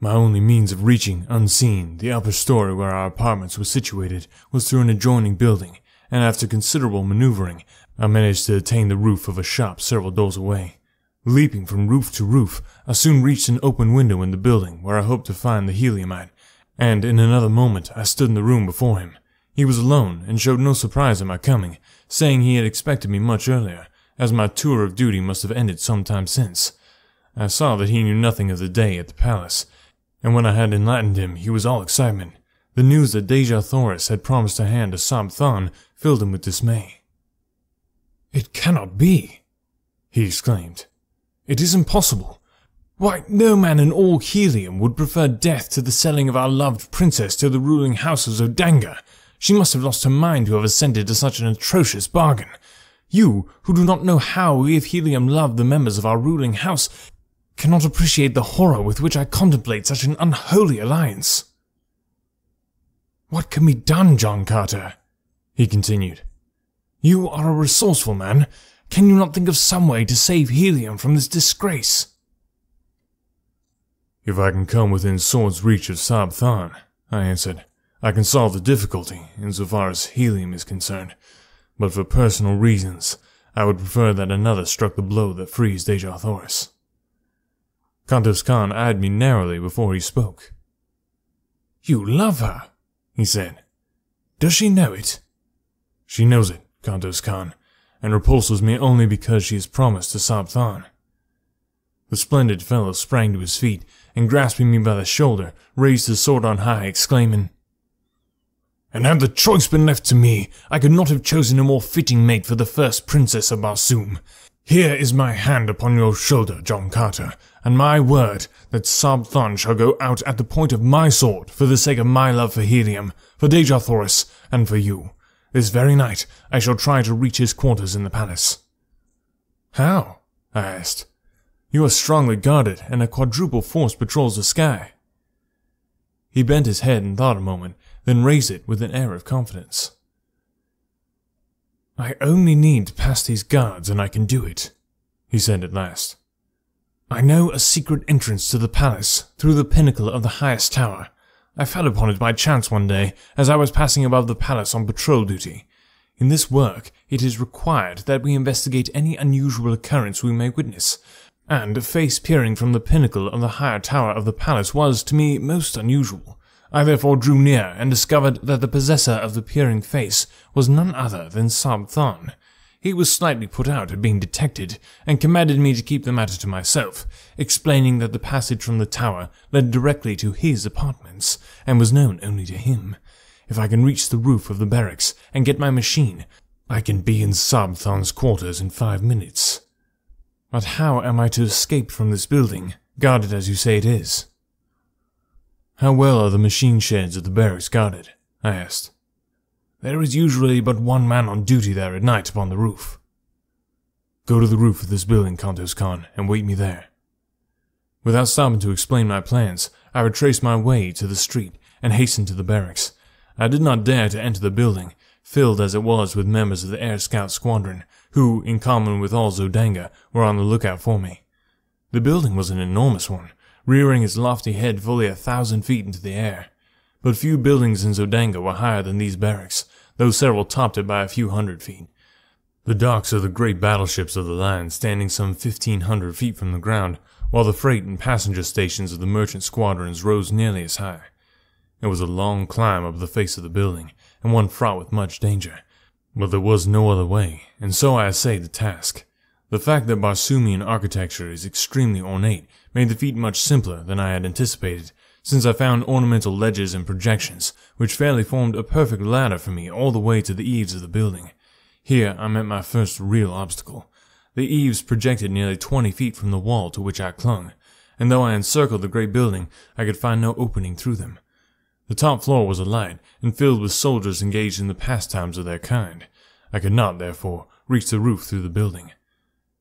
My only means of reaching, unseen, the upper story where our apartments were situated was through an adjoining building, and after considerable maneuvering, I managed to attain the roof of a shop several doors away. Leaping from roof to roof, I soon reached an open window in the building where I hoped to find the Heliumite, and in another moment I stood in the room before him. He was alone and showed no surprise at my coming, saying he had expected me much earlier, as my tour of duty must have ended some time since. I saw that he knew nothing of the day at the palace, and when I had enlightened him he was all excitement. The news that Deja Thoris had promised her hand to Sab Than filled him with dismay. "It cannot be," he exclaimed. "It is impossible. Why, no man in all Helium would prefer death to the selling of our loved princess to the ruling house of Zodanga. She must have lost her mind to have assented to such an atrocious bargain. You, who do not know how we of Helium love the members of our ruling house, cannot appreciate the horror with which I contemplate such an unholy alliance." "What can be done, John Carter?" he continued. "You are a resourceful man. Can you not think of some way to save Helium from this disgrace?" "If I can come within sword's reach of Sab Than," I answered, "I can solve the difficulty insofar as Helium is concerned. But for personal reasons, I would prefer that another struck the blow that frees Deja Thoris." Kantos Khan eyed me narrowly before he spoke. "You love her," he said. "Does she know it?" "She knows it, Kantos Khan, and repulses me only because she has promised to Sab Than." The splendid fellow sprang to his feet, and grasping me by the shoulder, raised his sword on high, exclaiming, "And had the choice been left to me, I could not have chosen a more fitting mate for the first princess of Barsoom. Here is my hand upon your shoulder, John Carter, and my word that Sab Than shall go out at the point of my sword for the sake of my love for Helium, for Deja Thoris, and for you. This very night I shall try to reach his quarters in the palace." "How?" I asked. You are strongly guarded, and a quadruple force patrols the sky." He bent his head and thought a moment, then raised it with an air of confidence. "I only need to pass these guards and I can do it," he said at last. "I know a secret entrance to the palace through the pinnacle of the highest tower. I fell upon it by chance one day as I was passing above the palace on patrol duty. In this work, it is required that we investigate any unusual occurrence we may witness, and a face peering from the pinnacle of the higher tower of the palace was, to me, most unusual. I therefore drew near and discovered that the possessor of the peering face was none other than Sab-Thon. He was slightly put out at being detected, and commanded me to keep the matter to myself, explaining that the passage from the tower led directly to his apartments, and was known only to him. If I can reach the roof of the barracks and get my machine, I can be in Sab-Thon's quarters in 5 minutes. But how am I to escape from this building, guarded as you say it is?" "How well are the machine sheds of the barracks guarded?" I asked. "There is usually but one man on duty there at night upon the roof." "Go to the roof of this building, Kantos Khan, and wait me there." Without stopping to explain my plans, I retraced my way to the street and hastened to the barracks. I did not dare to enter the building, filled as it was with members of the Air Scout Squadron, who, in common with all Zodanga, were on the lookout for me. The building was an enormous one, rearing its lofty head fully 1,000 feet into the air. But few buildings in Zodanga were higher than these barracks, though several topped it by a few hundred feet. The docks of the great battleships of the line standing some 1,500 feet from the ground, while the freight and passenger stations of the merchant squadrons rose nearly as high. It was a long climb up the face of the building, and one fraught with much danger. But there was no other way, and so I essayed the task. The fact that Barsoomian architecture is extremely ornate made the feat much simpler than I had anticipated, since I found ornamental ledges and projections, which fairly formed a perfect ladder for me all the way to the eaves of the building. Here I met my first real obstacle. The eaves projected nearly 20 feet from the wall to which I clung, and though I encircled the great building, I could find no opening through them. The top floor was alight and filled with soldiers engaged in the pastimes of their kind. I could not, therefore, reach the roof through the building.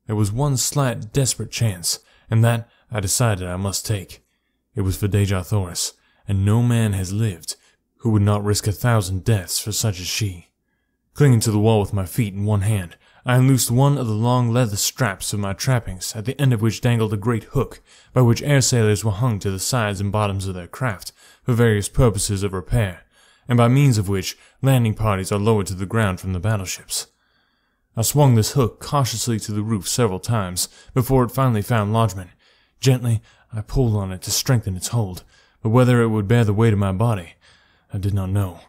There was one slight, desperate chance, and that I decided I must take. It was for Dejah Thoris, and no man has lived who would not risk 1,000 deaths for such as she. Clinging to the wall with my feet in one hand, I unloosed one of the long leather straps of my trappings, at the end of which dangled a great hook, by which air sailors were hung to the sides and bottoms of their craft, for various purposes of repair, and by means of which landing parties are lowered to the ground from the battleships. I swung this hook cautiously to the roof several times before it finally found lodgment. Gently, I pulled on it to strengthen its hold, but whether it would bear the weight of my body, I did not know.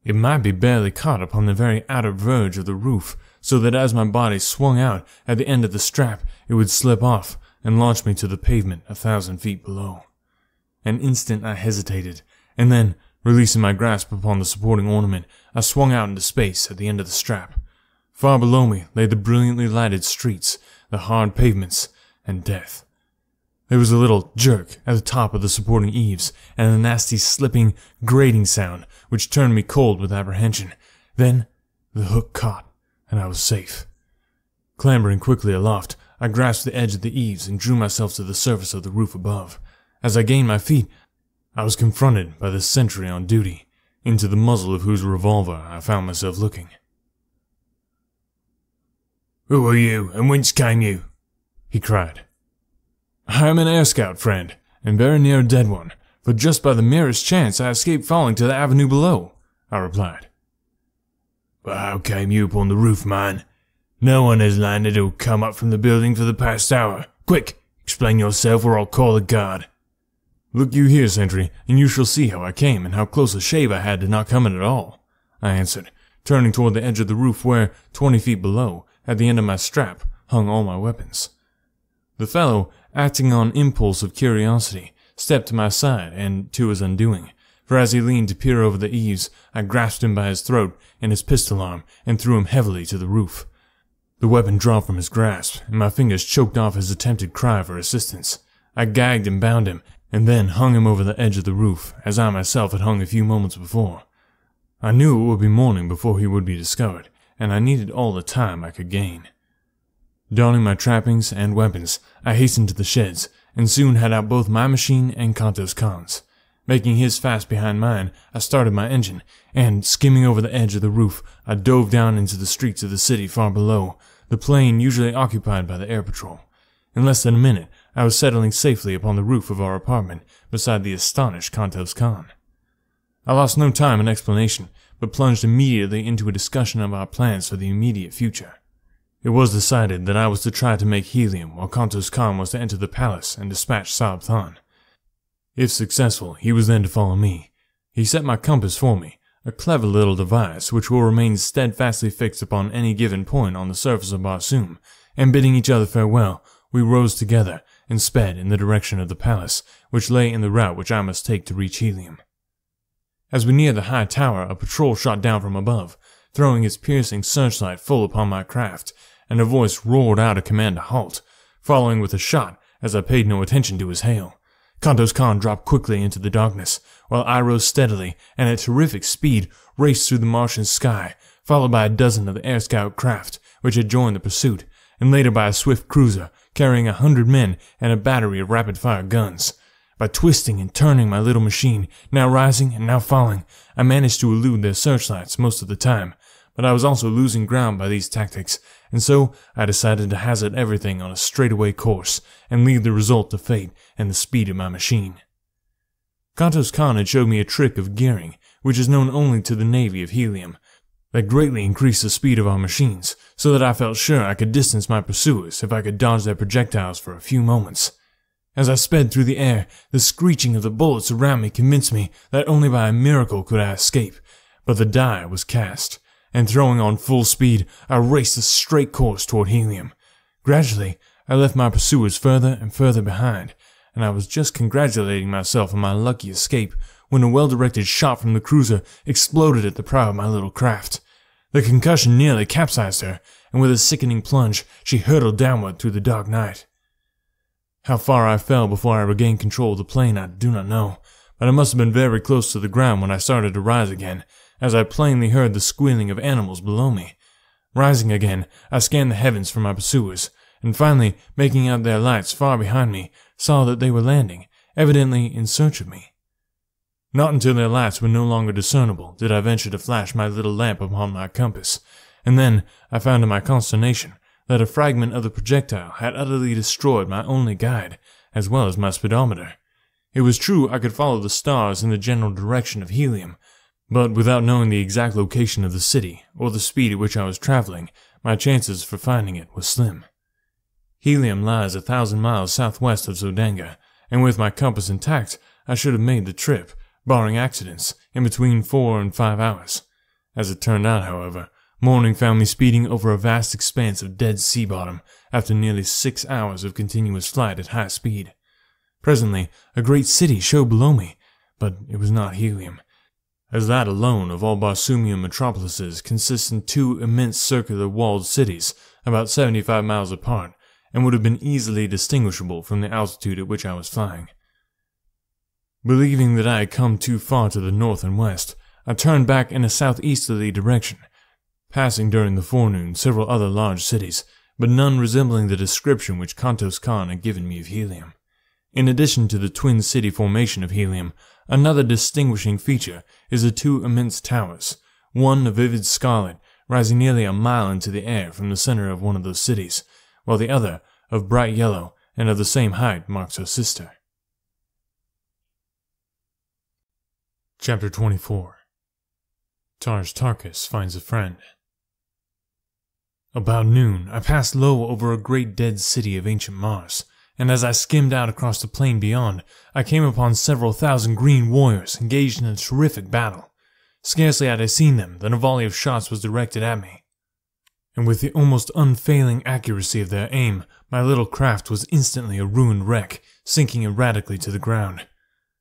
It might be barely caught upon the very outer verge of the roof, so that as my body swung out at the end of the strap, it would slip off and launch me to the pavement 1,000 feet below. An instant I hesitated, and then, releasing my grasp upon the supporting ornament, I swung out into space at the end of the strap. Far below me lay the brilliantly lighted streets, the hard pavements, and death. There was a little jerk at the top of the supporting eaves, and a nasty slipping, grating sound, which turned me cold with apprehension. Then the hook caught, and I was safe. Clambering quickly aloft, I grasped the edge of the eaves and drew myself to the surface of the roof above. As I gained my feet, I was confronted by the sentry on duty, into the muzzle of whose revolver I found myself looking. "Who are you, and whence came you?" he cried. "I am an air scout, friend, and very near a dead one, but just by the merest chance I escaped falling to the avenue below," I replied. "But how came you upon the roof, man? No one has landed or come up from the building for the past hour. Quick, explain yourself or I'll call a guard." "Look you here, sentry, and you shall see how I came and how close a shave I had to not come in at all," I answered, turning toward the edge of the roof where, 20 feet below, at the end of my strap, hung all my weapons. The fellow, acting on impulse of curiosity, stepped to my side and to his undoing, for as he leaned to peer over the eaves, I grasped him by his throat and his pistol arm and threw him heavily to the roof. The weapon dropped from his grasp, and my fingers choked off his attempted cry for assistance. I gagged and bound him, and then hung him over the edge of the roof, as I myself had hung a few moments before. I knew it would be morning before he would be discovered, and I needed all the time I could gain. Donning my trappings and weapons, I hastened to the sheds, and soon had out both my machine and Kanto's Khan's. Making his fast behind mine, I started my engine, and, skimming over the edge of the roof, I dove down into the streets of the city far below, the plain usually occupied by the air patrol. In less than a minute, I was settling safely upon the roof of our apartment, beside the astonished Kanto's Khan. I lost no time in explanation, but plunged immediately into a discussion of our plans for the immediate future. It was decided that I was to try to make helium, while Kanto's Khan was to enter the palace and dispatch Sabthan. If successful, he was then to follow me. He set my compass for me, a clever little device which will remain steadfastly fixed upon any given point on the surface of Barsoom, and bidding each other farewell, we rose together and sped in the direction of the palace, which lay in the route which I must take to reach helium. As we neared the high tower, a patrol shot down from above, throwing its piercing searchlight full upon my craft, and a voice roared out a command to halt, following with a shot as I paid no attention to his hail. Kanto's Khan dropped quickly into the darkness, while I rose steadily and at terrific speed raced through the Martian sky, followed by a dozen of the air scout craft which had joined the pursuit, and later by a swift cruiser carrying 100 men and a battery of rapid-fire guns. By twisting and turning my little machine, now rising and now falling, I managed to elude their searchlights most of the time, but I was also losing ground by these tactics, and so I decided to hazard everything on a straightaway course and leave the result to fate and the speed of my machine. Kanto's Khan had showed me a trick of gearing, which is known only to the Navy of Helium, that greatly increased the speed of our machines, so that I felt sure I could distance my pursuers if I could dodge their projectiles for a few moments. As I sped through the air, the screeching of the bullets around me convinced me that only by a miracle could I escape, but the die was cast, and throwing on full speed, I raced a straight course toward helium. Gradually, I left my pursuers further and further behind, and I was just congratulating myself on my lucky escape when a well-directed shot from the cruiser exploded at the prow of my little craft. The concussion nearly capsized her, and with a sickening plunge, she hurtled downward through the dark night. How far I fell before I regained control of the plane I do not know, but I must have been very close to the ground when I started to rise again, as I plainly heard the squealing of animals below me. Rising again, I scanned the heavens for my pursuers, and finally, making out their lights far behind me, saw that they were landing, evidently in search of me. Not until their lights were no longer discernible did I venture to flash my little lamp upon my compass, and then I found to my consternation that a fragment of the projectile had utterly destroyed my only guide, as well as my speedometer. It was true I could follow the stars in the general direction of helium, but without knowing the exact location of the city, or the speed at which I was traveling, my chances for finding it were slim. Helium lies 1,000 miles southwest of Zodanga, and with my compass intact, I should have made the trip, barring accidents, in between 4 and 5 hours. As it turned out, however, morning found me speeding over a vast expanse of dead sea bottom after nearly 6 hours of continuous flight at high speed. Presently, a great city showed below me, but it was not helium, as that alone of all Barsoomian metropolises consists in 2 immense circular walled cities about 75 miles apart, and would have been easily distinguishable from the altitude at which I was flying. Believing that I had come too far to the north and west, I turned back in a southeasterly direction, passing during the forenoon several other large cities, but none resembling the description which Kanto's Khan had given me of helium. In addition to the twin city formation of helium, another distinguishing feature is the 2 immense towers, one a vivid scarlet, rising nearly a mile into the air from the center of one of those cities, while the other, of bright yellow and of the same height, marks her sister. Chapter 24. Tarj Tarkus finds a friend. About noon, I passed low over a great dead city of ancient Mars, and as I skimmed out across the plain beyond, I came upon several thousand green warriors engaged in a terrific battle. Scarcely had I seen them than a volley of shots was directed at me, and with the almost unfailing accuracy of their aim, my little craft was instantly a ruined wreck, sinking erratically to the ground.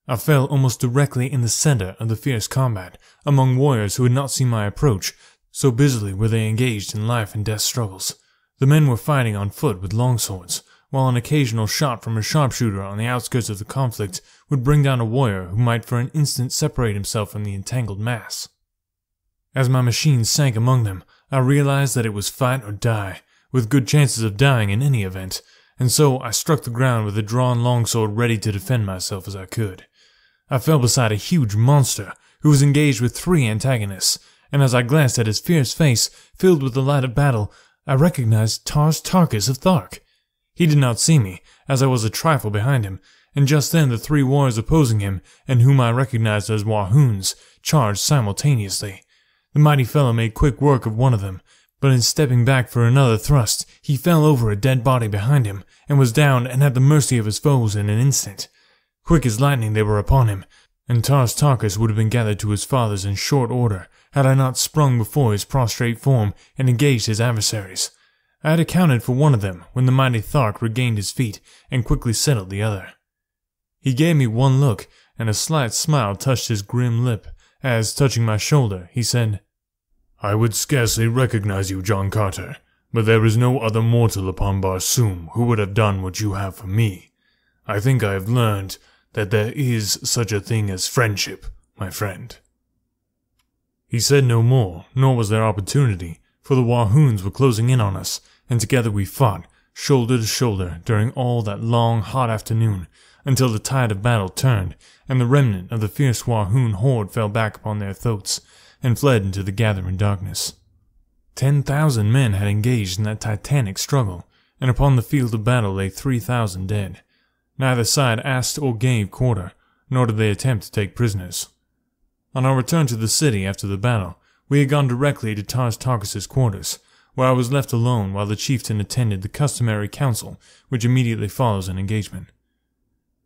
I fell almost directly in the center of the fierce combat, among warriors who had not seen my approach, so busily were they engaged in life and death struggles. The men were fighting on foot with longswords, while an occasional shot from a sharpshooter on the outskirts of the conflict would bring down a warrior who might for an instant separate himself from the entangled mass. As my machine sank among them, I realized that it was fight or die, with good chances of dying in any event, and so I struck the ground with a drawn longsword ready to defend myself as I could. I fell beside a huge monster who was engaged with 3 antagonists, and as I glanced at his fierce face filled with the light of battle, I recognized Tars Tarkas of Thark. He did not see me, as I was a trifle behind him, and just then the 3 warriors opposing him, and whom I recognized as Wahoons, charged simultaneously. The mighty fellow made quick work of one of them, but in stepping back for another thrust, he fell over a dead body behind him, and was down and at the mercy of his foes in an instant. Quick as lightning they were upon him, and Tars Tarkas would have been gathered to his fathers in short order, had I not sprung before his prostrate form and engaged his adversaries. I had accounted for one of them when the mighty Thark regained his feet and quickly settled the other. He gave me one look, and a slight smile touched his grim lip, as, touching my shoulder, he said, "I would scarcely recognize you, John Carter, but there is no other mortal upon Barsoom who would have done what you have for me. I think I have learned that there is such a thing as friendship, my friend." He said no more, nor was there opportunity, for the Wahoons were closing in on us, and together we fought, shoulder to shoulder, during all that long, hot afternoon, until the tide of battle turned, and the remnant of the fierce Wahoon horde fell back upon their throats, and fled into the gathering darkness. 10,000 men had engaged in that titanic struggle, and upon the field of battle lay 3,000 dead. Neither side asked or gave quarter, nor did they attempt to take prisoners. On our return to the city after the battle, we had gone directly to Tars Tarkas' quarters, where I was left alone while the chieftain attended the customary council which immediately follows an engagement.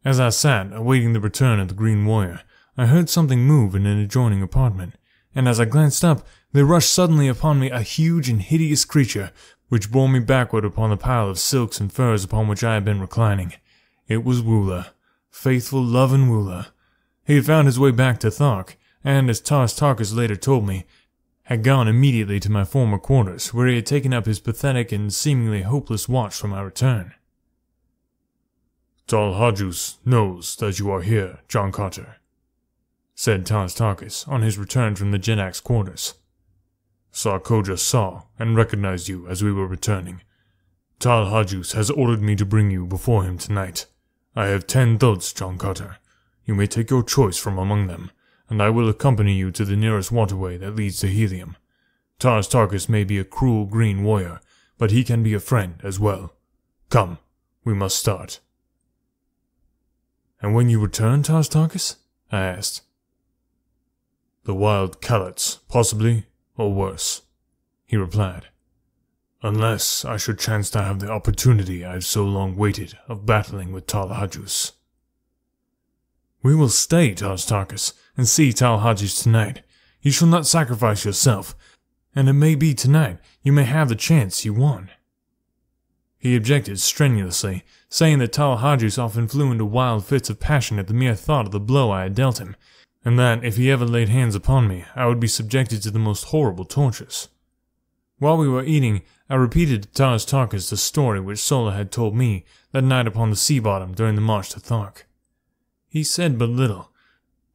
As I sat, awaiting the return of the Green Warrior, I heard something move in an adjoining apartment, and as I glanced up, there rushed suddenly upon me a huge and hideous creature, which bore me backward upon the pile of silks and furs upon which I had been reclining. It was Woola, faithful, loving Woola. He had found his way back to Thark, and, as Tars Tarkas later told me, had gone immediately to my former quarters, where he had taken up his pathetic and seemingly hopeless watch for my return. "Tal Hajus knows that you are here, John Carter," said Tars Tarkas on his return from the Jedak's quarters. "Sarkoja saw and recognized you as we were returning. Tal Hajus has ordered me to bring you before him tonight. I have 10 thoughts, John Carter. You may take your choice from among them, and I will accompany you to the nearest waterway that leads to Helium. Tars Tarkas may be a cruel green warrior, but he can be a friend as well. Come, we must start." "And when you return, Tars Tarkas?" I asked. "The wild Calots, possibly, or worse," he replied. "Unless I should chance to have the opportunity I have so long waited of battling with Tal Hajus." "We will stay, Tars Tarkas, and see Tal Hajus tonight. You shall not sacrifice yourself, and it may be tonight you may have the chance you want." He objected strenuously, saying that Tal Hajus often flew into wild fits of passion at the mere thought of the blow I had dealt him, and that if he ever laid hands upon me, I would be subjected to the most horrible tortures. While we were eating, I repeated to Tars Tarkas the story which Sola had told me that night upon the sea bottom during the march to Thark. He said but little,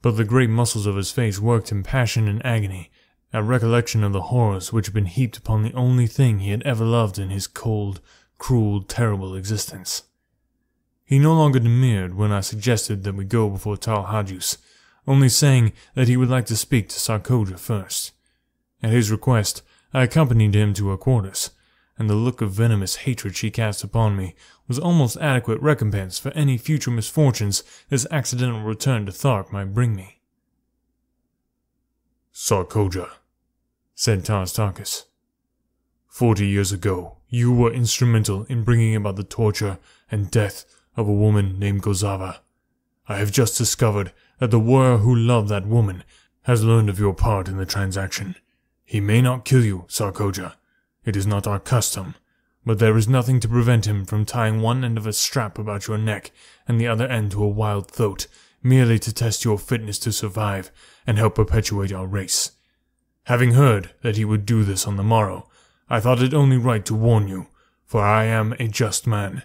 but the great muscles of his face worked in passion and agony at recollection of the horrors which had been heaped upon the only thing he had ever loved in his cold, cruel, terrible existence. He no longer demurred when I suggested that we go before Tal Hajus, only saying that he would like to speak to Sarkoja first. At his request, I accompanied him to her quarters, and the look of venomous hatred she cast upon me was almost adequate recompense for any future misfortunes this accidental return to Thark might bring me. "Sarkoja," said Tars Tarkas, 40 years ago, you were instrumental in bringing about the torture and death of a woman named Gozava. I have just discovered that the warrior who loved that woman has learned of your part in the transaction. He may not kill you, Sarkoja. It is not our custom, but there is nothing to prevent him from tying one end of a strap about your neck and the other end to a wild throat, merely to test your fitness to survive and help perpetuate our race. Having heard that he would do this on the morrow, I thought it only right to warn you, for I am a just man.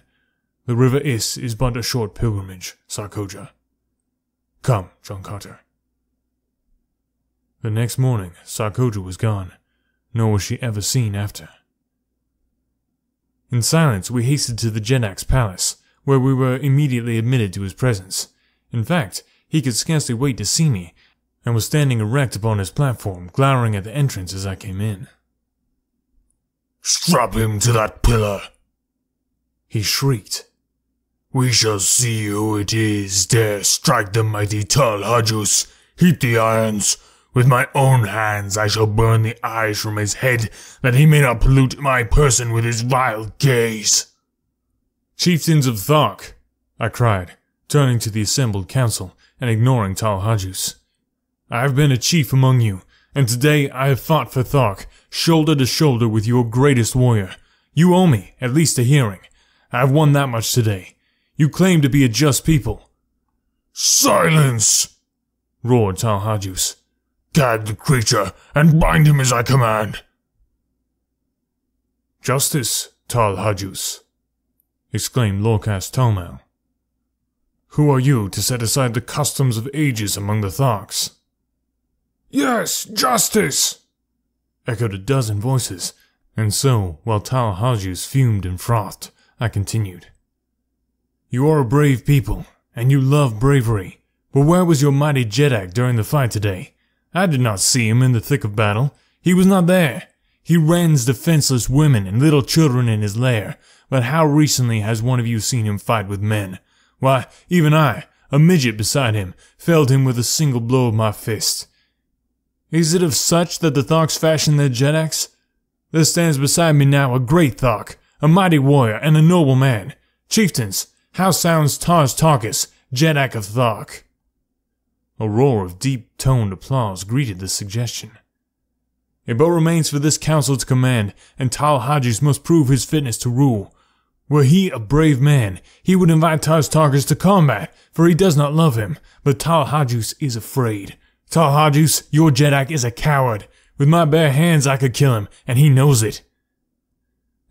The river is but a short pilgrimage, Sarkoja. Come, John Carter." The next morning, Sarkoja was gone, nor was she ever seen after. In silence, we hastened to the Jedak's palace, where we were immediately admitted to his presence. In fact, he could scarcely wait to see me, and was standing erect upon his platform, glowering at the entrance as I came in. "Strap him to that pillar," he shrieked. "We shall see who it is dare strike the mighty Tal Hajus. Heat the irons. With my own hands I shall burn the eyes from his head, that he may not pollute my person with his vile gaze." "Chieftains of Thark," I cried, turning to the assembled council and ignoring Tal Hajus. "I have been a chief among you, and today I have fought for Thark, shoulder to shoulder with your greatest warrior. You owe me, at least a hearing. I have won that much today. You claim to be a just people." "Silence!" roared Tal Hajus. "Gag the creature, and bind him as I command." "Justice, Tal Hajus," exclaimed Lorcas Talmal. "Who are you to set aside the customs of ages among the Tharks?" "Yes, justice!" echoed a dozen voices, and so, while Tal Hajus fumed and frothed, I continued. "You are a brave people, and you love bravery, but where was your mighty Jedak during the fight today? I did not see him in the thick of battle. He was not there. He rends defenseless women and little children in his lair, but how recently has one of you seen him fight with men? Why, even I, a midget beside him, felled him with a single blow of my fist. Is it of such that the Tharks fashion their Jedaks? There stands beside me now a great Thark, a mighty warrior, and a noble man. Chieftains, how sounds Tars Tarkus, Jedak of Thark?" A roar of deep-toned applause greeted this suggestion. "It but remains for this council to command, and Tal Hajus must prove his fitness to rule. Were he a brave man, he would invite Tars Tarkus to combat, for he does not love him, but Tal Hajus is afraid. Tal Hajus, your Jedak is a coward. With my bare hands I could kill him, and he knows it."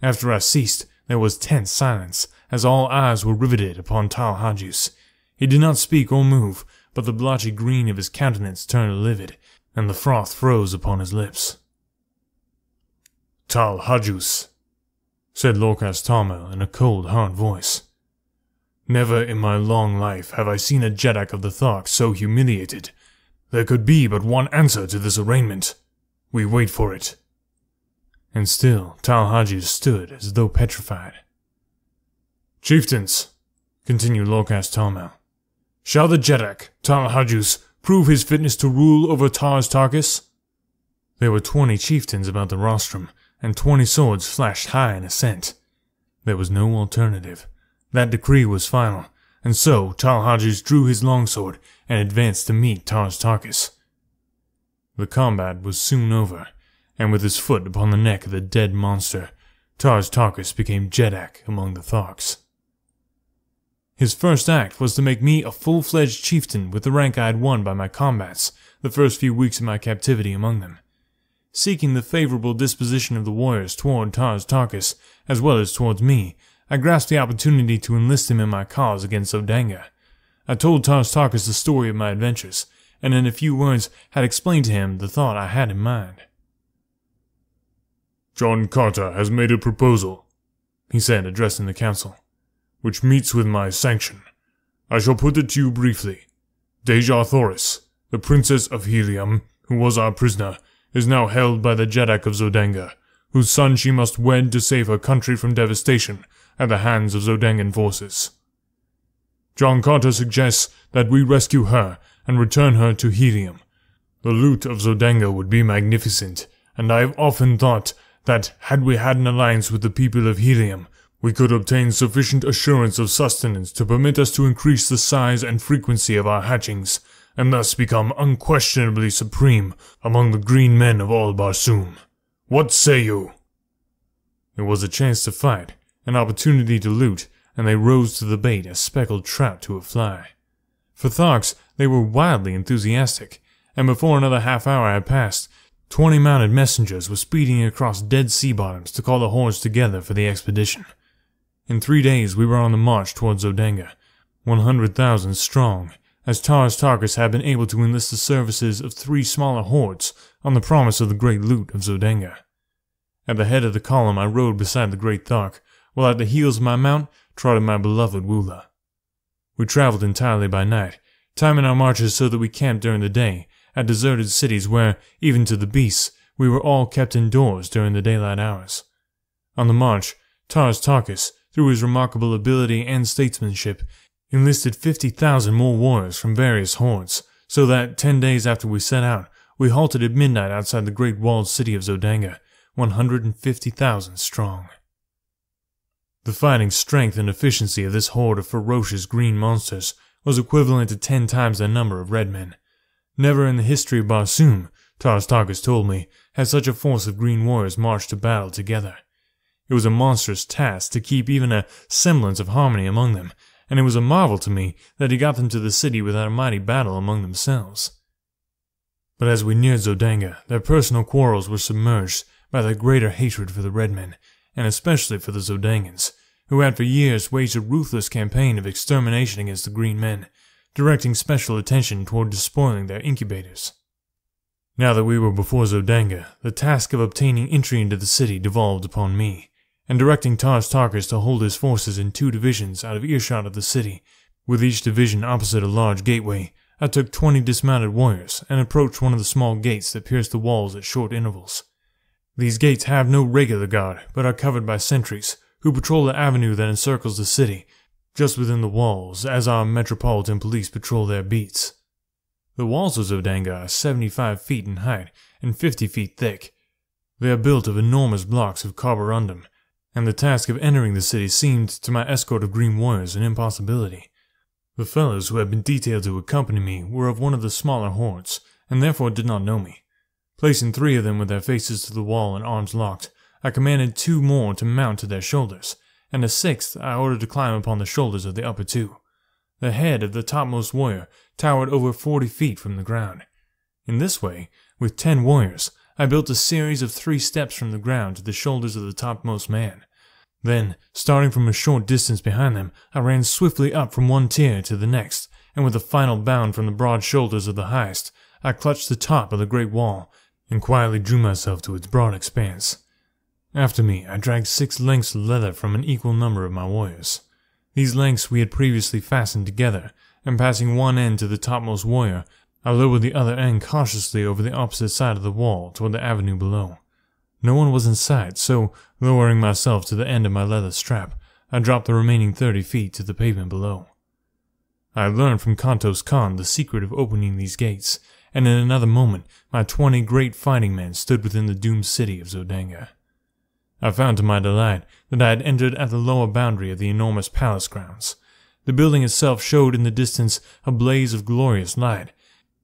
After I ceased, there was tense silence, as all eyes were riveted upon Tal Hajus. He did not speak or move, but the blotchy green of his countenance turned livid, and the froth froze upon his lips. "Tal Hajus," said Lorcas Talmal in a cold, hard voice. "Never in my long life have I seen a Jedak of the Thark so humiliated. There could be but one answer to this arraignment. We wait for it." And still Tal Hajus stood as though petrified. "Chieftains," continued Lorcas Talmal, "shall the Jedak, Tal Hajus, prove his fitness to rule over Tars Tarkus?" There were 20 chieftains about the rostrum, and 20 swords flashed high in assent. There was no alternative. That decree was final, and so Tal Hajus drew his longsword and advanced to meet Tars Tarkus. The combat was soon over, and with his foot upon the neck of the dead monster, Tars Tarkus became Jedak among the Tharks. His first act was to make me a full-fledged chieftain with the rank I had won by my combats the first few weeks of my captivity among them. Seeking the favorable disposition of the warriors toward Tars Tarkus, as well as towards me, I grasped the opportunity to enlist him in my cause against Zodanga. I told Tars Tarkus the story of my adventures, and in a few words had explained to him the thought I had in mind. "John Carter has made a proposal," he said, addressing the council, "which meets with my sanction. I shall put it to you briefly. Deja Thoris, the Princess of Helium, who was our prisoner, is now held by the Jedak of Zodanga, whose son she must wed to save her country from devastation at the hands of Zodangan forces. John Carter suggests that we rescue her and return her to Helium. The loot of Zodanga would be magnificent, and I have often thought that, had we had an alliance with the people of Helium, we could obtain sufficient assurance of sustenance to permit us to increase the size and frequency of our hatchings, and thus become unquestionably supreme among the green men of all Barsoom. What say you?" It was a chance to fight, an opportunity to loot, and they rose to the bait as speckled trout to a fly. For Tharks, they were wildly enthusiastic, and before another half hour had passed, 20 mounted messengers were speeding across dead sea bottoms to call the hordes together for the expedition. In 3 days we were on the march towards Zodanga, 100,000 strong, as Tars Tarkus had been able to enlist the services of 3 smaller hordes on the promise of the great loot of Zodanga. At the head of the column I rode beside the great Thark, while at the heels of my mount trotted my beloved Woola. We traveled entirely by night, timing our marches so that we camped during the day at deserted cities where, even to the beasts, we were all kept indoors during the daylight hours. On the march, Tars Tarkas, through his remarkable ability and statesmanship, enlisted 50,000 more warriors from various hordes, so that 10 days after we set out, we halted at midnight outside the great walled city of Zodanga, 150,000 strong. The fighting strength and efficiency of this horde of ferocious green monsters was equivalent to 10 times the number of red men. Never in the history of Barsoom, Tars Tarkas told me, had such a force of green warriors marched to battle together. It was a monstrous task to keep even a semblance of harmony among them, and it was a marvel to me that he got them to the city without a mighty battle among themselves. But as we neared Zodanga, their personal quarrels were submerged by their greater hatred for the red men, and especially for the Zodangans, who had for years waged a ruthless campaign of extermination against the green men, directing special attention toward despoiling their incubators. Now that we were before Zodanga, the task of obtaining entry into the city devolved upon me, and directing Tars Tarkas to hold his forces in 2 divisions out of earshot of the city, with each division opposite a large gateway. I took 20 dismounted warriors and approached one of the small gates that pierced the walls at short intervals. These gates have no regular guard, but are covered by sentries, who patrol the avenue that encircles the city, just within the walls, as our metropolitan police patrol their beats. The walls of Zodanga are 75 feet in height and 50 feet thick. They are built of enormous blocks of carborundum, and the task of entering the city seemed to my escort of green warriors an impossibility. The fellows who had been detailed to accompany me were of one of the smaller hordes, and therefore did not know me. Placing 3 of them with their faces to the wall and arms locked, I commanded 2 more to mount to their shoulders, and a 6th I ordered to climb upon the shoulders of the upper 2. The head of the topmost warrior towered over 40 feet from the ground. In this way, with 10 warriors, I built a series of 3 steps from the ground to the shoulders of the topmost man. Then, starting from a short distance behind them, I ran swiftly up from one tier to the next, and with a final bound from the broad shoulders of the highest, I clutched the top of the great wall, and quietly drew myself to its broad expanse. After me, I dragged 6 lengths of leather from an equal number of my warriors. These lengths we had previously fastened together, and passing one end to the topmost warrior, I lowered the other end cautiously over the opposite side of the wall toward the avenue below. No one was in sight, so, lowering myself to the end of my leather strap, I dropped the remaining 30 feet to the pavement below. I had learned from Kantos Khan the secret of opening these gates, and in another moment my 20 great fighting men stood within the doomed city of Zodanga. I found to my delight that I had entered at the lower boundary of the enormous palace grounds. The building itself showed in the distance a blaze of glorious light,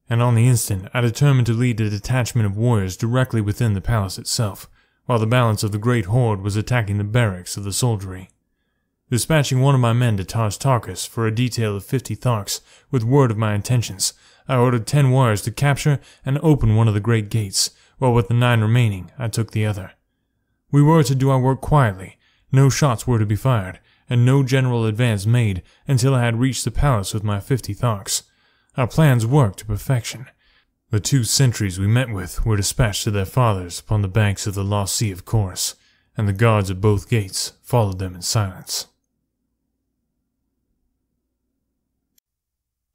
and on the instant I determined to lead a detachment of warriors directly within the palace itself, while the balance of the great horde was attacking the barracks of the soldiery. Dispatching one of my men to Tars Tarkas for a detail of 50 Tharks with word of my intentions, I ordered 10 warriors to capture and open one of the great gates, while with the 9 remaining I took the other. We were to do our work quietly, no shots were to be fired, and no general advance made until I had reached the palace with my 50 Tharks. Our plans worked to perfection. The 2 sentries we met with were dispatched to their fathers upon the banks of the lost sea of Chorus, and the guards at both gates followed them in silence.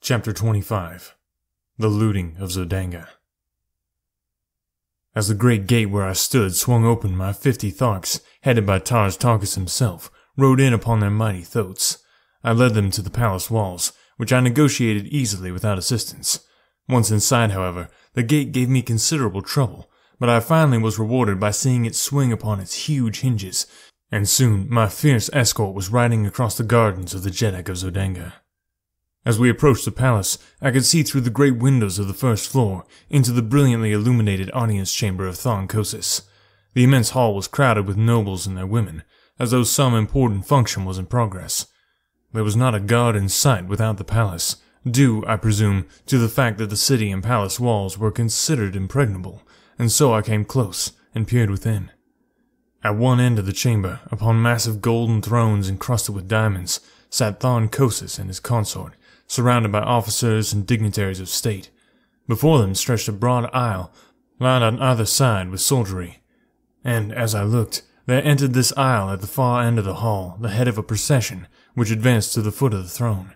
Chapter 25. The Looting of Zodanga. As the great gate where I stood swung open, my 50 Tharks, headed by Tars Tarkas himself, rode in upon their mighty thoats. I led them to the palace walls, which I negotiated easily without assistance. Once inside, however, the gate gave me considerable trouble, but I finally was rewarded by seeing it swing upon its huge hinges, and soon my fierce escort was riding across the gardens of the Jeddak of Zodanga. As we approached the palace, I could see through the great windows of the first floor into the brilliantly illuminated audience chamber of Thon Kosis. The immense hall was crowded with nobles and their women, as though some important function was in progress. There was not a guard in sight without the palace, due, I presume, to the fact that the city and palace walls were considered impregnable, and so I came close and peered within. At one end of the chamber, upon massive golden thrones encrusted with diamonds, sat Thon Kosis and his consort, surrounded by officers and dignitaries of state. Before them stretched a broad aisle, lined on either side with soldiery, and as I looked, there entered this aisle at the far end of the hall the head of a procession which advanced to the foot of the throne.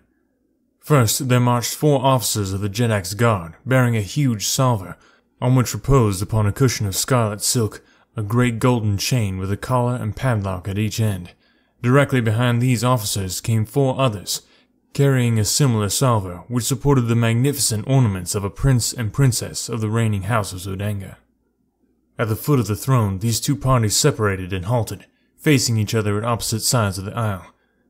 First, there marched 4 officers of the Jedak's guard, bearing a huge salver, on which reposed upon a cushion of scarlet silk a great golden chain with a collar and padlock at each end. Directly behind these officers came 4 others, carrying a similar salver which supported the magnificent ornaments of a prince and princess of the reigning house of Zodanga. At the foot of the throne, these 2 parties separated and halted, facing each other at opposite sides of the aisle.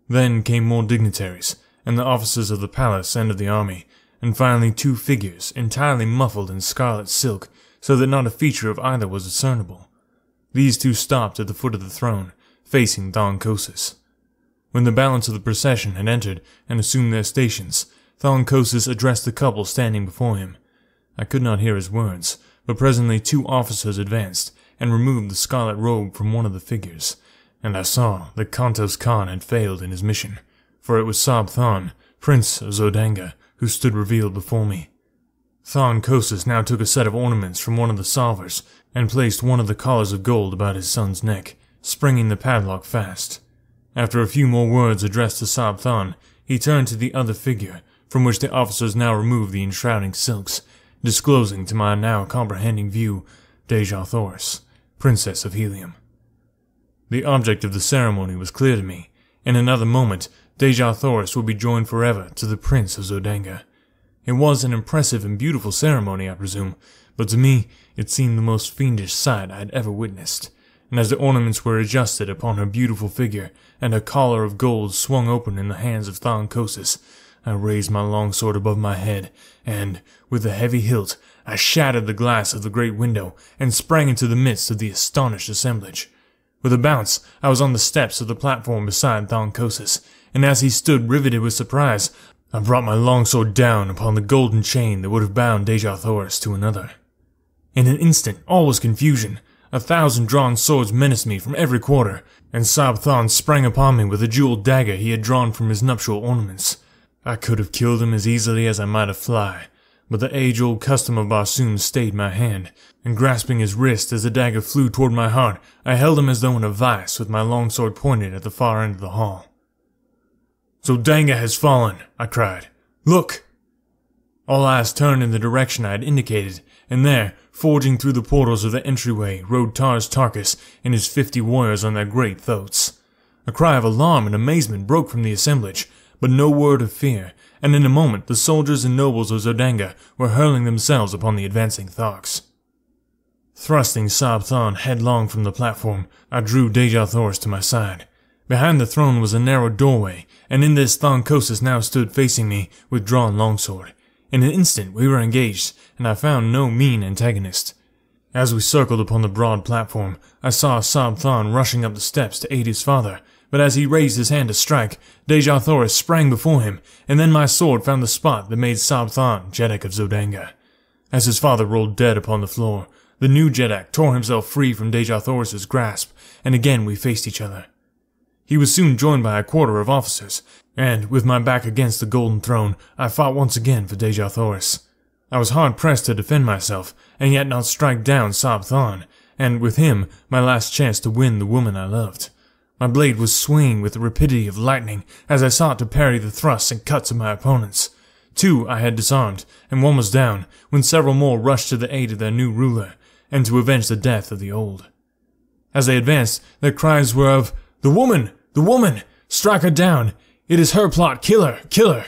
Then came more dignitaries, and the officers of the palace and of the army, and finally 2 figures entirely muffled in scarlet silk, so that not a feature of either was discernible. These 2 stopped at the foot of the throne, facing Thaonkosis. When the balance of the procession had entered and assumed their stations, Thaonkosis addressed the couple standing before him. I could not hear his words, but presently 2 officers advanced and removed the scarlet robe from one of the figures, and I saw that Kantos Khan had failed in his mission, for it was Sab Than, Prince of Zodanga, who stood revealed before me. Thaonkosis now took a set of ornaments from one of the salvers and placed one of the collars of gold about his son's neck, springing the padlock fast. After a few more words addressed to Sab Than, he turned to the other figure, from which the officers now removed the enshrouding silks, disclosing to my now comprehending view Dejah Thoris, Princess of Helium. The object of the ceremony was clear to me. In another moment, Dejah Thoris would be joined forever to the Prince of Zodanga. It was an impressive and beautiful ceremony, I presume, but to me it seemed the most fiendish sight I had ever witnessed, and as the ornaments were adjusted upon her beautiful figure, and her collar of gold swung open in the hands of Thaonkosis, I raised my longsword above my head, and, with a heavy hilt, I shattered the glass of the great window, and sprang into the midst of the astonished assemblage. With a bounce, I was on the steps of the platform beside Thaonkosis, and as he stood riveted with surprise, I brought my longsword down upon the golden chain that would have bound Dejah Thoris to another. In an instant, all was confusion. 1,000 drawn swords menaced me from every quarter, and Sab Than sprang upon me with a jeweled dagger he had drawn from his nuptial ornaments. I could have killed him as easily as I might a fly, but the age-old custom of Barsoom stayed my hand, and grasping his wrist as the dagger flew toward my heart, I held him as though in a vice with my longsword pointed at the far end of the hall. "Zodanga has fallen," I cried. "Look!" All eyes turned in the direction I had indicated, and there, forging through the portals of the entryway, rode Tars Tarkas and his 50 warriors on their great thoats. A cry of alarm and amazement broke from the assemblage, but no word of fear, and in a moment the soldiers and nobles of Zodanga were hurling themselves upon the advancing Tharks. Thrusting Sab Than headlong from the platform, I drew Dejah Thoris to my side. Behind the throne was a narrow doorway, and in this Thaonkosis now stood facing me with drawn longsword. In an instant we were engaged, and I found no mean antagonist. As we circled upon the broad platform, I saw Sab Than rushing up the steps to aid his father, but as he raised his hand to strike, Dejah Thoris sprang before him, and then my sword found the spot that made Sab Than Jeddak of Zodanga. As his father rolled dead upon the floor, the new Jeddak tore himself free from Dejah Thoris's grasp, and again we faced each other. He was soon joined by a quarter of officers, and, with my back against the golden throne, I fought once again for Dejah Thoris. I was hard-pressed to defend myself, and yet not strike down Sab Than, and, with him, my last chance to win the woman I loved. My blade was swinging with the rapidity of lightning as I sought to parry the thrusts and cuts of my opponents. 2 I had disarmed, and 1 was down, when several more rushed to the aid of their new ruler, and to avenge the death of the old. As they advanced, their cries were of, "The woman! The woman! Strike her down! It is her plot! Kill her! Kill her!"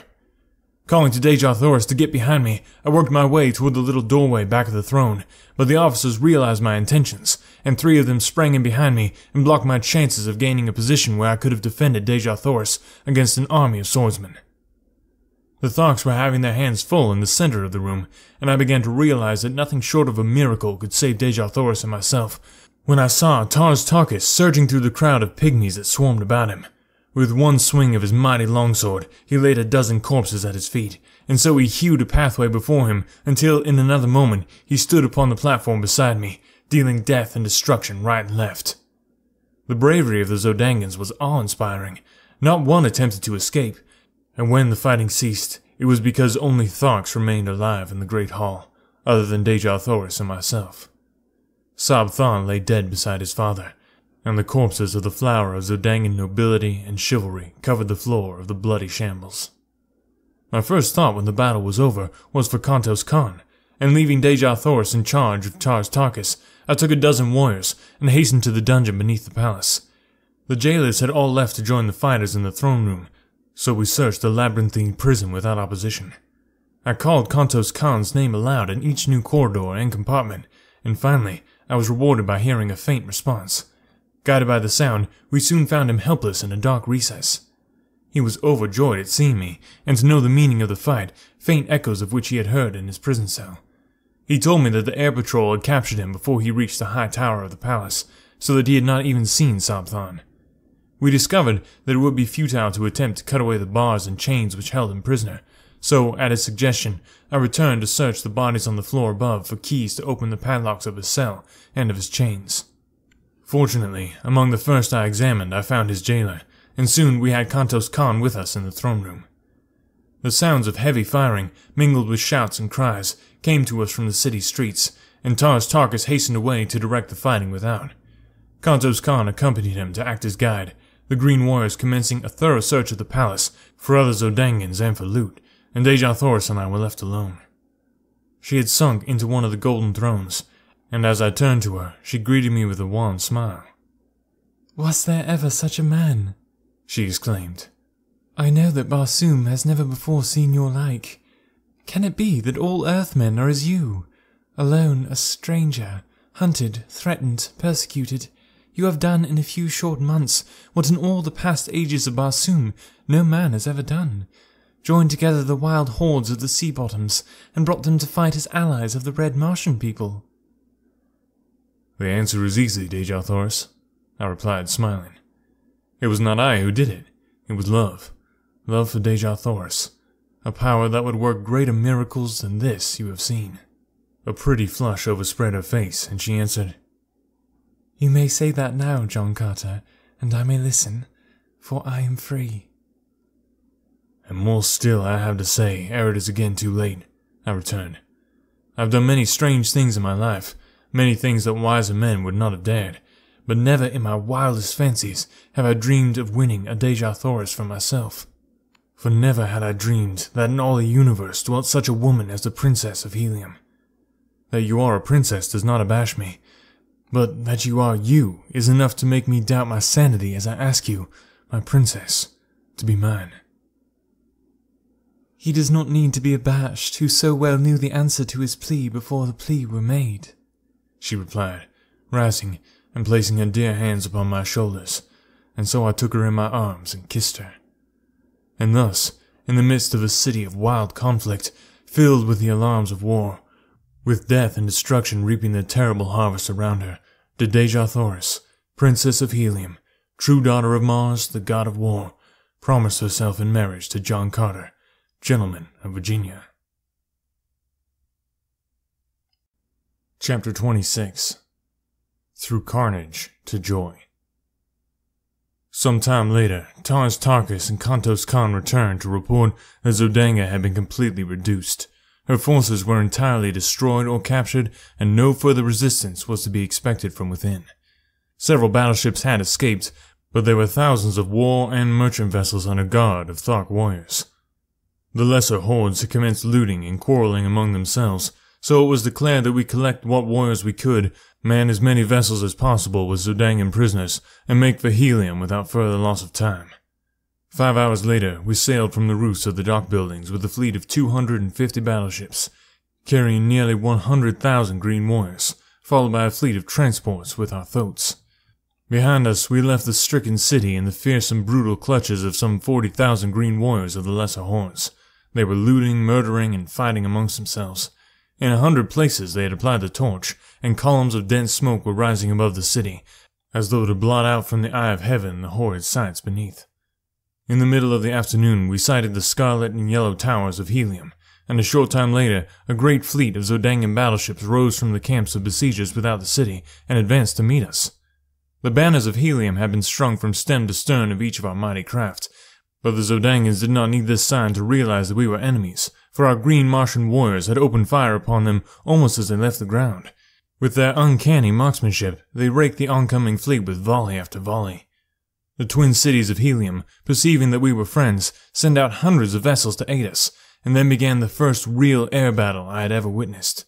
Calling to Dejah Thoris to get behind me, I worked my way toward the little doorway back of the throne, but the officers realized my intentions, and 3 of them sprang in behind me and blocked my chances of gaining a position where I could have defended Dejah Thoris against an army of swordsmen. The Tharks were having their hands full in the center of the room, and I began to realize that nothing short of a miracle could save Dejah Thoris and myself, when I saw Tars Tarkas surging through the crowd of pygmies that swarmed about him. With one swing of his mighty longsword, he laid a dozen corpses at his feet, and so he hewed a pathway before him until, in another moment, he stood upon the platform beside me, dealing death and destruction right and left. The bravery of the Zodangans was awe-inspiring. Not one attempted to escape, and when the fighting ceased, it was because only Tharks remained alive in the great hall, other than Dejah Thoris and myself. Sab Than lay dead beside his father, and the corpses of the flower of Zodangan nobility and chivalry covered the floor of the bloody shambles. My first thought when the battle was over was for Kantos Khan, and leaving Dejah Thoris in charge of Tars Tarkas, I took a dozen warriors and hastened to the dungeon beneath the palace. The jailers had all left to join the fighters in the throne room, so we searched the labyrinthine prison without opposition. I called Kantos Khan's name aloud in each new corridor and compartment, and finally I was rewarded by hearing a faint response. Guided by the sound, we soon found him helpless in a dark recess. He was overjoyed at seeing me, and to know the meaning of the fight, faint echoes of which he had heard in his prison cell. He told me that the air patrol had captured him before he reached the high tower of the palace, so that he had not even seen Sabthan. We discovered that it would be futile to attempt to cut away the bars and chains which held him prisoner, so, at his suggestion, I returned to search the bodies on the floor above for keys to open the padlocks of his cell and of his chains. Fortunately, among the first I examined, I found his jailer, and soon we had Kantos Khan with us in the throne room. The sounds of heavy firing, mingled with shouts and cries, came to us from the city streets, and Tars Tarkas hastened away to direct the fighting without. Kantos Khan accompanied him to act as guide, the Green Warriors commencing a thorough search of the palace for other Zodangans and for loot, and Dejah Thoris and I were left alone. She had sunk into one of the golden thrones, and as I turned to her, she greeted me with a wan smile. "Was there ever such a man?" she exclaimed. "I know that Barsoom has never before seen your like. Can it be that all Earthmen are as you? Alone, a stranger, hunted, threatened, persecuted, you have done in a few short months what in all the past ages of Barsoom no man has ever done. Joined together the wild hordes of the sea bottoms, and brought them to fight as allies of the Red Martian people." "The answer is easy, Dejah Thoris," I replied, smiling. "It was not I who did it. It was love. Love for Dejah Thoris. A power that would work greater miracles than this you have seen." A pretty flush overspread her face, and she answered, "You may say that now, John Carter, and I may listen, for I am free." "And more still I have to say, ere it is again too late," I returned. "I have done many strange things in my life, many things that wiser men would not have dared, but never in my wildest fancies have I dreamed of winning a Dejah Thoris for myself. For never had I dreamed that in all the universe dwelt such a woman as the Princess of Helium. That you are a princess does not abash me, but that you are you is enough to make me doubt my sanity as I ask you, my princess, to be mine." "He does not need to be abashed who so well knew the answer to his plea before the plea were made," she replied, rising and placing her dear hands upon my shoulders, and so I took her in my arms and kissed her. And thus, in the midst of a city of wild conflict, filled with the alarms of war, with death and destruction reaping their terrible harvest around her, did Dejah Thoris, Princess of Helium, true daughter of Mars, the god of war, promise herself in marriage to John Carter, gentleman of Virginia. Chapter 26. Through Carnage to Joy. Some time later, Tars Tarkas and Kantos Khan returned to report that Zodanga had been completely reduced. Her forces were entirely destroyed or captured, and no further resistance was to be expected from within. Several battleships had escaped, but there were thousands of war and merchant vessels under guard of Thark warriors. The lesser hordes had commenced looting and quarreling among themselves, so it was declared that we collect what warriors we could, man as many vessels as possible with Zodangan prisoners, and make for Helium without further loss of time. 5 hours later, we sailed from the roofs of the dock buildings with a fleet of 250 battleships, carrying nearly 100,000 green warriors, followed by a fleet of transports with our thoats. Behind us, we left the stricken city in the fierce and brutal clutches of some 40,000 green warriors of the lesser hordes. They were looting, murdering, and fighting amongst themselves. In 100 places they had applied the torch, and columns of dense smoke were rising above the city, as though to blot out from the eye of heaven the horrid sights beneath. In the middle of the afternoon we sighted the scarlet and yellow towers of Helium, and a short time later a great fleet of Zodangan battleships rose from the camps of besiegers without the city and advanced to meet us. The banners of Helium had been strung from stem to stern of each of our mighty craft, but the Zodangans did not need this sign to realize that we were enemies, for our green Martian warriors had opened fire upon them almost as they left the ground. With their uncanny marksmanship, they raked the oncoming fleet with volley after volley. The twin cities of Helium, perceiving that we were friends, sent out hundreds of vessels to aid us, and then began the first real air battle I had ever witnessed.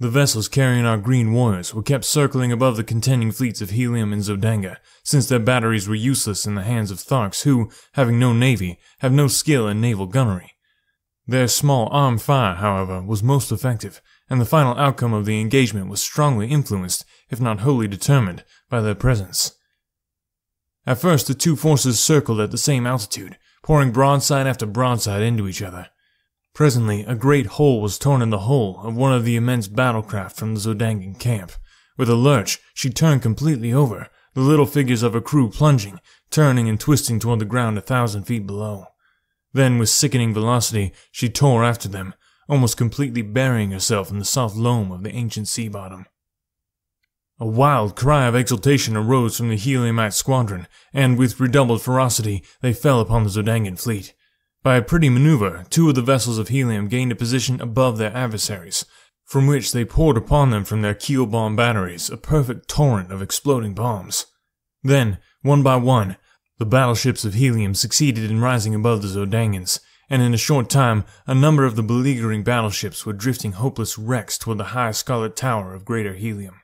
The vessels carrying our green warriors were kept circling above the contending fleets of Helium and Zodanga, since their batteries were useless in the hands of Tharks who, having no navy, have no skill in naval gunnery. Their small arm fire, however, was most effective, and the final outcome of the engagement was strongly influenced, if not wholly determined, by their presence. At first the two forces circled at the same altitude, pouring broadside after broadside into each other. Presently, a great hole was torn in the hull of one of the immense battlecraft from the Zodangan camp. With a lurch, she turned completely over, the little figures of her crew plunging, turning and twisting toward the ground 1,000 feet below. Then, with sickening velocity, she tore after them, almost completely burying herself in the soft loam of the ancient sea bottom. A wild cry of exultation arose from the Heliumite squadron, and with redoubled ferocity, they fell upon the Zodangan fleet. By a pretty maneuver, two of the vessels of Helium gained a position above their adversaries, from which they poured upon them from their keel bomb batteries a perfect torrent of exploding bombs. Then, one by one, the battleships of Helium succeeded in rising above the Zodangans, and in a short time a number of the beleaguering battleships were drifting hopeless wrecks toward the high scarlet tower of Greater Helium.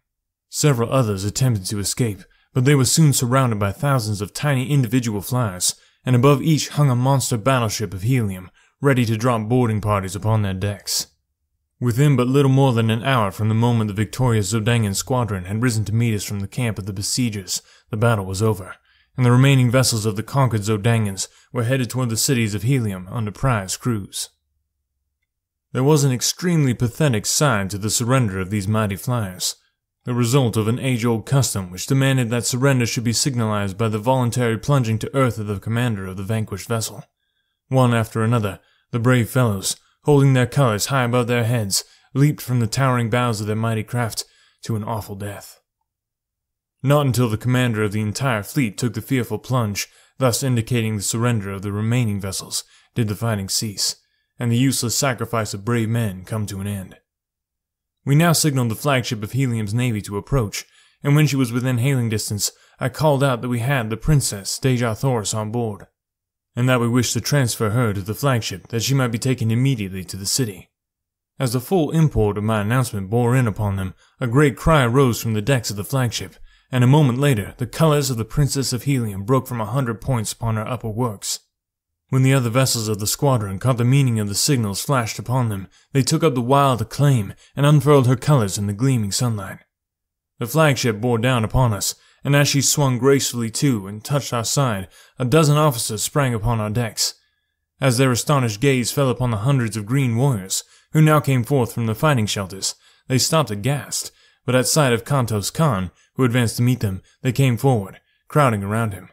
Several others attempted to escape, but they were soon surrounded by thousands of tiny individual flyers, and above each hung a monster battleship of Helium, ready to drop boarding parties upon their decks. Within but little more than an hour from the moment the victorious Zodangan squadron had risen to meet us from the camp of the besiegers, the battle was over, and the remaining vessels of the conquered Zodangans were headed toward the cities of Helium under prize crews. There was an extremely pathetic side to the surrender of these mighty flyers, the result of an age-old custom which demanded that surrender should be signalized by the voluntary plunging to earth of the commander of the vanquished vessel. One after another, the brave fellows, holding their colors high above their heads, leaped from the towering bows of their mighty craft to an awful death. Not until the commander of the entire fleet took the fearful plunge, thus indicating the surrender of the remaining vessels, did the fighting cease, and the useless sacrifice of brave men come to an end. We now signaled the flagship of Helium's navy to approach, and when she was within hailing distance, I called out that we had the Princess Deja Thoris on board, and that we wished to transfer her to the flagship that she might be taken immediately to the city. As the full import of my announcement bore in upon them, a great cry arose from the decks of the flagship, and a moment later the colors of the Princess of Helium broke from 100 points upon her upper works. When the other vessels of the squadron caught the meaning of the signals flashed upon them, they took up the wild acclaim and unfurled her colors in the gleaming sunlight. The flagship bore down upon us, and as she swung gracefully to and touched our side, a dozen officers sprang upon our decks. As their astonished gaze fell upon the hundreds of green warriors, who now came forth from the fighting shelters, they stopped aghast, but at sight of Kantos Khan, who advanced to meet them, they came forward, crowding around him.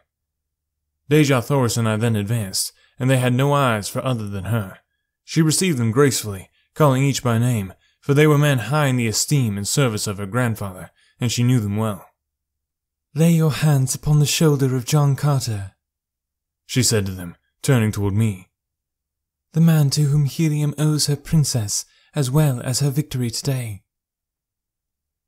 Deja Thoris and I then advanced, and they had no eyes for other than her. She received them gracefully, calling each by name, for they were men high in the esteem and service of her grandfather, and she knew them well. "Lay your hands upon the shoulder of John Carter," she said to them, turning toward me. "the man to whom Helium owes her princess, as well as her victory today."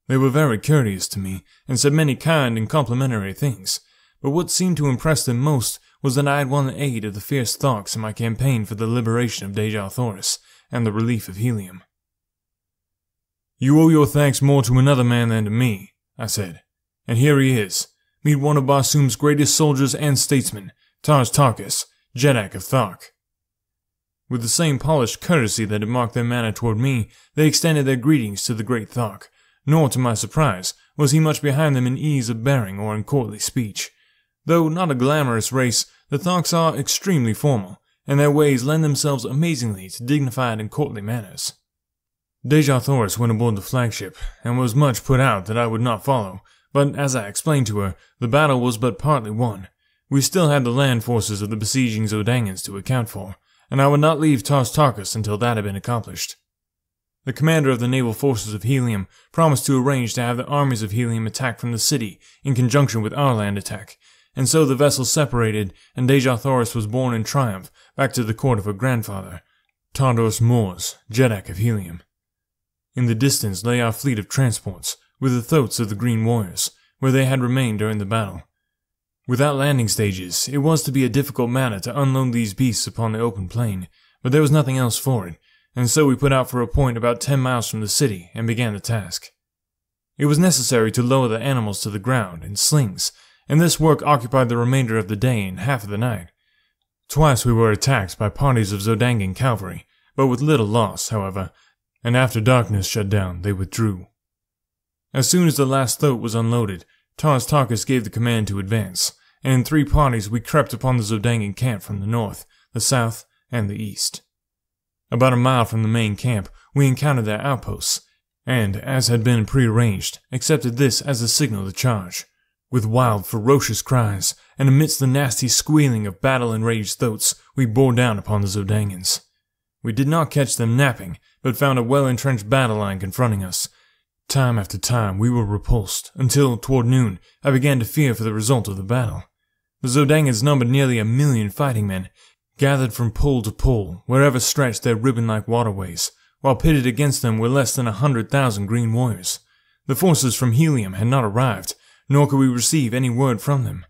They were very courteous to me, and said many kind and complimentary things, but what seemed to impress them most was that I had won the aid of the fierce Tharks in my campaign for the liberation of Deja Thoris and the relief of Helium. "You owe your thanks more to another man than to me," I said, "and here he is. Meet one of Barsoom's greatest soldiers and statesmen, Tars Tarkas, Jeddak of Thark." With the same polished courtesy that had marked their manner toward me, they extended their greetings to the great Thark, nor, to my surprise, was he much behind them in ease of bearing or in courtly speech. Though not a glamorous race, the Tharks are extremely formal, and their ways lend themselves amazingly to dignified and courtly manners. Deja Thoris went aboard the flagship, and was much put out that I would not follow, but as I explained to her, the battle was but partly won. We still had the land forces of the besieging Zodangans to account for, and I would not leave Tars Tarkas until that had been accomplished. The commander of the naval forces of Helium promised to arrange to have the armies of Helium attack from the city in conjunction with our land attack, and so the vessels separated, and Deja Thoris was borne in triumph back to the court of her grandfather, Tardos Mors, Jeddak of Helium. In the distance lay our fleet of transports, were the throats of the green warriors, where they had remained during the battle. Without landing stages, it was to be a difficult matter to unload these beasts upon the open plain, but there was nothing else for it, and so we put out for a point about 10 miles from the city and began the task. It was necessary to lower the animals to the ground in slings, and this work occupied the remainder of the day and half of the night. Twice we were attacked by parties of Zodangan cavalry, but with little loss, however, and after darkness shut down, they withdrew. As soon as the last throat was unloaded, Tarkas gave the command to advance, and in 3 parties we crept upon the Zodangan camp from the north, the south, and the east. About a mile from the main camp, we encountered their outposts, and, as had been prearranged, accepted this as a signal to charge. With wild, ferocious cries, and amidst the nasty squealing of battle-enraged throats, we bore down upon the Zodangans. We did not catch them napping, but found a well-entrenched battle line confronting us. Time after time we were repulsed, until, toward noon, I began to fear for the result of the battle. The Zodangans numbered nearly 1 million fighting men, gathered from pole to pole, wherever stretched their ribbon-like waterways, while pitted against them were less than 100,000 green warriors. The forces from Helium had not arrived, nor could we receive any word from them.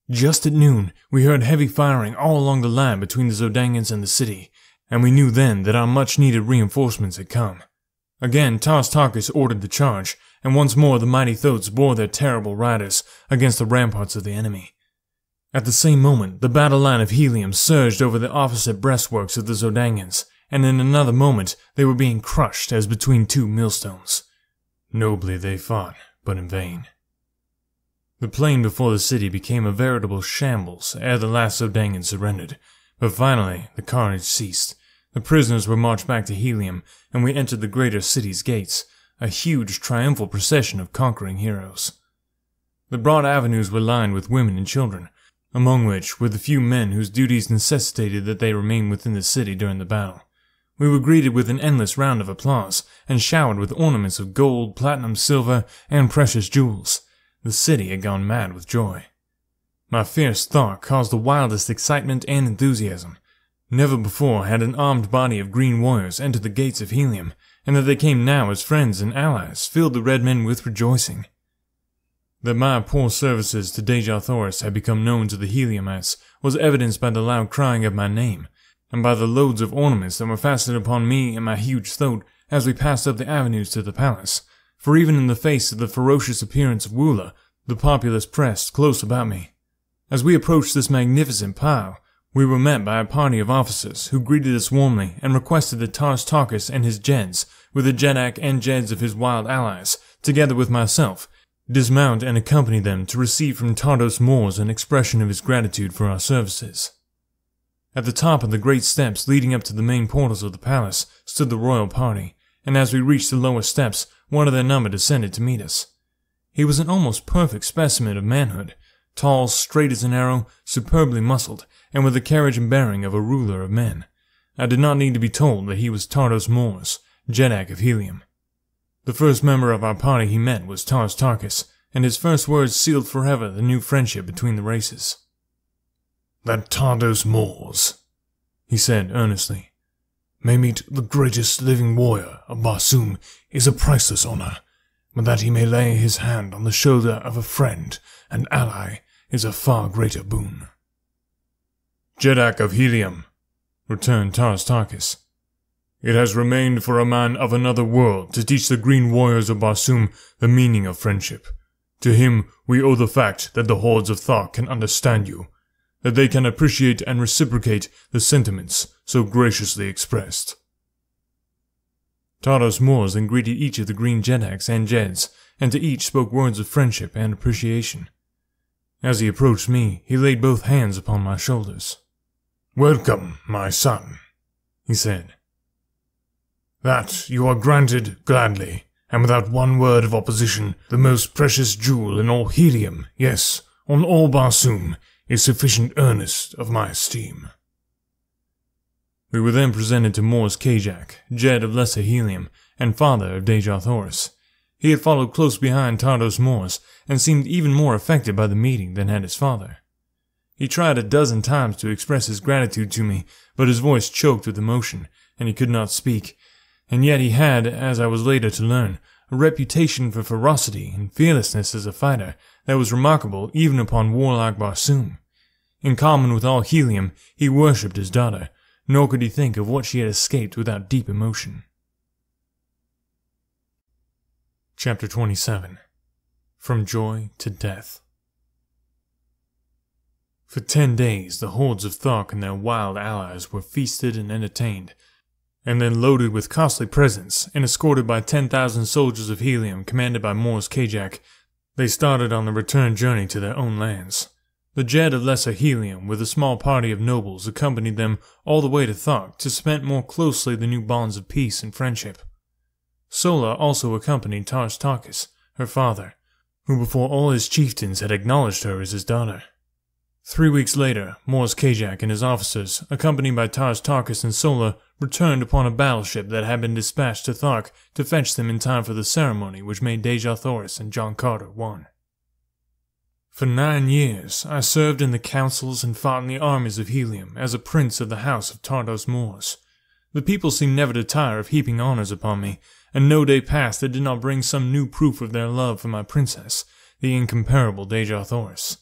Just at noon, we heard heavy firing all along the line between the Zodangans and the city, and we knew then that our much-needed reinforcements had come. Again, Tarkas ordered the charge, and once more the mighty throats bore their terrible riders against the ramparts of the enemy. At the same moment, the battle line of Helium surged over the opposite breastworks of the Zodangans, and in another moment they were being crushed as between 2 millstones. Nobly they fought, but in vain. The plain before the city became a veritable shambles ere the last Zodangan surrendered, but finally the carnage ceased. The prisoners were marched back to Helium, and we entered the greater city's gates, a huge triumphal procession of conquering heroes. The broad avenues were lined with women and children, among which were the few men whose duties necessitated that they remain within the city during the battle. We were greeted with an endless round of applause, and showered with ornaments of gold, platinum, silver, and precious jewels. The city had gone mad with joy. My fierce thought caused the wildest excitement and enthusiasm. Never before had an armed body of green warriors entered the gates of Helium, and that they came now as friends and allies filled the red men with rejoicing. That my poor services to Dejah Thoris had become known to the Heliumites was evidenced by the loud crying of my name, and by the loads of ornaments that were fastened upon me and my huge throat as we passed up the avenues to the palace, for even in the face of the ferocious appearance of Woola, the populace pressed close about me. As we approached this magnificent pile, we were met by a party of officers who greeted us warmly and requested that Tarkas and his Jeds, with the Jeddak and Jeds of his wild allies, together with myself, dismount and accompany them to receive from Tardos Mors an expression of his gratitude for our services. At the top of the great steps leading up to the main portals of the palace stood the royal party, and as we reached the lower steps, one of their number descended to meet us. He was an almost perfect specimen of manhood, tall, straight as an arrow, superbly muscled, and with the carriage and bearing of a ruler of men. I did not need to be told that he was Tardos Mors, Jeddak of Helium. The first member of our party he met was Tarkas, and his first words sealed forever the new friendship between the races. "That Tardos Mors," he said earnestly, "may meet the greatest living warrior of Barsoom is a priceless honor, but that he may lay his hand on the shoulder of a friend and ally is a far greater boon." "Jeddak of Helium," returned Tarkas. "It has remained for a man of another world to teach the green warriors of Barsoom the meaning of friendship. To him we owe the fact that the hordes of Thar can understand you, that they can appreciate and reciprocate the sentiments so graciously expressed." Tardos Mors then greeted each of the green Jeddaks and Jeds, and to each spoke words of friendship and appreciation. As he approached me, he laid both hands upon my shoulders. "Welcome, my son," he said. "That you are granted gladly, and without one word of opposition, the most precious jewel in all Helium, yes, on all Barsoom, is sufficient earnest of my esteem." We were then presented to Mors Kajak, Jed of Lesser Helium, and father of Dejah Thoris. He had followed close behind Tardos Mors, and seemed even more affected by the meeting than had his father. He tried 12 times to express his gratitude to me, but his voice choked with emotion, and he could not speak, and yet he had, as I was later to learn, a reputation for ferocity and fearlessness as a fighter that was remarkable even upon warlike Barsoom. In common with all Helium, he worshipped his daughter, nor could he think of what she had escaped without deep emotion. Chapter 27. From Joy to Death. For 10 days, the hordes of Thark and their wild allies were feasted and entertained, and then loaded with costly presents, and escorted by 10,000 soldiers of Helium commanded by Mors Kajak, they started on the return journey to their own lands. The Jed of Lesser Helium, with a small party of nobles, accompanied them all the way to Thark to cement more closely the new bonds of peace and friendship. Sola also accompanied Tars Tarkas, her father, who before all his chieftains had acknowledged her as his daughter. 3 weeks later, Mors Kajak and his officers, accompanied by Tars Tarkas and Sola, returned upon a battleship that had been dispatched to Thark to fetch them in time for the ceremony which made Dejah Thoris and John Carter one. For 9 years, I served in the councils and fought in the armies of Helium as a prince of the house of Tardos Mors. The people seemed never to tire of heaping honors upon me, and no day passed that did not bring some new proof of their love for my princess, the incomparable Dejah Thoris.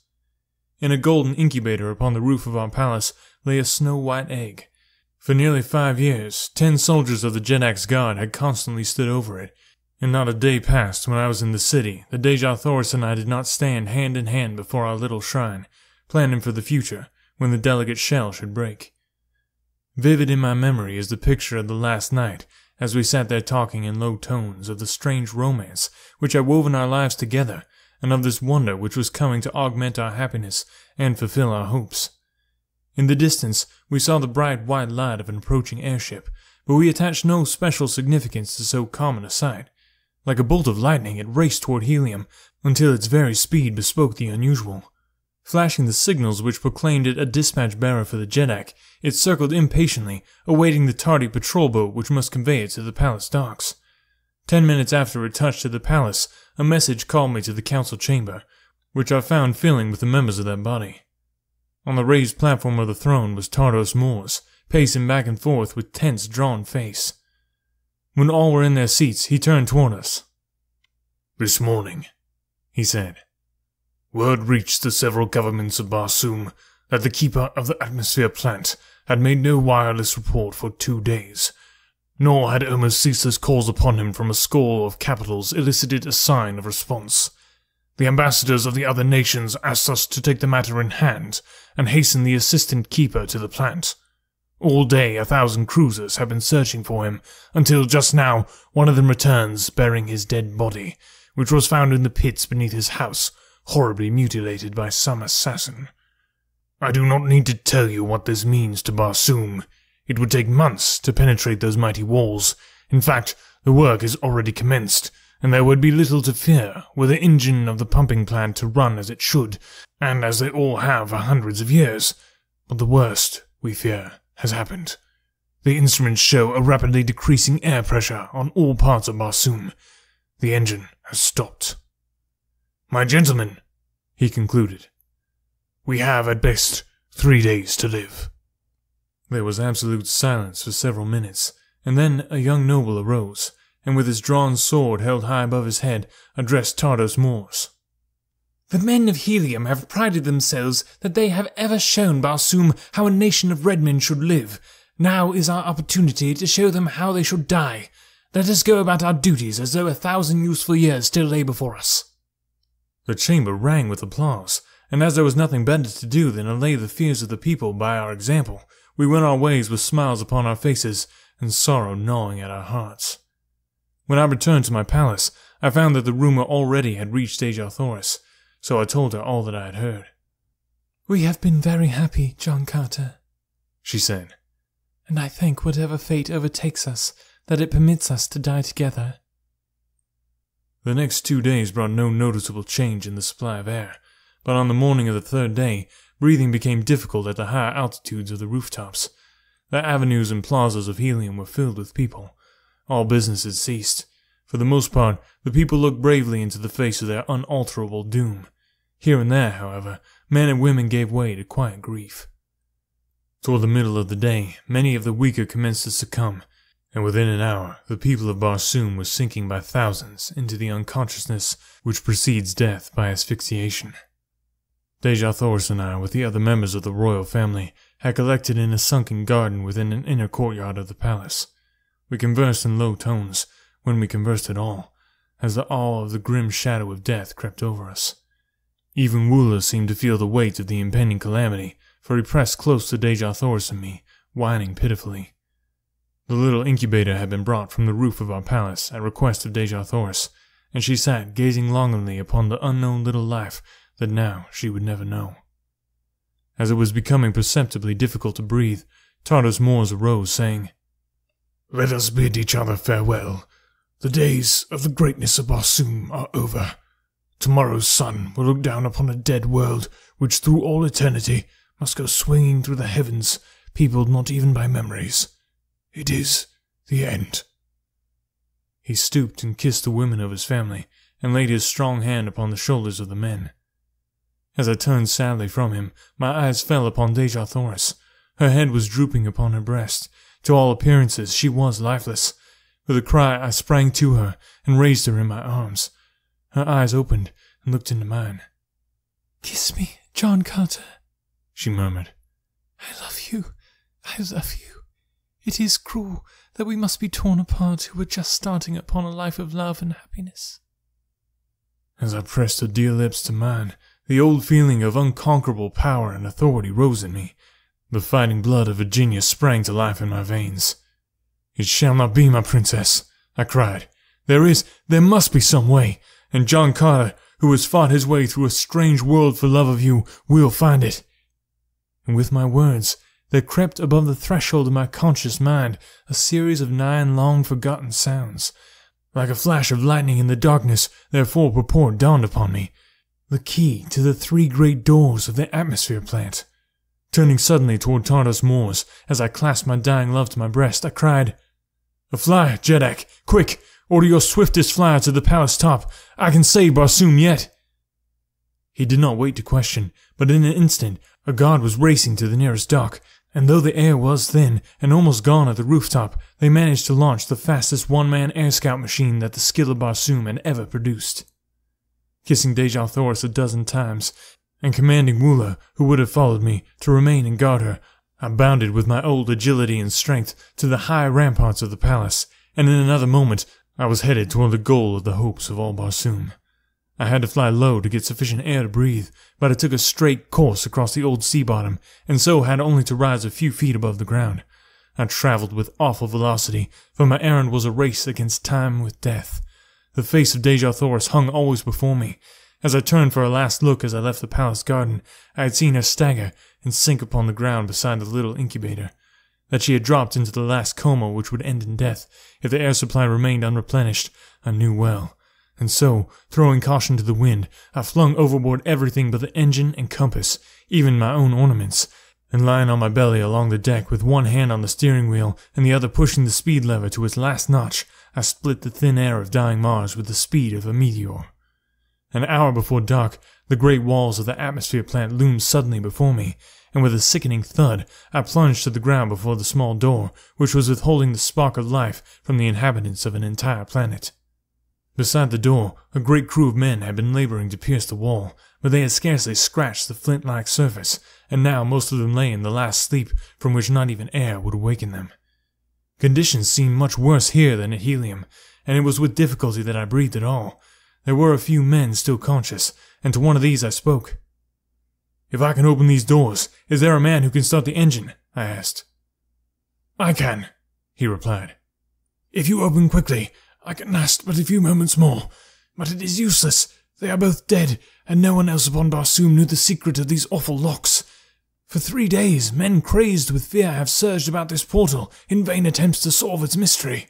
In a golden incubator upon the roof of our palace lay a snow-white egg. For nearly 5 years, 10 soldiers of the Jedak's guard had constantly stood over it, and not a day passed when I was in the city that Dejah Thoris and I did not stand hand in hand before our little shrine, planning for the future when the delicate shell should break. Vivid in my memory is the picture of the last night, as we sat there talking in low tones of the strange romance which had woven our lives together, and of this wonder which was coming to augment our happiness and fulfill our hopes. In the distance, we saw the bright white light of an approaching airship, but we attached no special significance to so common a sight. Like a bolt of lightning, it raced toward Helium, until its very speed bespoke the unusual. Flashing the signals which proclaimed it a dispatch bearer for the Jedak, it circled impatiently, awaiting the tardy patrol boat which must convey it to the palace docks. 10 minutes after it touched at the palace, a message called me to the council chamber, which I found filling with the members of that body. On the raised platform of the throne was Tardos Mors, pacing back and forth with tense, drawn face. When all were in their seats, he turned toward us. "This morning," he said, "word reached the several governments of Barsoom that the keeper of the atmosphere plant had made no wireless report for 2 days, nor had almost ceaseless calls upon him from a score of capitals elicited a sign of response. The ambassadors of the other nations asked us to take the matter in hand and hasten the assistant keeper to the plant. All day 1,000 cruisers have been searching for him, until just now one of them returns bearing his dead body, which was found in the pits beneath his house, horribly mutilated by some assassin. I do not need to tell you what this means to Barsoom. It would take months to penetrate those mighty walls. In fact, the work is already commenced, and there would be little to fear were the engine of the pumping plant to run as it should, and as they all have for hundreds of years. But the worst, we fear, has happened. The instruments show a rapidly decreasing air pressure on all parts of Barsoom. The engine has stopped. My gentlemen," he concluded, "we have at best 3 days to live." There was absolute silence for several minutes, and then a young noble arose, and with his drawn sword held high above his head, addressed Tardos Mors. "The men of Helium have prided themselves that they have ever shown Barsoom how a nation of red men should live. Now is our opportunity to show them how they should die. Let us go about our duties as though 1,000 useful years still lay before us." The chamber rang with applause, and as there was nothing better to do than allay the fears of the people by our example, we went our ways with smiles upon our faces and sorrow gnawing at our hearts. When I returned to my palace, I found that the rumor already had reached Dejah Thoris, so I told her all that I had heard. "We have been very happy, John Carter," she said, "and I thank whatever fate overtakes us, that it permits us to die together." The next 2 days brought no noticeable change in the supply of air, but on the morning of the 3rd day, breathing became difficult at the higher altitudes of the rooftops. The avenues and plazas of Helium were filled with people. All business had ceased. For the most part, the people looked bravely into the face of their unalterable doom. Here and there, however, men and women gave way to quiet grief. Toward the middle of the day, many of the weaker commenced to succumb, and within an hour the people of Barsoom were sinking by thousands into the unconsciousness which precedes death by asphyxiation. Deja Thoris and I, with the other members of the royal family, had collected in a sunken garden within an inner courtyard of the palace. We conversed in low tones, when we conversed at all, as the awe of the grim shadow of death crept over us. Even Woola seemed to feel the weight of the impending calamity, for he pressed close to Deja Thoris and me, whining pitifully. The little incubator had been brought from the roof of our palace at request of Deja Thoris, and she sat gazing longingly upon the unknown little life that now she would never know. As it was becoming perceptibly difficult to breathe, Tardos Mors arose, saying, "Let us bid each other farewell. The days of the greatness of Barsoom are over. Tomorrow's sun will look down upon a dead world which through all eternity must go swinging through the heavens, peopled not even by memories. It is the end." He stooped and kissed the women of his family, and laid his strong hand upon the shoulders of the men. As I turned sadly from him, my eyes fell upon Deja Thoris. Her head was drooping upon her breast. To all appearances she was lifeless. With a cry I sprang to her and raised her in my arms. Her eyes opened and looked into mine. "Kiss me, John Carter," she murmured. "I love you. I love you. It is cruel that we must be torn apart who were just starting upon a life of love and happiness." As I pressed her dear lips to mine, the old feeling of unconquerable power and authority rose in me. The fighting blood of Virginia sprang to life in my veins. "It shall not be, my princess," I cried. There must be some way, and John Carter, who has fought his way through a strange world for love of you, will find it." And with my words, there crept above the threshold of my conscious mind a series of 9 long-forgotten sounds. Like a flash of lightning in the darkness, their full purport dawned upon me. The key to the 3 great doors of the atmosphere plant. Turning suddenly toward Tardos Mors, as I clasped my dying love to my breast, I cried, "A fly, Jeddak! Quick! Order your swiftest flyer to the palace top! I can save Barsoom yet!" He did not wait to question, but in an instant a guard was racing to the nearest dock, and though the air was thin and almost gone at the rooftop, they managed to launch the fastest one-man air scout machine that the skill of Barsoom had ever produced. Kissing Deja Thoris a dozen times, and commanding Woola, who would have followed me, to remain and guard her, I bounded with my old agility and strength to the high ramparts of the palace, and in another moment I was headed toward the goal of the hopes of all Barsoom. I had to fly low to get sufficient air to breathe, but I took a straight course across the old sea bottom, and so had only to rise a few feet above the ground. I traveled with awful velocity, for my errand was a race against time with death. The face of Deja Thoris hung always before me. As I turned for a last look as I left the palace garden, I had seen her stagger and sink upon the ground beside the little incubator. That she had dropped into the last coma which would end in death if the air supply remained unreplenished, I knew well. And so, throwing caution to the wind, I flung overboard everything but the engine and compass, even my own ornaments, and lying on my belly along the deck with one hand on the steering wheel and the other pushing the speed lever to its last notch, I split the thin air of dying Mars with the speed of a meteor. An hour before dark, the great walls of the atmosphere plant loomed suddenly before me, and with a sickening thud, I plunged to the ground before the small door, which was withholding the spark of life from the inhabitants of an entire planet. Beside the door, a great crew of men had been laboring to pierce the wall, but they had scarcely scratched the flint-like surface, and now most of them lay in the last sleep from which not even air would awaken them. Conditions seemed much worse here than at Helium, and it was with difficulty that I breathed at all. There were a few men still conscious, and to one of these I spoke. "If I can open these doors, is there a man who can start the engine?" I asked. "I can," he replied. "If you open quickly, I can last but a few moments more, but it is useless. They are both dead, and no one else upon Barsoom knew the secret of these awful locks. For 3 days, men crazed with fear have surged about this portal in vain attempts to solve its mystery."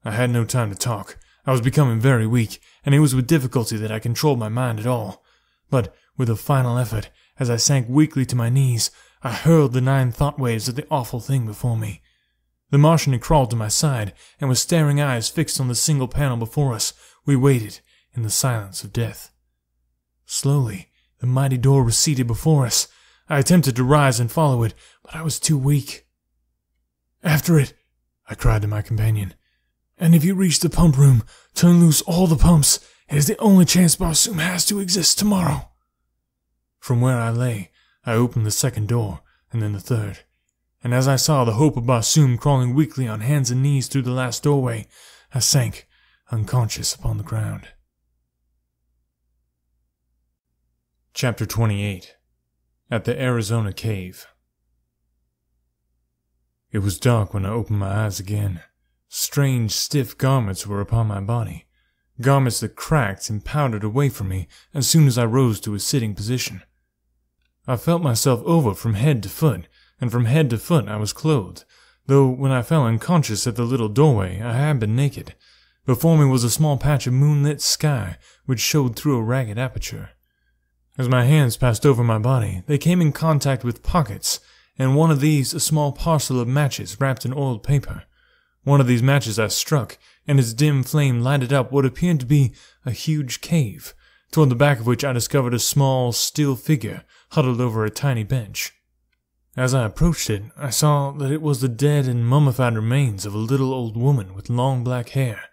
I had no time to talk. I was becoming very weak, and it was with difficulty that I controlled my mind at all. But, with a final effort, as I sank weakly to my knees, I hurled the 9 thought waves at the awful thing before me. The Martian had crawled to my side, and with staring eyes fixed on the single panel before us, we waited in the silence of death. Slowly, the mighty door receded before us. I attempted to rise and follow it, but I was too weak. "After it, I cried to my companion. "And if you reach the pump room, turn loose all the pumps. It is the only chance Barsoom has to exist tomorrow." From where I lay, I opened the second door, and then the third. And as I saw the hope of Barsoom crawling weakly on hands and knees through the last doorway, I sank, unconscious, upon the ground. Chapter 28. At the Arizona Cave. It was dark when I opened my eyes again. Strange, stiff garments were upon my body, garments that cracked and powdered away from me as soon as I rose to a sitting position. I felt myself over from head to foot, and from head to foot I was clothed, though when I fell unconscious at the little doorway I had been naked. Before me was a small patch of moonlit sky which showed through a ragged aperture. As my hands passed over my body, they came in contact with pockets, and one of these a small parcel of matches wrapped in oiled paper. One of these matches I struck, and its dim flame lighted up what appeared to be a huge cave, toward the back of which I discovered a small, still figure huddled over a tiny bench. As I approached it, I saw that it was the dead and mummified remains of a little old woman with long black hair,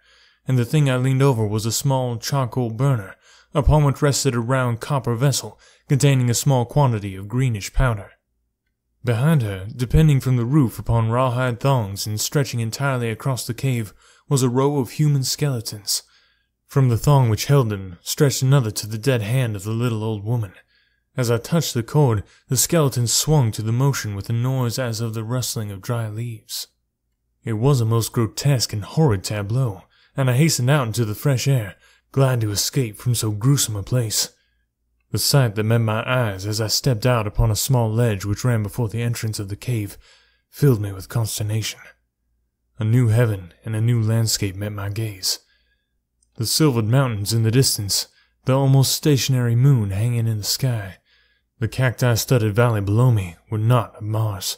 and the thing I leaned over was a small charcoal burner, upon which rested a round copper vessel containing a small quantity of greenish powder. Behind her, depending from the roof upon rawhide thongs and stretching entirely across the cave, was a row of human skeletons. From the thong which held them stretched another to the dead hand of the little old woman. As I touched the cord, the skeleton swung to the motion with a noise as of the rustling of dry leaves. It was a most grotesque and horrid tableau, and I hastened out into the fresh air, glad to escape from so gruesome a place. The sight that met my eyes as I stepped out upon a small ledge which ran before the entrance of the cave filled me with consternation. A new heaven and a new landscape met my gaze. The silvered mountains in the distance, the almost stationary moon hanging in the sky, the cacti-studded valley below me were not of Mars.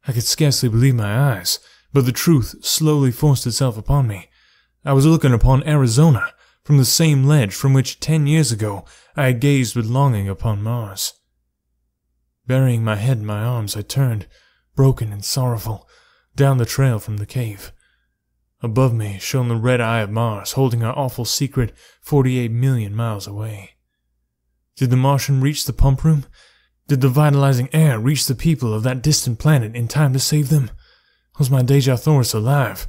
I could scarcely believe my eyes, but the truth slowly forced itself upon me. I was looking upon Arizona, from the same ledge from which 10 years ago I had gazed with longing upon Mars. Burying my head in my arms, I turned, broken and sorrowful, down the trail from the cave. Above me shone the red eye of Mars, holding our awful secret 48 million miles away. Did the Martian reach the pump room? Did the vitalizing air reach the people of that distant planet in time to save them? Was my Dejasaurus alive?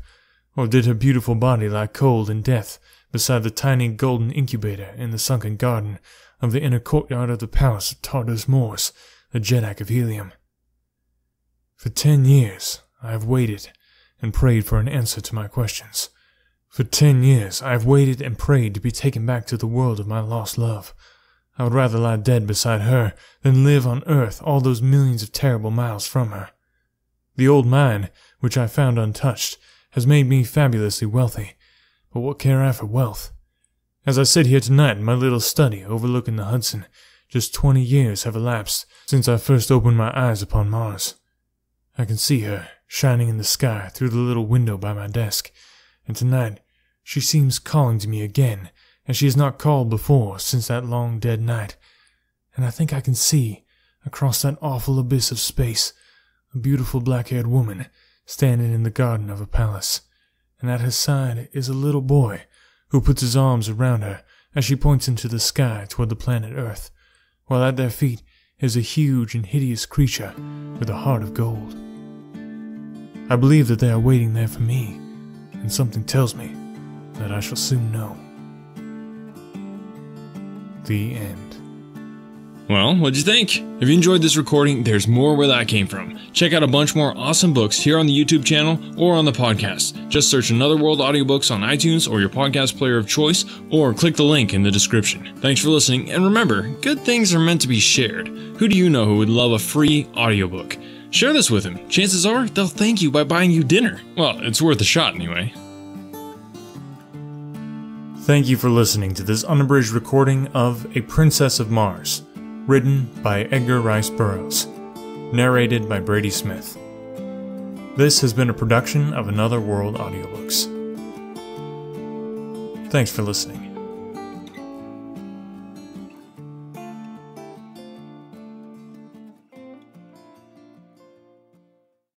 Or did her beautiful body lie cold in death beside the tiny golden incubator in the sunken garden of the inner courtyard of the palace of Tartar's Moors, the Jeddak of Helium? For 10 years I have waited and prayed for an answer to my questions. For 10 years I have waited and prayed to be taken back to the world of my lost love. I would rather lie dead beside her than live on Earth all those millions of terrible miles from her. The old mine, which I found untouched, has made me fabulously wealthy, but what care I for wealth? As I sit here tonight in my little study overlooking the Hudson, just 20 years have elapsed since I first opened my eyes upon Mars. I can see her shining in the sky through the little window by my desk, and tonight she seems calling to me again, as she has not called before since that long dead night, and I think I can see, across that awful abyss of space, a beautiful black-haired woman standing in the garden of a palace, and at her side is a little boy who puts his arms around her as she points into the sky toward the planet Earth, while at their feet is a huge and hideous creature with a heart of gold. I believe that they are waiting there for me, and something tells me that I shall soon know. The end. Well, what'd you think? If you enjoyed this recording, there's more where that came from. Check out a bunch more awesome books here on the YouTube channel or on the podcast. Just search Another World Audiobooks on iTunes or your podcast player of choice, or click the link in the description. Thanks for listening, and remember, good things are meant to be shared. Who do you know who would love a free audiobook? Share this with them. Chances are they'll thank you by buying you dinner. Well, it's worth a shot anyway. Thank you for listening to this unabridged recording of A Princess of Mars, written by Edgar Rice Burroughs, narrated by Brady Smith. This has been a production of Another World Audiobooks. Thanks for listening.